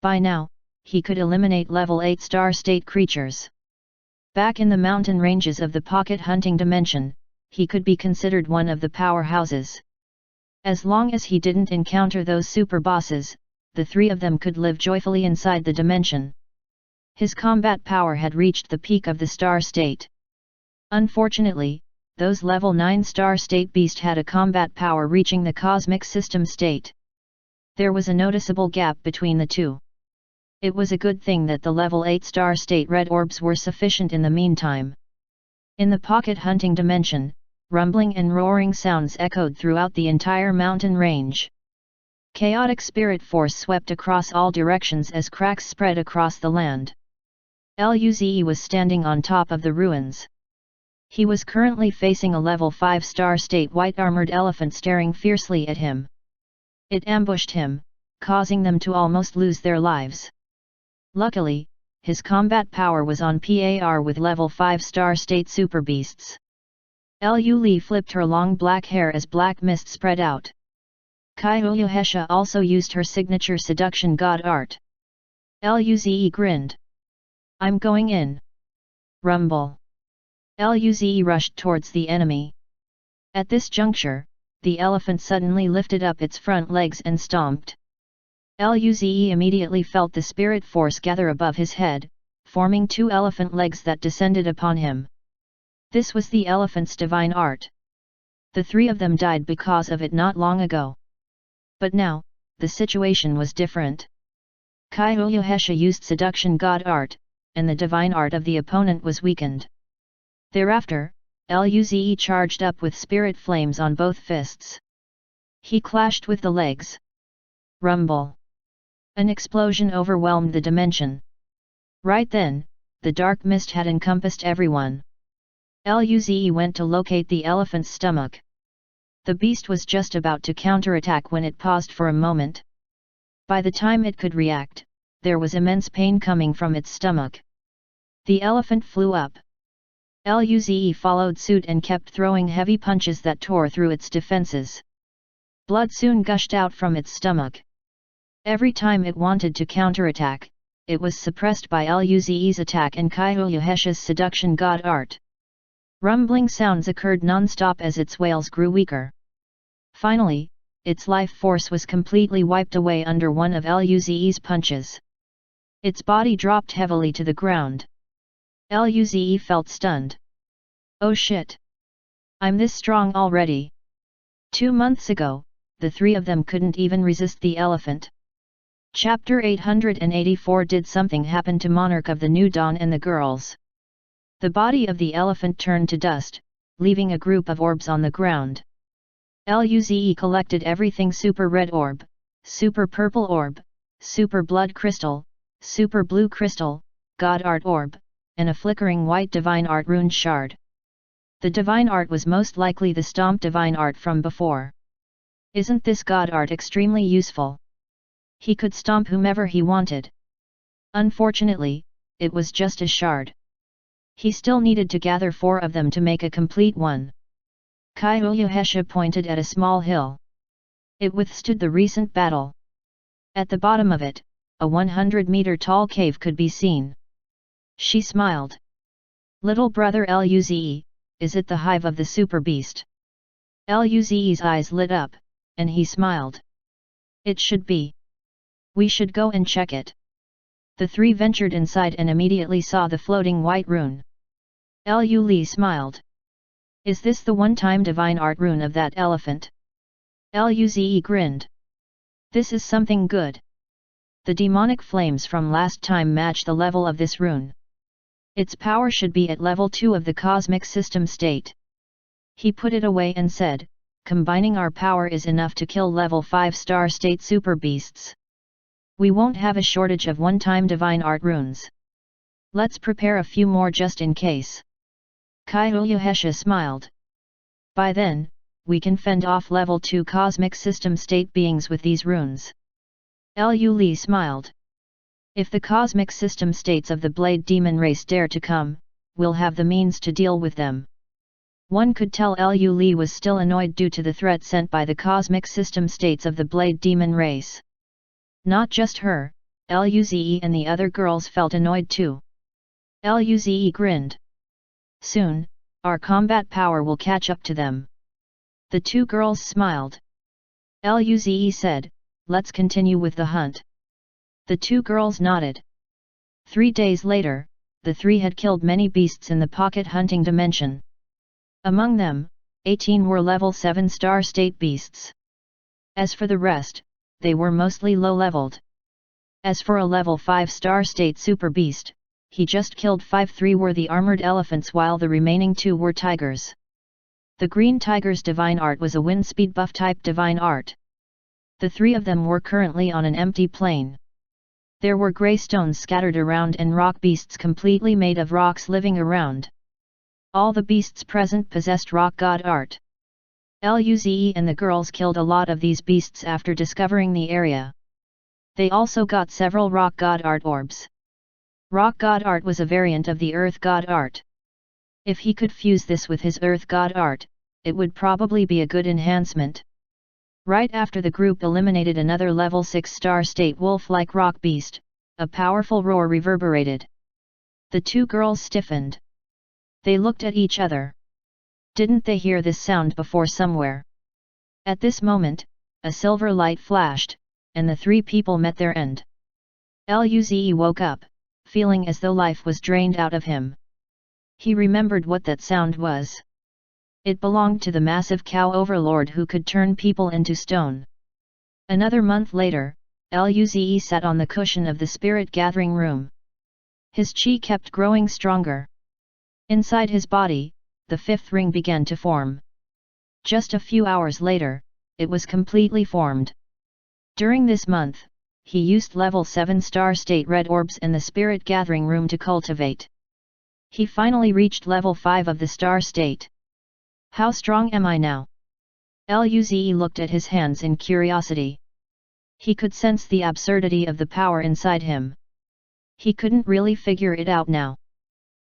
[SPEAKER 1] By now, he could eliminate level 8 star state creatures. Back in the mountain ranges of the pocket hunting dimension, he could be considered one of the powerhouses. As long as he didn't encounter those super bosses, the three of them could live joyfully inside the dimension. His combat power had reached the peak of the star state. Unfortunately, those level 9 star state beast had a combat power reaching the cosmic system state. There was a noticeable gap between the two. It was a good thing that the level 8 star state red orbs were sufficient in the meantime. In the pocket hunting dimension, rumbling and roaring sounds echoed throughout the entire mountain range. Chaotic spirit force swept across all directions as cracks spread across the land. Luze was standing on top of the ruins. He was currently facing a level 5 star state white armored elephant staring fiercely at him. It ambushed him, causing them to almost lose their lives. Luckily, his combat power was on par with level 5 star state super beasts. Lu flipped her long black hair as black mist spread out. Kaihoyuhesha also used her signature seduction god art. Luze grinned. "I'm going in." Rumble. Luze rushed towards the enemy. At this juncture, the elephant suddenly lifted up its front legs and stomped. Luze immediately felt the spirit force gather above his head, forming two elephant legs that descended upon him. This was the elephant's divine art. The three of them died because of it not long ago. But now, the situation was different. Kaihoyuhesha used seduction god art, and the divine art of the opponent was weakened. Thereafter, Luze charged up with spirit flames on both fists. He clashed with the legs. Rumble. An explosion overwhelmed the dimension. Right then, the dark mist had encompassed everyone. Luze went to locate the elephant's stomach. The beast was just about to counterattack when it paused for a moment. By the time it could react, there was immense pain coming from its stomach. The elephant flew up. Luze followed suit and kept throwing heavy punches that tore through its defenses. Blood soon gushed out from its stomach. Every time it wanted to counterattack, it was suppressed by Luze's attack and Kaihoyuhesha's seduction god art. Rumbling sounds occurred non-stop as its wails grew weaker. Finally, its life force was completely wiped away under one of Luze's punches. Its body dropped heavily to the ground. Luze felt stunned. "Oh shit! I'm this strong already." 2 months ago, the three of them couldn't even resist the elephant. Chapter 884 Did something happen to Monarch of the New Dawn and the girls? The body of the elephant turned to dust, leaving a group of orbs on the ground. Luze collected everything super red orb, Super Purple Orb, Super Blood Crystal, Super Blue Crystal, God Art Orb, and a flickering white Divine Art Rune Shard. The Divine Art was most likely the Stomp Divine Art from before. Isn't this God Art extremely useful? He could stomp whomever he wanted. Unfortunately, it was just a shard. He still needed to gather 4 of them to make a complete one. Kyoyuhesha pointed at a small hill. It withstood the recent battle. At the bottom of it, a 100-meter-tall cave could be seen. She smiled. Little brother Luze, is it the hive of the super beast? Luze's eyes lit up, and he smiled. It should be. We should go and check it. The 3 ventured inside and immediately saw the floating white rune. Luze smiled. Is this the one-time divine art rune of that elephant? Luze grinned. This is something good. The demonic flames from last time match the level of this rune. Its power should be at level 2 of the cosmic system state. He put it away and said, combining our power is enough to kill level 5 star state super beasts. We won't have a shortage of one-time divine art runes. Let's prepare a few more just in case. Kyoyuhesha smiled. By then, we can fend off level 2 cosmic system state beings with these runes. Luze smiled. If the cosmic system states of the Blade Demon race dare to come, we'll have the means to deal with them. One could tell Luze was still annoyed due to the threat sent by the cosmic system states of the Blade Demon race. Not just her, Luze and the other girls felt annoyed too. Luze grinned. Soon, our combat power will catch up to them. The 2 girls smiled. Luze said, let's continue with the hunt. The 2 girls nodded. 3 days later, the 3 had killed many beasts in the pocket hunting dimension. Among them, 18 were level 7 star state beasts. As for the rest, they were mostly low-leveled. As for a level 5 star state super beast, he just killed 5. 3 were the armored elephants while the remaining 2 were tigers. The green tiger's divine art was a wind speed buff type divine art. The 3 of them were currently on an empty plain. There were grey stones scattered around and rock beasts completely made of rocks living around. All the beasts present possessed rock god art. Luze and the girls killed a lot of these beasts after discovering the area. They also got several rock god art orbs. Rock god art was a variant of the earth god art. If he could fuse this with his earth god art, it would probably be a good enhancement. Right after the group eliminated another level 6 star state wolf-like rock beast, a powerful roar reverberated. The 2 girls stiffened. They looked at each other. Didn't they hear this sound before somewhere? At this moment, a silver light flashed, and the 3 people met their end. Luze woke up, feeling as though life was drained out of him. He remembered what that sound was. It belonged to the massive cow overlord who could turn people into stone. Another month later, Luze sat on the cushion of the spirit gathering room. His chi kept growing stronger. Inside his body, the 5th ring began to form. Just a few hours later, it was completely formed. During this month, he used level 7 star state red orbs in the spirit gathering room to cultivate. He finally reached level 5 of the star state. How strong am I now? Luze looked at his hands in curiosity. He could sense the absurdity of the power inside him. He couldn't really figure it out now.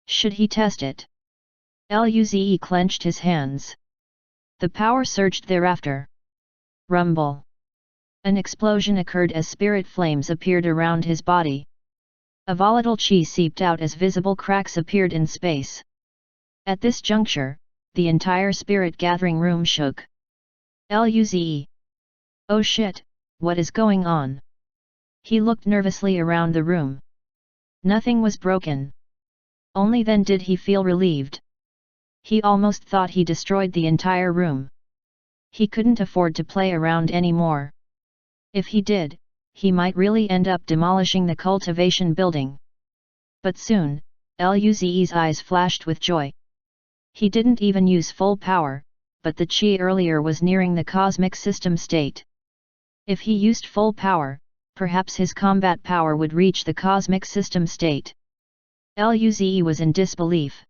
[SPEAKER 1] Should he test it? Luze clenched his hands. The power surged thereafter. Rumble. An explosion occurred as spirit flames appeared around his body. A volatile chi seeped out as visible cracks appeared in space. At this juncture, the entire spirit gathering room shook. Luze. Oh shit, what is going on? He looked nervously around the room. Nothing was broken. Only then did he feel relieved. He almost thought he destroyed the entire room. He couldn't afford to play around anymore. If he did, he might really end up demolishing the cultivation building. But soon, Luze's eyes flashed with joy. He didn't even use full power, but the chi earlier was nearing the cosmic system state. If he used full power, perhaps his combat power would reach the cosmic system state. Luze was in disbelief.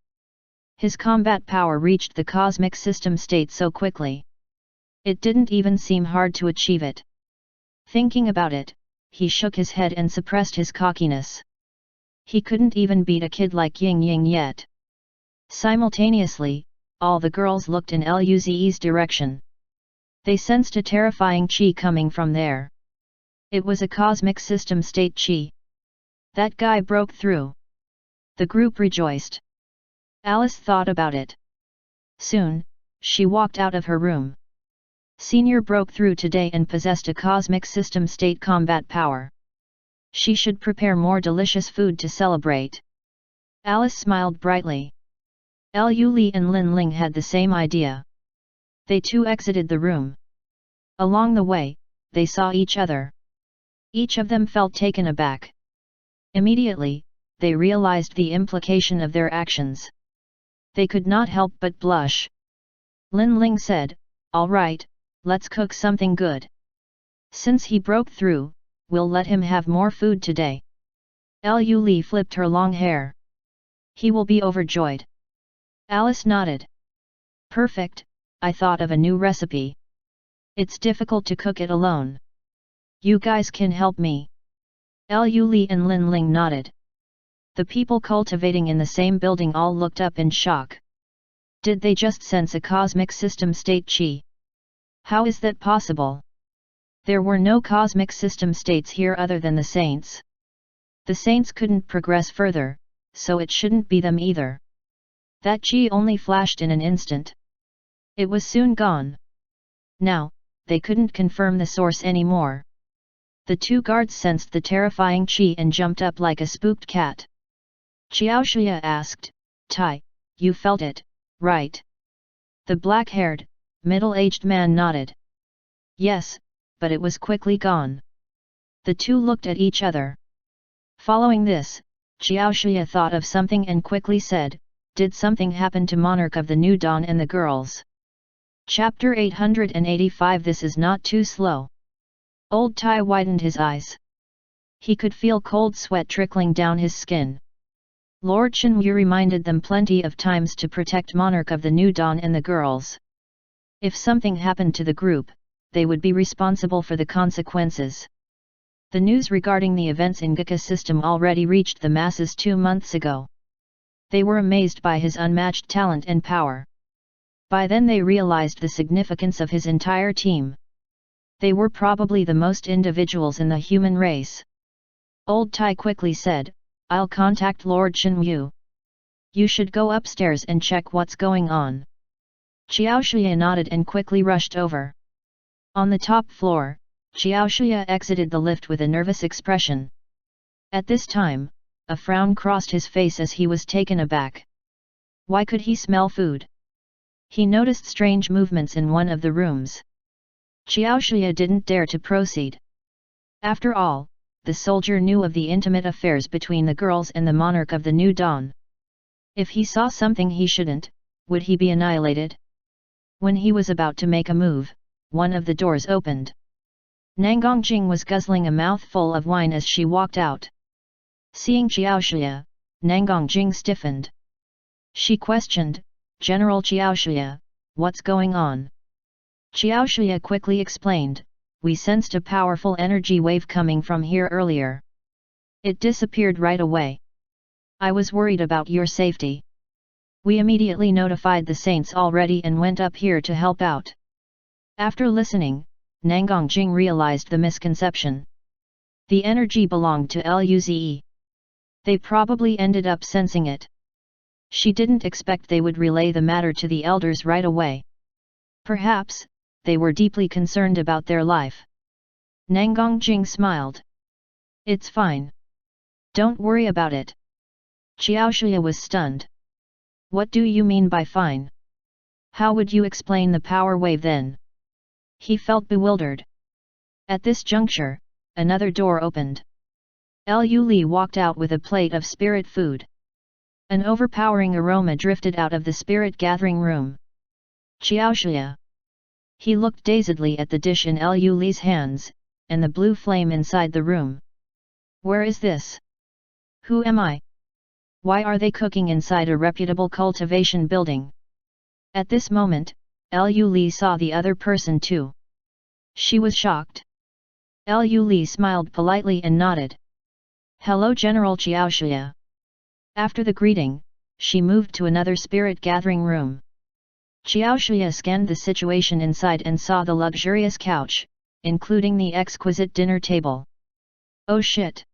[SPEAKER 1] His combat power reached the cosmic system state so quickly. It didn't even seem hard to achieve it. Thinking about it, he shook his head and suppressed his cockiness. He couldn't even beat a kid like Ying Ying yet. Simultaneously, all the girls looked in Luze's direction. They sensed a terrifying chi coming from there. It was a cosmic system state chi. That guy broke through. The group rejoiced. Alice thought about it. Soon, she walked out of her room. Senior broke through today and possessed a cosmic system state combat power. She should prepare more delicious food to celebrate. Alice smiled brightly. Lu Li and Lin Ling had the same idea. They too exited the room. Along the way, they saw each other. Each of them felt taken aback. Immediately, they realized the implication of their actions. They could not help but blush. Lin Ling said, "All right, let's cook something good. Since he broke through, we'll let him have more food today." Lu Li flipped her long hair. "He will be overjoyed." Alice nodded. "Perfect, I thought of a new recipe. It's difficult to cook it alone. You guys can help me." Lu Li and Lin Ling nodded. The people cultivating in the same building all looked up in shock. Did they just sense a cosmic system state chi? How is that possible? There were no cosmic system states here other than the saints. The saints couldn't progress further, so it shouldn't be them either. That chi only flashed in an instant. It was soon gone. Now, they couldn't confirm the source anymore. The two guards sensed the terrifying chi and jumped up like a spooked cat. Xiaoxia asked, "Tai, you felt it, right?" The black-haired, middle-aged man nodded. "Yes, but it was quickly gone." The two looked at each other. Following this, Xiaoxia thought of something and quickly said, "Did something happen to Monarch of the New Dawn and the girls?" Chapter 885. This is not too slow. Old Tai widened his eyes. He could feel cold sweat trickling down his skin. Lord Shenyu reminded them plenty of times to protect Monarch of the New Dawn and the girls. If something happened to the group, they would be responsible for the consequences. The news regarding the events in Gaka system already reached the masses 2 months ago. They were amazed by his unmatched talent and power. By then they realized the significance of his entire team. They were probably the most individuals in the human race. Old Tai quickly said, "I'll contact Lord Shenyu. You should go upstairs and check what's going on." Xiaoxia nodded and quickly rushed over. On the top floor, Xiaoxia exited the lift with a nervous expression. At this time, a frown crossed his face as he was taken aback. Why could he smell food? He noticed strange movements in one of the rooms. Xiaoxia didn't dare to proceed. After all, the soldier knew of the intimate affairs between the girls and the Monarch of the New Dawn. If he saw something he shouldn't, would he be annihilated? When he was about to make a move, one of the doors opened. Nangongjing was guzzling a mouthful of wine as she walked out. Seeing Xiaoxia, Nangongjing stiffened. She questioned, "General Xiaoxia, what's going on?" Xiaoxia quickly explained, "We sensed a powerful energy wave coming from here earlier. It disappeared right away. I was worried about your safety. We immediately notified the saints already and went up here to help out." After listening, Nangongjing realized the misconception. The energy belonged to Luze. They probably ended up sensing it. She didn't expect they would relay the matter to the elders right away. Perhaps, they were deeply concerned about their life. Nangongjing smiled. "It's fine. Don't worry about it." Xiaoxia was stunned. "What do you mean by fine? How would you explain the power wave then?" He felt bewildered. At this juncture, another door opened. Lu Li walked out with a plate of spirit food. An overpowering aroma drifted out of the spirit gathering room. "Xiaoxia." He looked dazedly at the dish in Lu Li's hands, and the blue flame inside the room. Where is this? Who am I? Why are they cooking inside a reputable cultivation building? At this moment, Lu Li saw the other person too. She was shocked. Lu Li smiled politely and nodded. Hello General Xiaoxia. After the greeting, she moved to another spirit gathering room. Xiaoxia scanned the situation inside and saw the luxurious couch, including the exquisite dinner table. Oh shit!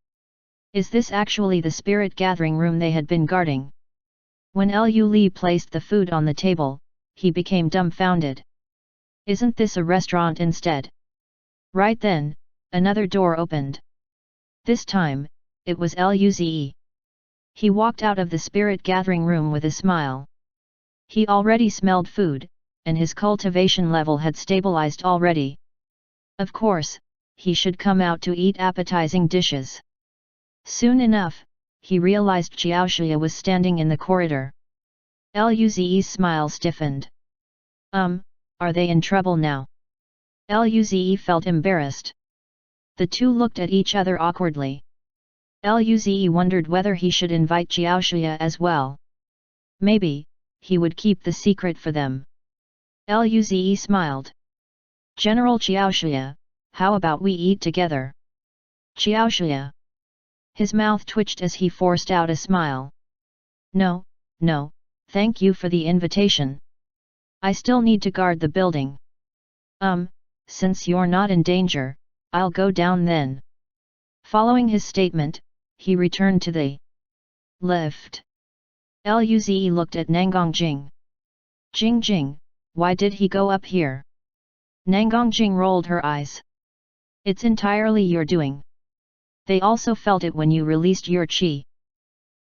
[SPEAKER 1] Is this actually the spirit gathering room they had been guarding? When Lu Li placed the food on the table, he became dumbfounded. Isn't this a restaurant instead? Right then, another door opened. This time, it was Luze. He walked out of the spirit gathering room with a smile. He already smelled food, and his cultivation level had stabilized already. Of course, he should come out to eat appetizing dishes. Soon enough, he realized Xiaoxia was standing in the corridor. Luze's smile stiffened. Are they in trouble now? Luze felt embarrassed. The two looked at each other awkwardly. Luze wondered whether he should invite Xiaoxia as well. Maybe, he would keep the secret for them. Luze smiled. General Xiaoxia, how about we eat together? Xiaoxia. His mouth twitched as he forced out a smile. No, thank you for the invitation. I still need to guard the building. Since you're not in danger, I'll go down then. Following his statement, he returned to the lift. Luze looked at Nangang Jing. Jing, why did he go up here? Nangang Jing rolled her eyes. It's entirely your doing. They also felt it when you released your qi.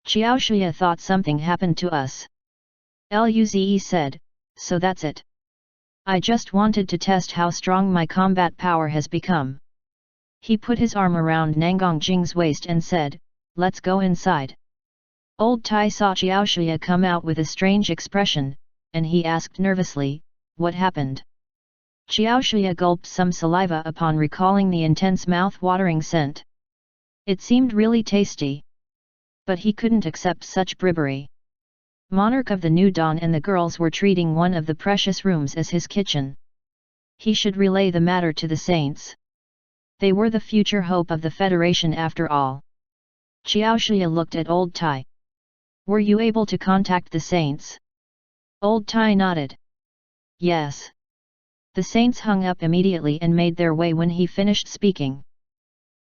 [SPEAKER 1] Xiaoxia thought something happened to us. Luze said, so that's it. I just wanted to test how strong my combat power has become. He put his arm around Nangang Jing's waist and said, let's go inside. Old Tai saw Xiaoxia come out with a strange expression, and he asked nervously, what happened? Xiaoxia gulped some saliva upon recalling the intense mouth-watering scent. It seemed really tasty. But he couldn't accept such bribery. Monarch of the New Dawn and the girls were treating one of the precious rooms as his kitchen. He should relay the matter to the saints. They were the future hope of the Federation after all. Xiaoxia looked at Old Tai. Were you able to contact the saints? Old Tai nodded. Yes. The saints hung up immediately and made their way when he finished speaking.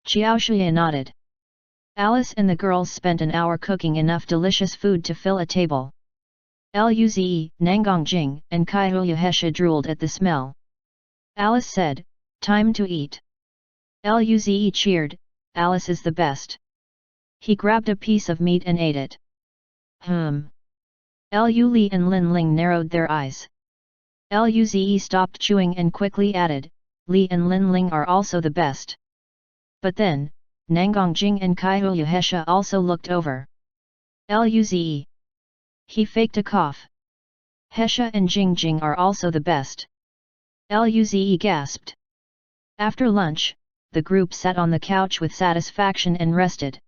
[SPEAKER 1] Xiaoxia nodded. Alice and the girls spent an hour cooking enough delicious food to fill a table. Luze, Nangang Jing, and Kaiyuhesha drooled at the smell. Alice said, time to eat. Luze cheered, Alice is the best. He grabbed a piece of meat and ate it. Lu Li and Lin Ling narrowed their eyes. Luze stopped chewing and quickly added, Li and Lin Ling are also the best. But then, Nangang Jing and Kaiyuhesha also looked over. Luze. He faked a cough. Hesha and Jing are also the best. Luze gasped. After lunch, the group sat on the couch with satisfaction and rested.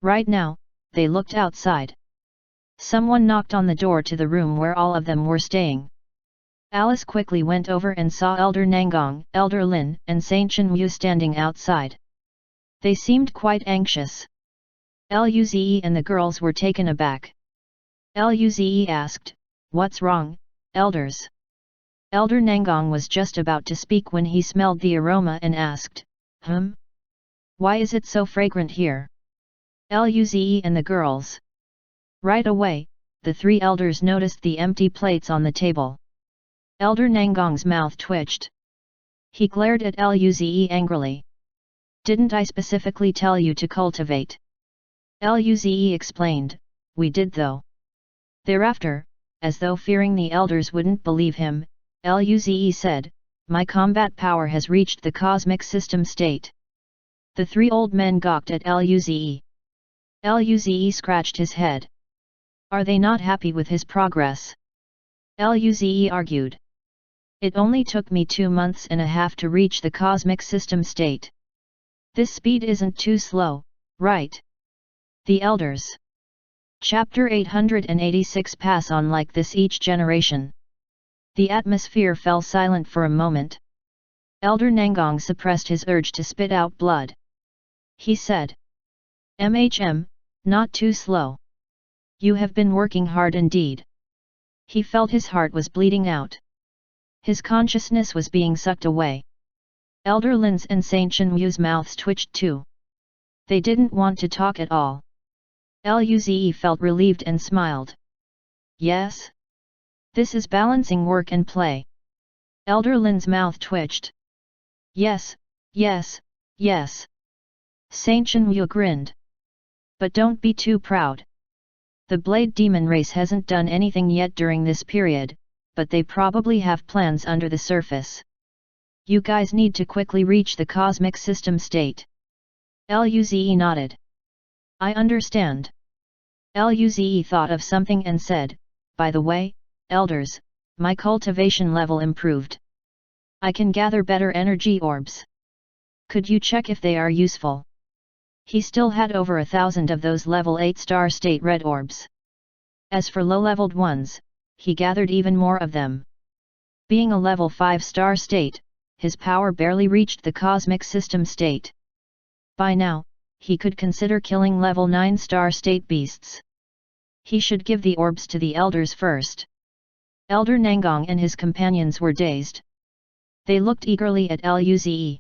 [SPEAKER 1] Right now, they looked outside. Someone knocked on the door to the room where all of them were staying. Alice quickly went over and saw Elder Nangang, Elder Lin, and Saint Chenwu standing outside. They seemed quite anxious. Luze and the girls were taken aback. Luze asked, what's wrong, elders? Elder Nangang was just about to speak when he smelled the aroma and asked, why is it so fragrant here? Luze and the girls. Right away, the three elders noticed the empty plates on the table. Elder Nangong's mouth twitched. He glared at Luze angrily. Didn't I specifically tell you to cultivate? Luze explained, we did though. Thereafter, as though fearing the elders wouldn't believe him, Luze said, my combat power has reached the cosmic system state. The three old men gawked at Luze. Luze scratched his head. Are they not happy with his progress? Luze argued. It only took me 2.5 months to reach the cosmic system state. This speed isn't too slow, right? The Elders. Chapter 886 Pass on like this each generation. The atmosphere fell silent for a moment. Elder Nangong suppressed his urge to spit out blood. He said, not too slow. You have been working hard indeed. He felt his heart was bleeding out. His consciousness was being sucked away. Elder Lin's and Saint Chenmu's mouths twitched too. They didn't want to talk at all. Luze felt relieved and smiled. Yes? This is balancing work and play. Elder Lin's mouth twitched. Yes, yes, yes. Saint Chenmu grinned. But don't be too proud. The Blade Demon race hasn't done anything yet during this period, but they probably have plans under the surface. You guys need to quickly reach the cosmic system state. Luze nodded. I understand. Luze thought of something and said, by the way, elders, my cultivation level improved. I can gather better energy orbs. Could you check if they are useful? He still had over 1,000 of those level 8 star state red orbs. As for low-leveled ones, he gathered even more of them. Being a level 5 star state, his power barely reached the cosmic system state. By now, he could consider killing level 9 star state beasts. He should give the orbs to the elders first. Elder Nangong and his companions were dazed. They looked eagerly at Luze.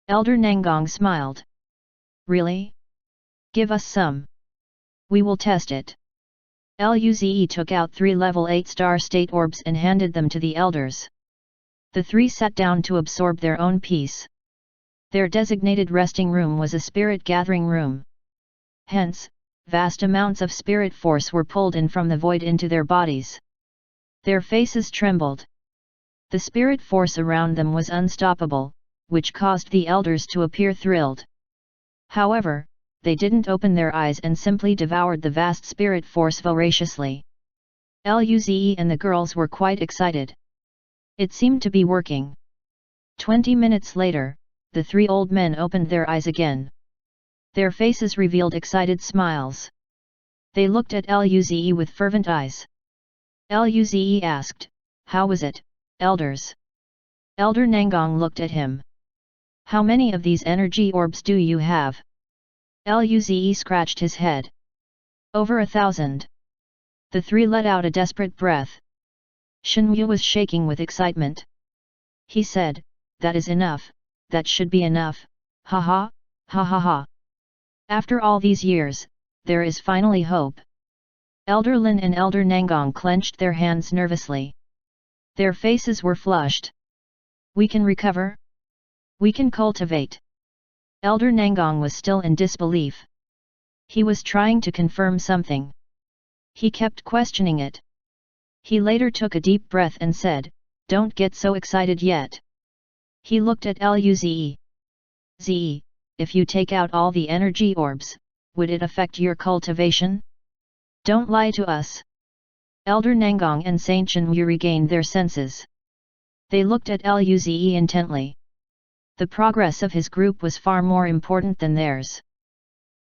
[SPEAKER 1] Elder Nangong smiled. Really? Give us some. We will test it. Luze took out 3 level 8 star state orbs and handed them to the elders. The 3 sat down to absorb their own peace. Their designated resting room was a spirit gathering room. Hence, vast amounts of spirit force were pulled in from the void into their bodies. Their faces trembled. The spirit force around them was unstoppable, which caused the elders to appear thrilled. However, they didn't open their eyes and simply devoured the vast spirit force voraciously. Luze and the girls were quite excited. It seemed to be working. 20 minutes later, the 3 old men opened their eyes again. Their faces revealed excited smiles. They looked at Luze with fervent eyes. Luze asked, how was it, elders? Elder Nangong looked at him. How many of these energy orbs do you have? Luze scratched his head. Over 1,000. The 3 let out a desperate breath. Chenmu was shaking with excitement. He said, that is enough, that should be enough, ha ha, ha ha ha. After all these years, there is finally hope. Elder Lin and Elder Nangong clenched their hands nervously. Their faces were flushed. We can recover? We can cultivate. Elder Nangong was still in disbelief. He was trying to confirm something. He kept questioning it. He later took a deep breath and said, don't get so excited yet. He looked at Luze. Ze, if you take out all the energy orbs, would it affect your cultivation? Don't lie to us. Elder Nangong and Saint Chenmu regained their senses. They looked at Luze intently. The progress of his group was far more important than theirs.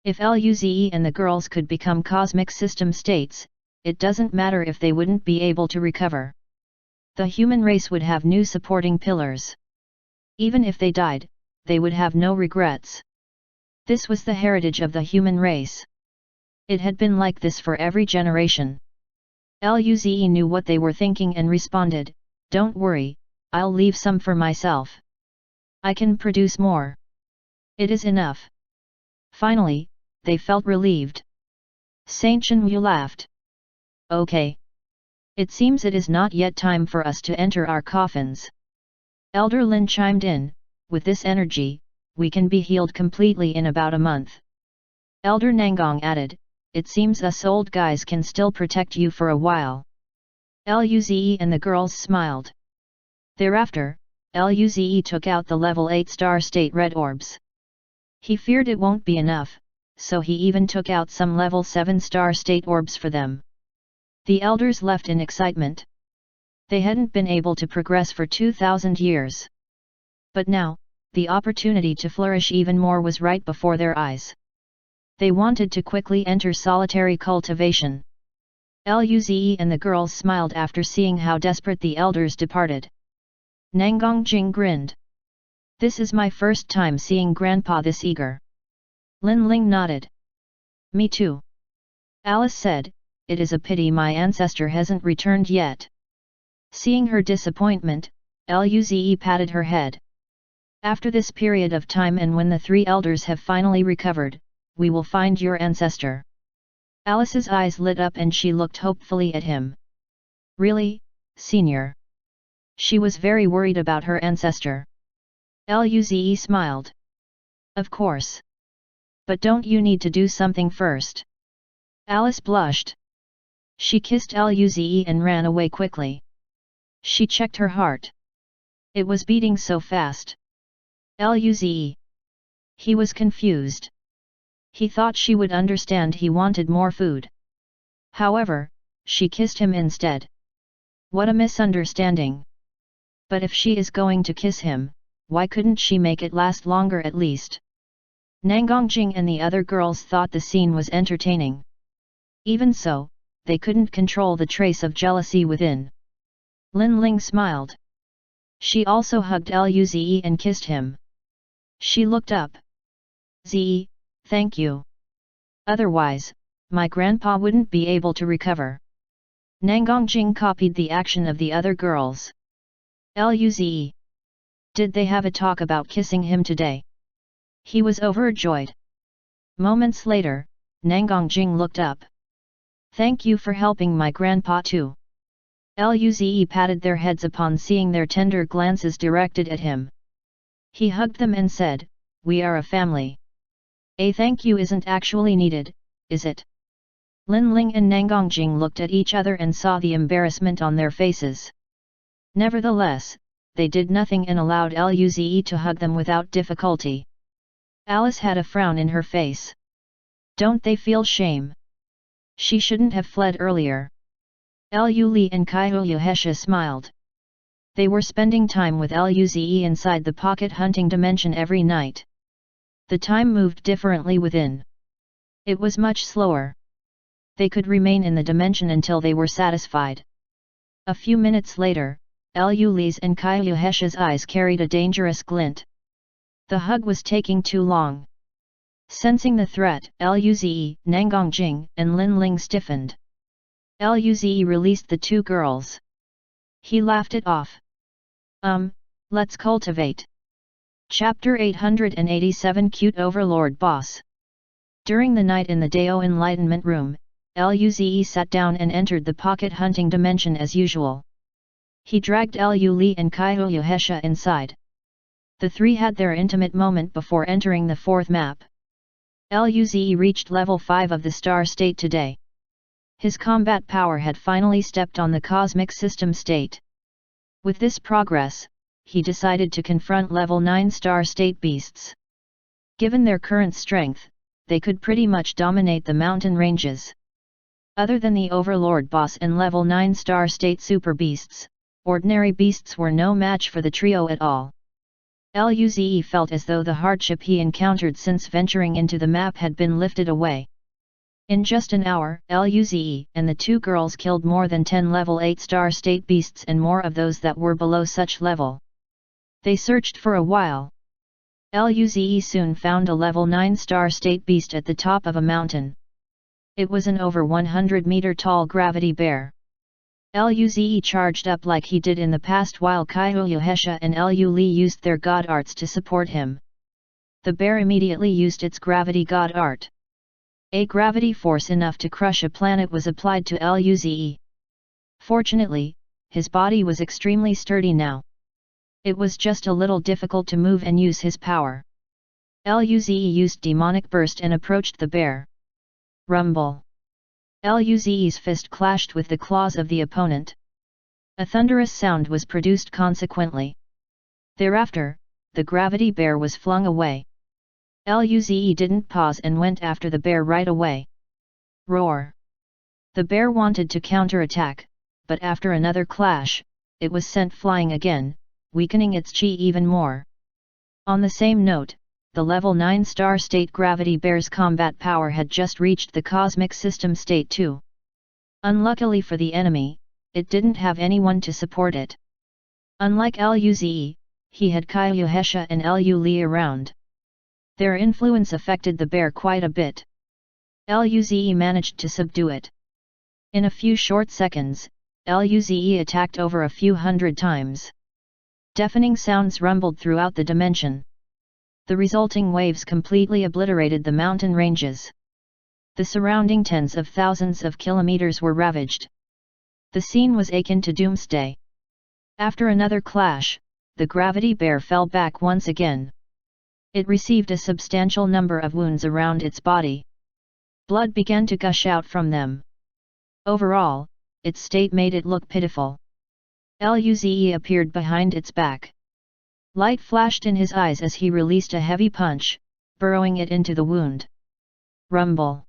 [SPEAKER 1] If Luze and the girls could become cosmic system states, it doesn't matter if they wouldn't be able to recover. The human race would have new supporting pillars. Even if they died, they would have no regrets. This was the heritage of the human race. It had been like this for every generation. Luze knew what they were thinking and responded, don't worry, I'll leave some for myself. I can produce more. It is enough. Finally, they felt relieved. Saint Chenmu laughed. Okay. It seems it is not yet time for us to enter our coffins. Elder Lin chimed in, with this energy, we can be healed completely in about a month. Elder Nangong added, it seems us old guys can still protect you for a while. Luze and the girls smiled. Thereafter, Luze took out the level 8 star state red orbs. He feared it won't be enough, so he even took out some level 7 star state orbs for them. The elders left in excitement. They hadn't been able to progress for 2,000 years. But now, the opportunity to flourish even more was right before their eyes. They wanted to quickly enter solitary cultivation. Luze and the girls smiled after seeing how desperate the elders departed. Nangang Jing grinned. "This is my first time seeing Grandpa this eager." Lin Ling nodded. "Me too." Alice said, "It is a pity my ancestor hasn't returned yet." Seeing her disappointment, Luze patted her head. "After this period of time and when the three elders have finally recovered, we will find your ancestor." Alice's eyes lit up and she looked hopefully at him. "Really, Senior?" She was very worried about her ancestor. Luze smiled. "Of course. But don't you need to do something first?" Alice blushed. She kissed Luze and ran away quickly. She checked her heart. It was beating so fast. Luze. He was confused. He thought she would understand he wanted more food. However, she kissed him instead. What a misunderstanding. But if she is going to kiss him, why couldn't she make it last longer at least? Nangongjing and the other girls thought the scene was entertaining. Even so, they couldn't control the trace of jealousy within. Lin Ling smiled. She also hugged Luze and kissed him. She looked up. "Ze, thank you. Otherwise, my grandpa wouldn't be able to recover." Nangongjing copied the action of the other girls. Luze. Did they have a talk about kissing him today? He was overjoyed. Moments later, Nangongjing looked up. "Thank you for helping my grandpa too." Luze patted their heads upon seeing their tender glances directed at him. He hugged them and said, "We are a family. A thank you isn't actually needed, is it?" Lin Ling and Nangongjing looked at each other and saw the embarrassment on their faces. Nevertheless, they did nothing and allowed Luze to hug them without difficulty. Alice had a frown in her face. Don't they feel shame? She shouldn't have fled earlier. Lu Li and Kaiyuhesha smiled. They were spending time with Luze inside the pocket hunting dimension every night. The time moved differently within. It was much slower. They could remain in the dimension until they were satisfied. A few minutes later, Lu Li's and Kaiyuhesha's eyes carried a dangerous glint. The hug was taking too long. Sensing the threat, Luze, Nangongjing, and Lin Ling stiffened. Luze released the two girls. He laughed it off. Let's cultivate." Chapter 887 Cute Overlord Boss. During the night in the Dao Enlightenment Room, Luze sat down and entered the pocket hunting dimension as usual. He dragged Lu Li and Kaiyuhesha inside. The three had their intimate moment before entering the fourth map. Luze reached level 5 of the star state today. His combat power had finally stepped on the cosmic system state. With this progress, he decided to confront level 9 star state beasts. Given their current strength, they could pretty much dominate the mountain ranges. Other than the Overlord boss and level 9 star state super beasts, ordinary beasts were no match for the trio at all. Luze felt as though the hardship he encountered since venturing into the map had been lifted away. In just an hour, Luze and the two girls killed more than 10 level 8 star state beasts and more of those that were below such level. They searched for a while. Luze soon found a level 9 star state beast at the top of a mountain. It was an over 100-meter tall gravity bear. Luze charged up like he did in the past while Kaiyuhesha and Lu Li used their god arts to support him. The bear immediately used its gravity god art. A gravity force enough to crush a planet was applied to Luze. Fortunately, his body was extremely sturdy now. It was just a little difficult to move and use his power. Luze used demonic burst and approached the bear. Rumble. Luze's fist clashed with the claws of the opponent. A thunderous sound was produced consequently. Thereafter, the gravity bear was flung away. Luze didn't pause and went after the bear right away. Roar! The bear wanted to counterattack, but after another clash, it was sent flying again, weakening its chi even more. On the same note, the level 9 star state Gravity Bear's combat power had just reached the cosmic system state 2. Unluckily for the enemy, it didn't have anyone to support it. Unlike Luze, he had Kaiuhesha and Lu Li around. Their influence affected the bear quite a bit. Luze managed to subdue it. In a few short seconds, Luze attacked over a few hundred times. Deafening sounds rumbled throughout the dimension. The resulting waves completely obliterated the mountain ranges. The surrounding tens of thousands of kilometers were ravaged. The scene was akin to doomsday. After another clash, the Gravity Bear fell back once again. It received a substantial number of wounds around its body. Blood began to gush out from them. Overall, its state made it look pitiful. Luze appeared behind its back. Light flashed in his eyes as he released a heavy punch, burrowing it into the wound. Rumble.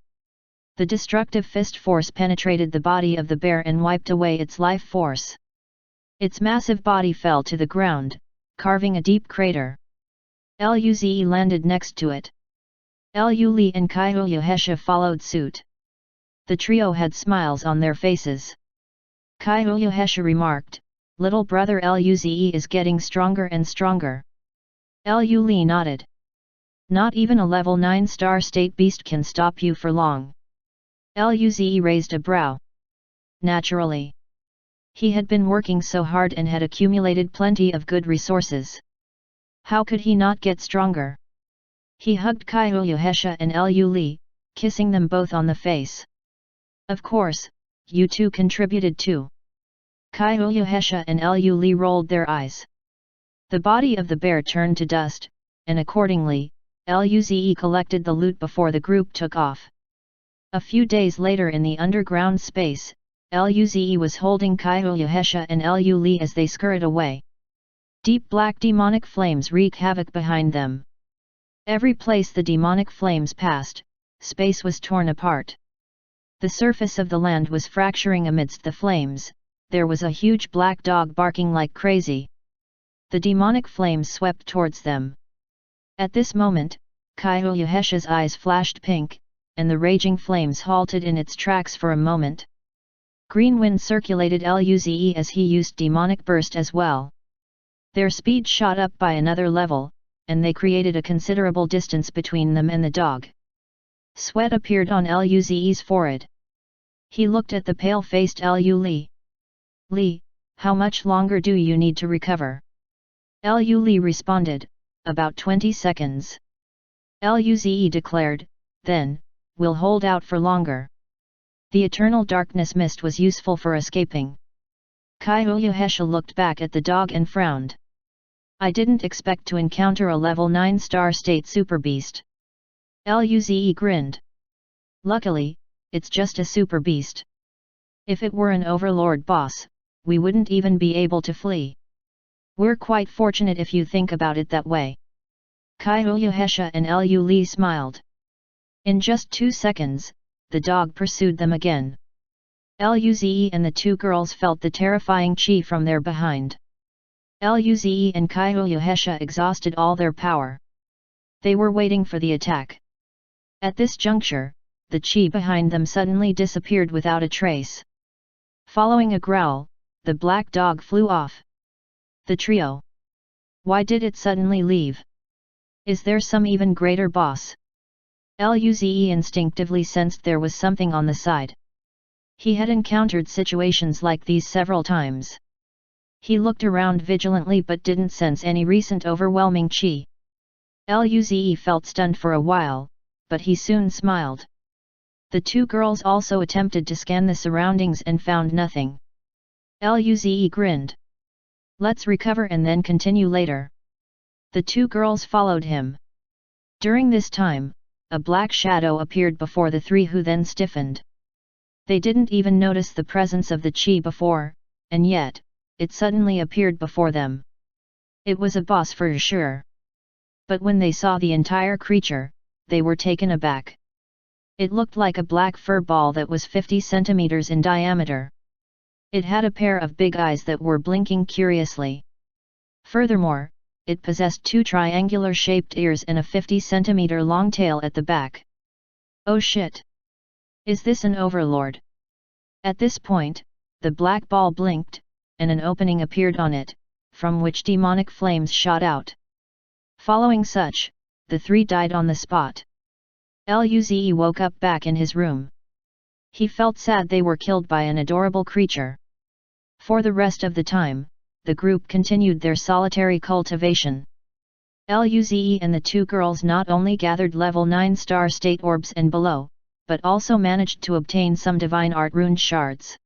[SPEAKER 1] The destructive fist force penetrated the body of the bear and wiped away its life force. Its massive body fell to the ground, carving a deep crater. Luze landed next to it. Lu Li and Kaiuhesha followed suit. The trio had smiles on their faces. Kaiuhesha remarked, "Little brother Luze is getting stronger and stronger." Lu Li nodded. "Not even a level 9 star state beast can stop you for long." Luze raised a brow. Naturally. He had been working so hard and had accumulated plenty of good resources. How could he not get stronger? He hugged Kaiuhesha and Lu Li, kissing them both on the face. "Of course, you two contributed too." Kaiuhesha and Lu Li rolled their eyes. The body of the bear turned to dust, and accordingly, Luze collected the loot before the group took off. A few days later in the underground space, Luze was holding Kaiuhesha and Lu Li as they scurried away. Deep black demonic flames wreak havoc behind them. Every place the demonic flames passed, space was torn apart. The surface of the land was fracturing amidst the flames. There was a huge black dog barking like crazy. The demonic flames swept towards them. At this moment, Kaiuhesha's eyes flashed pink, and the raging flames halted in its tracks for a moment. Green wind circulated Luze as he used demonic burst as well. Their speed shot up by another level, and they created a considerable distance between them and the dog. Sweat appeared on Luze's forehead. He looked at the pale-faced Lu Li. "Li, how much longer do you need to recover?" Lu Li responded, "About 20 seconds. Luze declared, "Then, we'll hold out for longer." The eternal darkness mist was useful for escaping. Kaiuhesha looked back at the dog and frowned. "I didn't expect to encounter a level 9 star state super beast." Luze grinned. "Luckily, it's just a super beast. If it were an overlord boss, we wouldn't even be able to flee. We're quite fortunate if you think about it that way." Kaiuhesha and Lu Li smiled. In just 2 seconds, the dog pursued them again. Luze and the two girls felt the terrifying chi from their behind. Luze and Kaiuhesha exhausted all their power. They were waiting for the attack. At this juncture, the chi behind them suddenly disappeared without a trace. Following a growl, the black dog flew off. The trio. Why did it suddenly leave? Is there some even greater boss? Luze instinctively sensed there was something on the side. He had encountered situations like these several times. He looked around vigilantly but didn't sense any recent overwhelming chi. Luze felt stunned for a while, but he soon smiled. The two girls also attempted to scan the surroundings and found nothing. Luze grinned. "Let's recover and then continue later." The two girls followed him. During this time, a black shadow appeared before the three who then stiffened. They didn't even notice the presence of the chi before, and yet, it suddenly appeared before them. It was a boss for sure. But when they saw the entire creature, they were taken aback. It looked like a black fur ball that was 50 centimeters in diameter. It had a pair of big eyes that were blinking curiously. Furthermore, it possessed 2 triangular-shaped ears and a 50-centimeter-long tail at the back. Oh shit! Is this an overlord? At this point, the black ball blinked, and an opening appeared on it, from which demonic flames shot out. Following such, the 3 died on the spot. Luze woke up back in his room. He felt sad they were killed by an adorable creature. For the rest of the time, the group continued their solitary cultivation. Luze and the 2 girls not only gathered level 9 star state orbs and below, but also managed to obtain some divine art rune shards.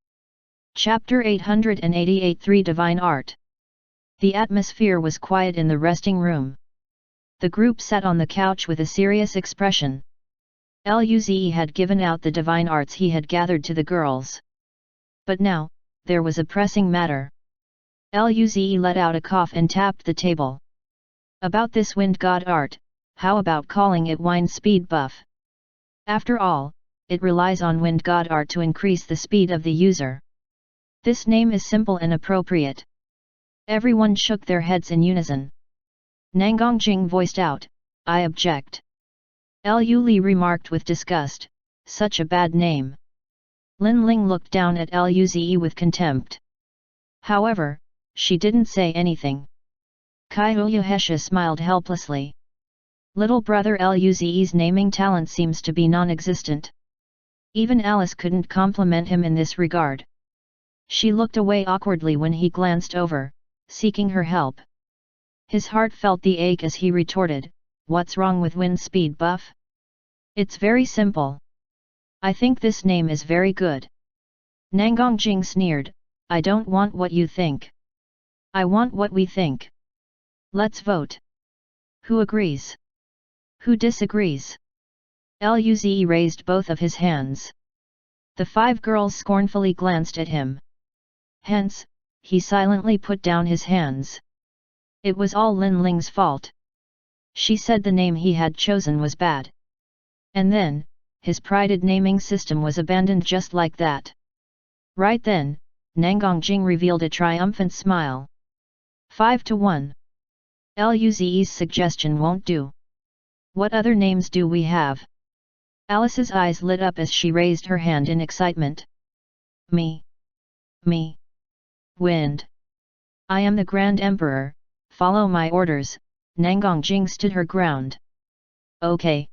[SPEAKER 1] Chapter 888 3 Divine Art. The atmosphere was quiet in the resting room. The group sat on the couch with a serious expression. Luze had given out the divine arts he had gathered to the girls. But now, there was a pressing matter. Luze let out a cough and tapped the table. About this wind god art, how about calling it wind speed buff? After all, it relies on wind god art to increase the speed of the user. This name is simple and appropriate. Everyone shook their heads in unison. Nangongjing voiced out, I object. Liu Li remarked with disgust, such a bad name. Lin Ling looked down at Luze with contempt. However, she didn't say anything. Kaiuyuhesha smiled helplessly. Little brother Luze's naming talent seems to be non-existent. Even Alice couldn't compliment him in this regard. She looked away awkwardly when he glanced over, seeking her help. His heart felt the ache as he retorted, what's wrong with wind speed buff? It's very simple. I think this name is very good. Nangongjing sneered, I don't want what you think. I want what we think. Let's vote. Who agrees? Who disagrees? Luze raised both of his hands. The 5 girls scornfully glanced at him. Hence, he silently put down his hands. It was all Lin Ling's fault. She said the name he had chosen was bad. And then, his prided naming system was abandoned just like that. Right then, Nangongjing revealed a triumphant smile. 5-1. Luze's suggestion won't do. What other names do we have? Alice's eyes lit up as she raised her hand in excitement. Me. Wind. I am the Grand Emperor, follow my orders. Nangongjing stood her ground. Okay.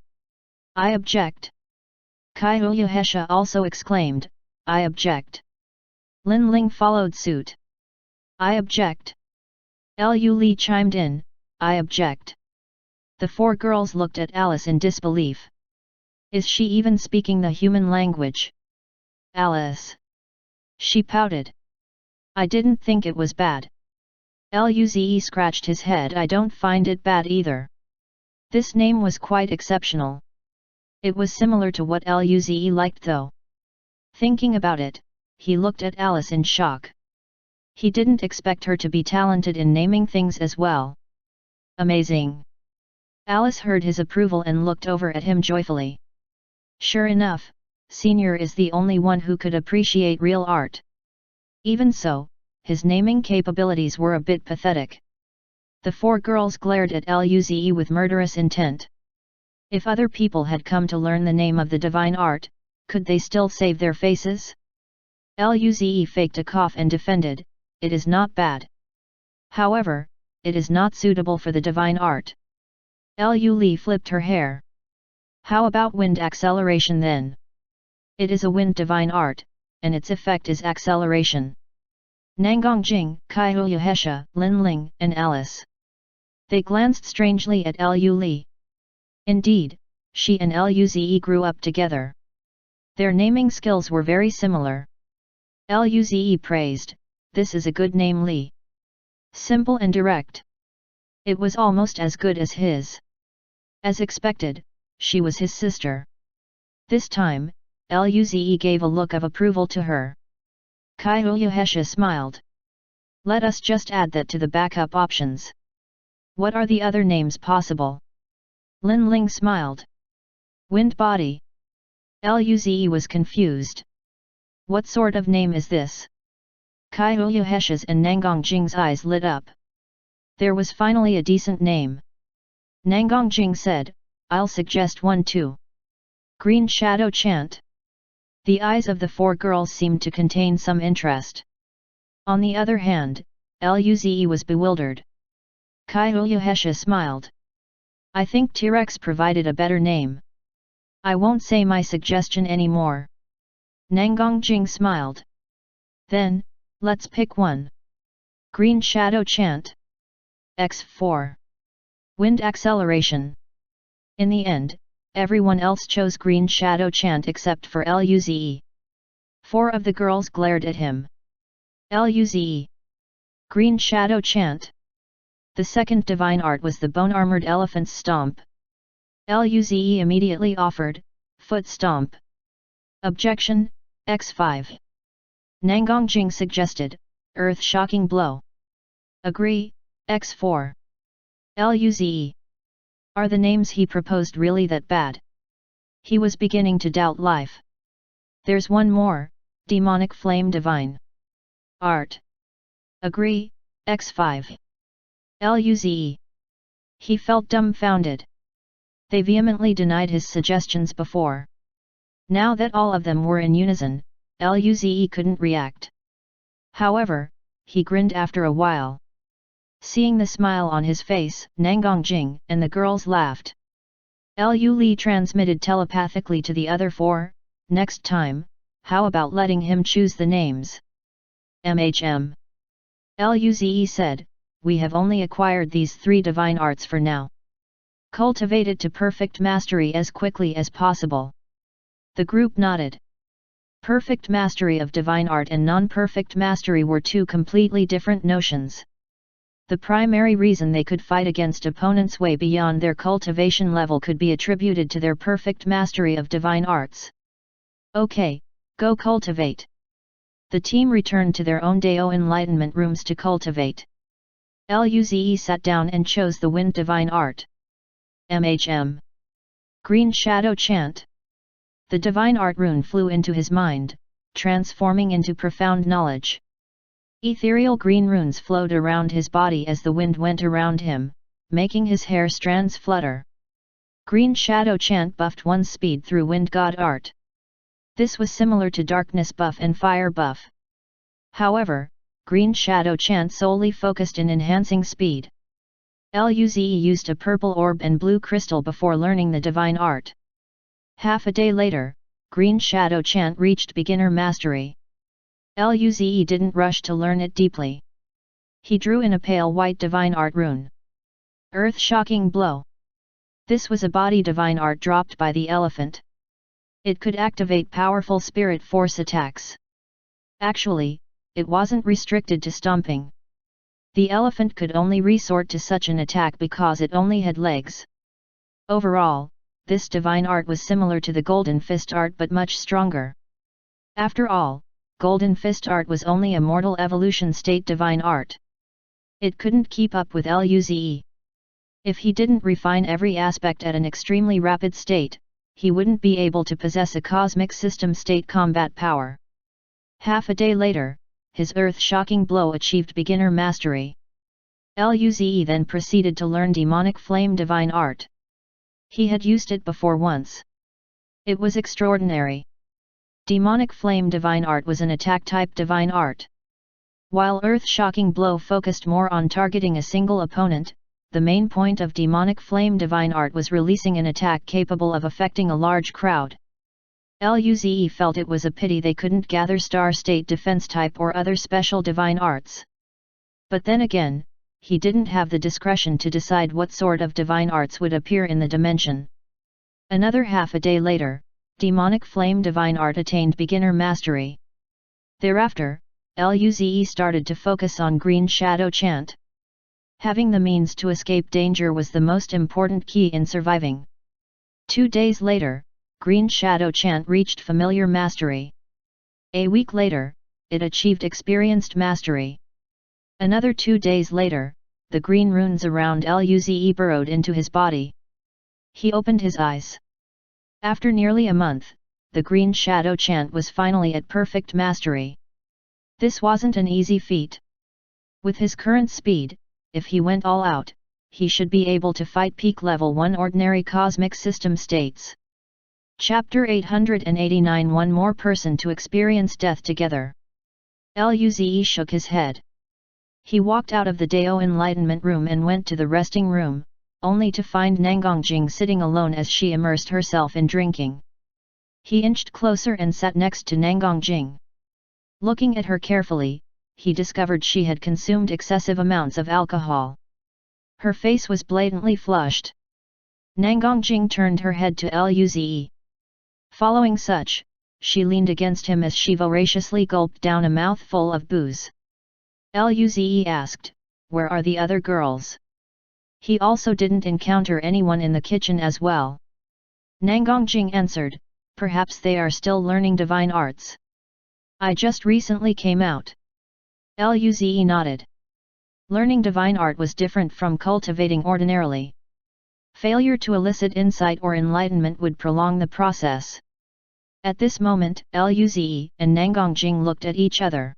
[SPEAKER 1] I object. Kaiuyuhesha also exclaimed, I object. Lin Ling followed suit. I object. Liu Li chimed in, I object. The 4 girls looked at Alice in disbelief. Is she even speaking the human language? Alice. She pouted. I didn't think it was bad. Luze scratched his head. I don't find it bad either. This name was quite exceptional. It was similar to what Luze liked though. Thinking about it, he looked at Alice in shock. He didn't expect her to be talented in naming things as well. Amazing. Alice heard his approval and looked over at him joyfully. Sure enough, Senior is the only one who could appreciate real art. Even so, his naming capabilities were a bit pathetic. The 4 girls glared at Luze with murderous intent. If other people had come to learn the name of the divine art, could they still save their faces? Luze faked a cough and defended, it is not bad. However, it is not suitable for the divine art. Liu Li flipped her hair. How about wind acceleration then? It is a wind divine art, and its effect is acceleration. Nangongjing, Kaiuyuhesha, Lin Ling, and Alice. They glanced strangely at Liu Li. Indeed, she and Luze grew up together. Their naming skills were very similar. Luze praised, this is a good name Li. Simple and direct. It was almost as good as his. As expected, she was his sister. This time, Luze gave a look of approval to her. Kaiuyuhesha smiled. Let us just add that to the backup options. What are the other names possible? Lin Ling smiled. Wind body. Luze was confused. What sort of name is this? Kaiuyuhesha's and Nangongjing's eyes lit up. There was finally a decent name. Nangang Jing said, I'll suggest one too. Green Shadow Chant. The eyes of the four girls seemed to contain some interest. On the other hand, Luze was bewildered. Kai Uyuhesha smiled. I think T-Rex provided a better name. I won't say my suggestion anymore. Nangang Jing smiled. Then, let's pick one. Green Shadow Chant. X4. Wind Acceleration. In the end, everyone else chose Green Shadow Chant except for Luze. Four of the girls glared at him. Luze. Green Shadow Chant. The second divine art was the bone-armored elephant's stomp. Luze immediately offered, foot stomp. Objection, X5. Nangang Jing suggested, earth-shocking blow. Agree, X4. Luze. Are the names he proposed really that bad? He was beginning to doubt life. There's one more, demonic flame divine art. Agree, X5. Luze. He felt dumbfounded. They vehemently denied his suggestions before. Now that all of them were in unison, Luze couldn't react. However, he grinned after a while. Seeing the smile on his face, Nangang Jing and the girls laughed. Lu Li transmitted telepathically to the other four, next time, how about letting him choose the names? Luze said, we have only acquired these three divine arts for now. Cultivate it to perfect mastery as quickly as possible. The group nodded. Perfect mastery of divine art and non-perfect mastery were two completely different notions. The primary reason they could fight against opponents way beyond their cultivation level could be attributed to their perfect mastery of divine arts. Okay, go cultivate. The team returned to their own Dao enlightenment rooms to cultivate. Luze sat down and chose the wind divine art. Green Shadow Chant. The divine art rune flew into his mind, transforming into profound knowledge. Ethereal green runes flowed around his body as the wind went around him, making his hair strands flutter. Green Shadow Chant buffed one's speed through Wind God art. This was similar to Darkness buff and Fire buff. However, Green Shadow Chant solely focused in enhancing speed. Luze used a purple orb and blue crystal before learning the divine art. Half a day later, Green Shadow Chant reached beginner mastery. Luze didn't rush to learn it deeply. He drew in a pale white divine art rune. Earth-shocking blow. This was a body divine art dropped by the elephant. It could activate powerful spirit force attacks. Actually, it wasn't restricted to stomping. The elephant could only resort to such an attack because it only had legs. Overall, this divine art was similar to the Golden Fist art but much stronger. After all, Golden Fist art was only a mortal evolution state divine art. It couldn't keep up with Luze. If he didn't refine every aspect at an extremely rapid state, he wouldn't be able to possess a cosmic system state combat power. Half a day later, his earth-shocking blow achieved beginner mastery. Luze then proceeded to learn Demonic Flame divine art. He had used it before once. It was extraordinary. Demonic Flame divine art was an attack-type divine art. While earth-shocking blow focused more on targeting a single opponent, the main point of Demonic Flame divine art was releasing an attack capable of affecting a large crowd. Luze felt it was a pity they couldn't gather Star State Defense type or other special divine arts. But then again, he didn't have the discretion to decide what sort of divine arts would appear in the dimension. Another half a day later, Demonic Flame divine art attained beginner mastery. Thereafter, Luze started to focus on Green Shadow Chant. Having the means to escape danger was the most important key in surviving. 2 days later, Green Shadow Chant reached familiar mastery. A week later, it achieved experienced mastery. Another 2 days later, the green runes around Luze burrowed into his body. He opened his eyes. After nearly a month, the Green Shadow Chant was finally at perfect mastery. This wasn't an easy feat. With his current speed, if he went all out, he should be able to fight peak level 1 ordinary cosmic system states. Chapter 889 One more person to experience death together. Luze shook his head. He walked out of the Dao enlightenment room and went to the resting room, only to find Nangongjing sitting alone as she immersed herself in drinking. He inched closer and sat next to Nangongjing. Looking at her carefully, he discovered she had consumed excessive amounts of alcohol. Her face was blatantly flushed. Nangongjing turned her head to Luze. Following such, she leaned against him as she voraciously gulped down a mouthful of booze. Luze asked, "Where are the other girls?" He also didn't encounter anyone in the kitchen as well. Nangongjing answered, "Perhaps they are still learning divine arts. I just recently came out." Luze nodded. Learning divine art was different from cultivating ordinarily. Failure to elicit insight or enlightenment would prolong the process. At this moment, Luze and Nangongjing looked at each other.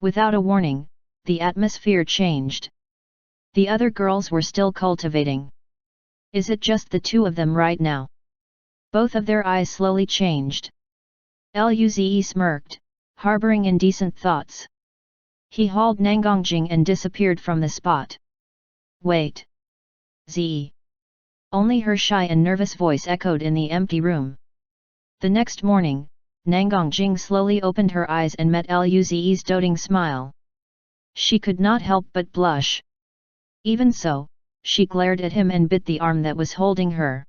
[SPEAKER 1] Without a warning, the atmosphere changed. The other girls were still cultivating. Is it just the two of them right now? Both of their eyes slowly changed. Luze smirked, harboring indecent thoughts. He hauled Nangongjing and disappeared from the spot. "Wait. Z." Only her shy and nervous voice echoed in the empty room. The next morning, Nangongjing slowly opened her eyes and met Luze's doting smile. She could not help but blush. Even so, she glared at him and bit the arm that was holding her.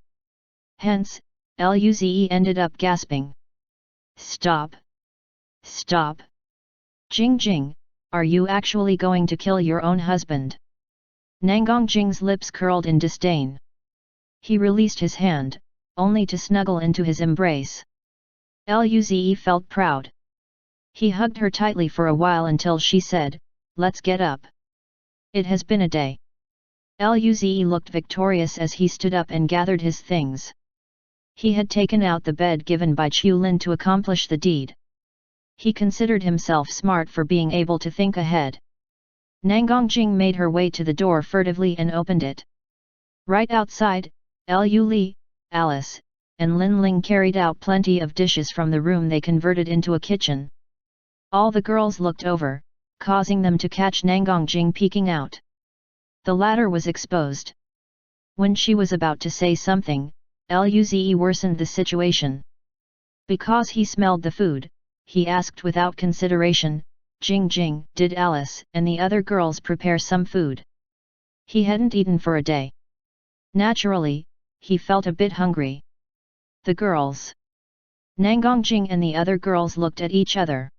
[SPEAKER 1] Hence, Luze ended up gasping. "Stop! Stop! Jing, are you actually going to kill your own husband?" Nangongjing's lips curled in disdain. He released his hand, only to snuggle into his embrace. Luze felt proud. He hugged her tightly for a while until she said, "Let's get up. It has been a day." Luze looked victorious as he stood up and gathered his things. He had taken out the bed given by Qiulin to accomplish the deed. He considered himself smart for being able to think ahead. Nangongjing made her way to the door furtively and opened it. Right outside, Lu, Alice, and Lin Ling carried out plenty of dishes from the room they converted into a kitchen. All the girls looked over, causing them to catch Nangongjing peeking out. The latter was exposed. When she was about to say something, Luze worsened the situation. Because he smelled the food, he asked without consideration, "Jing, did Alice and the other girls prepare some food?" He hadn't eaten for a day. Naturally, he felt a bit hungry. The girls. Nangongjing and the other girls looked at each other.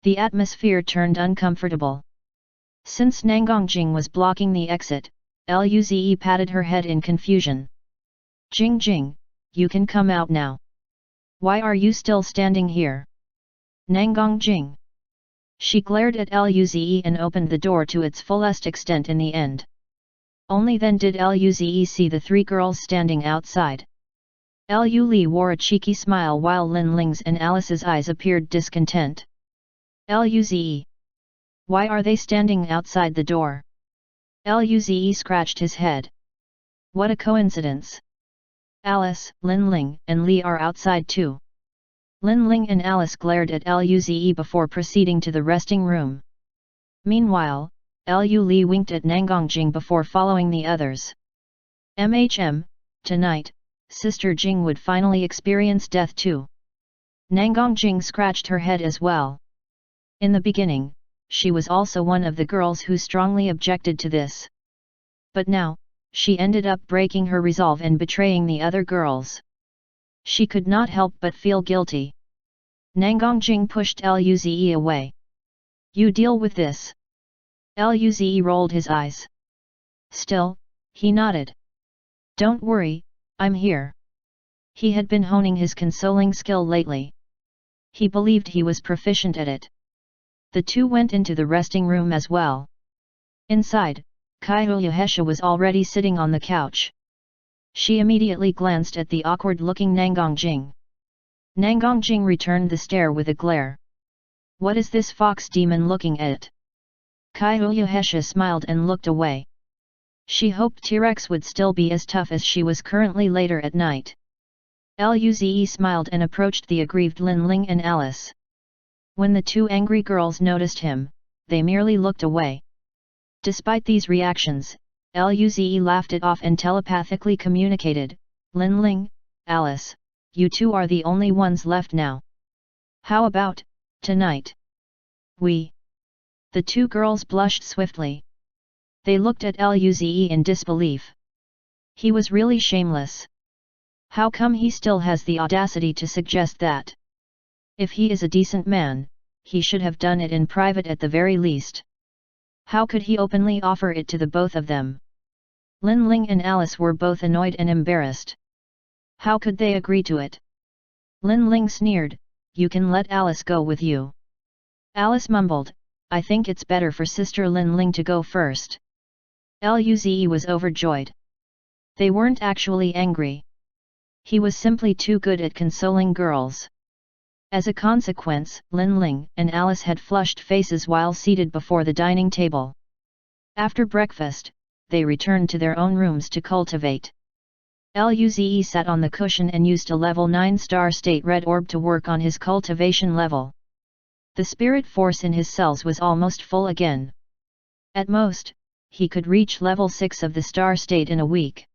[SPEAKER 1] The atmosphere turned uncomfortable. Since Nangongjing was blocking the exit, Luze patted her head in confusion. "Jing, you can come out now. Why are you still standing here?" "Nangongjing." She glared at Luze and opened the door to its fullest extent in the end. Only then did Luze see the three girls standing outside. Lu wore a cheeky smile while Lin Ling's and Alice's eyes appeared discontent. "Luze. Why are they standing outside the door?" Luze scratched his head. "What a coincidence. Alice, Lin Ling, and Li are outside too." Lin Ling and Alice glared at Luze before proceeding to the resting room. Meanwhile, Lu winked at Nangongjing before following the others. Tonight, Sister Jing would finally experience death too. Nangongjing scratched her head as well. In the beginning, she was also one of the girls who strongly objected to this. But now, she ended up breaking her resolve and betraying the other girls. She could not help but feel guilty. Nangongjing pushed Luze away. "You deal with this." Luze rolled his eyes. Still, he nodded. "Don't worry, I'm here." He had been honing his consoling skill lately. He believed he was proficient at it. The two went into the resting room as well. Inside, Kaiuyahesha was already sitting on the couch. She immediately glanced at the awkward-looking Nangongjing. Nangongjing returned the stare with a glare. "What is this fox demon looking at?" Kaiouhesha smiled and looked away. She hoped T-Rex would still be as tough as she was currently later at night. Luze smiled and approached the aggrieved Lin Ling and Alice. When the two angry girls noticed him, they merely looked away. Despite these reactions, Luze laughed it off and telepathically communicated, "Lin Ling, Alice, you two are the only ones left now. How about tonight?" The two girls blushed swiftly. They looked at Luze in disbelief. He was really shameless. How come he still has the audacity to suggest that? If he is a decent man, he should have done it in private at the very least. How could he openly offer it to the both of them? Lin Ling and Alice were both annoyed and embarrassed. How could they agree to it? Lin Ling sneered, "You can let Alice go with you." Alice mumbled, "I think it's better for Sister Lin Ling to go first." Luze was overjoyed. They weren't actually angry. He was simply too good at consoling girls. As a consequence, Lin Ling and Alice had flushed faces while seated before the dining table. After breakfast, they returned to their own rooms to cultivate. Luze sat on the cushion and used a level 9 star state red orb to work on his cultivation level. The spirit force in his cells was almost full again. At most, he could reach level 6 of the star state in a week.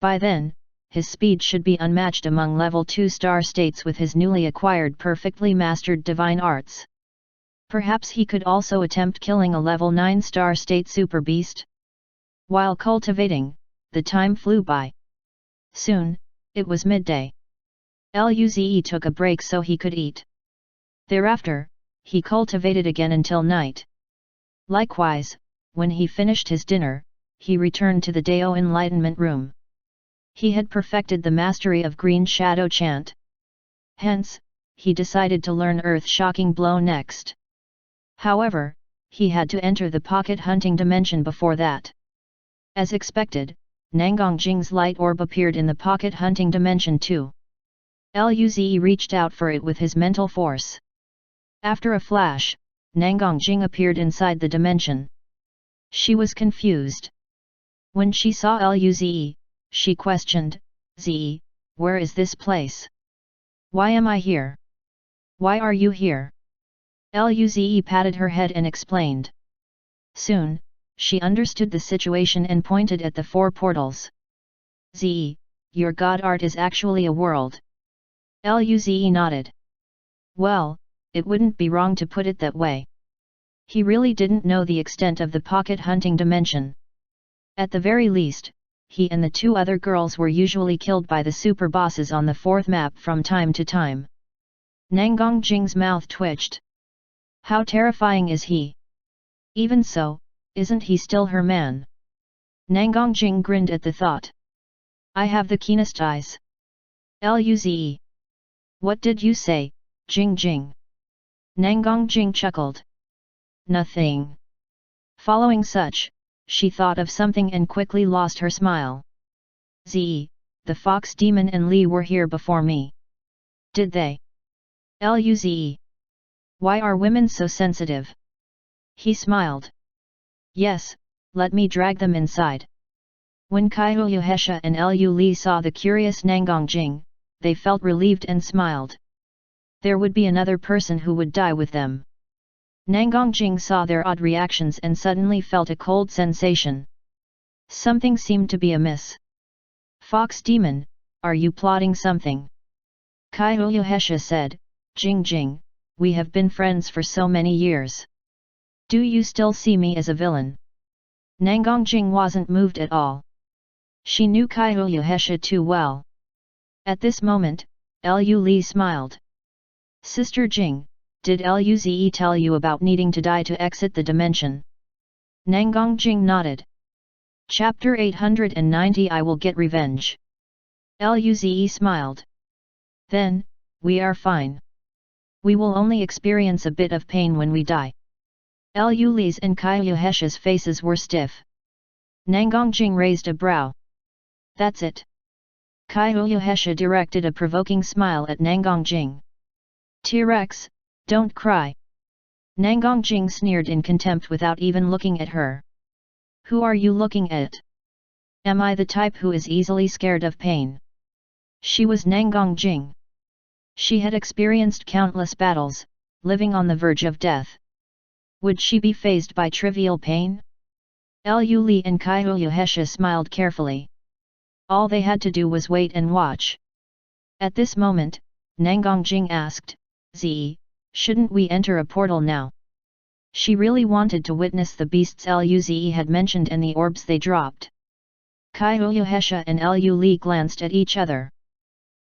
[SPEAKER 1] By then, his speed should be unmatched among level 2 star states with his newly acquired perfectly mastered divine arts. Perhaps he could also attempt killing a level 9 star state super beast. While cultivating, the time flew by. Soon, it was midday. Luze took a break so he could eat. Thereafter, he cultivated again until night. Likewise, when he finished his dinner, he returned to the Dao Enlightenment Room. He had perfected the mastery of Green Shadow Chant. Hence, he decided to learn Earth-Shocking Blow next. However, he had to enter the pocket hunting dimension before that. As expected, Nangong Jing's light orb appeared in the pocket hunting dimension too. Luze reached out for it with his mental force. After a flash, Nangong Jing appeared inside the dimension. She was confused. When she saw Luze, she questioned, "Ze, where is this place? Why am I here? Why are you here?" Luze patted her head and explained. Soon, she understood the situation and pointed at the 4 portals. "Ze, your god art is actually a world." Luze nodded. Well, it wouldn't be wrong to put it that way. He really didn't know the extent of the pocket hunting dimension. At the very least, he and the 2 other girls were usually killed by the super bosses on the 4th map from time to time. Nangong Jing's mouth twitched. How terrifying is he? Even so, isn't he still her man? Nangong Jing grinned at the thought. I have the keenest eyes. Luze. What did you say, Jing Jing? Nangong Jing chuckled. Nothing. Following such, she thought of something and quickly lost her smile. Z, the fox demon and Li were here before me. Did they? Luze. Why are women so sensitive? He smiled. Yes, let me drag them inside. When Kaiouhesha and Li saw the curious Nangong Jing, they felt relieved and smiled. There would be another person who would die with them. Nangong Jing saw their odd reactions and suddenly felt a cold sensation. Something seemed to be amiss. Fox demon, are you plotting something? Kaiouhesha said, Jing Jing, we have been friends for so many years. Do you still see me as a villain? Nangong Jing wasn't moved at all. She knew Kaiouhesha too well. At this moment, Li smiled. Sister Jing, did Luze tell you about needing to die to exit the dimension? Nangong Jing nodded. Chapter 890 I Will Get Revenge. Luze smiled. Then, we are fine. We will only experience a bit of pain when we die. Lule's and Kaiouhesha's faces were stiff. Nangong Jing raised a brow. That's it. Kaiouhesha directed a provoking smile at Nangong Jing. T-Rex, don't cry. Nangang Jing sneered in contempt without even looking at her. Who are you looking at? Am I the type who is easily scared of pain? She was Nangang Jing. She had experienced countless battles, living on the verge of death. Would she be fazed by trivial pain? Liu Li and Kai Huyuhesha smiled carefully. All they had to do was wait and watch. At this moment, Nangang Jing asked, Zi, shouldn't we enter a portal now? She really wanted to witness the beasts Liu Zi had mentioned and the orbs they dropped. Kai Huyuhesha and Liu Li glanced at each other.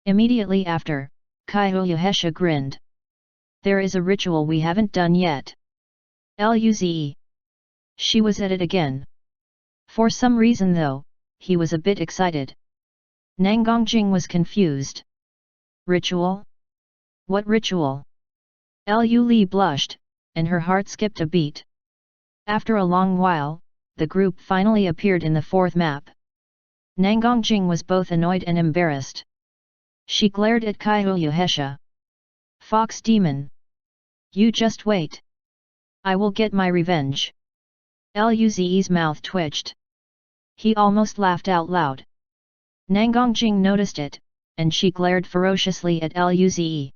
[SPEAKER 1] Immediately after, Kai Huyuhesha grinned. There is a ritual we haven't done yet. Liu Zi. She was at it again. For some reason though, he was a bit excited. Nangang Jing was confused. Ritual? What ritual? Liu Li blushed, and her heart skipped a beat. After a long while, the group finally appeared in the fourth map. Nangang Jing was both annoyed and embarrassed. She glared at Kai Huyuhesha. Fox demon! You just wait. I will get my revenge. Liu Zi's mouth twitched. He almost laughed out loud. Nangang Jing noticed it, and she glared ferociously at Liu Zi.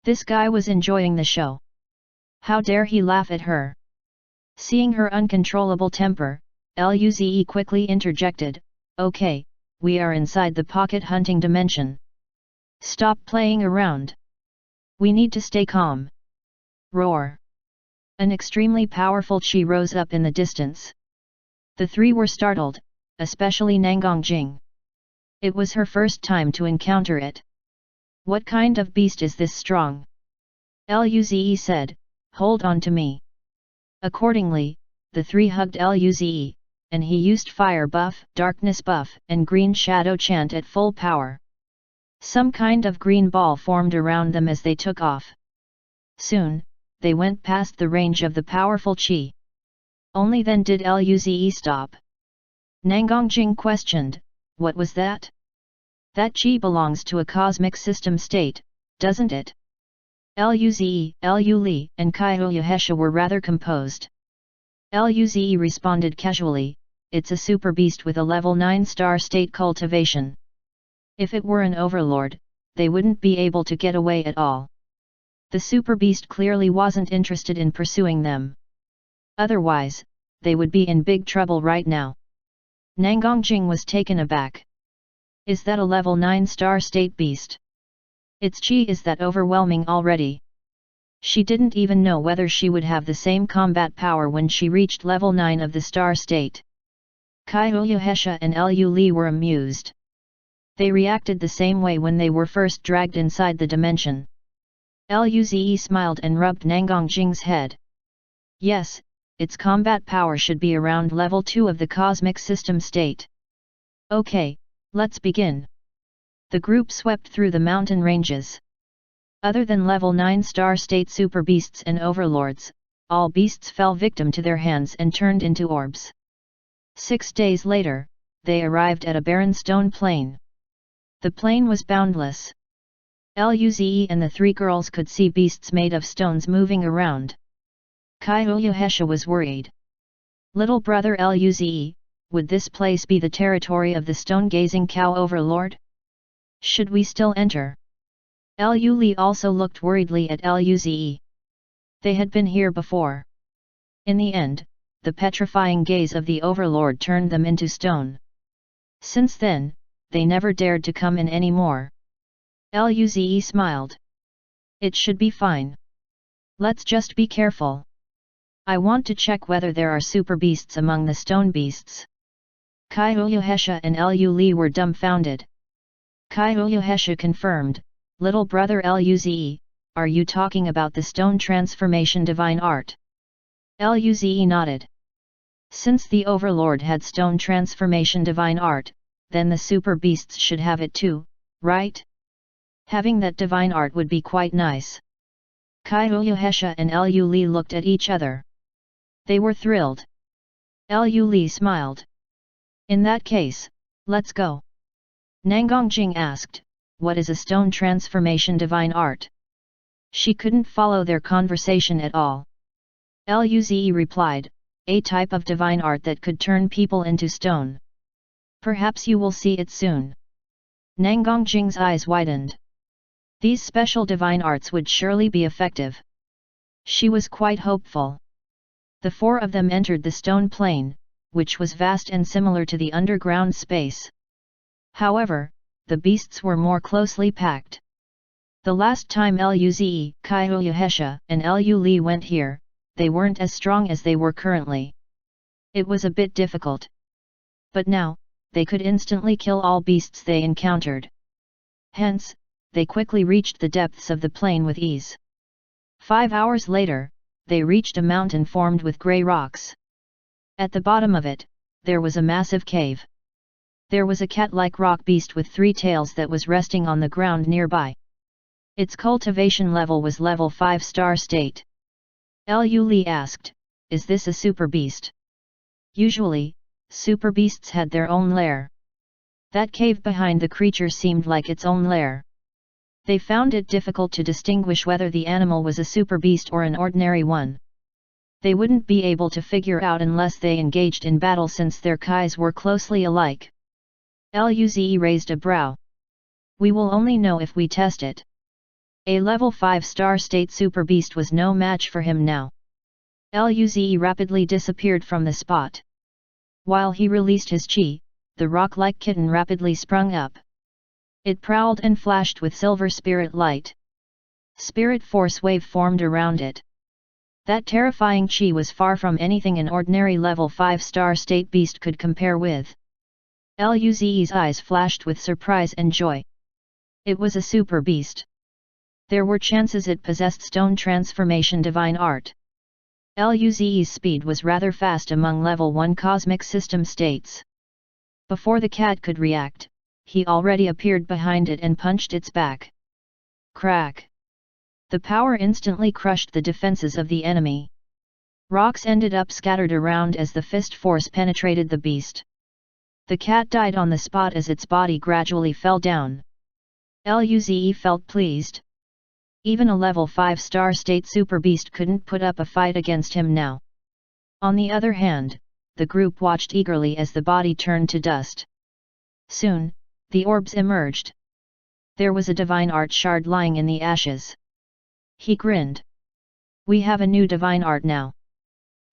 [SPEAKER 1] This guy was enjoying the show. How dare he laugh at her? Seeing her uncontrollable temper, Liu Zi quickly interjected, Okay, we are inside the pocket hunting dimension. Stop playing around. We need to stay calm. Roar. An extremely powerful chi rose up in the distance. The three were startled, especially Nangang Jing. It was her first time to encounter it. What kind of beast is this strong? Liu Zi said, Hold on to me. Accordingly, the three hugged Liu Zi, and he used fire buff, darkness buff, and green shadow chant at full power. Some kind of green ball formed around them as they took off. Soon, they went past the range of the powerful chi. Only then did Liu Zi stop. Nangang Jing questioned, What was that? That chi belongs to a cosmic system state, doesn't it? Liu Zi, Liu Li, and Kai Huyuhesha were rather composed. Liu Zi responded casually, It's a super beast with a level 9 star state cultivation. If it were an overlord, they wouldn't be able to get away at all. The super beast clearly wasn't interested in pursuing them. Otherwise, they would be in big trouble right now. Nangang Jing was taken aback. Is that a level 9 star state beast? Its chi is that overwhelming already. She didn't even know whether she would have the same combat power when she reached level 9 of the star state. Kai Huyuhesha and Liu Li were amused. They reacted the same way when they were first dragged inside the dimension. Liu Zi smiled and rubbed Nangang Jing's head. Yes, its combat power should be around level 2 of the cosmic system state. Okay, let's begin. The group swept through the mountain ranges. Other than level 9 star state super beasts and overlords, all beasts fell victim to their hands and turned into orbs. 6 days later, they arrived at a barren stone plain. The plain was boundless. Liu Zi and the three girls could see beasts made of stones moving around. Kai Huyuhesha was worried. Little brother Liu Zi, would this place be the territory of the stone-gazing cow overlord? Should we still enter? Liu Li also looked worriedly at Liu Zi. They had been here before. In the end, the petrifying gaze of the overlord turned them into stone. Since then, they never dared to come in anymore. Liu Zi smiled. It should be fine. Let's just be careful. I want to check whether there are super beasts among the stone beasts. Kai Huyuhesha and Liu Li were dumbfounded. Kai Huyuhesha confirmed, Little brother Liu Zi, are you talking about the stone transformation divine art? Liu Zi nodded. Since the overlord had stone transformation divine art, then the super beasts should have it too, right? Having that divine art would be quite nice. Kai Huyuhesha and Liu Li looked at each other. They were thrilled. Liu Li smiled. In that case, let's go. Nangang Jing asked, What is a stone transformation divine art? She couldn't follow their conversation at all. Luze replied, a type of divine art that could turn people into stone. Perhaps you will see it soon. Nangang Jing's eyes widened. These special divine arts would surely be effective. She was quite hopeful. The four of them entered the stone plain, which was vast and similar to the underground space. However, the beasts were more closely packed. The last time Luze, Kaiyuhesha, and Lu Li went here, they weren't as strong as they were currently. It was a bit difficult. But now, they could instantly kill all beasts they encountered. Hence, they quickly reached the depths of the plain with ease. 5 hours later, they reached a mountain formed with grey rocks. At the bottom of it, there was a massive cave. There was a cat-like rock beast with 3 tails that was resting on the ground nearby. Its cultivation level was level 5 star state. Lu Li asked, "Is this a super beast?" Usually, super beasts had their own lair. That cave behind the creature seemed like its own lair. They found it difficult to distinguish whether the animal was a super beast or an ordinary one. They wouldn't be able to figure out unless they engaged in battle since their kais were closely alike. Luze raised a brow. "We will only know if we test it." A level 5 star state super beast was no match for him now. Luze rapidly disappeared from the spot. While he released his chi, the rock-like kitten rapidly sprung up. It prowled and flashed with silver spirit light. Spirit force wave formed around it. That terrifying chi was far from anything an ordinary level 5 star state beast could compare with. Luze's eyes flashed with surprise and joy. It was a super beast. There were chances it possessed stone transformation divine art. Luze's speed was rather fast among level 1 cosmic system states. Before the cat could react, he already appeared behind it and punched its back. Crack! The power instantly crushed the defenses of the enemy. Rocks ended up scattered around as the fist force penetrated the beast. The cat died on the spot as its body gradually fell down. Luze felt pleased. Even a level 5 star state super beast couldn't put up a fight against him now. On the other hand, the group watched eagerly as the body turned to dust. Soon, the orbs emerged. There was a divine art shard lying in the ashes. He grinned. "We have a new divine art now."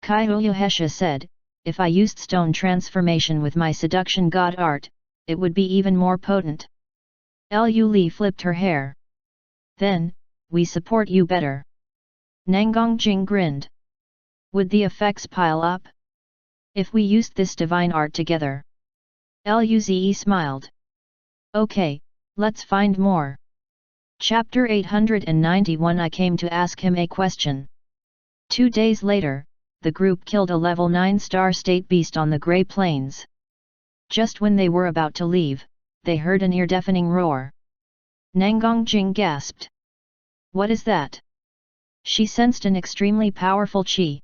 [SPEAKER 1] Kaiyuhesha said, "If I used stone transformation with my seduction god art, it would be even more potent." Lu Li flipped her hair. "Then, we support you better." Nangang Jing grinned. "Would the effects pile up if we used this divine art together?" Luze smiled. "Okay, let's find more." Chapter 891 I came to ask him a question. 2 days later, the group killed a level 9 star state beast on the Grey Plains. Just when they were about to leave, they heard an ear-deafening roar. Nangang Jing gasped. "What is that?" She sensed an extremely powerful chi.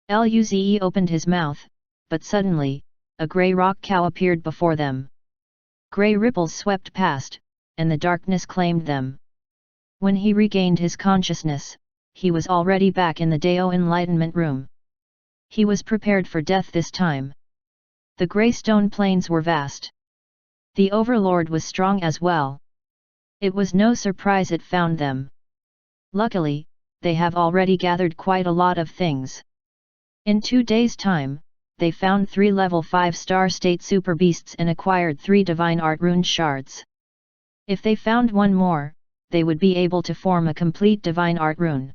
[SPEAKER 1] Luze opened his mouth, but suddenly, a grey rock cow appeared before them. Grey ripples swept past, and the darkness claimed them. When he regained his consciousness, he was already back in the Dao Enlightenment Room. He was prepared for death this time. The grey stone plains were vast. The Overlord was strong as well. It was no surprise it found them. Luckily, they have already gathered quite a lot of things. In 2 days' time, they found 3 level 5 star state super beasts and acquired 3 divine art rune shards. If they found one more, they would be able to form a complete divine art rune.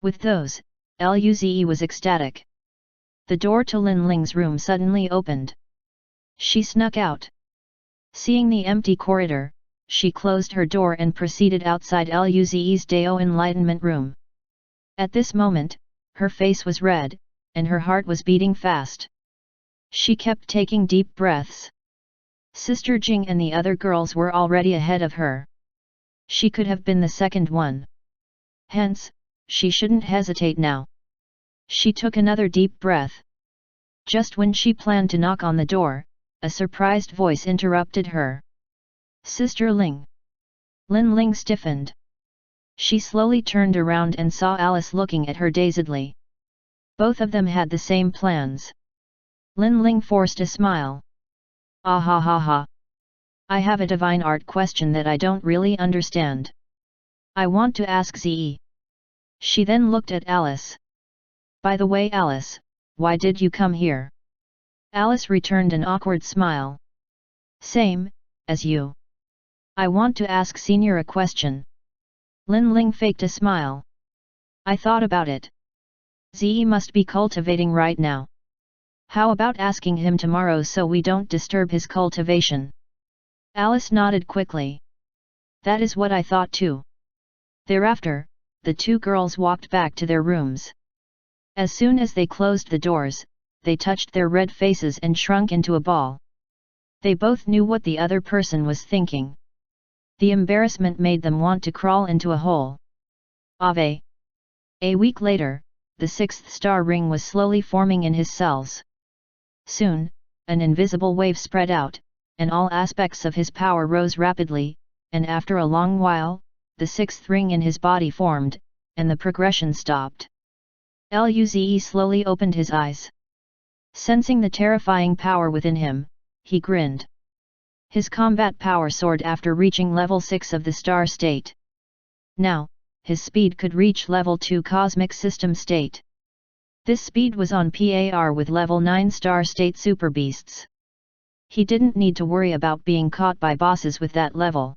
[SPEAKER 1] With those, Luze was ecstatic. The door to Lin Ling's room suddenly opened. She snuck out. Seeing the empty corridor, she closed her door and proceeded outside Luze's Dao Enlightenment Room. At this moment, her face was red, and her heart was beating fast. She kept taking deep breaths. Sister Jing and the other girls were already ahead of her. She could have been the second one. Hence, she shouldn't hesitate now. She took another deep breath. Just when she planned to knock on the door, a surprised voice interrupted her. "Sister Ling." Lin Ling stiffened. She slowly turned around and saw Alice looking at her dazedly. Both of them had the same plans. Lin Ling forced a smile. Ah ha ha ha. I have a divine art question that I don't really understand. I want to ask Ze. She then looked at Alice. By the way, Alice, why did you come here? Alice returned an awkward smile. Same, as you. I want to ask Senior a question. Lin Ling faked a smile. I thought about it. Ze must be cultivating right now. How about asking him tomorrow so we don't disturb his cultivation? Alice nodded quickly. That is what I thought too. Thereafter, the two girls walked back to their rooms. As soon as they closed the doors, they touched their red faces and shrunk into a ball. They both knew what the other person was thinking. The embarrassment made them want to crawl into a hole. Ave. A week later, the sixth star ring was slowly forming in his cells. Soon, an invisible wave spread out, and all aspects of his power rose rapidly, and after a long while, the sixth ring in his body formed, and the progression stopped. Luze slowly opened his eyes. Sensing the terrifying power within him, he grinned. His combat power soared after reaching level 6 of the star state. Now, his speed could reach level 2 cosmic system state. This speed was on par with level 9 star state super beasts. He didn't need to worry about being caught by bosses with that level.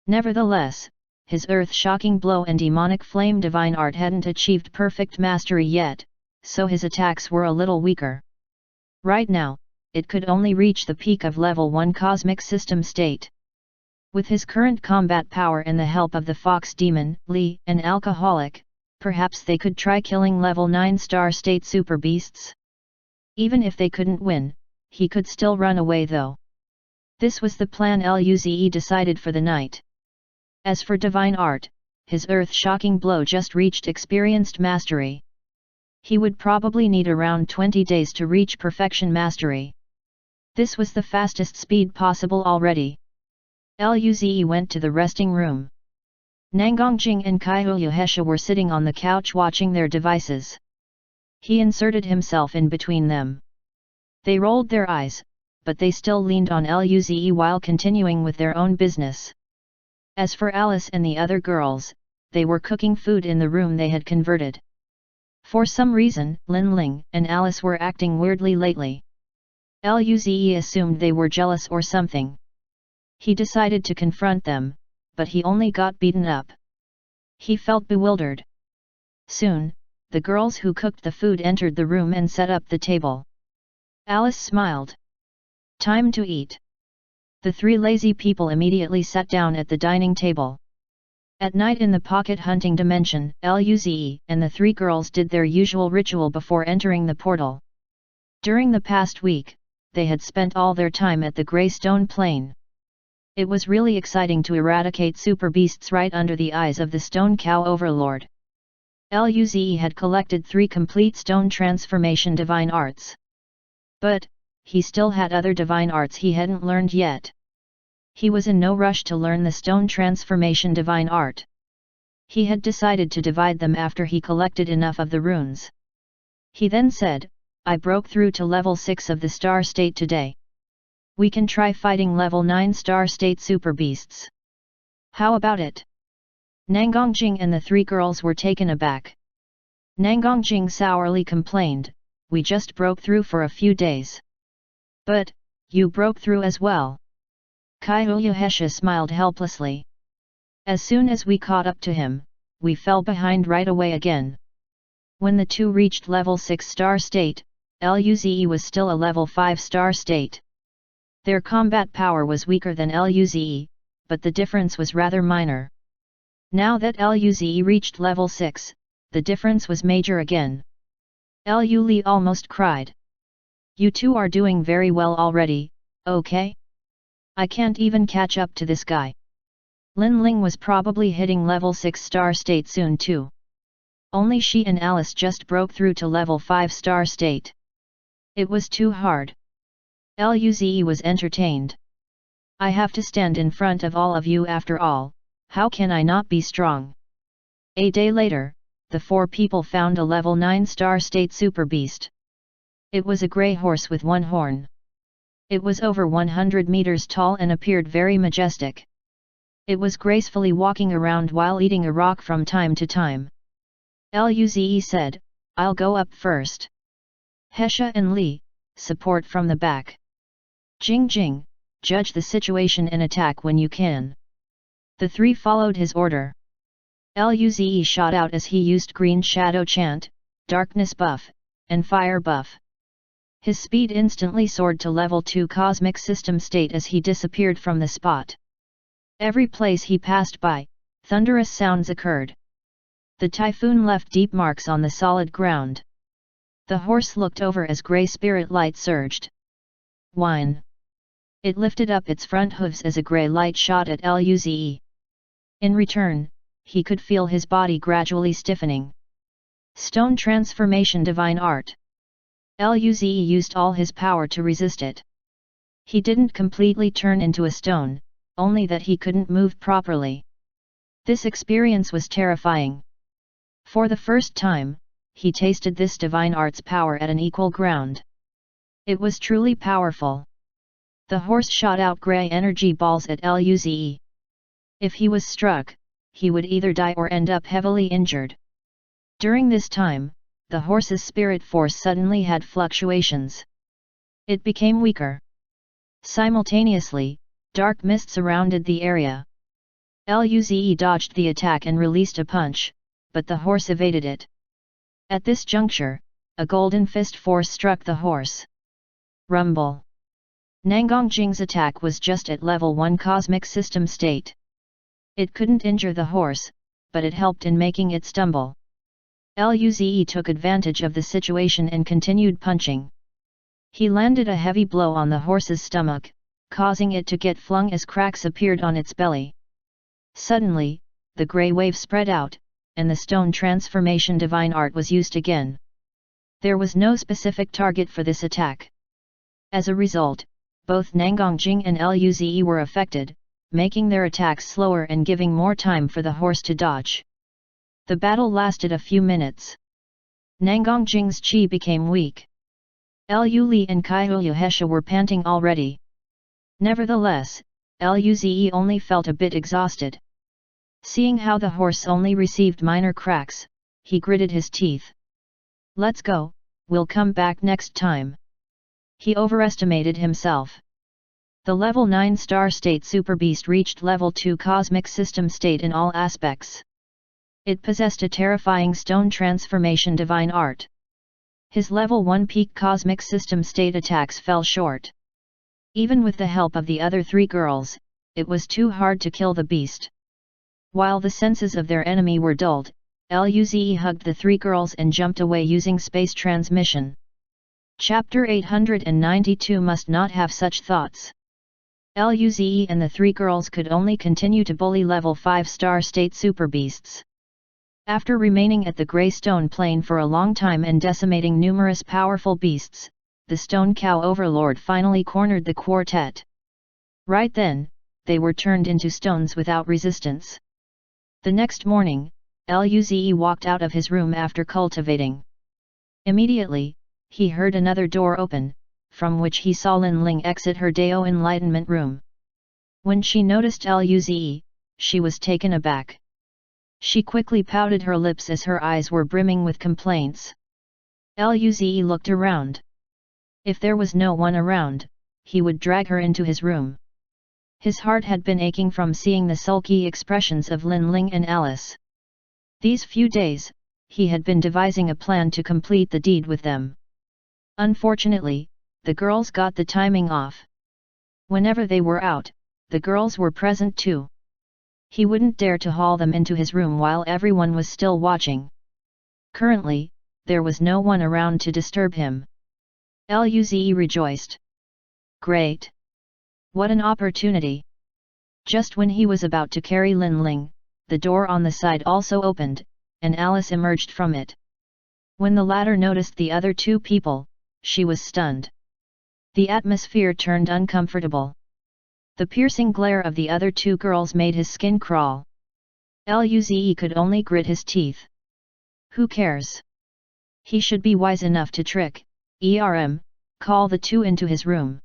[SPEAKER 1] Nevertheless, his earth-shocking blow and demonic flame divine art hadn't achieved perfect mastery yet, so his attacks were a little weaker. Right now, it could only reach the peak of level 1 cosmic system state. With his current combat power and the help of the fox demon, Li, and alcoholic, perhaps they could try killing level 9 star state super beasts. Even if they couldn't win, he could still run away though. This was the plan Luze decided for the night. As for divine art, his earth-shocking blow just reached experienced mastery. He would probably need around 20 days to reach perfection mastery. This was the fastest speed possible already. Luze went to the resting room. Nangongjing and Kaiyuhesha were sitting on the couch watching their devices. He inserted himself in between them. They rolled their eyes, but they still leaned on Luze while continuing with their own business. As for Alice and the other girls, they were cooking food in the room they had converted. For some reason, Lin Ling and Alice were acting weirdly lately. Luze assumed they were jealous or something. He decided to confront them, but he only got beaten up. He felt bewildered. Soon, the girls who cooked the food entered the room and set up the table. Alice smiled. Time to eat. The three lazy people immediately sat down at the dining table. At night in the pocket hunting dimension, Luze and the three girls did their usual ritual before entering the portal. During the past week, they had spent all their time at the Grey Stone Plain. It was really exciting to eradicate super beasts right under the eyes of the Stone Cow Overlord. Luze had collected 3 complete stone transformation divine arts. But, he still had other divine arts he hadn't learned yet. He was in no rush to learn the stone transformation divine art. He had decided to divide them after he collected enough of the runes. He then said, I broke through to level 6 of the star state today. We can try fighting level 9 star state super beasts. How about it? Nangongjing and the 3 girls were taken aback. Nangongjing sourly complained, we just broke through for a few days. But, you broke through as well. Kaiyuhesha smiled helplessly. As soon as we caught up to him, we fell behind right away again. When the two reached level 6 star state, Luze was still a level 5 star state. Their combat power was weaker than Luze, but the difference was rather minor. Now that Luze reached level 6, the difference was major again. Li almost cried. You two are doing very well already, okay? I can't even catch up to this guy. Lin Ling was probably hitting level 6 star state soon too. Only she and Alice just broke through to level 5 star state. It was too hard. Luze was entertained. I have to stand in front of all of you after all, how can I not be strong? A day later, the four people found a level 9 star state super beast. It was a grey horse with one horn. It was over 100 meters tall and appeared very majestic. It was gracefully walking around while eating a rock from time to time. Luze said, "I'll go up first. Hesha and Li, support from the back. Jing Jing, judge the situation and attack when you can." The three followed his order. Luze shot out as he used Green Shadow Chant, Darkness Buff, and Fire Buff. His speed instantly soared to level 2 cosmic system state as he disappeared from the spot. Every place he passed by, thunderous sounds occurred. The typhoon left deep marks on the solid ground. The horse looked over as grey spirit light surged. Whine. It lifted up its front hooves as a grey light shot at Luze. In return, he could feel his body gradually stiffening. Stone transformation divine art. Luze used all his power to resist it. He didn't completely turn into a stone, only that he couldn't move properly. This experience was terrifying. For the first time, he tasted this divine art's power at an equal ground. It was truly powerful. The horse shot out grey energy balls at Luze. If he was struck, he would either die or end up heavily injured. During this time, the horse's spirit force suddenly had fluctuations. It became weaker. Simultaneously, dark mist surrounded the area. Luze dodged the attack and released a punch, but the horse evaded it. At this juncture, a golden fist force struck the horse. Rumble. Nangong Jing's attack was just at level 1 cosmic system state. It couldn't injure the horse, but it helped in making it stumble. Luze took advantage of the situation and continued punching. He landed a heavy blow on the horse's stomach, causing it to get flung as cracks appeared on its belly. Suddenly, the grey wave spread out, and the stone transformation divine art was used again. There was no specific target for this attack. As a result, both Nangong Jing and Luze were affected, making their attacks slower and giving more time for the horse to dodge. The battle lasted a few minutes. Nangong Jing's chi became weak. Lu Li and Kaihuyu Hesha were panting already. Nevertheless, Luze only felt a bit exhausted. Seeing how the horse only received minor cracks, he gritted his teeth. "Let's go, we'll come back next time." He overestimated himself. The level 9 star state super beast reached level 2 cosmic system state in all aspects. It possessed a terrifying stone transformation divine art. His level 1 peak cosmic system state attacks fell short. Even with the help of the other three girls, it was too hard to kill the beast. While the senses of their enemy were dulled, Luze hugged the three girls and jumped away using space transmission. Chapter 892 Must not have such thoughts. Luze and the three girls could only continue to bully level 5 star state super beasts. After remaining at the Grey Stone Plain for a long time and decimating numerous powerful beasts, the Stone Cow Overlord finally cornered the quartet. Right then, they were turned into stones without resistance. The next morning, Luze walked out of his room after cultivating. Immediately, he heard another door open, from which he saw Lin Ling exit her Dao Enlightenment room. When she noticed Luze, she was taken aback. She quickly pouted her lips as her eyes were brimming with complaints. Luze looked around. If there was no one around, he would drag her into his room. His heart had been aching from seeing the sulky expressions of Lin Ling and Alice. These few days, he had been devising a plan to complete the deed with them. Unfortunately, the girls got the timing off. Whenever they were out, the girls were present too. He wouldn't dare to haul them into his room while everyone was still watching. Currently, there was no one around to disturb him. Luze rejoiced. Great! What an opportunity! Just when he was about to carry Lin Ling, the door on the side also opened, and Alice emerged from it. When the latter noticed the other two people, she was stunned. The atmosphere turned uncomfortable. The piercing glare of the other two girls made his skin crawl. Luze could only grit his teeth. Who cares? He should be wise enough to trick, call the two into his room.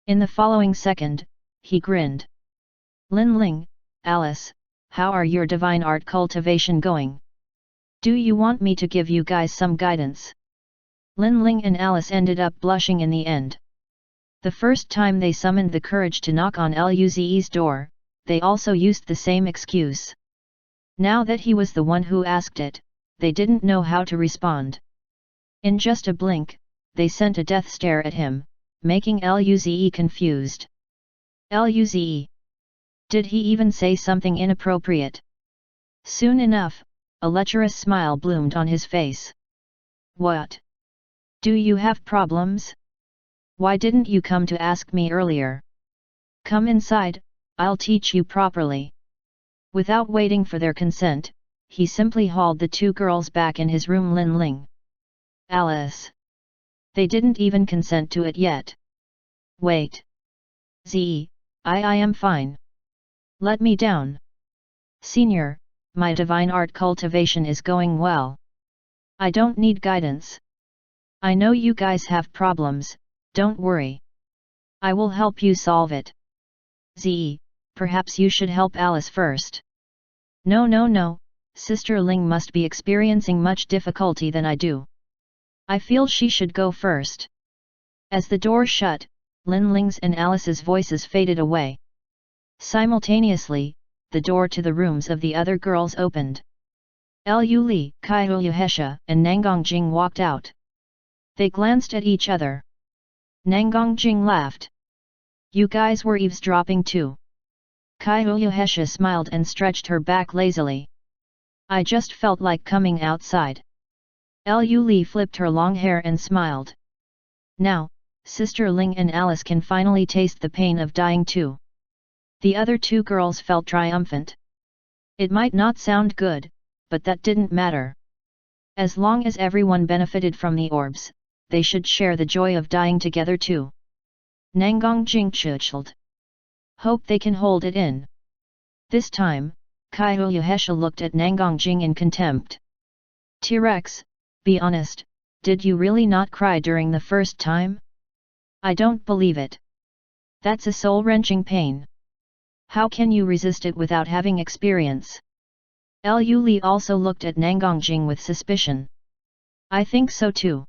[SPEAKER 1] In the following second, he grinned. Lin Ling, Alice, how are your divine art cultivation going? Do you want me to give you guys some guidance? Lin Ling and Alice ended up blushing in the end. The first time they summoned the courage to knock on Luze's door, they also used the same excuse. Now that he was the one who asked it, they didn't know how to respond. In just a blink, they sent a death stare at him, making Luze confused. Luze? Did he even say something inappropriate? Soon enough, a lecherous smile bloomed on his face. What? Do you have problems? Why didn't you come to ask me earlier? Come inside, I'll teach you properly. Without waiting for their consent, he simply hauled the two girls back in his room. Lin Ling. Alice. They didn't even consent to it yet. Wait. I am fine. Let me down. Senior, my divine art cultivation is going well. I don't need guidance. I know you guys have problems, don't worry. I will help you solve it. Perhaps you should help Alice first. No, Sister Ling must be experiencing much difficulty than I do. I feel she should go first. As the door shut, Lin Ling's and Alice's voices faded away. Simultaneously, the door to the rooms of the other girls opened. Lu Li, Kaihu Hesha, and Nanggong Jing walked out. They glanced at each other. Nanggong Jing laughed. You guys were eavesdropping too. Kaihu Hesha smiled and stretched her back lazily. I just felt like coming outside. Lu Li flipped her long hair and smiled. Now, Sister Ling and Alice can finally taste the pain of dying too. The other two girls felt triumphant. It might not sound good, but that didn't matter. As long as everyone benefited from the orbs, they should share the joy of dying together too. Nanggong Jing chuchled. Hope they can hold it in. This time, Kaihu Hesha looked at Nanggong Jing in contempt. T-Rex, be honest, did you really not cry during the first time? I don't believe it. That's a soul-wrenching pain. How can you resist it without having experience? Lu Li also looked at Nanggong Jing with suspicion. I think so too.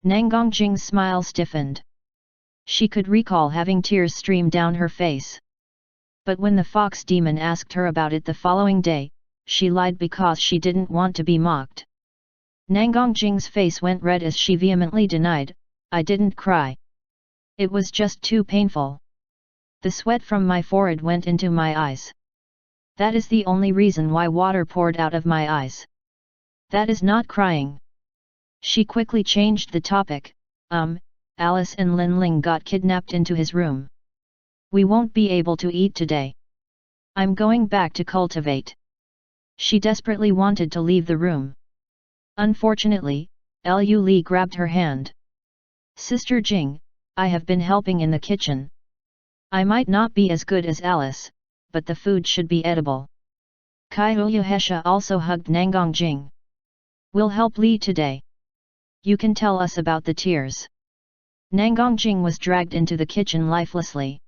[SPEAKER 1] Nanggong Jing's smile stiffened. She could recall having tears stream down her face. But when the fox demon asked her about it the following day, she lied because she didn't want to be mocked. Nanggong Jing's face went red as she vehemently denied, I didn't cry. It was just too painful. The sweat from my forehead went into my eyes. That is the only reason why water poured out of my eyes. That is not crying. She quickly changed the topic. Alice and Lin Ling got kidnapped into his room. We won't be able to eat today. I'm going back to cultivate. She desperately wanted to leave the room. Unfortunately, Lu Li grabbed her hand. Sister Jing, I have been helping in the kitchen. I might not be as good as Alice, but the food should be edible. Kaihu Hesha also hugged Nanggong Jing. We'll help Li today. You can tell us about the tears. Nanggong Jing was dragged into the kitchen lifelessly.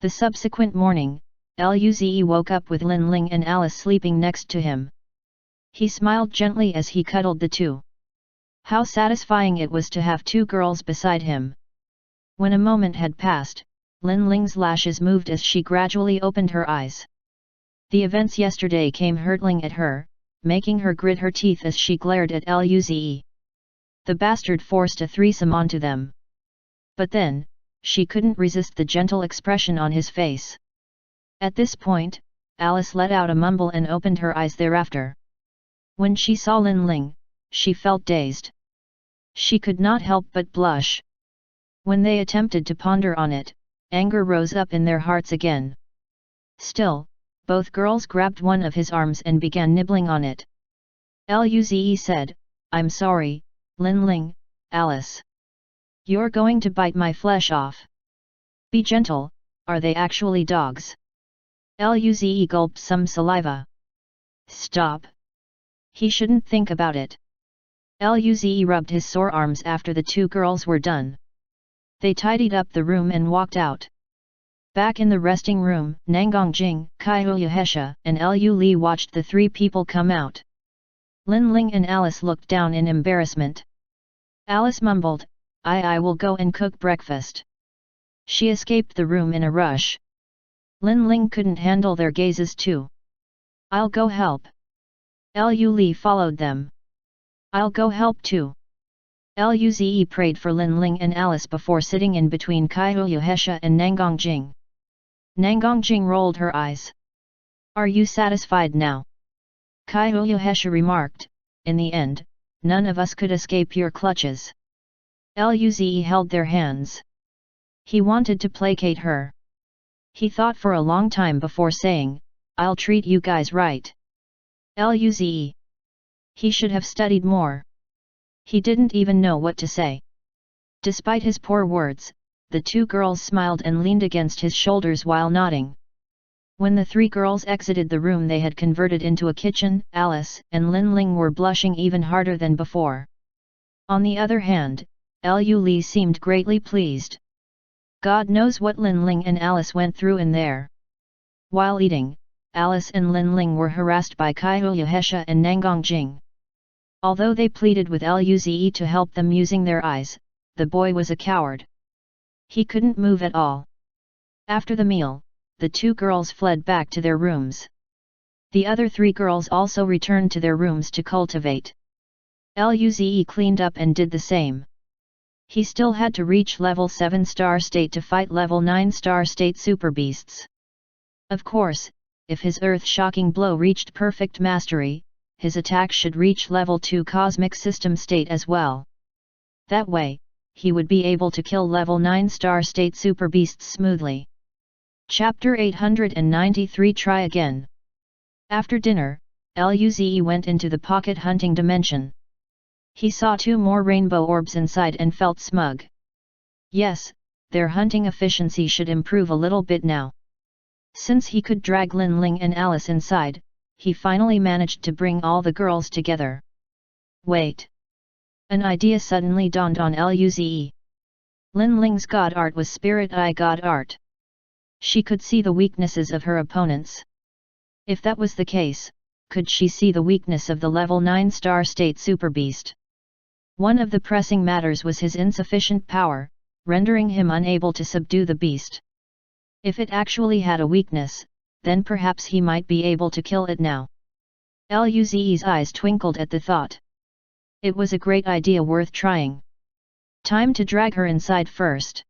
[SPEAKER 1] The subsequent morning, Luze woke up with Lin Ling and Alice sleeping next to him. He smiled gently as he cuddled the two. How satisfying it was to have two girls beside him. When a moment had passed, Lin Ling's lashes moved as she gradually opened her eyes. The events yesterday came hurtling at her, making her grit her teeth as she glared at Luze. The bastard forced a threesome onto them. But then, she couldn't resist the gentle expression on his face. At this point, Alice let out a mumble and opened her eyes thereafter. When she saw Lin Ling, she felt dazed. She could not help but blush. When they attempted to ponder on it, anger rose up in their hearts again. Still, both girls grabbed one of his arms and began nibbling on it. Luze said, I'm sorry, Lin Ling, Alice. You're going to bite my flesh off. Be gentle, are they actually dogs? Luze gulped some saliva. Stop. He shouldn't think about it. Luze rubbed his sore arms after the two girls were done. They tidied up the room and walked out. Back in the resting room, Nangongjing, Kaiyuhesha, and Lu Li watched the three people come out. Lin Ling and Alice looked down in embarrassment. Alice mumbled, I will go and cook breakfast. She escaped the room in a rush. Lin Ling couldn't handle their gazes too. I'll go help. Lu Li followed them. I'll go help too. Luze prayed for Lin Ling and Alice before sitting in between Kaiyuhesha and Nangongjing. Nangongjing rolled her eyes. Are you satisfied now? Kaiyuhesha remarked, in the end, none of us could escape your clutches. Luze held their hands. He wanted to placate her. He thought for a long time before saying, I'll treat you guys right. Luze. He should have studied more. He didn't even know what to say. Despite his poor words, the two girls smiled and leaned against his shoulders while nodding. When the three girls exited the room they had converted into a kitchen, Alice and Lin Ling were blushing even harder than before. On the other hand, Lu Li seemed greatly pleased. God knows what Lin Ling and Alice went through in there. While eating, Alice and Lin Ling were harassed by Kaiyuhesha and Nangongjing. Although they pleaded with Luze to help them using their eyes, the boy was a coward. He couldn't move at all. After the meal, the two girls fled back to their rooms. The other three girls also returned to their rooms to cultivate. Luze cleaned up and did the same. He still had to reach level 7 star state to fight level 9 star state super beasts. Of course, if his earth-shocking blow reached perfect mastery, his attack should reach level 2 cosmic system state as well. That way, he would be able to kill level 9 star state super beasts smoothly. Chapter 893 Try Again. After dinner, Luze went into the pocket hunting dimension. He saw 2 more rainbow orbs inside and felt smug. Yes, their hunting efficiency should improve a little bit now. Since he could drag Lin Ling and Alice inside, he finally managed to bring all the girls together. Wait! An idea suddenly dawned on Luze. Lin Ling's god art was Spirit Eye god art. She could see the weaknesses of her opponents. If that was the case, could she see the weakness of the level 9 star state super beast? One of the pressing matters was his insufficient power, rendering him unable to subdue the beast. If it actually had a weakness, then perhaps he might be able to kill it now. Luze's eyes twinkled at the thought. It was a great idea worth trying. Time to drag her inside first.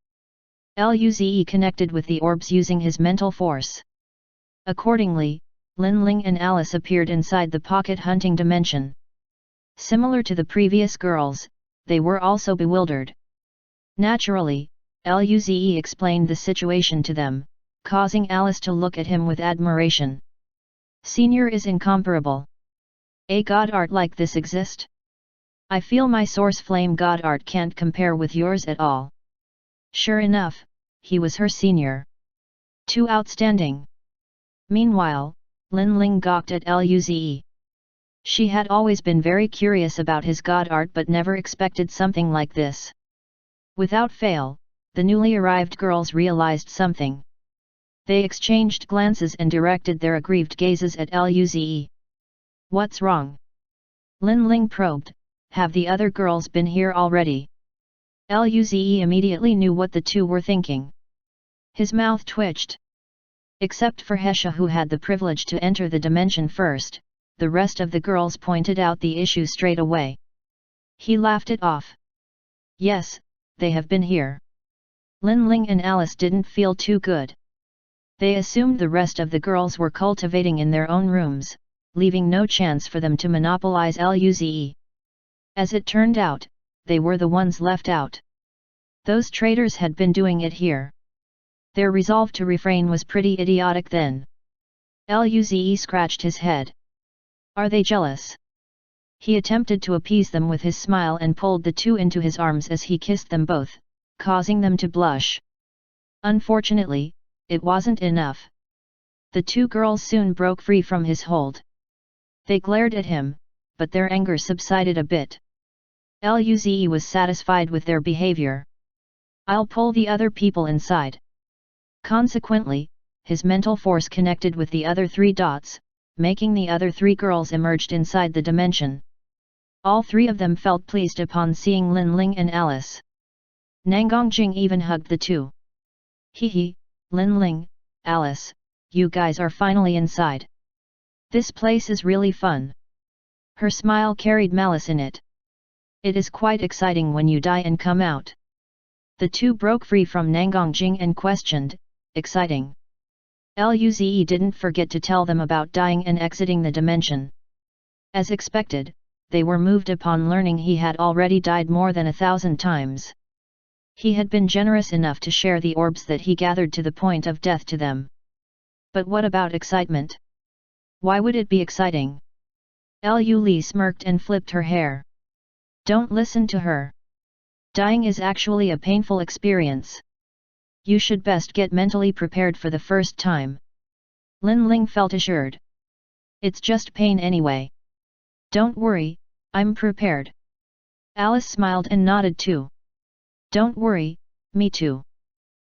[SPEAKER 1] Luze connected with the orbs using his mental force. Accordingly, Lin Ling and Alice appeared inside the pocket hunting dimension. Similar to the previous girls, they were also bewildered. Naturally, Luze explained the situation to them, causing Alice to look at him with admiration. Senior is incomparable. A god art like this exist? I feel my source flame god art can't compare with yours at all. Sure enough, he was her senior. Too outstanding. Meanwhile, Lin Ling gawked at Luze. She had always been very curious about his god art but never expected something like this. Without fail, the newly arrived girls realized something. They exchanged glances and directed their aggrieved gazes at Luze. What's wrong? Lin Ling probed, have the other girls been here already? Luze immediately knew what the two were thinking. His mouth twitched. Except for Hesha who had the privilege to enter the dimension first, the rest of the girls pointed out the issue straight away. He laughed it off. Yes, they have been here. Lin Ling and Alice didn't feel too good. They assumed the rest of the girls were cultivating in their own rooms, leaving no chance for them to monopolize Luze. As it turned out, they were the ones left out. Those traitors had been doing it here. Their resolve to refrain was pretty idiotic then. Luze scratched his head. Are they jealous? He attempted to appease them with his smile and pulled the two into his arms as he kissed them both, causing them to blush. Unfortunately, it wasn't enough. The two girls soon broke free from his hold. They glared at him, but their anger subsided a bit. Luze was satisfied with their behavior. I'll pull the other people inside. Consequently, his mental force connected with the other 3 dots, making the other 3 girls emerged inside the dimension. All 3 of them felt pleased upon seeing Lin Ling and Alice. Nangongjing even hugged the 2. Hee, Lin Ling, Alice, you guys are finally inside. This place is really fun. Her smile carried malice in it. It is quite exciting when you die and come out. The 2 broke free from Nangongjing and questioned, exciting. Luze didn't forget to tell them about dying and exiting the dimension. As expected, they were moved upon learning he had already died more than 1,000 times. He had been generous enough to share the orbs that he gathered to the point of death to them. But what about excitement? Why would it be exciting? Lu Li smirked and flipped her hair. Don't listen to her. Dying is actually a painful experience. You should best get mentally prepared for the first time. Lin Ling felt assured. It's just pain anyway. Don't worry, I'm prepared. Alice smiled and nodded too. Don't worry, me too.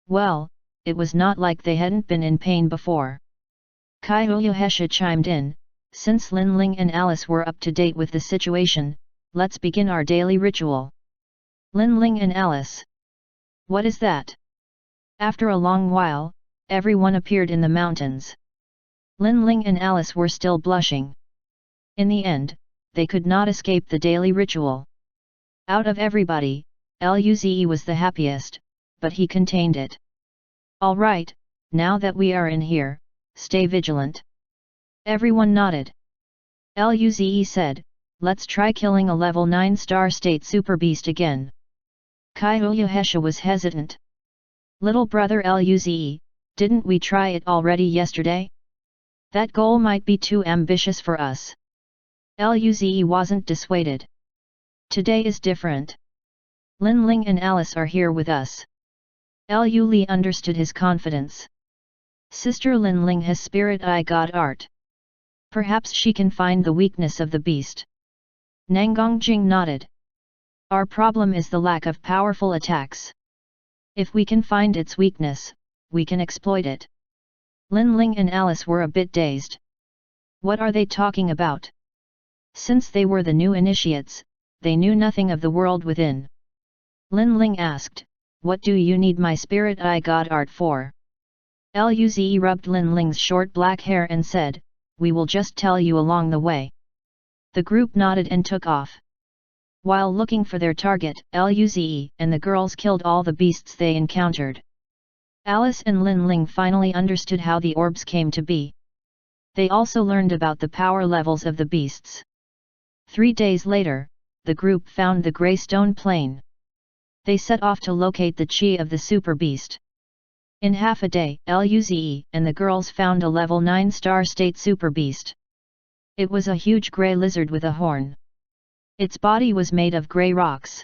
[SPEAKER 1] Well, it was not like they hadn't been in pain before. Kyoyohesha chimed in, since Lin Ling and Alice were up to date with the situation, let's begin our daily ritual. Lin Ling and Alice. What is that? After a long while, everyone appeared in the mountains. Lin Ling and Alice were still blushing. In the end, they could not escape the daily ritual. Out of everybody, Luze was the happiest, but he contained it. All right, now that we are in here, stay vigilant. Everyone nodded. Luze said, let's try killing a level 9 star state super beast again. Kyoyohesha was hesitant. Little brother Luze, didn't we try it already yesterday? That goal might be too ambitious for us. Luze wasn't dissuaded. Today is different. Lin Ling and Alice are here with us. Lu Li understood his confidence. Sister Lin Ling has spirit eye god art. Perhaps she can find the weakness of the beast. Nangongjing nodded. Our problem is the lack of powerful attacks. If we can find its weakness, we can exploit it. Lin Ling and Alice were a bit dazed. What are they talking about? Since they were the new initiates, they knew nothing of the world within. Lin Ling asked, what do you need my spirit eye god art for? Luze rubbed Lin Ling's short black hair and said, we will just tell you along the way. The group nodded and took off. While looking for their target, Luze and the girls killed all the beasts they encountered. Alice and Lin Ling finally understood how the orbs came to be. They also learned about the power levels of the beasts. 3 days later, the group found the grey stone plain. They set off to locate the chi of the super beast. In half a day, Luze and the girls found a level 9 star state super beast. It was a huge grey lizard with a horn. Its body was made of grey rocks.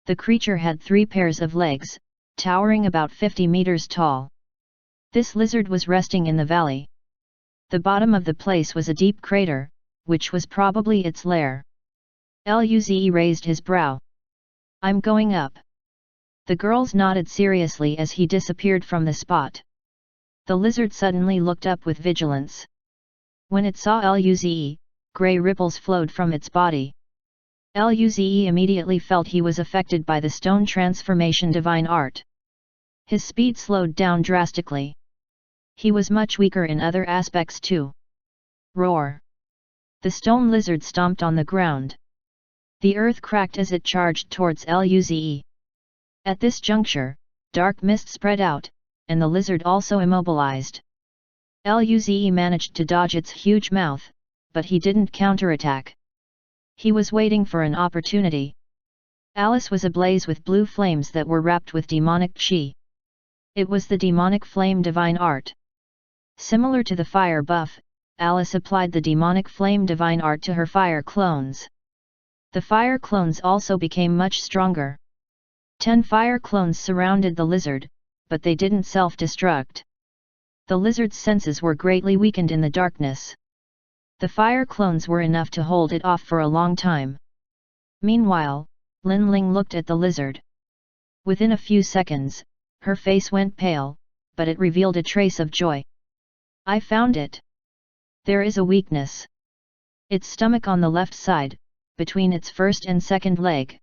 [SPEAKER 1] The creature had 3 pairs of legs, towering about 50 meters tall. This lizard was resting in the valley. The bottom of the place was a deep crater, which was probably its lair. Luze raised his brow. I'm going up. The girls nodded seriously as he disappeared from the spot. The lizard suddenly looked up with vigilance. When it saw Luze, grey ripples flowed from its body. Luze immediately felt he was affected by the stone transformation divine art. His speed slowed down drastically. He was much weaker in other aspects too. Roar! The stone lizard stomped on the ground. The earth cracked as it charged towards Luze. At this juncture, dark mist spread out, and the lizard also immobilized. Luze managed to dodge its huge mouth, but he didn't counterattack. He was waiting for an opportunity. Alice was ablaze with blue flames that were wrapped with demonic chi. It was the demonic flame divine art. Similar to the fire buff, Alice applied the demonic flame divine art to her fire clones. The fire clones also became much stronger. 10 fire clones surrounded the lizard, but they didn't self-destruct. The lizard's senses were greatly weakened in the darkness. The fire clones were enough to hold it off for a long time. Meanwhile, Lin Ling looked at the lizard. Within a few seconds, her face went pale, but it revealed a trace of joy. I found it. There is a weakness. Its stomach on the left side, between its first and second leg.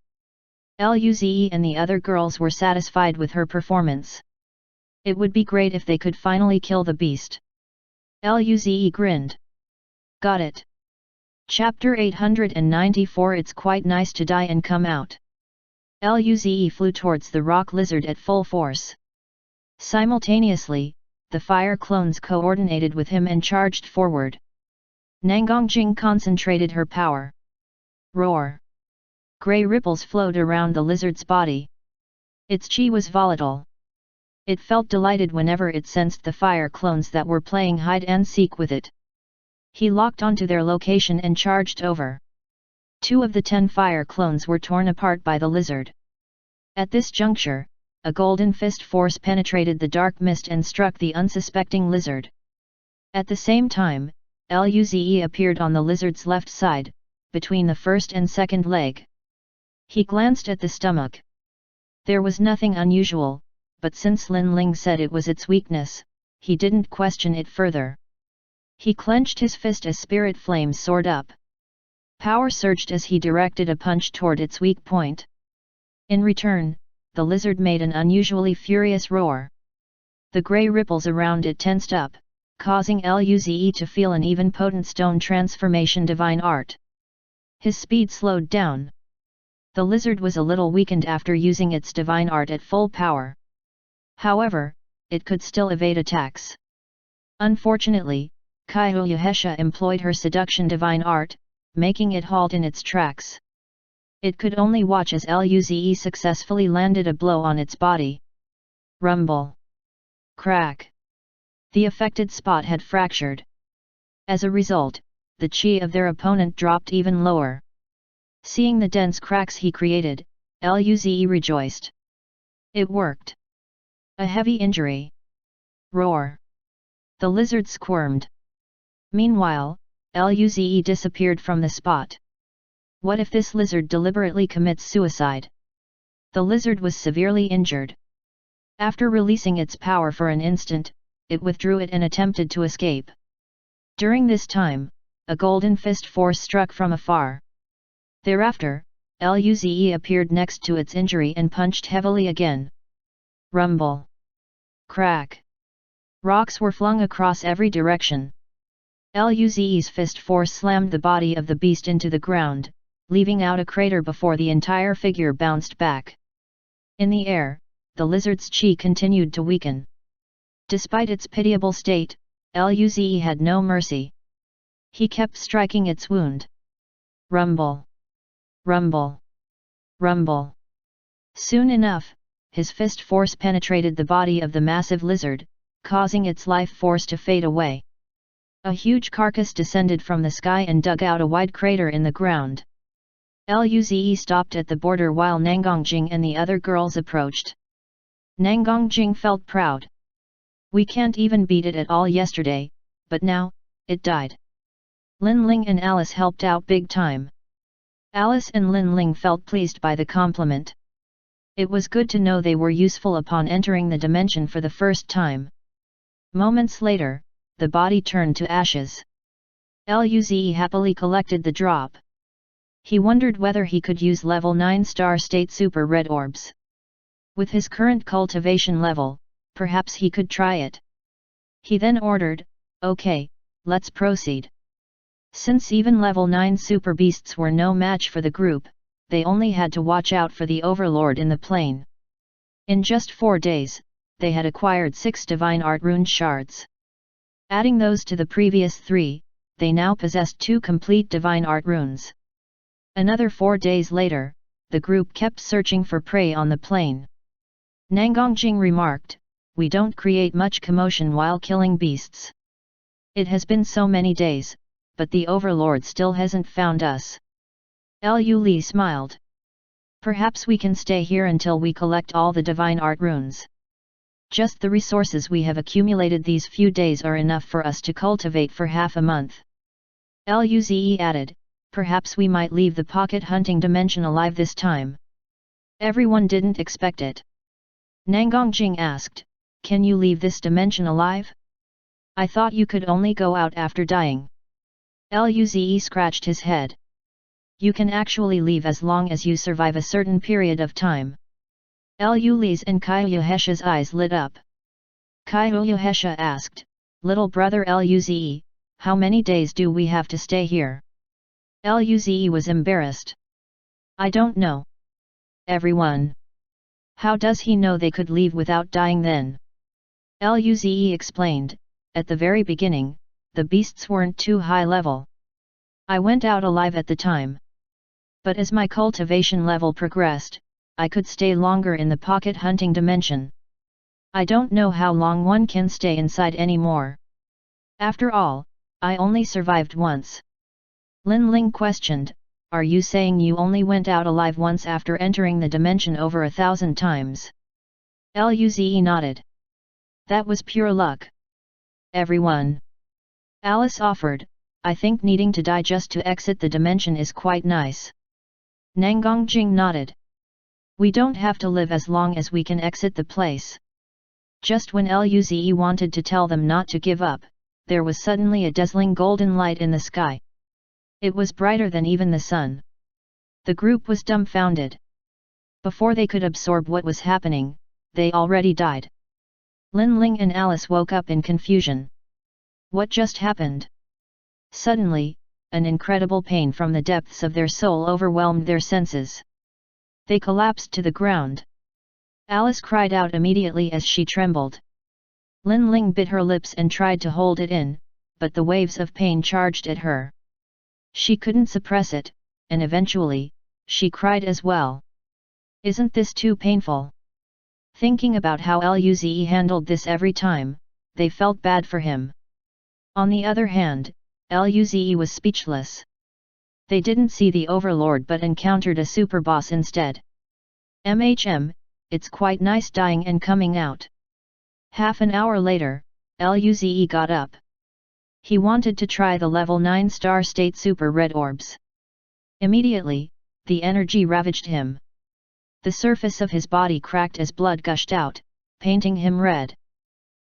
[SPEAKER 1] Luze and the other girls were satisfied with her performance. It would be great if they could finally kill the beast. Luze grinned. Got it. Chapter 894. It's quite nice to die and come out. Luze flew towards the rock lizard at full force. Simultaneously, the fire clones coordinated with him and charged forward. Nangongjing concentrated her power. Roar! Grey ripples flowed around the lizard's body. Its chi was volatile. It felt delighted whenever it sensed the fire clones that were playing hide and seek with it. He locked onto their location and charged over. 2 of the 10 fire clones were torn apart by the lizard. At this juncture, a golden fist force penetrated the dark mist and struck the unsuspecting lizard. At the same time, Luze appeared on the lizard's left side, between the first and second leg. He glanced at the stomach. There was nothing unusual, but since Lin Ling said it was its weakness, he didn't question it further. He clenched his fist as spirit flames soared up. Power surged as he directed a punch toward its weak point. In return, the lizard made an unusually furious roar. The grey ripples around it tensed up, causing Luze to feel an even potent stone transformation divine art. His speed slowed down. The lizard was a little weakened after using its divine art at full power. However, it could still evade attacks. Unfortunately, Kyoyuhesha employed her seduction divine art, making it halt in its tracks. It could only watch as Luze successfully landed a blow on its body. Rumble! Crack! The affected spot had fractured. As a result, the chi of their opponent dropped even lower. Seeing the dense cracks he created, Luze rejoiced. It worked. A heavy injury. Roar! The lizard squirmed. Meanwhile, Luze disappeared from the spot. What if this lizard deliberately commits suicide? The lizard was severely injured. After releasing its power for an instant, it withdrew it and attempted to escape. During this time, a golden fist force struck from afar. Thereafter, Luze appeared next to its injury and punched heavily again. Rumble! Crack! Rocks were flung across every direction. Luze's fist force slammed the body of the beast into the ground, leaving out a crater before the entire figure bounced back. In the air, the lizard's chi continued to weaken. Despite its pitiable state, Luze had no mercy. He kept striking its wound. Rumble! Rumble! Rumble! Soon enough, his fist force penetrated the body of the massive lizard, causing its life force to fade away. A huge carcass descended from the sky and dug out a wide crater in the ground. Luze stopped at the border while Nangongjing and the other girls approached. Nangongjing felt proud. We can't even beat it at all yesterday, but now, it died. Lin Ling and Alice helped out big time. Alice and Lin Ling felt pleased by the compliment. It was good to know they were useful upon entering the dimension for the first time. Moments later, the body turned to ashes. Luze happily collected the drop. He wondered whether he could use level 9 star state super red orbs. With his current cultivation level, perhaps he could try it. He then ordered, "Okay, let's proceed." Since even level 9 super beasts were no match for the group, they only had to watch out for the overlord in the plane. In just 4 days, they had acquired 6 divine art rune shards. Adding those to the previous 3, they now possessed 2 complete divine art runes. Another 4 days later, the group kept searching for prey on the plain. Nangongjing remarked, "We don't create much commotion while killing beasts. It has been so many days, but the overlord still hasn't found us." Lu Li smiled. "Perhaps we can stay here until we collect all the divine art runes. Just the resources we have accumulated these few days are enough for us to cultivate for half a month." Luze added, perhaps we might leave the pocket hunting dimension alive this time. Everyone didn't expect it. Nangongjing asked, can you leave this dimension alive? I thought you could only go out after dying. Luze scratched his head. You can actually leave as long as you survive a certain period of time. Luli's and Kaiuhesha's eyes lit up. Kaiuhesha asked, little brother Luze, how many days do we have to stay here? Luze was embarrassed. I don't know. Everyone. How does he know they could leave without dying then? Luze explained, at the very beginning, the beasts weren't too high level. I went out alive at the time. But as my cultivation level progressed, I could stay longer in the pocket hunting dimension. I don't know how long one can stay inside anymore. After all, I only survived once. Lin Ling questioned, are you saying you only went out alive once after entering the dimension over 1,000 times? Luze nodded. That was pure luck. Everyone. Alice offered, I think needing to die just to exit the dimension is quite nice. Nangongjing nodded. We don't have to live as long as we can exit the place. Just when Luze wanted to tell them not to give up, there was suddenly a dazzling golden light in the sky. It was brighter than even the sun. The group was dumbfounded. Before they could absorb what was happening, they already died. Lin Ling and Alice woke up in confusion. What just happened? Suddenly, an incredible pain from the depths of their soul overwhelmed their senses. They collapsed to the ground. Alice cried out immediately as she trembled. Lin Ling bit her lips and tried to hold it in, but the waves of pain charged at her. She couldn't suppress it, and eventually, she cried as well. Isn't this too painful? Thinking about how Luze handled this every time, they felt bad for him. On the other hand, Luze was speechless. They didn't see the overlord but encountered a super boss instead. It's quite nice dying and coming out. Half an hour later, Luze got up. He wanted to try the level 9 star state super red orbs. Immediately, the energy ravaged him. The surface of his body cracked as blood gushed out, painting him red.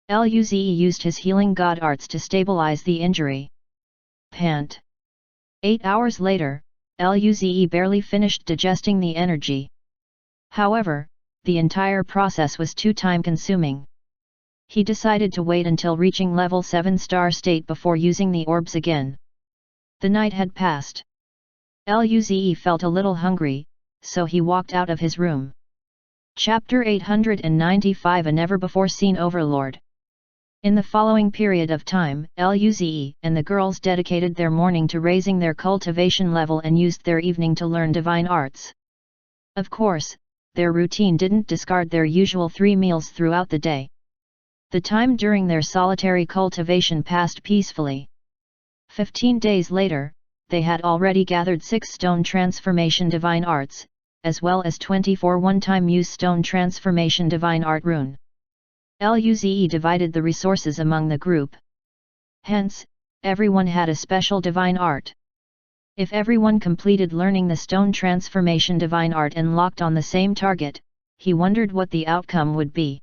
[SPEAKER 1] Luze used his healing god arts to stabilize the injury. Pant. 8 hours later, Luze barely finished digesting the energy. However, the entire process was too time-consuming. He decided to wait until reaching level 7 star state before using the orbs again. The night had passed. Luze felt a little hungry, so he walked out of his room. Chapter 895 A Never-Before-Seen Overlord. In the following period of time, Luze and the girls dedicated their morning to raising their cultivation level and used their evening to learn divine arts. Of course, their routine didn't discard their usual 3 meals throughout the day. The time during their solitary cultivation passed peacefully. 15 days later, they had already gathered 6 stone transformation divine arts, as well as 24 one-time use stone transformation divine art rune. Luze divided the resources among the group. Hence, everyone had a special divine art. If everyone completed learning the stone transformation divine art and locked on the same target, he wondered what the outcome would be.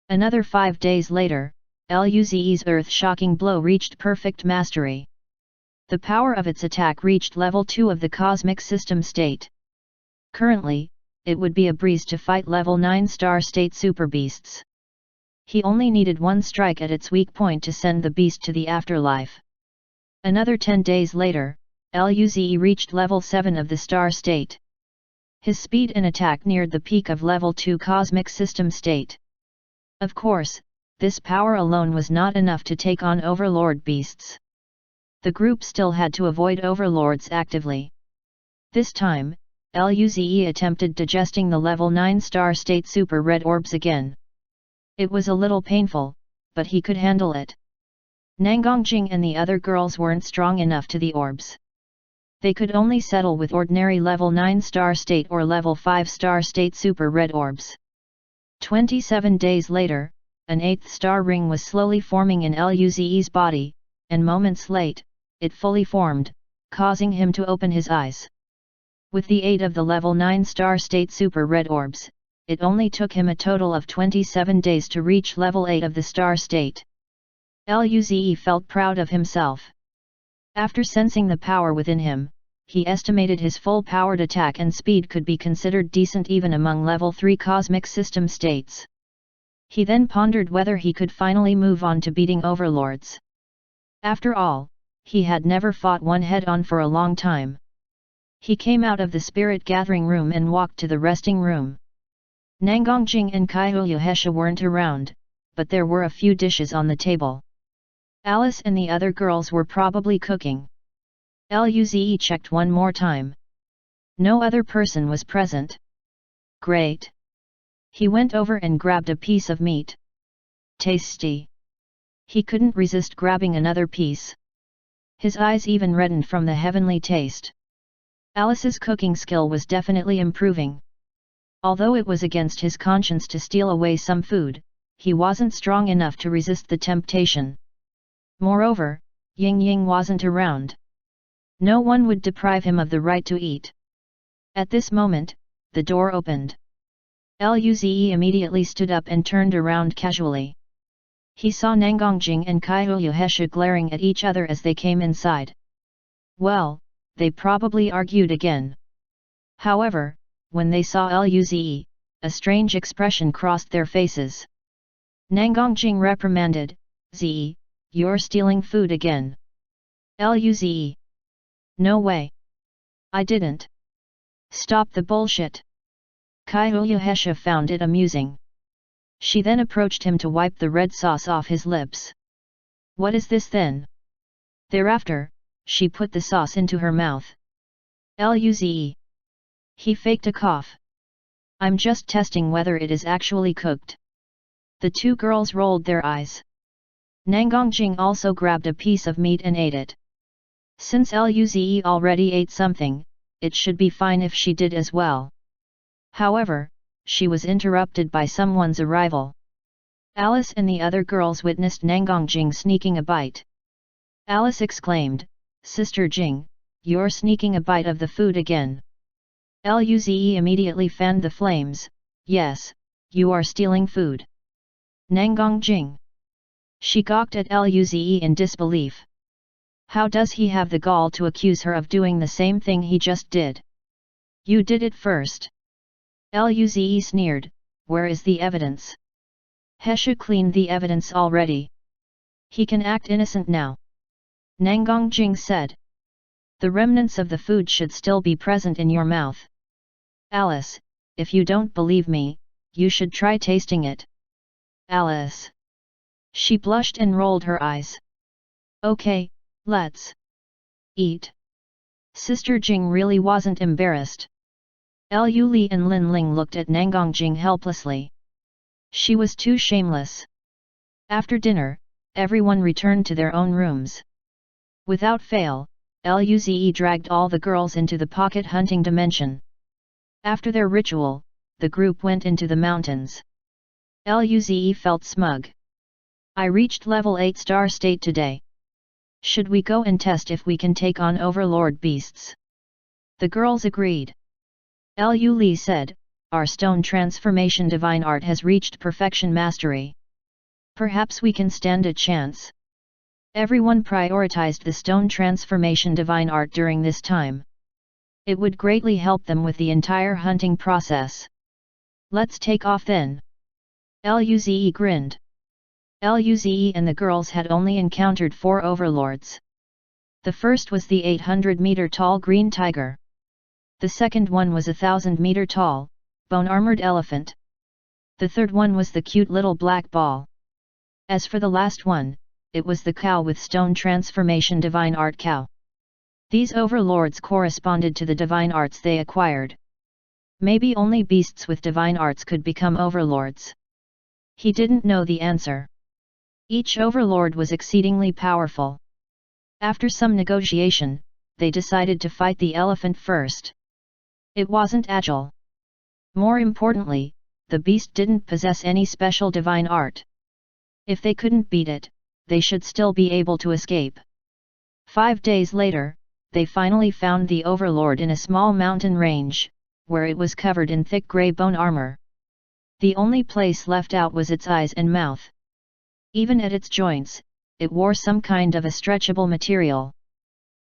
[SPEAKER 1] Another 5 days later, Luze's earth-shocking blow reached perfect mastery. The power of its attack reached level 2 of the cosmic system state. Currently, it would be a breeze to fight level 9 star state super beasts. He only needed one strike at its weak point to send the beast to the afterlife. Another 10 days later, Luze reached level 7 of the star state. His speed and attack neared the peak of level 2 cosmic system state. Of course, this power alone was not enough to take on overlord beasts. The group still had to avoid overlords actively. This time, Luze attempted digesting the level 9 star state super red orbs again. It was a little painful, but he could handle it. Nangongjing and the other girls weren't strong enough to the orbs. They could only settle with ordinary level 9 star state or level 5 star state super red orbs. 27 days later, an 8th star ring was slowly forming in Luze's body, and moments late, it fully formed, causing him to open his eyes. With the aid of the level 9 star state super red orbs, it only took him a total of 27 days to reach level 8 of the star state. Luze felt proud of himself. After sensing the power within him, he estimated his full-powered attack and speed could be considered decent even among level 3 cosmic system states. He then pondered whether he could finally move on to beating overlords. After all, he had never fought one head-on for a long time. He came out of the spirit gathering room and walked to the resting room. Nangongjing and Kaihulyuhesha weren't around, but there were a few dishes on the table. Alice and the other girls were probably cooking. Luze checked one more time. No other person was present. Great. He went over and grabbed a piece of meat. Tasty. He couldn't resist grabbing another piece. His eyes even reddened from the heavenly taste. Alice's cooking skill was definitely improving. Although it was against his conscience to steal away some food, he wasn't strong enough to resist the temptation. Moreover, Ying Ying wasn't around. No one would deprive him of the right to eat. At this moment, the door opened. Luze immediately stood up and turned around casually. He saw Nangongjing and Kaihulyuhesha glaring at each other as they came inside. Well, they probably argued again. However, when they saw Luze, a strange expression crossed their faces. Nangongjing reprimanded, "Ze, you're stealing food again." Luze. No way. I didn't. Stop the bullshit. Kaihulyuhesha found it amusing. She then approached him to wipe the red sauce off his lips. What is this then? Thereafter, she put the sauce into her mouth. Luze. He faked a cough. I'm just testing whether it is actually cooked. The two girls rolled their eyes. Nangongjing also grabbed a piece of meat and ate it. Since Luze already ate something, it should be fine if she did as well. However, she was interrupted by someone's arrival. Alice and the other girls witnessed Nangongjing sneaking a bite. Alice exclaimed, "Sister Jing, you're sneaking a bite of the food again." Luze immediately fanned the flames, "Yes, you are stealing food." Nangongjing. She gawked at Luze in disbelief. How does he have the gall to accuse her of doing the same thing he just did? You did it first. Luze sneered, "Where is the evidence?" Hesha cleaned the evidence already. He can act innocent now. Nangongjing said. The remnants of the food should still be present in your mouth. Alice, if you don't believe me, you should try tasting it. Alice. She blushed and rolled her eyes. Okay, let's eat. Sister Jing really wasn't embarrassed. Lu Li and Lin Ling looked at Nangongjing helplessly. She was too shameless. After dinner, everyone returned to their own rooms. Without fail, Luze dragged all the girls into the pocket hunting dimension. After their ritual, the group went into the mountains. Luze felt smug. I reached level 8 star state today. Should we go and test if we can take on overlord beasts? The girls agreed. Lu Li said, our stone transformation divine art has reached perfection mastery. Perhaps we can stand a chance. Everyone prioritized the stone transformation divine art during this time. It would greatly help them with the entire hunting process. Let's take off then. Luze grinned. Luze and the girls had only encountered 4 overlords. The first was the 800-meter tall green tiger. The second one was a 1,000-meter tall, bone-armored elephant. The third one was the cute little black ball. As for the last one, it was the cow with stone transformation divine art cow. These overlords corresponded to the divine arts they acquired. Maybe only beasts with divine arts could become overlords. He didn't know the answer. Each overlord was exceedingly powerful. After some negotiation, they decided to fight the elephant first. It wasn't agile. More importantly, the beast didn't possess any special divine art. If they couldn't beat it, they should still be able to escape. 5 days later, they finally found the overlord in a small mountain range, where it was covered in thick grey bone armor. The only place left out was its eyes and mouth. Even at its joints, it wore some kind of a stretchable material.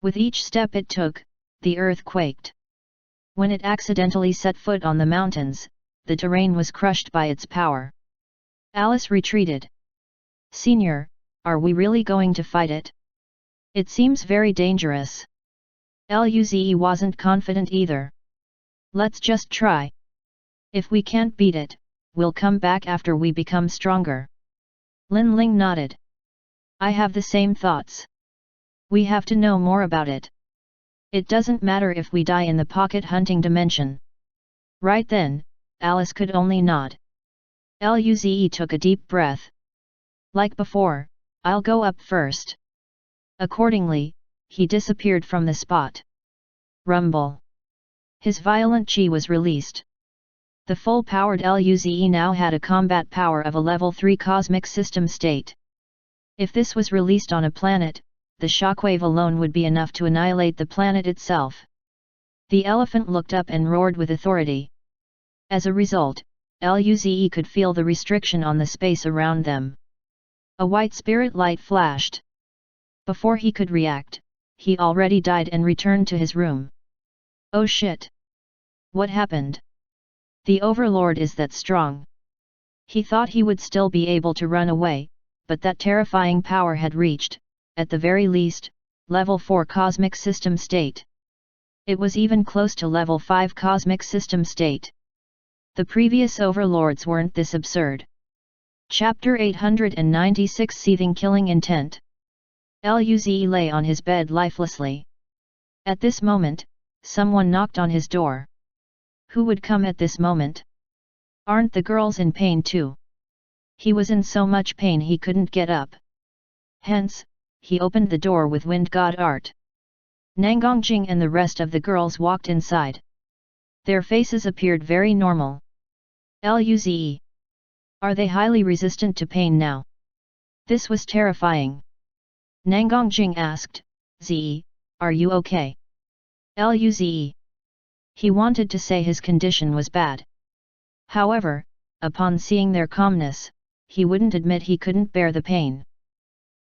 [SPEAKER 1] With each step it took, the earth quaked. When it accidentally set foot on the mountains, the terrain was crushed by its power. Alice retreated. "Senior, are we really going to fight it? It seems very dangerous." Luze wasn't confident either. "Let's just try. If we can't beat it, we'll come back after we become stronger." Lin Ling nodded. "I have the same thoughts. We have to know more about it. It doesn't matter if we die in the pocket hunting dimension." Right then, Alice could only nod. Luze took a deep breath. "Like before, I'll go up first." Accordingly, he disappeared from the spot. Rumble. His violent chi was released. The full-powered Luze now had a combat power of a level 3 cosmic system state. If this was released on a planet, the shockwave alone would be enough to annihilate the planet itself. The elephant looked up and roared with authority. As a result, Luze could feel the restriction on the space around them. A white spirit light flashed. Before he could react, he already died and returned to his room. "Oh shit! What happened? The overlord is that strong?" He thought he would still be able to run away, but that terrifying power had reached, at the very least, level 4 cosmic system state. It was even close to level 5 cosmic system state. The previous overlords weren't this absurd. Chapter 896 Seething Killing Intent. Luze lay on his bed lifelessly. At this moment, someone knocked on his door. Who would come at this moment? Aren't the girls in pain too? He was in so much pain he couldn't get up. Hence, he opened the door with wind god art. Nangongjing and the rest of the girls walked inside. Their faces appeared very normal. "Luze. Are they highly resistant to pain now?" This was terrifying. Nangongjing asked, "Ze, are you okay?" "Luze." He wanted to say his condition was bad. However, upon seeing their calmness, he wouldn't admit he couldn't bear the pain.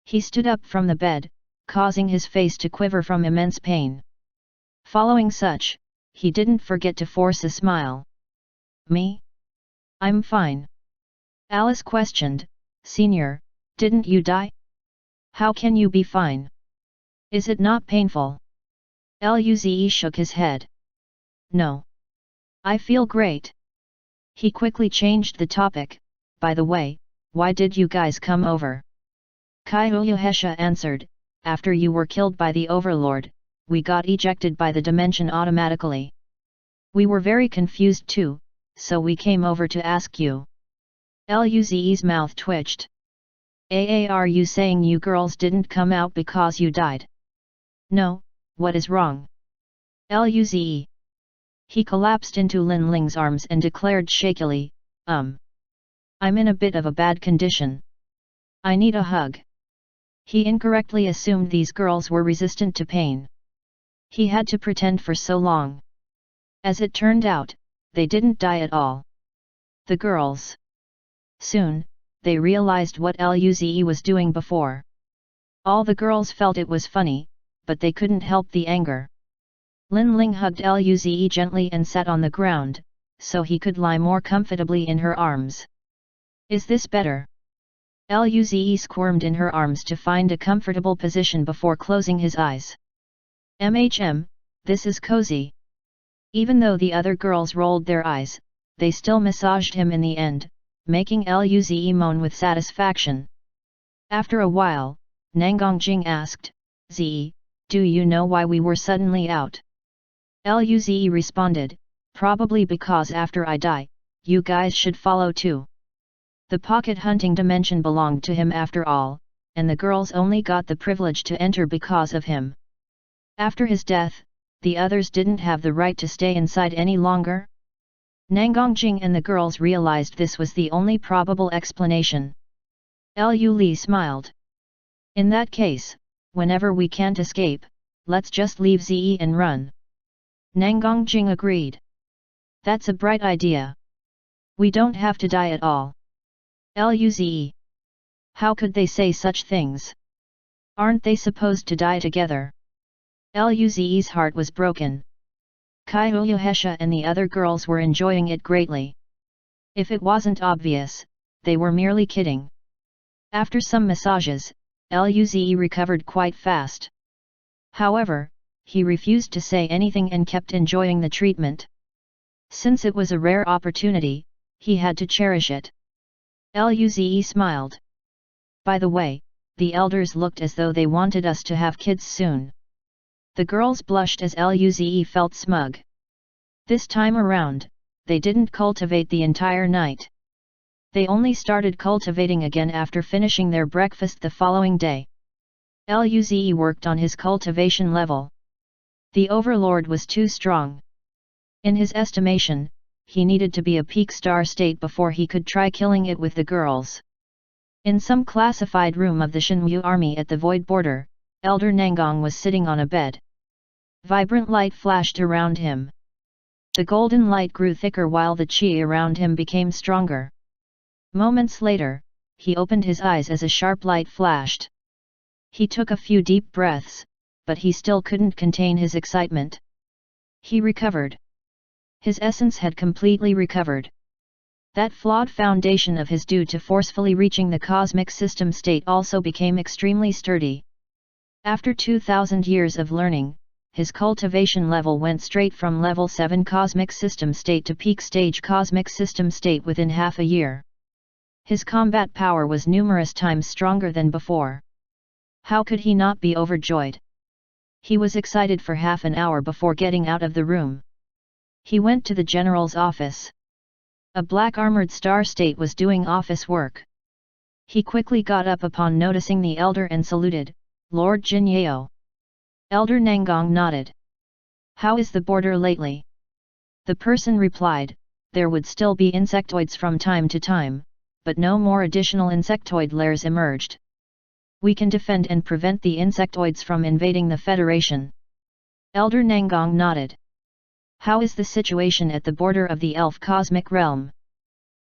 [SPEAKER 1] He stood up from the bed, causing his face to quiver from immense pain. Following such, he didn't forget to force a smile. "Me? I'm fine." Alice questioned, "Senior, didn't you die? How can you be fine? Is it not painful?" Luze shook his head. "No. I feel great." He quickly changed the topic. "By the way, why did you guys come over?" Kaiuyuhesha answered, "After you were killed by the overlord, we got ejected by the dimension automatically. We were very confused too, so we came over to ask you." Luze's mouth twitched. Are you saying you girls didn't come out because you died?" "No, what is wrong?" Luze. He collapsed into Lin Ling's arms and declared shakily, I'm in a bit of a bad condition. I need a hug." He incorrectly assumed these girls were resistant to pain. He had to pretend for so long. As it turned out, they didn't die at all. The girls. Soon, they realized what Luze was doing before. All the girls felt it was funny, but they couldn't help the anger. Lin Ling hugged Luze gently and sat on the ground, so he could lie more comfortably in her arms. "Is this better?" Luze squirmed in her arms to find a comfortable position before closing his eyes. This is cozy." Even though the other girls rolled their eyes, they still massaged him in the end, making Luze moan with satisfaction. After a while, Nangongjing asked, "Ze, do you know why we were suddenly out?" Luze responded, "Probably because after I die, you guys should follow too." The pocket hunting dimension belonged to him after all, and the girls only got the privilege to enter because of him. After his death, the others didn't have the right to stay inside any longer? Nangongjing and the girls realized this was the only probable explanation. Lu Li smiled. "In that case, whenever we can't escape, let's just leave Ze and run. Nangang Jing agreed. That's a bright idea. We don't have to die at all. Luze. How could they say such things? Aren't they supposed to die together? Luze's heart was broken. Kai Uyuhesha and the other girls were enjoying it greatly. If it wasn't obvious, they were merely kidding. After some massages, Luze recovered quite fast. However, he refused to say anything and kept enjoying the treatment. Since it was a rare opportunity, he had to cherish it. Luze smiled. By the way, the elders looked as though they wanted us to have kids soon. The girls blushed as Luze felt smug. This time around, they didn't cultivate the entire night. They only started cultivating again after finishing their breakfast the following day. Luze worked on his cultivation level. The overlord was too strong. In his estimation, he needed to be a peak star state before he could try killing it with the girls. In some classified room of the Shenwu army at the void border, Elder Nangang was sitting on a bed. Vibrant light flashed around him. The golden light grew thicker while the qi around him became stronger. Moments later, he opened his eyes as a sharp light flashed. He took a few deep breaths, but he still couldn't contain his excitement. He recovered. His essence had completely recovered. That flawed foundation of his due to forcefully reaching the cosmic system state also became extremely sturdy. After 2000 years of learning, his cultivation level went straight from level 7 cosmic system state to peak stage cosmic system state within half a year. His combat power was numerous times stronger than before. How could he not be overjoyed? He was excited for half an hour before getting out of the room. He went to the general's office. A black armored star state was doing office work. He quickly got up upon noticing the elder and saluted, "Lord Jinyao." Elder Nangang nodded. "How is the border lately?" The person replied, "There would still be insectoids from time to time, but no more additional insectoid layers emerged. We can defend and prevent the insectoids from invading the Federation." Elder Nangang nodded. "How is the situation at the border of the elf cosmic realm?"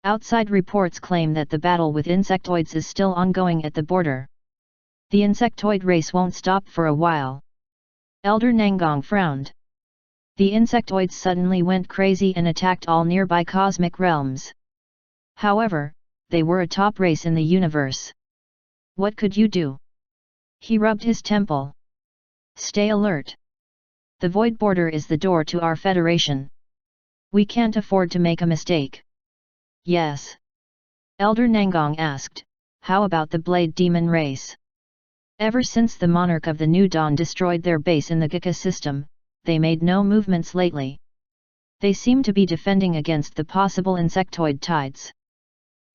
[SPEAKER 1] Outside reports claim that the battle with insectoids is still ongoing at the border. The insectoid race won't stop for a while. Elder Nangang frowned. The insectoids suddenly went crazy and attacked all nearby cosmic realms. However, they were a top race in the universe. What could you do? He rubbed his temple. Stay alert. The void border is the door to our federation. We can't afford to make a mistake. Yes. Elder Nangang asked, "How about the Blade Demon race?" Ever since the monarch of the New Dawn destroyed their base in the Gika system, they made no movements lately. They seem to be defending against the possible insectoid tides.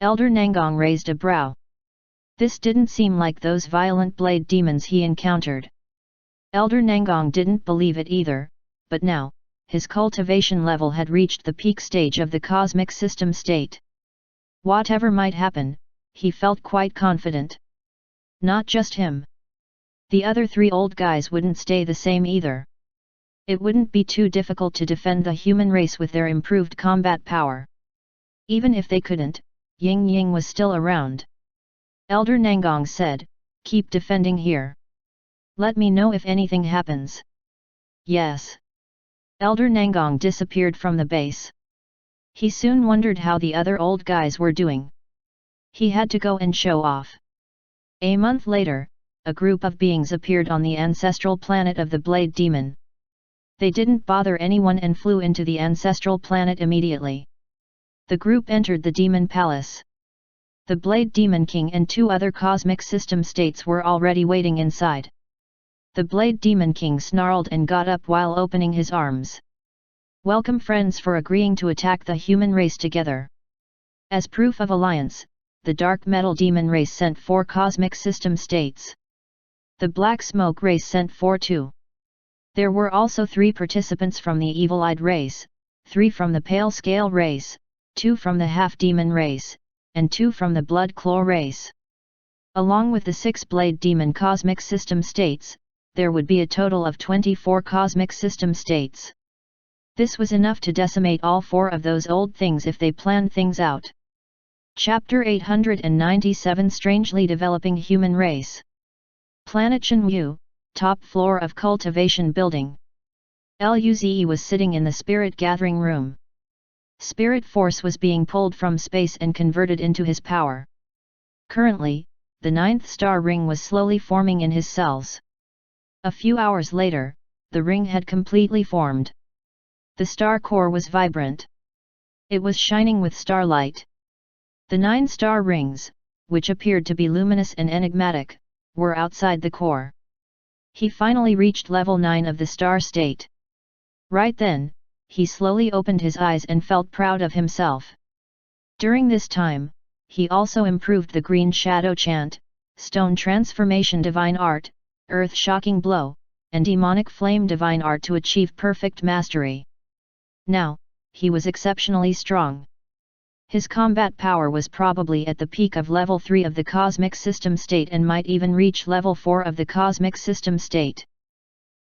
[SPEAKER 1] Elder Nangang raised a brow. This didn't seem like those violent blade demons he encountered. Elder Nangang didn't believe it either, but now, his cultivation level had reached the peak stage of the cosmic system state. Whatever might happen, he felt quite confident. Not just him. The other 3 old guys wouldn't stay the same either. It wouldn't be too difficult to defend the human race with their improved combat power. Even if they couldn't, Ying Ying was still around. Elder Nangang said, "Keep defending here. Let me know if anything happens." Yes. Elder Nangang disappeared from the base. He soon wondered how the other old guys were doing. He had to go and show off. A month later, a group of beings appeared on the ancestral planet of the Blade Demon. They didn't bother anyone and flew into the ancestral planet immediately. The group entered the Demon Palace. The Blade Demon King and 2 other cosmic system states were already waiting inside. The Blade Demon King snarled and got up while opening his arms. "Welcome friends for agreeing to attack the human race together. As proof of alliance, the Dark Metal Demon race sent 4 cosmic system states. The Black Smoke race sent 4 too. There were also 3 participants from the Evil-Eyed race, 3 from the Pale Scale race, 2 from the Half-Demon race, and 2 from the Blood Claw race. Along with the 6-blade demon cosmic system states, there would be a total of 24 cosmic system states. This was enough to decimate all 4 of those old things if they planned things out. Chapter 897 Strangely Developing Human Race. Planet Shenwu, top floor of cultivation building. Luze was sitting in the spirit gathering room. Spirit force was being pulled from space and converted into his power. Currently, the 9th star ring was slowly forming in his cells. A few hours later, the ring had completely formed. The star core was vibrant. It was shining with starlight. The 9 star rings, which appeared to be luminous and enigmatic, were outside the core. He finally reached level 9 of the star state. Right then, he slowly opened his eyes and felt proud of himself. During this time, he also improved the Green Shadow Chant, Stone Transformation Divine Art, Earth Shocking Blow, and Demonic Flame Divine Art to achieve perfect mastery. Now, he was exceptionally strong. His combat power was probably at the peak of level 3 of the Cosmic System State and might even reach level 4 of the Cosmic System State.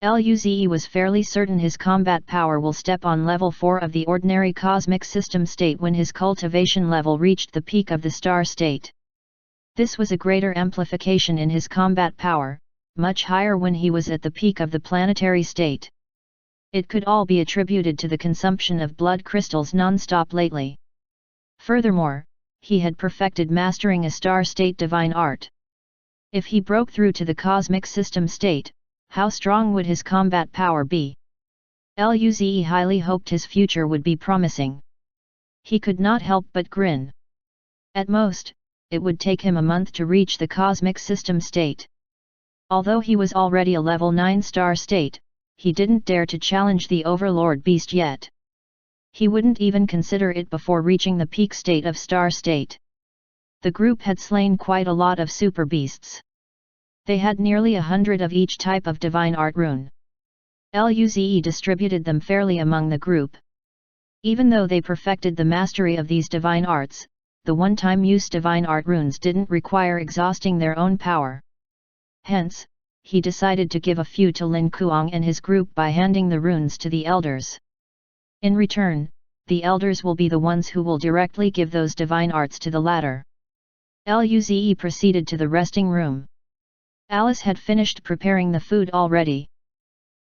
[SPEAKER 1] Luze was fairly certain his combat power will step on level 4 of the ordinary Cosmic System State when his cultivation level reached the peak of the Star State. This was a greater amplification in his combat power, much higher when he was at the peak of the planetary state. It could all be attributed to the consumption of blood crystals non-stop lately. Furthermore, he had perfected mastering a star state divine art. If he broke through to the cosmic system state, how strong would his combat power be? Luze highly hoped his future would be promising. He could not help but grin. At most, it would take him a month to reach the cosmic system state. Although he was already a level 9 star state, he didn't dare to challenge the Overlord Beast yet. He wouldn't even consider it before reaching the peak state of Star State. The group had slain quite a lot of super beasts. They had nearly 100 of each type of divine art rune. Luze distributed them fairly among the group. Even though they perfected the mastery of these divine arts, the one-time use divine art runes didn't require exhausting their own power. Hence, he decided to give a few to Lin Kuang and his group by handing the runes to the elders. In return, the elders will be the ones who will directly give those divine arts to the latter. Luze proceeded to the resting room. Alice had finished preparing the food already.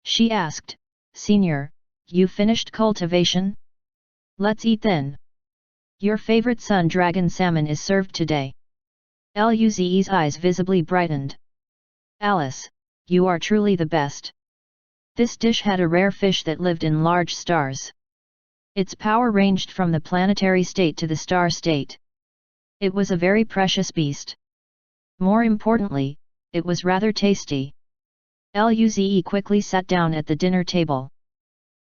[SPEAKER 1] She asked, "Senior, you finished cultivation? Let's eat then. Your favorite sun dragon salmon is served today." Luze's eyes visibly brightened. "Alice, you are truly the best." This dish had a rare fish that lived in large stars. Its power ranged from the planetary state to the star state. It was a very precious beast. More importantly, it was rather tasty. Luze quickly sat down at the dinner table.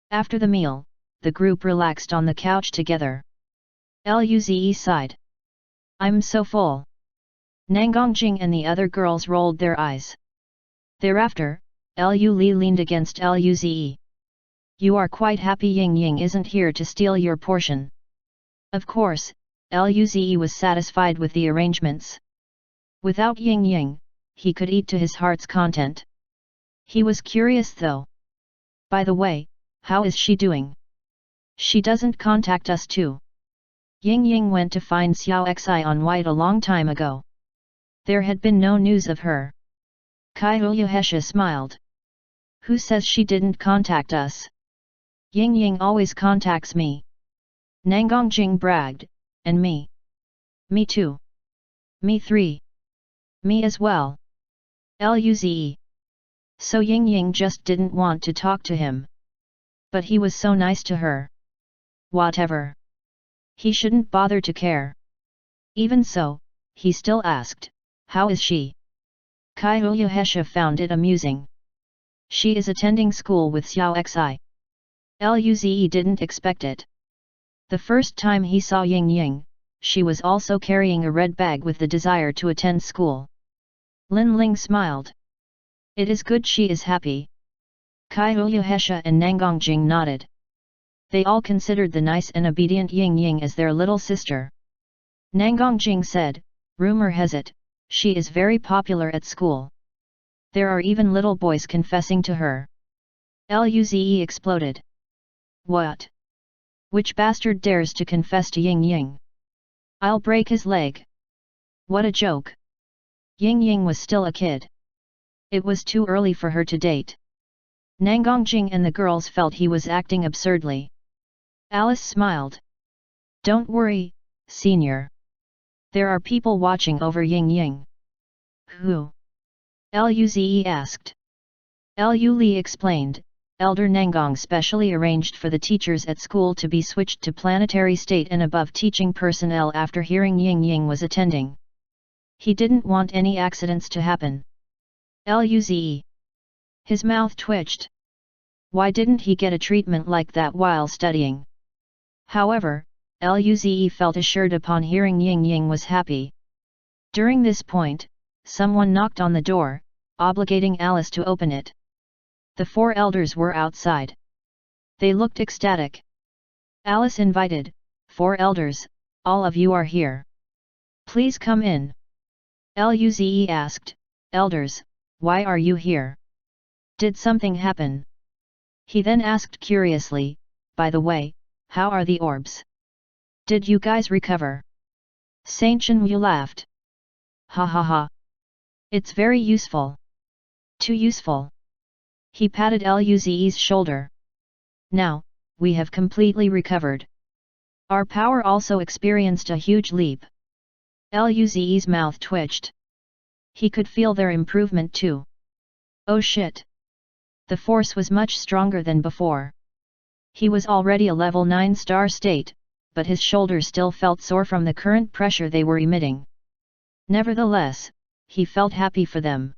[SPEAKER 1] After the meal, the group relaxed on the couch together. Luze sighed. "I'm so full." Nangongjing and the other girls rolled their eyes. Thereafter, Lu Li leaned against Luze. "You are quite happy Ying Ying isn't here to steal your portion." Of course, Luze was satisfied with the arrangements. Without Ying Ying, he could eat to his heart's content. He was curious though. "By the way, how is she doing? She doesn't contact us too." Ying Ying went to find Xiao Xi on White a long time ago. There had been no news of her. Kai Huyahesha smiled. "Who says she didn't contact us? Ying Ying always contacts me." Nangongjing bragged, "And me. Me too. Me 3. Me as well." Luze. So Ying Ying just didn't want to talk to him. But he was so nice to her. Whatever. He shouldn't bother to care. Even so, he still asked, "How is she?" Kai Huyahesha found it amusing. "She is attending school with Xiao Xi." Luze didn't expect it. The first time he saw Ying Ying, she was also carrying a red bag with the desire to attend school. Lin Ling smiled. "It is good she is happy." Kai Huyahesha and Nangongjing nodded. They all considered the nice and obedient Ying Ying as their little sister. Nangongjing said, "Rumor has it, She is very popular at school. There are even little boys confessing to her. Luze exploded. What? Which bastard dares to confess to Ying Ying? I'll break his leg. What a joke. Ying Ying was still a kid. It was too early for her to date. Nangongjing and the girls felt he was acting absurdly. Alice smiled. Don't worry, senior. There are people watching over Ying Ying. Who? Luze asked. Lu Li explained, Elder Nangong specially arranged for the teachers at school to be switched to planetary state and above teaching personnel after hearing Ying Ying was attending. He didn't want any accidents to happen. Luze. His mouth twitched. Why didn't he get a treatment like that while studying? However, Luze felt assured upon hearing Ying Ying was happy. During this point, someone knocked on the door, obligating Alice to open it. The four elders were outside. They looked ecstatic. Alice invited, "Four elders, all of you are here. Please come in." Luze asked, "Elders, why are you here? Did something happen?" He then asked curiously, "By the way, how are the orbs? Did you guys recover?" Saint Chenyu laughed. "Ha ha ha. It's very useful. Too useful." He patted Luze's shoulder. "Now, we have completely recovered. Our power also experienced a huge leap." Luze's mouth twitched. He could feel their improvement too. Oh shit! The force was much stronger than before. He was already a level 9 star state, but his shoulders still felt sore from the current pressure they were emitting. Nevertheless, he felt happy for them.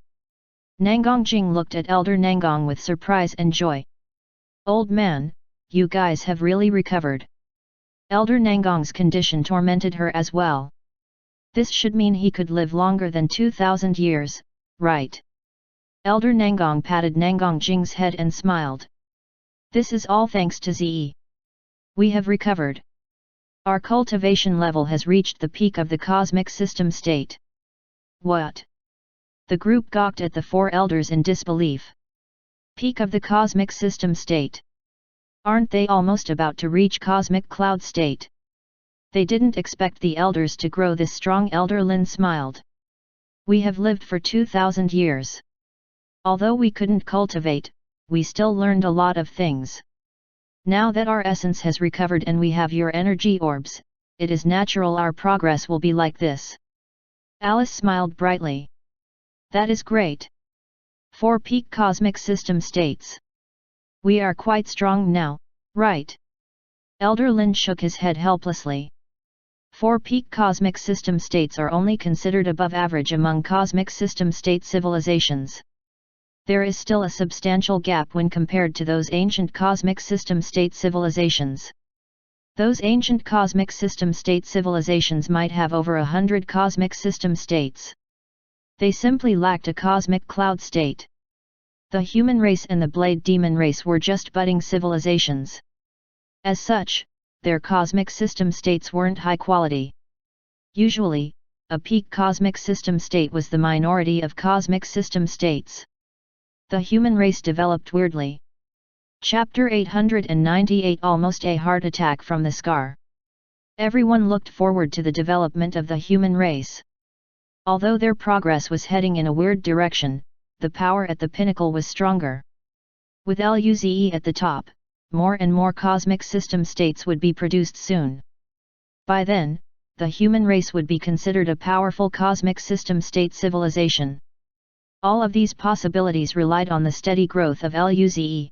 [SPEAKER 1] Nangongjing looked at Elder Nangong with surprise and joy. "Old man, you guys have really recovered." Elder Nangong's condition tormented her as well. This should mean he could live longer than 2000 years, right? Elder Nangong patted Nangongjing's head and smiled. "This is all thanks to Zi. We have recovered. Our cultivation level has reached the peak of the cosmic system state." What? The group gawked at the four elders in disbelief. Peak of the cosmic system state. Aren't they almost about to reach cosmic cloud state? They didn't expect the elders to grow this strong. Elder Lin smiled. "We have lived for 2000 years. Although we couldn't cultivate, we still learned a lot of things. Now that our essence has recovered and we have your energy orbs, it is natural our progress will be like this." Alice smiled brightly. "That is great. 4 peak cosmic system states. We are quite strong now, right?" Elder Lin shook his head helplessly. 4 peak cosmic system states are only considered above average among cosmic system state civilizations. There is still a substantial gap when compared to those ancient cosmic system state civilizations. Those ancient cosmic system state civilizations might have over 100 cosmic system states. They simply lacked a cosmic cloud state. The human race and the blade demon race were just budding civilizations. As such, their cosmic system states weren't high quality. Usually, a peak cosmic system state was the minority of cosmic system states. The human race developed weirdly. Chapter 898 Almost a heart attack from the scar. Everyone looked forward to the development of the human race. Although their progress was heading in a weird direction, the power at the pinnacle was stronger. With Luze at the top, more and more cosmic system states would be produced soon. By then, the human race would be considered a powerful cosmic system state civilization. All of these possibilities relied on the steady growth of Luze.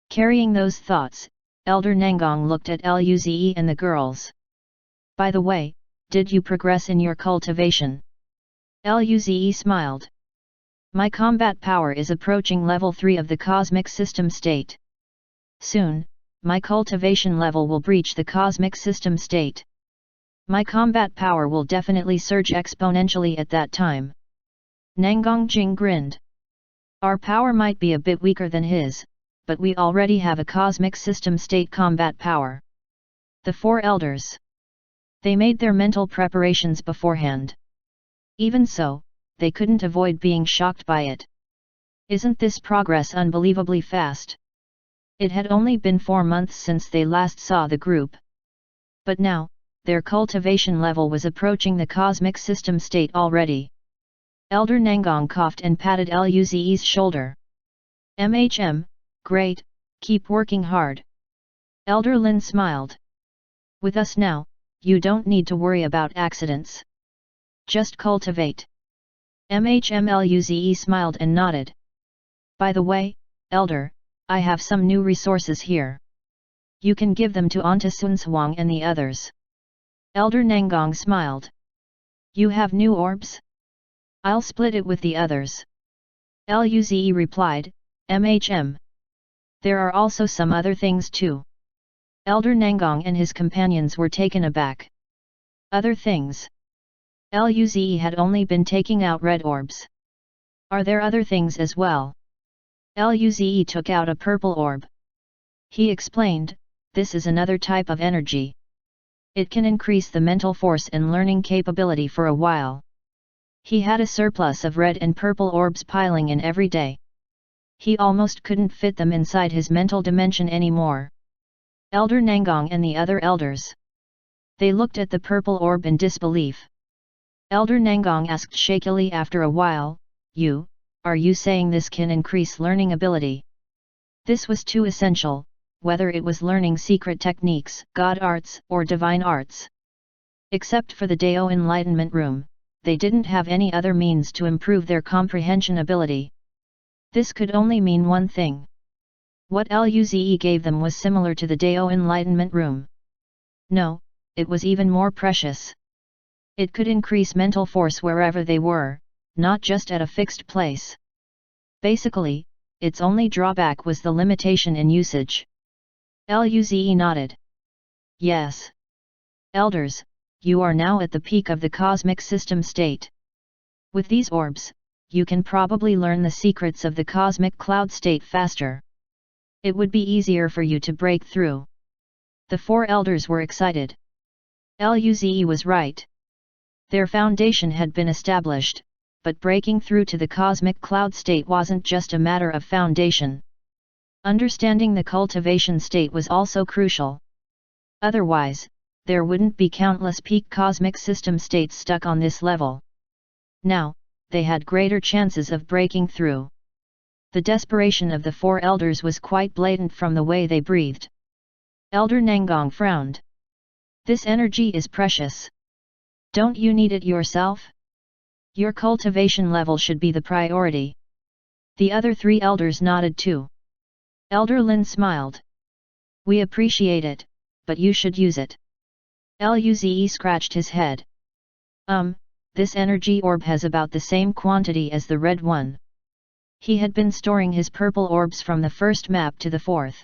[SPEAKER 1] Carrying those thoughts, Elder Nangong looked at Luze and the girls. "By the way, did you progress in your cultivation?" Luze smiled. "My combat power is approaching level 3 of the cosmic system state. Soon, my cultivation level will breach the cosmic system state. My combat power will definitely surge exponentially at that time." Nangongjing grinned. "Our power might be a bit weaker than his, but we already have a cosmic system state combat power." The four elders. They made their mental preparations beforehand. Even so, they couldn't avoid being shocked by it. Isn't this progress unbelievably fast? It had only been 4 months since they last saw the group. But now, their cultivation level was approaching the cosmic system state already. Elder Nangong coughed and patted Luze's shoulder. Great, keep working hard. Elder Lin smiled. With us now, you don't need to worry about accidents. Just cultivate. Luze smiled and nodded. By the way, Elder, I have some new resources here. You can give them to Anta Sunshuang and the others. Elder Nangong smiled. You have new orbs? I'll split it with the others. Luze replied, There are also some other things too. Elder Nangong and his companions were taken aback. Other things? Luze had only been taking out red orbs. Are there other things as well? Luze took out a purple orb. He explained, this is another type of energy. It can increase the mental force and learning capability for a while. He had a surplus of red and purple orbs piling in every day. He almost couldn't fit them inside his mental dimension anymore. Elder Nangong and the other elders. They looked at the purple orb in disbelief. Elder Nangong asked shakily after a while, are you saying this can increase learning ability? This was too essential, whether it was learning secret techniques, god arts, or divine arts. Except for the Dao Enlightenment Room, they didn't have any other means to improve their comprehension ability. This could only mean one thing. What Luze gave them was similar to the Dao Enlightenment Room. No, it was even more precious. It could increase mental force wherever they were, not just at a fixed place. Basically, its only drawback was the limitation in usage. Luze nodded. Yes. Elders, you are now at the peak of the cosmic system state. With these orbs, you can probably learn the secrets of the cosmic cloud state faster. It would be easier for you to break through. The 4 elders were excited. Luze was right. Their foundation had been established, but breaking through to the cosmic cloud state wasn't just a matter of foundation. Understanding the cultivation state was also crucial. Otherwise, there wouldn't be countless peak cosmic system states stuck on this level. Now, they had greater chances of breaking through. The desperation of the 4 elders was quite blatant from the way they breathed. Elder Nangong frowned. This energy is precious. Don't you need it yourself? Your cultivation level should be the priority. The other 3 elders nodded too. Elder Lin smiled. We appreciate it, but you should use it. Luze scratched his head. This energy orb has about the same quantity as the red one. He had been storing his purple orbs from the first map to the 4th.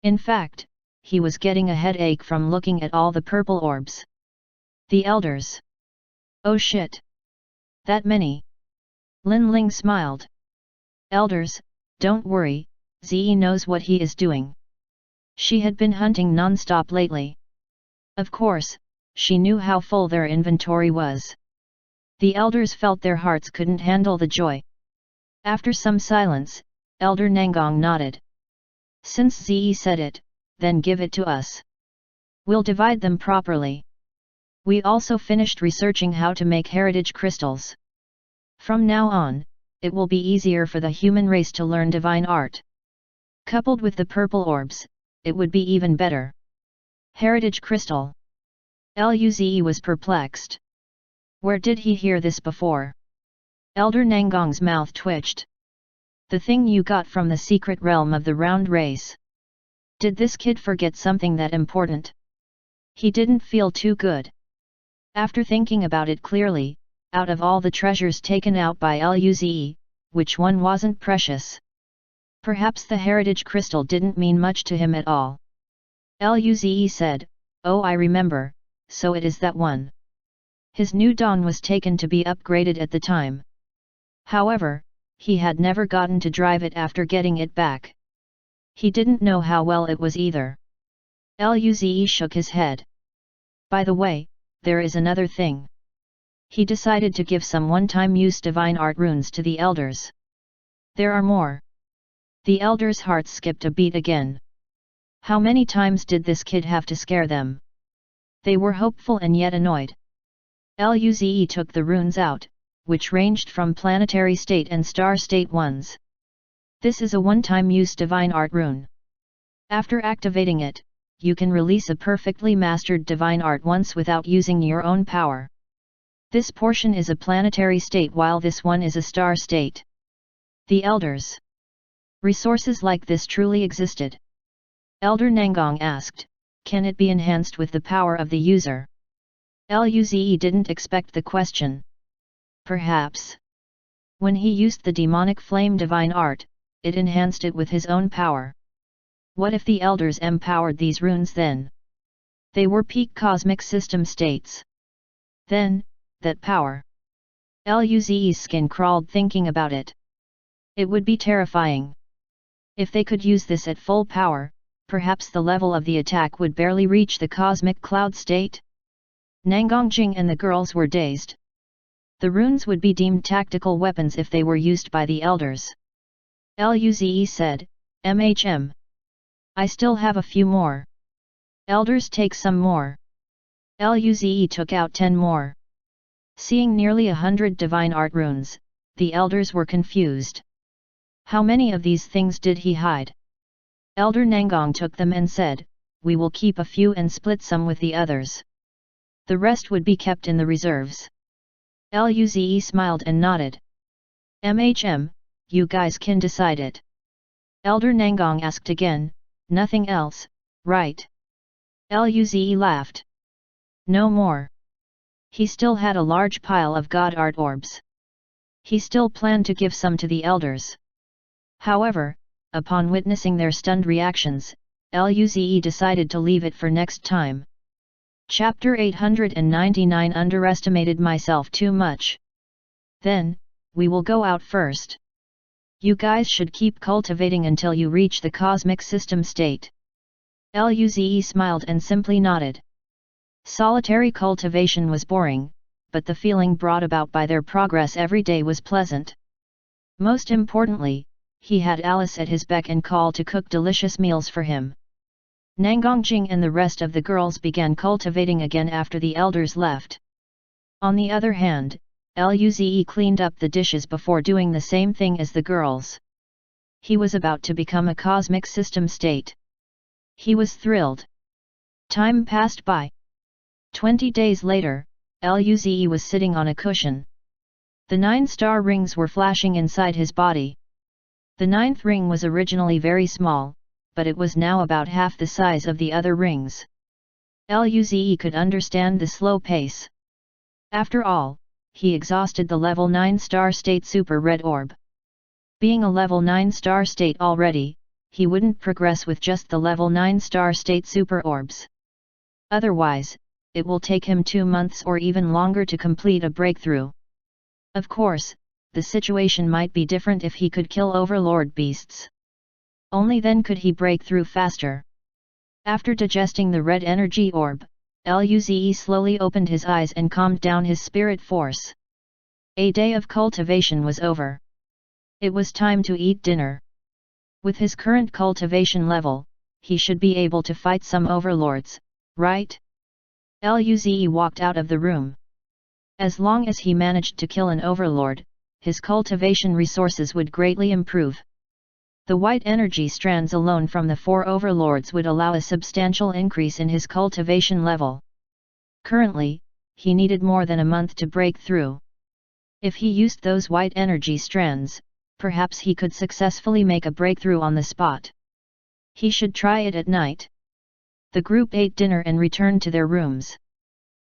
[SPEAKER 1] In fact, he was getting a headache from looking at all the purple orbs. The elders. Oh shit! That many? Lin Ling smiled. Elders, don't worry, Zi knows what he is doing. She had been hunting non-stop lately. Of course, she knew how full their inventory was. The elders felt their hearts couldn't handle the joy. After some silence, Elder Nangong nodded. Since Zi said it, then give it to us. We'll divide them properly. We also finished researching how to make heritage crystals. From now on, it will be easier for the human race to learn divine art. Coupled with the purple orbs, it would be even better. Heritage crystal. Luze was perplexed. Where did he hear this before? Elder Nangong's mouth twitched. The thing you got from the secret realm of the round race. Did this kid forget something that important? He didn't feel too good. After thinking about it clearly, out of all the treasures taken out by Luze, which one wasn't precious? Perhaps the heritage crystal didn't mean much to him at all. Luze said, oh, I remember, so it is that one. His new Dawn was taken to be upgraded at the time. However, he had never gotten to drive it after getting it back. He didn't know how well it was either. Luze shook his head. By the way, there is another thing. He decided to give some one-time use divine art runes to the elders. There are more. The elders' hearts skipped a beat again. How many times did this kid have to scare them? They were hopeful and yet annoyed. Luze took the runes out, which ranged from planetary state and star state ones. This is a one-time use divine art rune. After activating it, you can release a perfectly mastered divine art once without using your own power. This portion is a planetary state while this one is a star state. The elders. Resources like this truly existed. Elder Nangong asked, can it be enhanced with the power of the user? Luze didn't expect the question. Perhaps. When he used the demonic flame divine art, it enhanced it with his own power. What if the elders empowered these runes then? They were peak cosmic system states. Then, that power. Luze's skin crawled thinking about it. It would be terrifying. If they could use this at full power, perhaps the level of the attack would barely reach the cosmic cloud state. Nangongjing and the girls were dazed. The runes would be deemed tactical weapons if they were used by the elders. Luze said, "MHM. I still have a few more. Elders take some more." Luze took out 10 more. Seeing nearly 100 divine art runes, the elders were confused. How many of these things did he hide? Elder Nangong took them and said, "We will keep a few and split some with the others. The rest would be kept in the reserves." Luze smiled and nodded. "MHM, you guys can decide it." Elder Nangong asked again, "Nothing else, right?" Luze laughed. "No more." He still had a large pile of god art orbs. He still planned to give some to the elders. However, upon witnessing their stunned reactions, Luze decided to leave it for next time. Chapter 899 Underestimated myself too much. Then, we will go out first. You guys should keep cultivating until you reach the cosmic system state. Luze smiled and simply nodded. Solitary cultivation was boring, but the feeling brought about by their progress every day was pleasant. Most importantly, he had Alice at his beck and call to cook delicious meals for him. Nangongjing and the rest of the girls began cultivating again after the elders left. On the other hand, Luze cleaned up the dishes before doing the same thing as the girls. He was about to become a cosmic system state. He was thrilled. Time passed by. 20 days later, Luze was sitting on a cushion. The 9-star rings were flashing inside his body. The 9th ring was originally very small, but it was now about half the size of the other rings. Luze could understand the slow pace. After all, he exhausted the level 9-star state super red orb. Being a level 9-star state already, he wouldn't progress with just the level 9-star state super orbs. Otherwise, it will take him 2 months or even longer to complete a breakthrough. Of course, the situation might be different if he could kill overlord beasts. Only then could he break through faster. After digesting the red energy orb, Luze slowly opened his eyes and calmed down his spirit force. A day of cultivation was over. It was time to eat dinner. With his current cultivation level, he should be able to fight some overlords, right? Luze walked out of the room. As long as he managed to kill an overlord, his cultivation resources would greatly improve. The white energy strands alone from the 4 overlords would allow a substantial increase in his cultivation level. Currently, he needed more than a month to break through. If he used those white energy strands, perhaps he could successfully make a breakthrough on the spot. He should try it at night. The group ate dinner and returned to their rooms.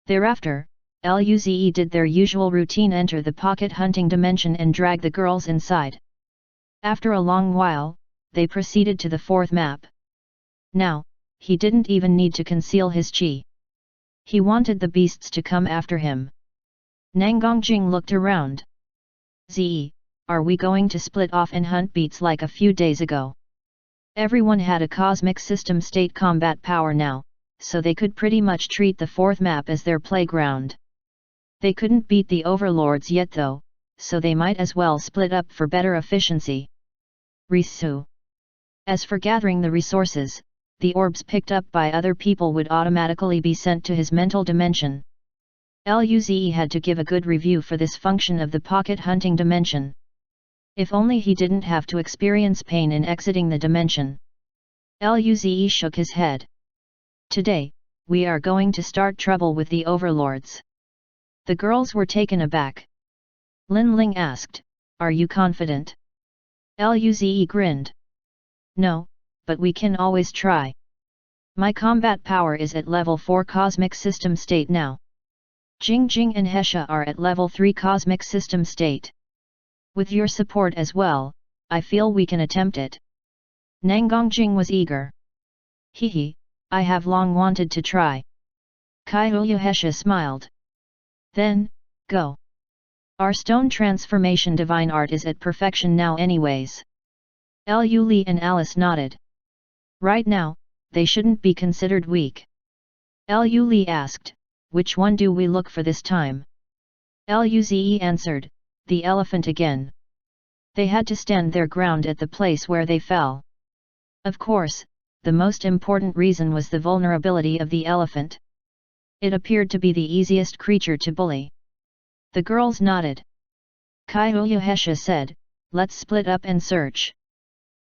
[SPEAKER 1] Thereafter, Luze did their usual routine: enter the pocket hunting dimension and drag the girls inside. After a long while, they proceeded to the 4th map. Now, he didn't even need to conceal his chi. He wanted the beasts to come after him. Nangongjing looked around. "Ze, are we going to split off and hunt beats like a few days ago?" Everyone had a cosmic system state combat power now, so they could pretty much treat the 4th map as their playground. They couldn't beat the overlords yet though, so they might as well split up for better efficiency. Risu. As for gathering the resources, the orbs picked up by other people would automatically be sent to his mental dimension. Luze had to give a good review for this function of the pocket hunting dimension. If only he didn't have to experience pain in exiting the dimension. Luze shook his head. Today, we are going to start trouble with the overlords. The girls were taken aback. Lin Ling asked, "Are you confident?" Luze grinned. "No, but we can always try. My combat power is at level 4 cosmic system state now. Jingjing and Hesha are at level 3 cosmic system state. With your support as well, I feel we can attempt it." Nangongjing was eager. "Hehe, I have long wanted to try." Kaihuya Hesha smiled. "Then, go. Our stone transformation divine art is at perfection now anyways." Lu Li and Alice nodded. Right now, they shouldn't be considered weak. Lu Li asked, "Which one do we look for this time?" Luze answered, "The elephant again." They had to stand their ground at the place where they fell. Of course, the most important reason was the vulnerability of the elephant. It appeared to be the easiest creature to bully. The girls nodded. Kaihuya Hesha said, "Let's split up and search."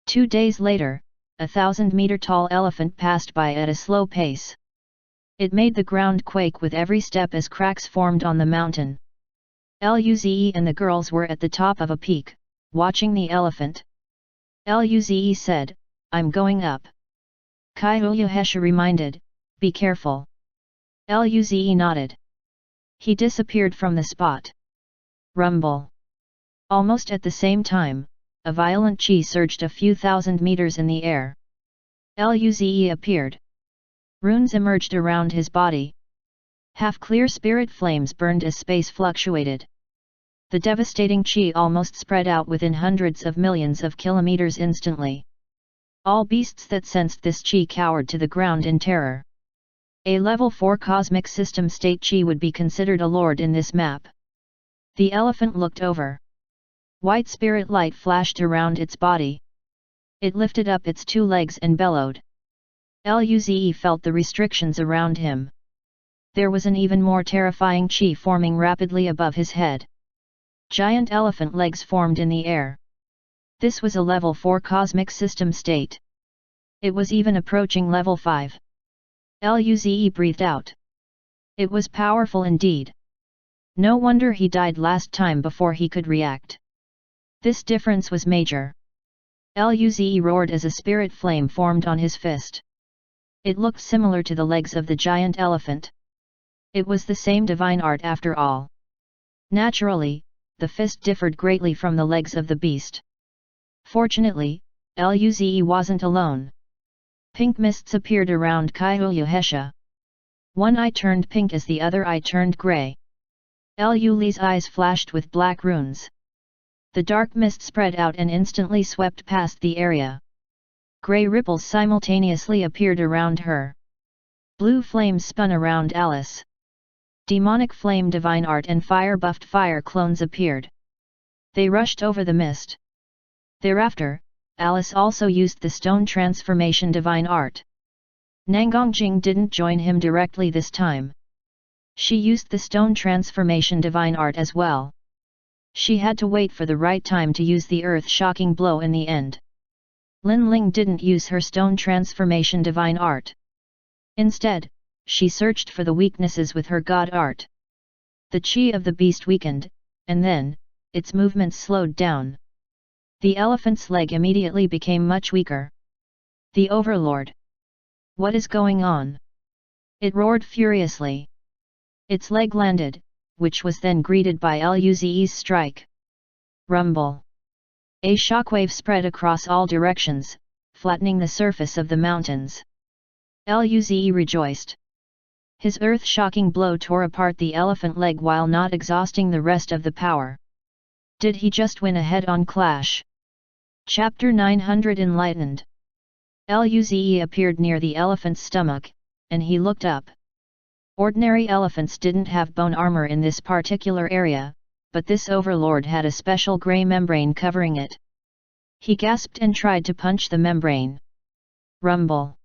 [SPEAKER 1] 2 days later, a 1,000-meter-tall elephant passed by at a slow pace. It made the ground quake with every step as cracks formed on the mountain. Luze and the girls were at the top of a peak, watching the elephant. Luze said, "I'm going up." Kaihuya Hesha reminded, "Be careful." Luze nodded. He disappeared from the spot. Rumble. Almost at the same time, a violent chi surged a few thousand meters in the air. Luze appeared. Runes emerged around his body. Half-clear spirit flames burned as space fluctuated. The devastating chi almost spread out within hundreds of millions of kilometers instantly. All beasts that sensed this chi cowered to the ground in terror. A level 4 cosmic system state chi would be considered a lord in this map. The elephant looked over. White spirit light flashed around its body. It lifted up its 2 legs and bellowed. Luze felt the restrictions around him. There was an even more terrifying chi forming rapidly above his head. Giant elephant legs formed in the air. This was a level 4 cosmic system state. It was even approaching level 5. Luze breathed out. It was powerful indeed. No wonder he died last time before he could react. This difference was major. Luze roared as a spirit flame formed on his fist. It looked similar to the legs of the giant elephant. It was the same divine art after all. Naturally, the fist differed greatly from the legs of the beast. Fortunately, Luze wasn't alone. Pink mists appeared around Kaihuya Hesha. One eye turned pink as the other eye turned grey. Luze's eyes flashed with black runes. The dark mist spread out and instantly swept past the area. Grey ripples simultaneously appeared around her. Blue flames spun around Alice. Demonic flame divine art and fire-buffed fire clones appeared. They rushed over the mist. Thereafter, Alice also used the stone transformation divine art. Nangongjing didn't join him directly this time. She used the stone transformation divine art as well. She had to wait for the right time to use the earth-shocking blow in the end. Lin Ling didn't use her stone transformation divine art. Instead, she searched for the weaknesses with her god art. The chi of the beast weakened, and then, its movements slowed down. The elephant's leg immediately became much weaker. The overlord! What is going on? It roared furiously. Its leg landed, which was then greeted by Luze's strike. Rumble! A shockwave spread across all directions, flattening the surface of the mountains. Luze rejoiced. His earth-shocking blow tore apart the elephant leg while not exhausting the rest of the power. Did he just win a head-on clash? Chapter 900 Enlightened. Luze appeared near the elephant's stomach, and he looked up. Ordinary elephants didn't have bone armor in this particular area, but this overlord had a special grey membrane covering it. He gasped and tried to punch the membrane. Rumble.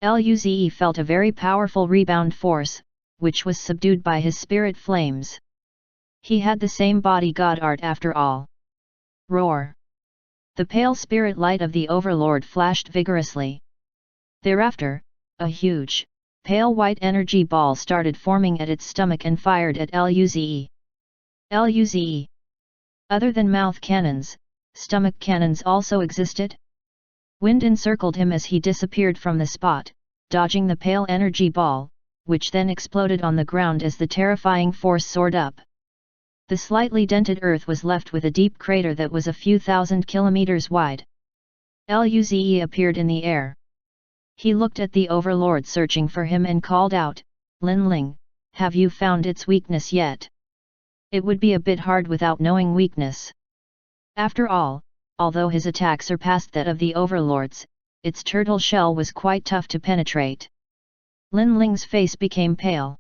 [SPEAKER 1] Luze felt a very powerful rebound force, which was subdued by his spirit flames. He had the same body god art after all. Roar. The pale spirit light of the overlord flashed vigorously. Thereafter, a huge, pale white energy ball started forming at its stomach and fired at Luze. Luze. Other than mouth cannons, stomach cannons also existed? Wind encircled him as he disappeared from the spot, dodging the pale energy ball, which then exploded on the ground as the terrifying force soared up. The slightly dented earth was left with a deep crater that was a few thousand kilometers wide. Luze appeared in the air. He looked at the overlord searching for him and called out, "Lin Ling, have you found its weakness yet?" It would be a bit hard without knowing weakness. After all, although his attack surpassed that of the overlords, its turtle shell was quite tough to penetrate. Lin Ling's face became pale.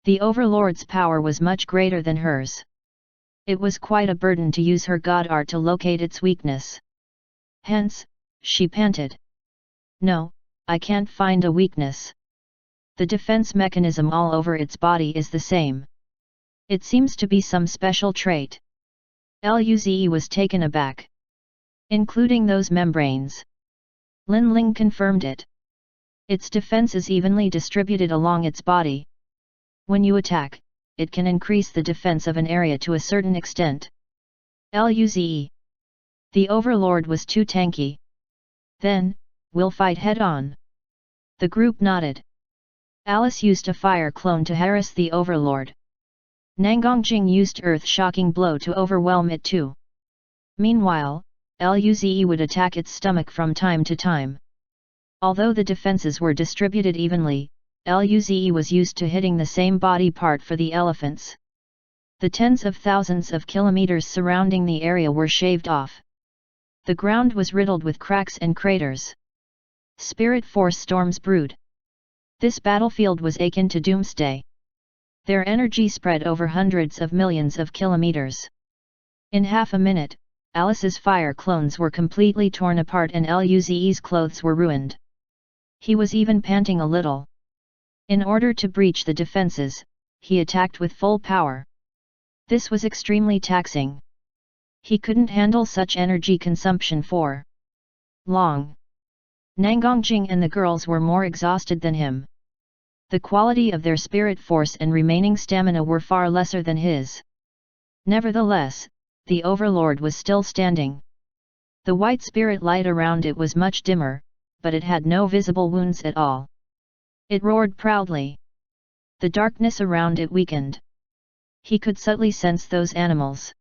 [SPEAKER 1] The overlord's power was much greater than hers. It was quite a burden to use her god art to locate its weakness. Hence, she panted. "No, I can't find a weakness. The defense mechanism all over its body is the same. It seems to be some special trait." Luze was taken aback. "Including those membranes?" Lin Ling confirmed it. "Its defense is evenly distributed along its body. When you attack, it can increase the defense of an area to a certain extent." Luze. The overlord was too tanky. "Then, we'll fight head-on." The group nodded. Alice used a fire clone to harass the overlord. Nangongjing used earth-shocking blow to overwhelm it too. Meanwhile, Luze would attack its stomach from time to time. Although the defenses were distributed evenly, Luze was used to hitting the same body part for the elephants. The tens of thousands of kilometers surrounding the area were shaved off. The ground was riddled with cracks and craters. Spirit force storms brewed. This battlefield was akin to doomsday. Their energy spread over hundreds of millions of kilometers. In half a minute, Alice's fire clones were completely torn apart and Luze's clothes were ruined. He was even panting a little. In order to breach the defenses, he attacked with full power. This was extremely taxing. He couldn't handle such energy consumption for long. Nangongjing and the girls were more exhausted than him. The quality of their spirit force and remaining stamina were far lesser than his. Nevertheless, the overlord was still standing. The white spirit light around it was much dimmer, but it had no visible wounds at all. It roared proudly. The darkness around it weakened. He could subtly sense those animals.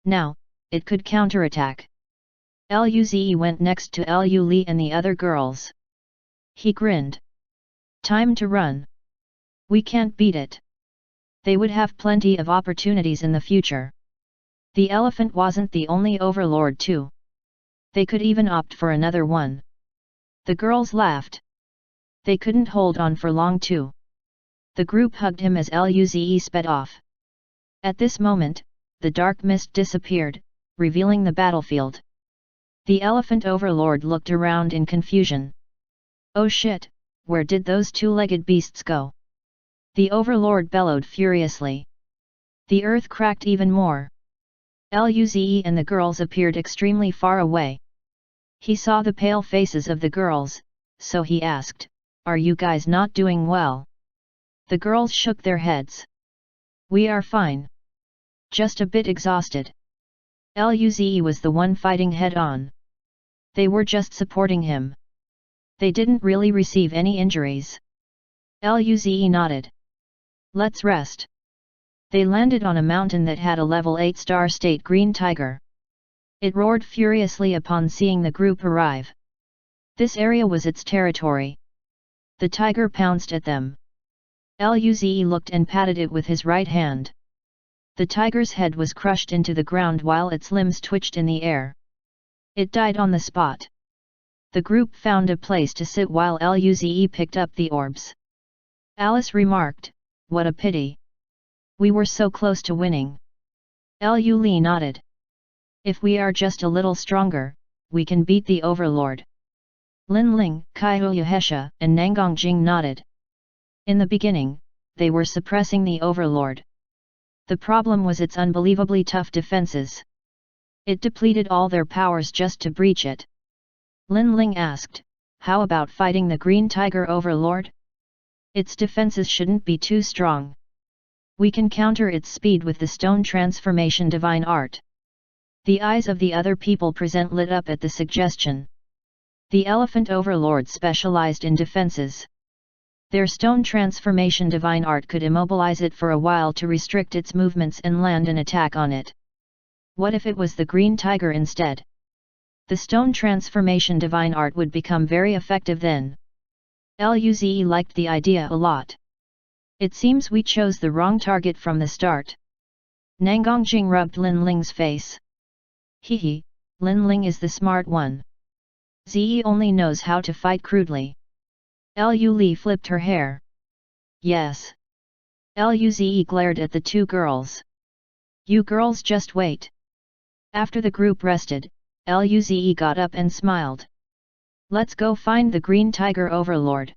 [SPEAKER 1] Now, it could counterattack. Luze went next to Lu Li and the other girls. He grinned. "Time to run. We can't beat it. They would have plenty of opportunities in the future." The elephant wasn't the only overlord too. They could even opt for another one. The girls laughed. They couldn't hold on for long too. The group hugged him as Luze sped off. At this moment, the dark mist disappeared, revealing the battlefield. The elephant overlord looked around in confusion. "Oh shit, where did those two-legged beasts go?" The overlord bellowed furiously. The earth cracked even more. Luze and the girls appeared extremely far away. He saw the pale faces of the girls, so he asked, "Are you guys not doing well?" The girls shook their heads. "We are fine. Just a bit exhausted." Luze was the one fighting head-on. They were just supporting him. They didn't really receive any injuries. Luze nodded. "Let's rest." They landed on a mountain that had a level 8 star state green tiger. It roared furiously upon seeing the group arrive. This area was its territory. The tiger pounced at them. Luze looked and patted it with his right hand. The tiger's head was crushed into the ground while its limbs twitched in the air. It died on the spot. The group found a place to sit while Luze picked up the orbs. Alice remarked, "What a pity. We were so close to winning." Lu Li nodded. "If we are just a little stronger, we can beat the overlord." Lin Ling, Kai Huyahesha and Nangang Jing nodded. In the beginning, they were suppressing the overlord. The problem was its unbelievably tough defenses. It depleted all their powers just to breach it. Lin Ling asked, "How about fighting the Green Tiger Overlord? Its defenses shouldn't be too strong. We can counter its speed with the stone transformation divine art." The eyes of the other people present lit up at the suggestion. The Elephant Overlord specialized in defenses. Their stone transformation divine art could immobilize it for a while to restrict its movements and land an attack on it. What if it was the Green Tiger instead? The stone transformation divine art would become very effective then. Luze liked the idea a lot. "It seems we chose the wrong target from the start." Nangang Jing rubbed Lin Ling's face. "Hehe, Lin Ling is the smart one. Ze only knows how to fight crudely." Lu Li flipped her hair. "Yes." Luze glared at the two girls. "You girls just wait." After the group rested, Luze got up and smiled. "Let's go find the Green Tiger Overlord."